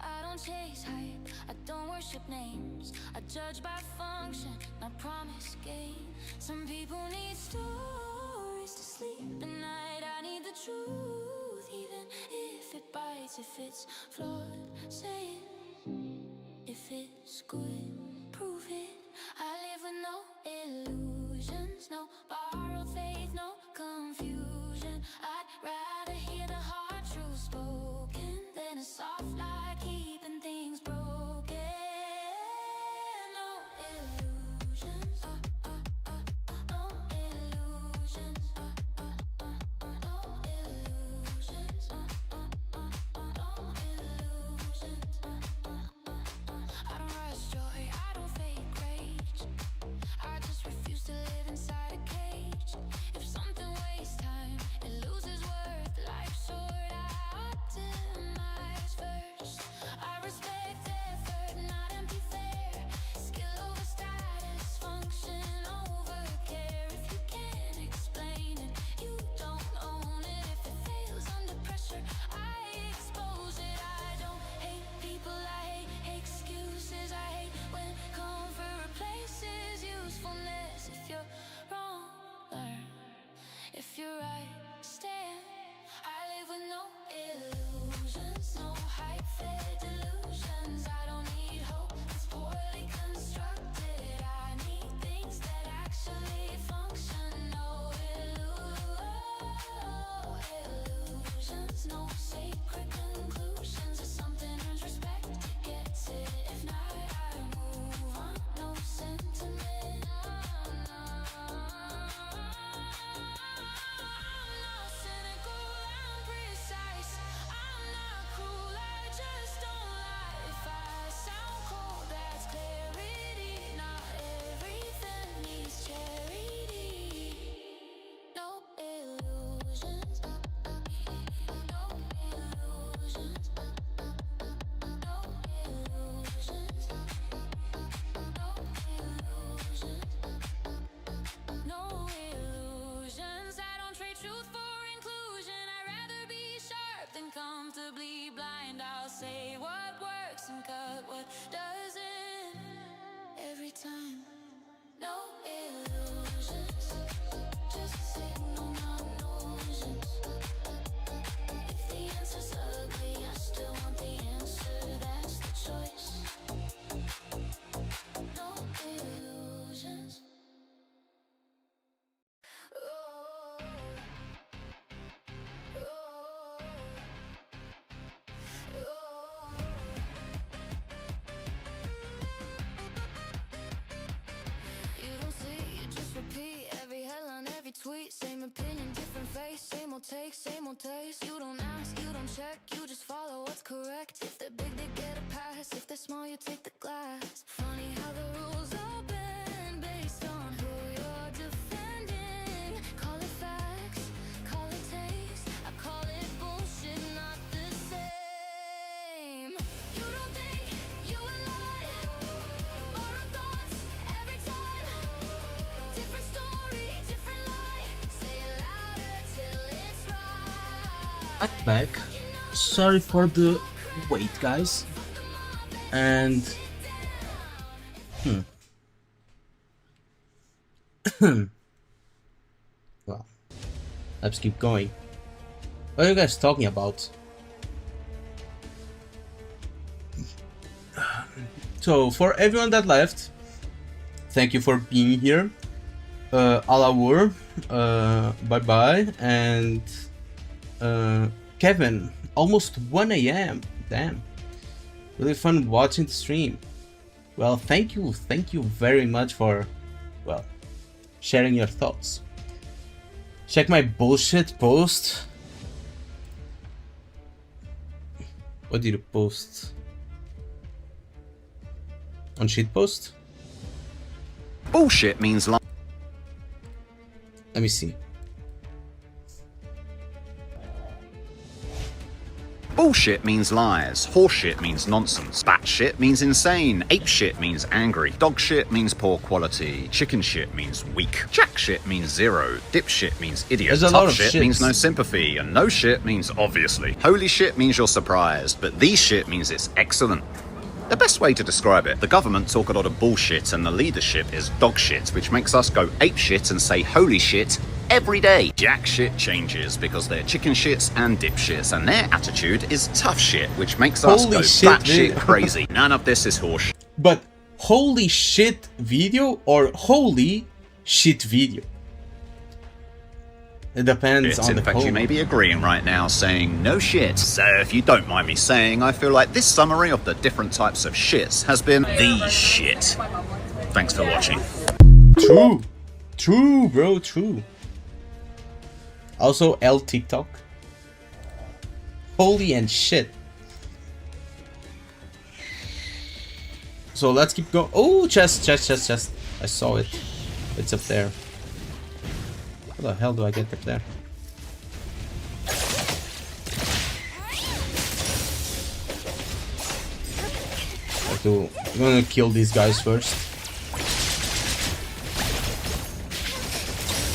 I don't chase hype, I don't worship names. I judge by function, not promise gain. Some people need stories to sleep at night. I need the truth, even if it bites. If it's flawed, say it. If it's good, prove it. I live with no illusions, no borrowed faith, no confusion. I'd rather hear the hard truth spoken than a soft lie keeping things broken. No illusions, no illusions, no illusions, no illusions. I don't rush joy, I old take, same old taste. You don't ask, you don't check, you just follow what's correct. If they're big, they get a pass. If they're small, you take the glass. Funny how the rules all bend based on who you're defending. Call it facts, call it taste. I call it bullshit, not the same. You don't think you a lot, borrowed thoughts every time. Different story, different lie. Say it louder till it's right. I'm back. Sorry for the wait, guys. And well, let's keep going. What are you guys talking about? So, for everyone that left, thank you for being here. Alawur, bye bye, and Kevin, almost 1 a.m. Damn, really fun watching the stream. Well, thank you very much for, well, sharing your thoughts. Check my bullshit post. What did you post? On shitpost? Bullshit means Let me see. Bullshit means lies. Horseshit means nonsense. Batshit means insane. Apeshit means angry. Dogshit means poor quality. Chicken shit means weak. Jack shit means zero. Dipshit means idiot. There's a lot Tough of shit shits. means no sympathy. And no shit means obviously. Holy shit means you're surprised. But these shit means it's excellent. The best way to describe it, the government talk a lot of bullshit and the leadership is dog shit, which makes us go ape shit and say holy shit every day. Jack shit changes because they're chicken shits and dipshits, and their attitude is tough shit, which makes us Holy go shit, batshit dude. crazy. None of this is horseshit. But holy shit video or holy shit video? It depends on In the fact, code. you may be agreeing right now saying no shit. So if you don't mind me saying, I feel like this summary of the different types of shits has been the shit. Thanks for watching. True, bro, true. Also, L TikTok. Holy and shit. So let's keep going. Oh, chest. I saw it. It's up there. How the hell do I get up there? I'm gonna kill these guys first.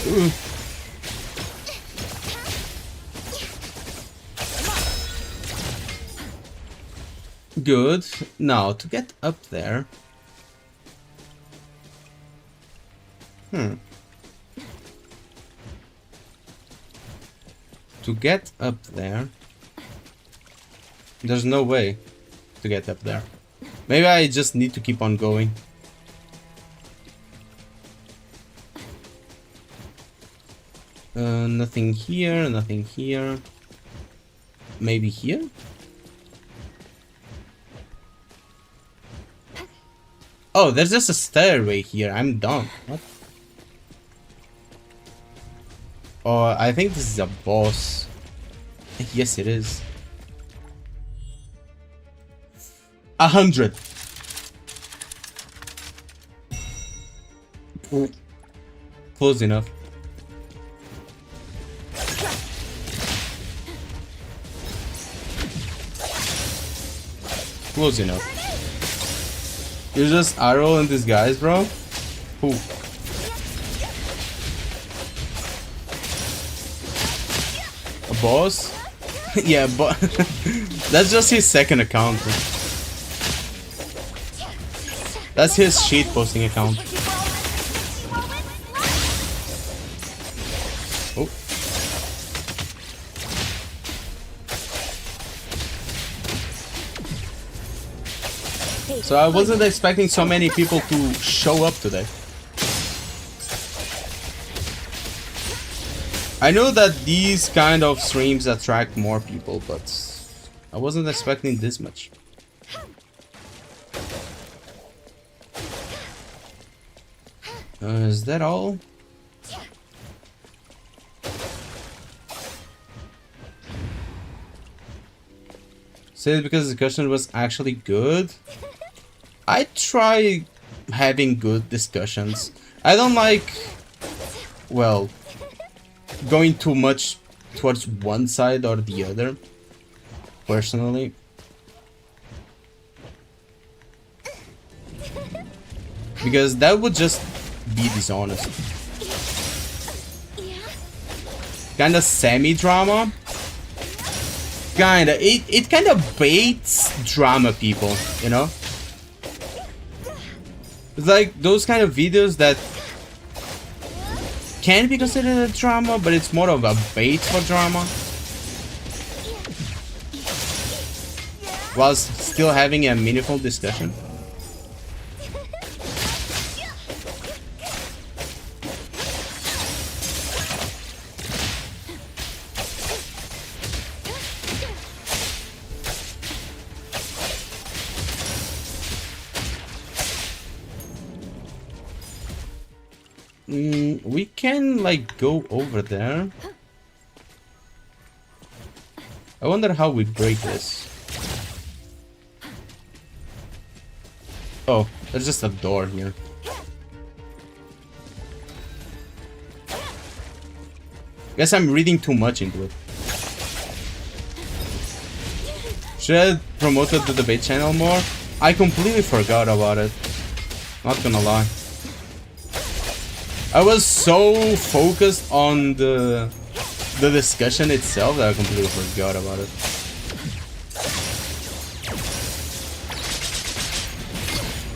Ooh. Good. Now, to get up there... To get up there... There's no way to get up there. Maybe I just need to keep on going. Nothing here, nothing here. Maybe here? Oh, there's just a stairway here. I'm dumb. What? Oh, I think this is a boss. Yes, it is. 100. Close enough. Close enough. You're just arrowing these guys, bro? Who? A boss? Yeah, but that's just his second account. Bro. That's his sheet posting account. Oh. So I wasn't expecting so many people to show up today. I know that these kind of streams attract more people, but I wasn't expecting this much. Is that all? Say it because the discussion was actually good. I try having good discussions. I don't like, well, going too much towards one side or the other, personally. Because that would just be dishonest. Kinda semi-drama. Kinda. It kinda baits drama people, you know? It's like those kind of videos that can be considered a drama, but it's more of a bait for drama. Whilst still having a meaningful discussion. We can like go over there. I wonder how we break this. Oh, there's just a door here. Guess I'm reading too much into it. Should I have promoted the debate channel more? I completely forgot about it. Not gonna lie. I was so focused on the discussion itself that I completely forgot about it.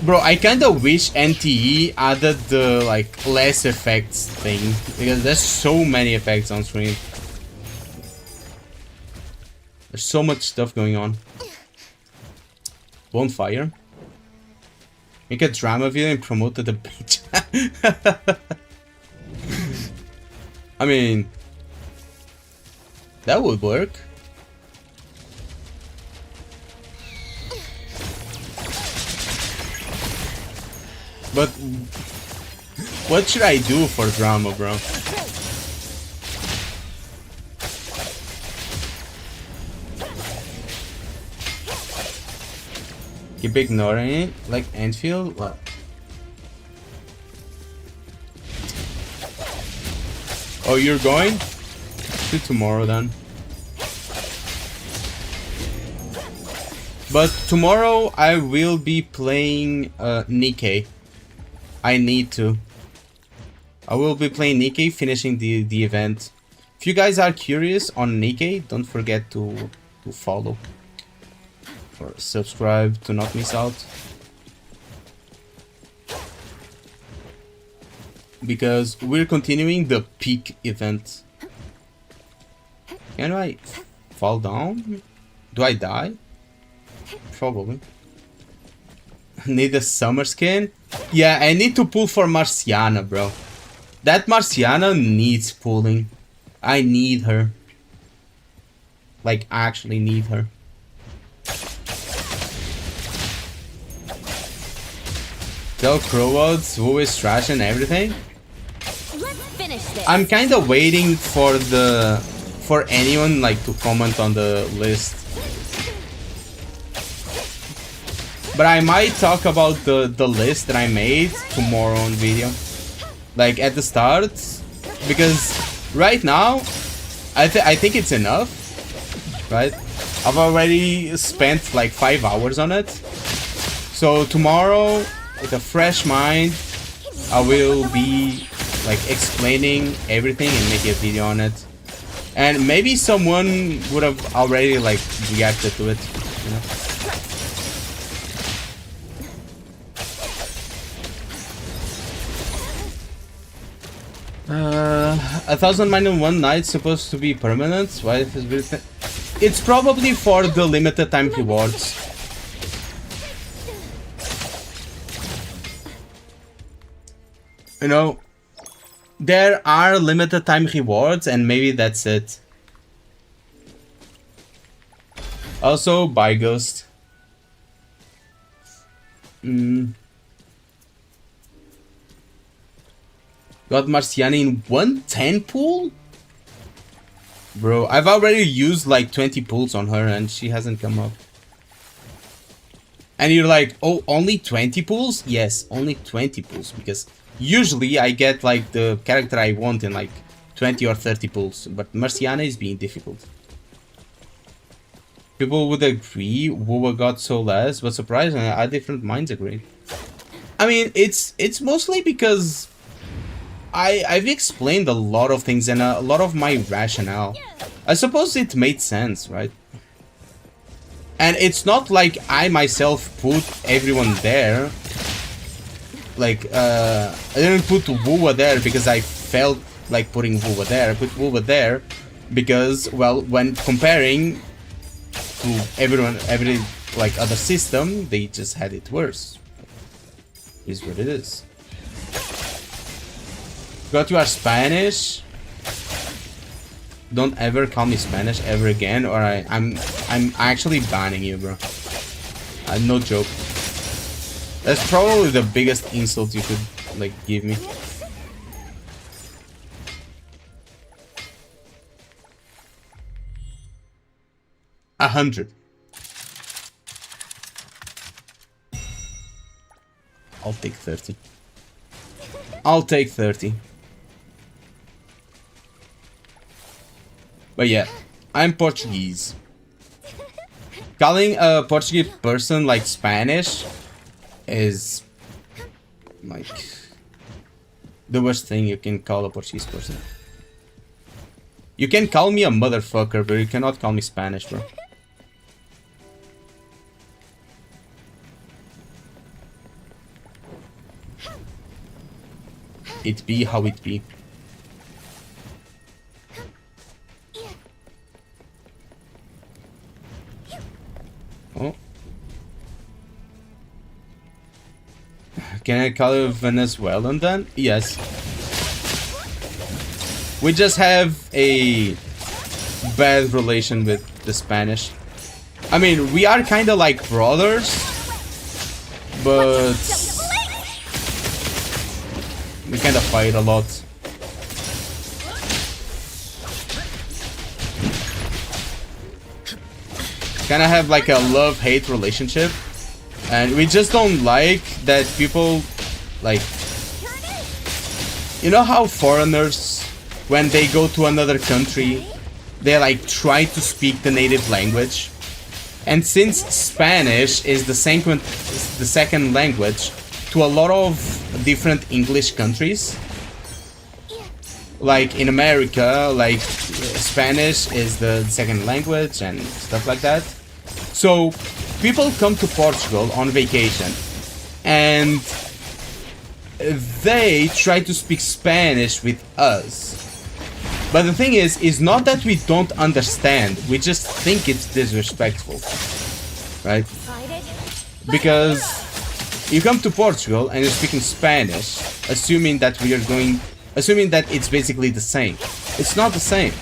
Bro, I kinda wish NTE added the like less effects thing, because there's so many effects on screen. There's so much stuff going on. Bonfire. Make a drama video and promote the debate. I mean, that would work. But what should I do for drama, bro? Keep ignoring it, like endfield? What? Oh, you're going? See tomorrow then. But tomorrow I will be playing Nikkei. I need to. I will be playing Nikkei, finishing the event. If you guys are curious on Nikkei, don't forget to follow. Or subscribe to not miss out. Because we're continuing the peak event. Can I fall down? Do I die? Probably. Need a summer skin? Yeah, I need to pull for Marciana, bro. That Marciana needs pulling. I need her. Like, actually need her. Tell Crowod's who is trash and everything. Let's finish this. I'm kinda waiting for anyone like to comment on the list. But I might talk about the list that I made tomorrow on video. Like at the start. Because right now I think it's enough. Right? I've already spent like 5 hours on it. So tomorrow, with a fresh mind, I will be like explaining everything and make a video on it. And maybe someone would have already like reacted to it, you know? 1000-1 night supposed to be permanent. Why is this? It's probably for the limited time rewards. You know, there are limited time rewards and maybe that's it. Also, bye Ghost. Got Marciana in 110 pool? Bro, I've already used like 20 pulls on her and she hasn't come up. And you're like, oh, only 20 pulls? Yes, only 20 pulls, because usually I get like the character I want in like 20 or 30 pulls, but Marciana is being difficult. People would agree Wuwa got so less, but surprisingly, our different minds agree. I mean, it's mostly because I've explained a lot of things and a lot of my rationale. I suppose it made sense, right? And it's not like I myself put everyone there. Like, I didn't put Wuwa there because I felt like putting Wuwa there. I put Wuwa there because, well, when comparing to every like other system, they just had it worse. Is what it is. God, you are Spanish. Don't ever call me Spanish ever again, or I'm actually banning you, bro. No joke. That's probably the biggest insult you could like give me. $100. I'll take 30. I'll take 30. But yeah, I'm Portuguese. Calling a Portuguese person like Spanish is like the worst thing you can call a Portuguese person. You can call me a motherfucker, but you cannot call me Spanish, bro. It be how it be. Oh. Can I call you Venezuelan then? Yes. We just have a bad relation with the Spanish. I mean, we are kind of like brothers, but we kind of fight a lot. Kind of have like a love-hate relationship, and we just don't like that people like, you know how foreigners, when they go to another country, they like try to speak the native language, and since Spanish is the second language to a lot of different English countries, like in America, like Spanish is the second language and stuff like that. So people come to Portugal on vacation and they try to speak Spanish with us. But the thing is not that we don't understand, we just think it's disrespectful, right? Because you come to Portugal and you're speaking Spanish, assuming that it's basically the same. It's not the same.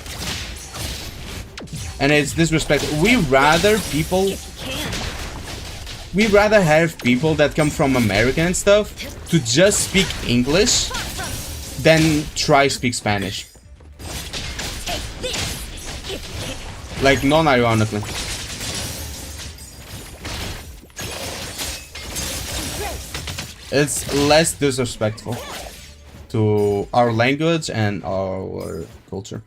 And it's disrespectful. We rather have people that come from America and stuff to just speak English than try speak Spanish. Like, non-ironically. It's less disrespectful to our language and our culture.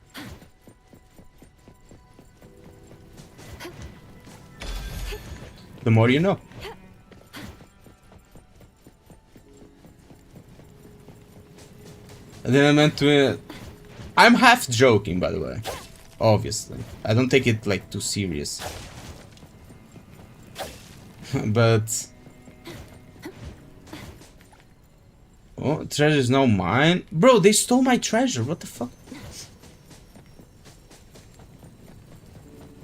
The more you know. And then I meant to... I'm half joking, by the way. Obviously. I don't take it, like, too serious. But... Oh, treasure is now mine. Bro, they stole my treasure. What the fuck?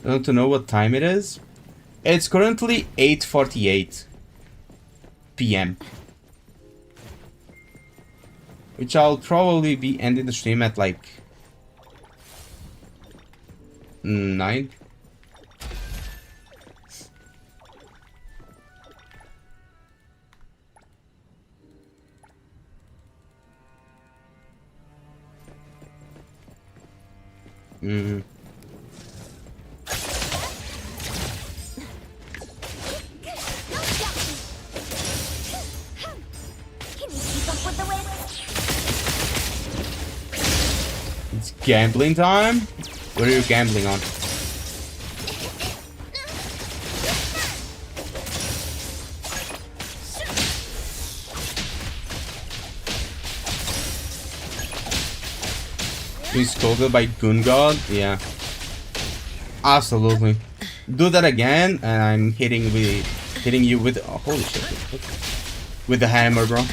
I want to know what time it is. It's currently 8:48 p.m. Which I'll probably be ending the stream at like 9. Gambling time? What are you gambling on? Being scolded by Goon God? Yeah. Absolutely. Do that again, and I'm hitting you with. Oh, holy shit! With the hammer, bro.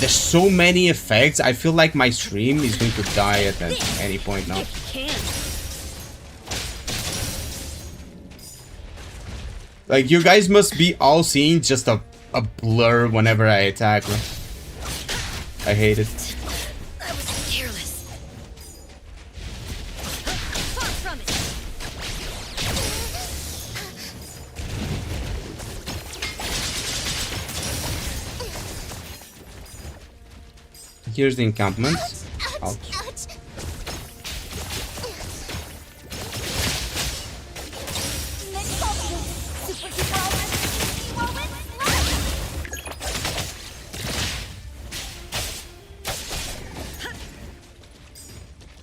There's so many effects. I feel like my stream is going to die at any point now. Like, you guys must be all seeing just a blur whenever I attack, bro. I hate it. I was careless. Far from it. Here's the encampment. Ouch.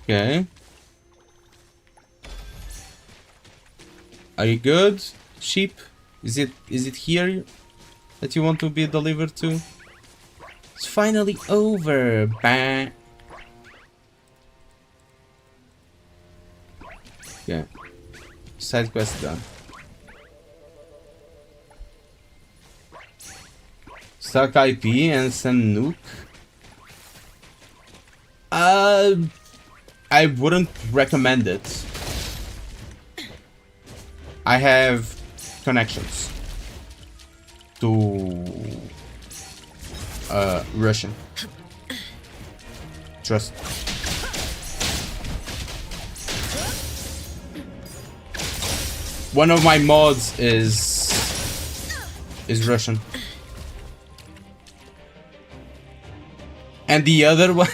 Okay. Are you good, sheep? Is it here that you want to be delivered to? It's finally over. Bang. Yeah. Side quest done. Stuck IP and some nuke. I wouldn't recommend it. I have connections to Russian. Trust. One of my mods is Russian. And the other one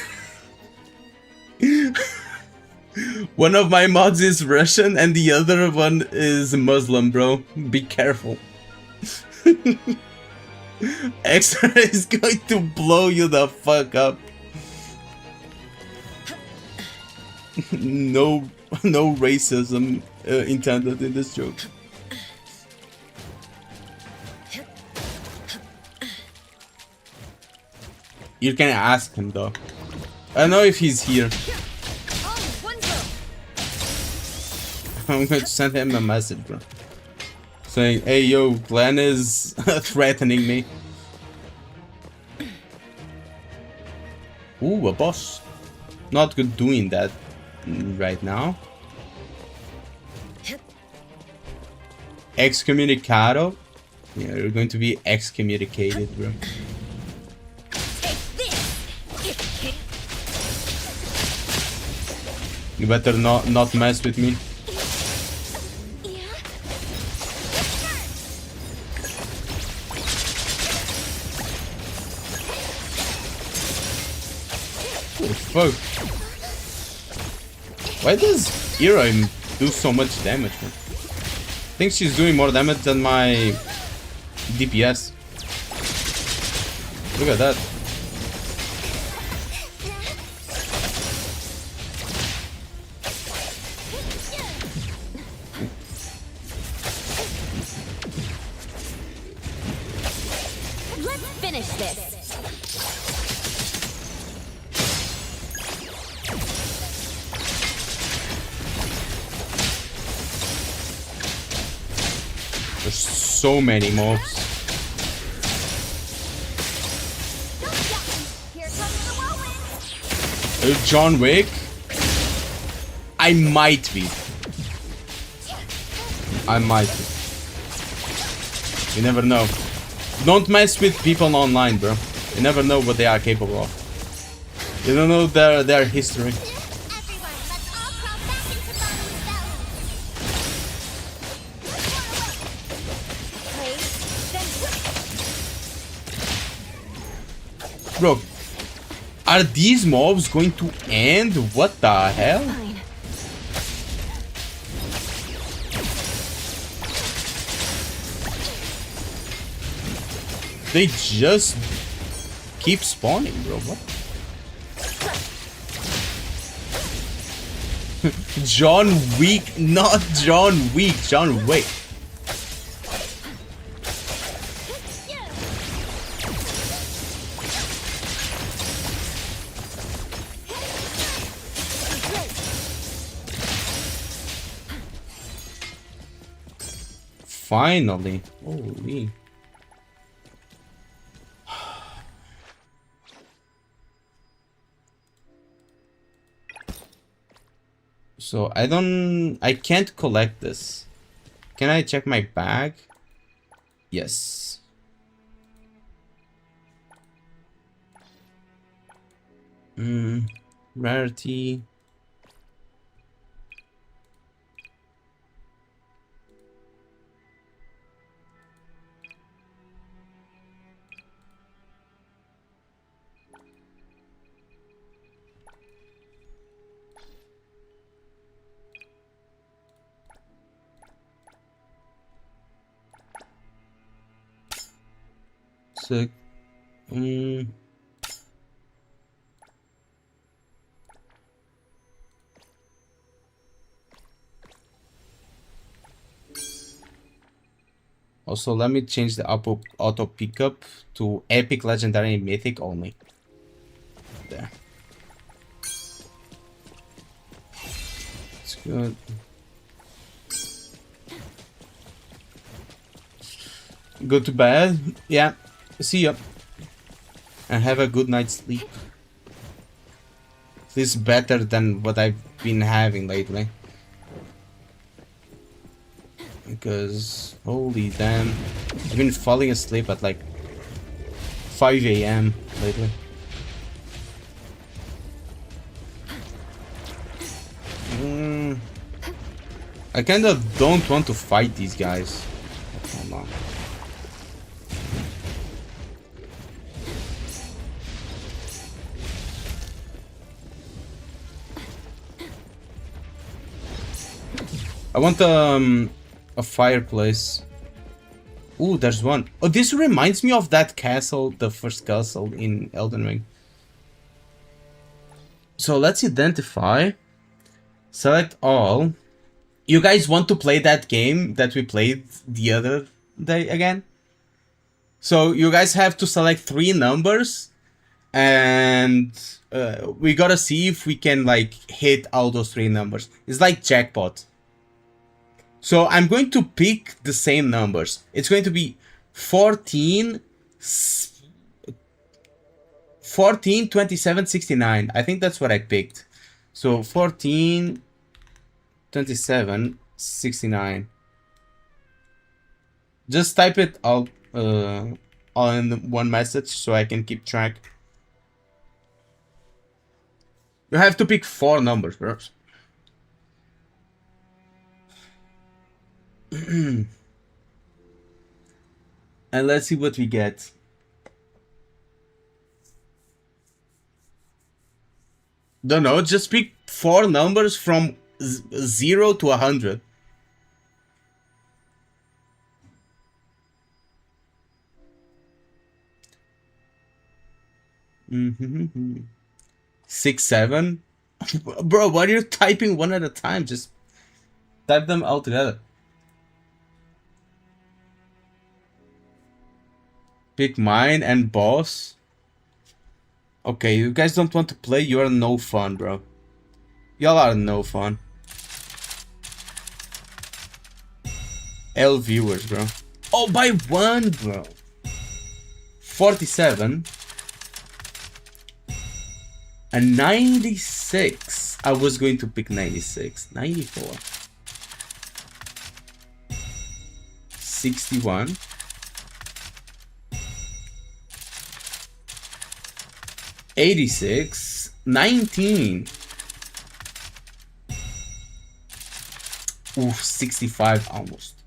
one of my mods is Russian and the other one is Muslim, bro. Be careful. Extra is going to blow you the fuck up. No racism intended in this joke. You can ask him though. I don't know if he's here. I'm going to send him a message, bro. Saying, hey yo, Glenn is threatening me. Ooh, a boss. Not good doing that right now. Excommunicado. Yeah, you're going to be excommunicated, bro. You better not mess with me. Oh, fuck. Why does Ira do so much damage, man? I think she's doing more damage than my DPS. Look at that. Let's finish this. There's so many mobs. John Wick? I might be. You never know. Don't mess with people online, bro. You never know what they are capable of. You don't know their history. Bro, are these mobs going to end? What the hell? They just keep spawning, bro. What? John Wick, not John Wick, John Wick. Finally, holy. So I can't collect this. Can I check my bag? Yes. Rarity. So, also, let me change the auto pickup to epic, legendary, and mythic only. There. It's good. Go to bed. Yeah. See ya. And have a good night's sleep. This is better than what I've been having lately. Because, holy damn, I've been falling asleep at like 5 AM lately. I kinda don't want to fight these guys. Hold on. I want a fireplace. Ooh, there's one. Oh, this reminds me of that castle, the first castle in Elden Ring. So let's identify. Select all. You guys want to play that game that we played the other day again? So you guys have to select 3 numbers, and we gotta see if we can like hit all those 3 numbers. It's like jackpot. So I'm going to pick the same numbers. It's going to be 14, 27, 69. I think that's what I picked. So 14, 27, 69. Just type it all in one message so I can keep track. You have to pick 4 numbers, bro. And let's see what we get. Don't know, just pick 4 numbers from 0 to 100. Mm-hmm. 6, 7. Bro, why are you typing one at a time? Just type them all together. Pick mine and boss. Okay, you guys don't want to play? You are no fun, bro. Y'all are no fun. L viewers, bro. Oh, by 1, bro. 47. And 96. I was going to pick 96. 94. 61. 86. 19. Oof, 65 almost.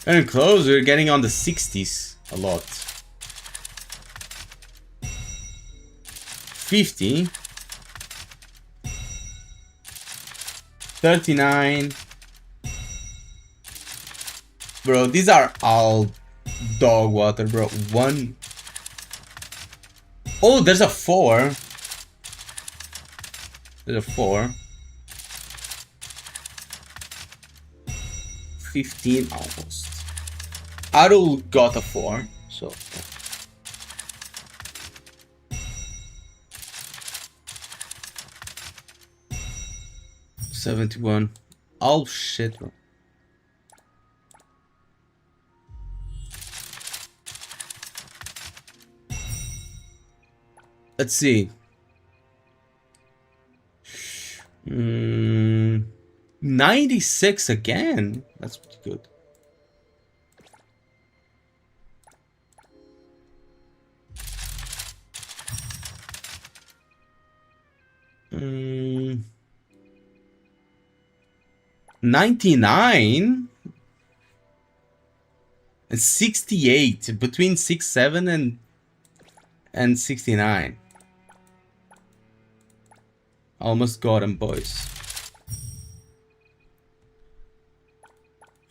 And close, we're getting on the 60s a lot. 50. 39. Bro, these are all dog water, bro. 1. Oh, there's a 4. There's a 4. 15 almost. Arul got a 4, so. 71. Oh shit, bro. Let's see. 96 again. That's pretty good. Mm, 99 and 68, between 67 and 69. Almost got him, boys.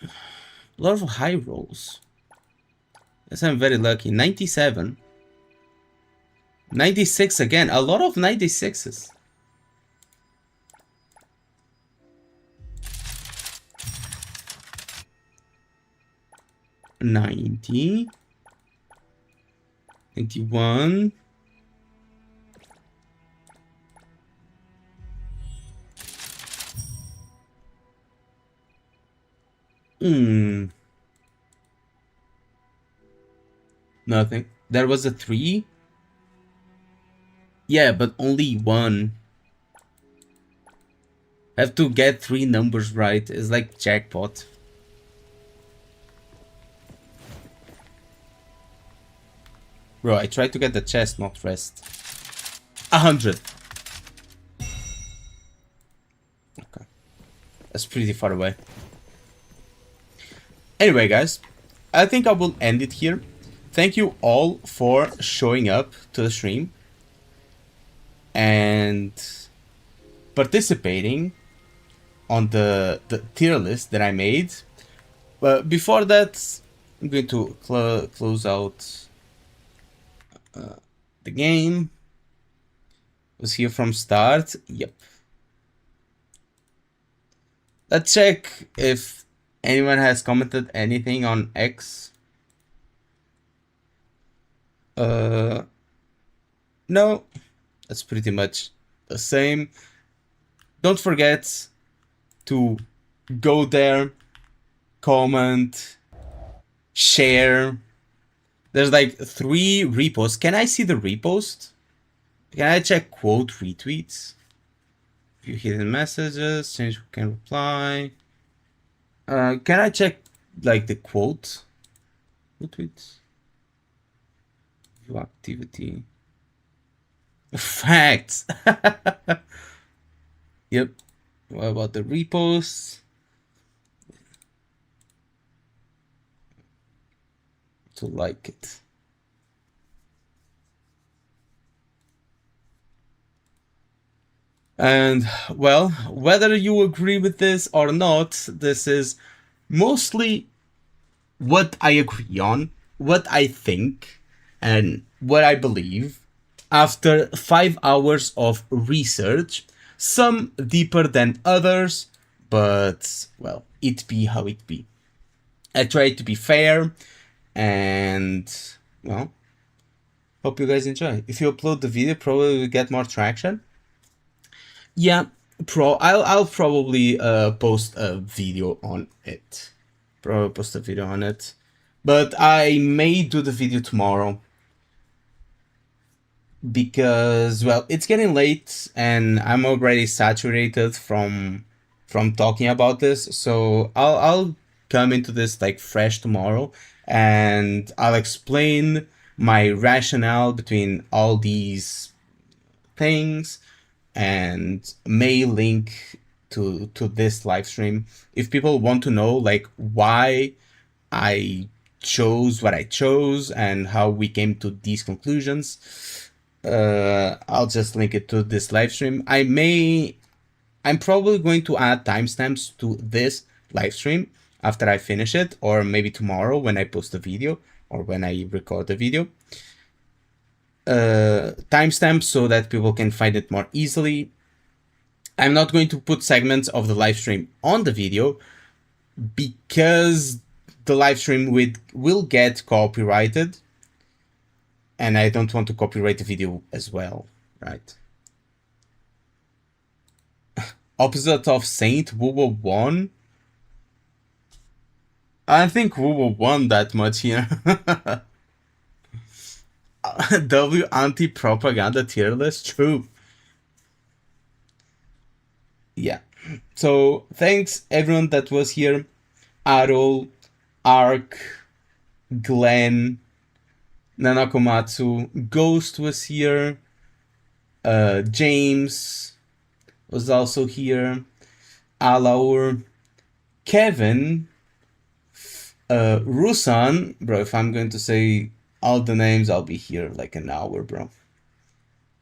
A lot of high rolls. Yes, I'm very lucky. 97. 96 again. A lot of 96s. $90. 91. Nothing. There was a 3. Yeah, but only 1. Have to get 3 numbers right. It's like jackpot. Bro, I tried to get the chest, not rest. 100. Okay. That's pretty far away. Anyway, guys, I think I will end it here. Thank you all for showing up to the stream and participating on the tier list that I made. But before that, I'm going to close out the game. Was here from start. Yep. Let's check if anyone has commented anything on X. No, that's pretty much the same. Don't forget to go there, comment, share. There's like 3 reposts. Can I see the repost? Can I check quote retweets? View hidden messages, change who can reply. Can I check like the quote retweets? View activity. Facts. Yep. What about the reposts? To like it. And well, whether you agree with this or not, this is mostly what I agree on, what I think, and what I believe after 5 hours of research, some deeper than others, but well, it be how it be. I try to be fair, and well, hope you guys enjoy. If you upload the video, probably will get more traction. Yeah, I'll probably post a video on it. But I may do the video tomorrow because well, it's getting late and I'm already saturated from talking about this. So I'll come into this like fresh tomorrow and I'll explain my rationale between all these things and may link to this live stream if people want to know like why I chose what I chose and how we came to these conclusions. I'll just link it to this live stream. I'm probably going to add timestamps to this live stream after I finish it, or maybe tomorrow when I post the video or when I record the video. Timestamps so that people can find it more easily. I'm not going to put segments of the live stream on the video because the live stream will get copyrighted, and I don't want to copyright the video as well, right? Opposite of Saint, Wubo won. I think Wubo won that much here. W anti-propaganda tier list, true. Yeah. So thanks everyone that was here. Arol, Ark, Glenn, Nanakomatsu, Ghost was here. James was also here. Alaur, Kevin, Rusan, bro. If I'm going to say all the names, I'll be here like an hour, bro.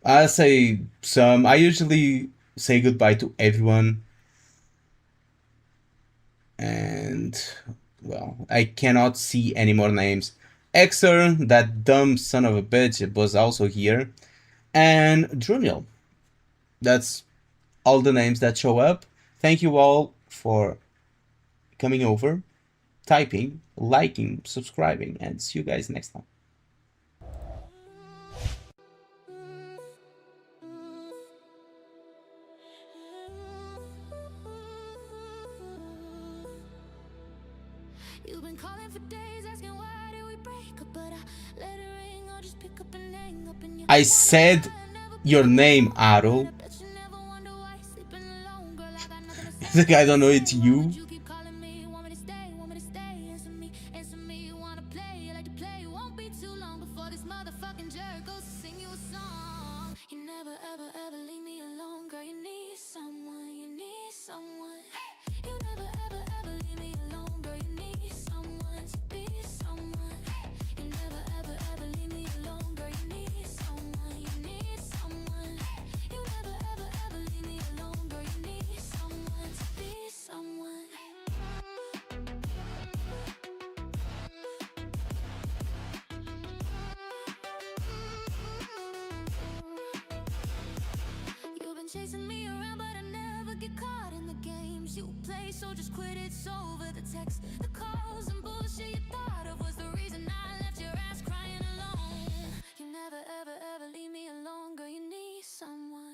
I'll say some. I usually say goodbye to everyone. And, well, I cannot see any more names. Exer, that dumb son of a bitch, was also here. And Drunil. That's all the names that show up. Thank you all for coming over, typing, liking, subscribing, and see you guys next time. You've been calling for days, asking why did we break up, but I let it ring, I'll just pick up and hang up in your I said your name, Arul. Like, I don't know, it's you. You keep calling me, want me to stay, answer me, you wanna play, you like to play, it won't be too long before this motherfucking jerk goes to sing you a song. You never ever ever leave me alone, girl, you need someone, you need someone. You never ever ever leave me alone, girl, you need someone to be someone. You never ever ever leave me alone, girl, you need someone, you need someone. You never ever ever leave me alone, girl, you need someone to be someone. You've been chasing me around, but I never get caught in the games you play, so just quit, it's over. The texts, the calls, and bullshit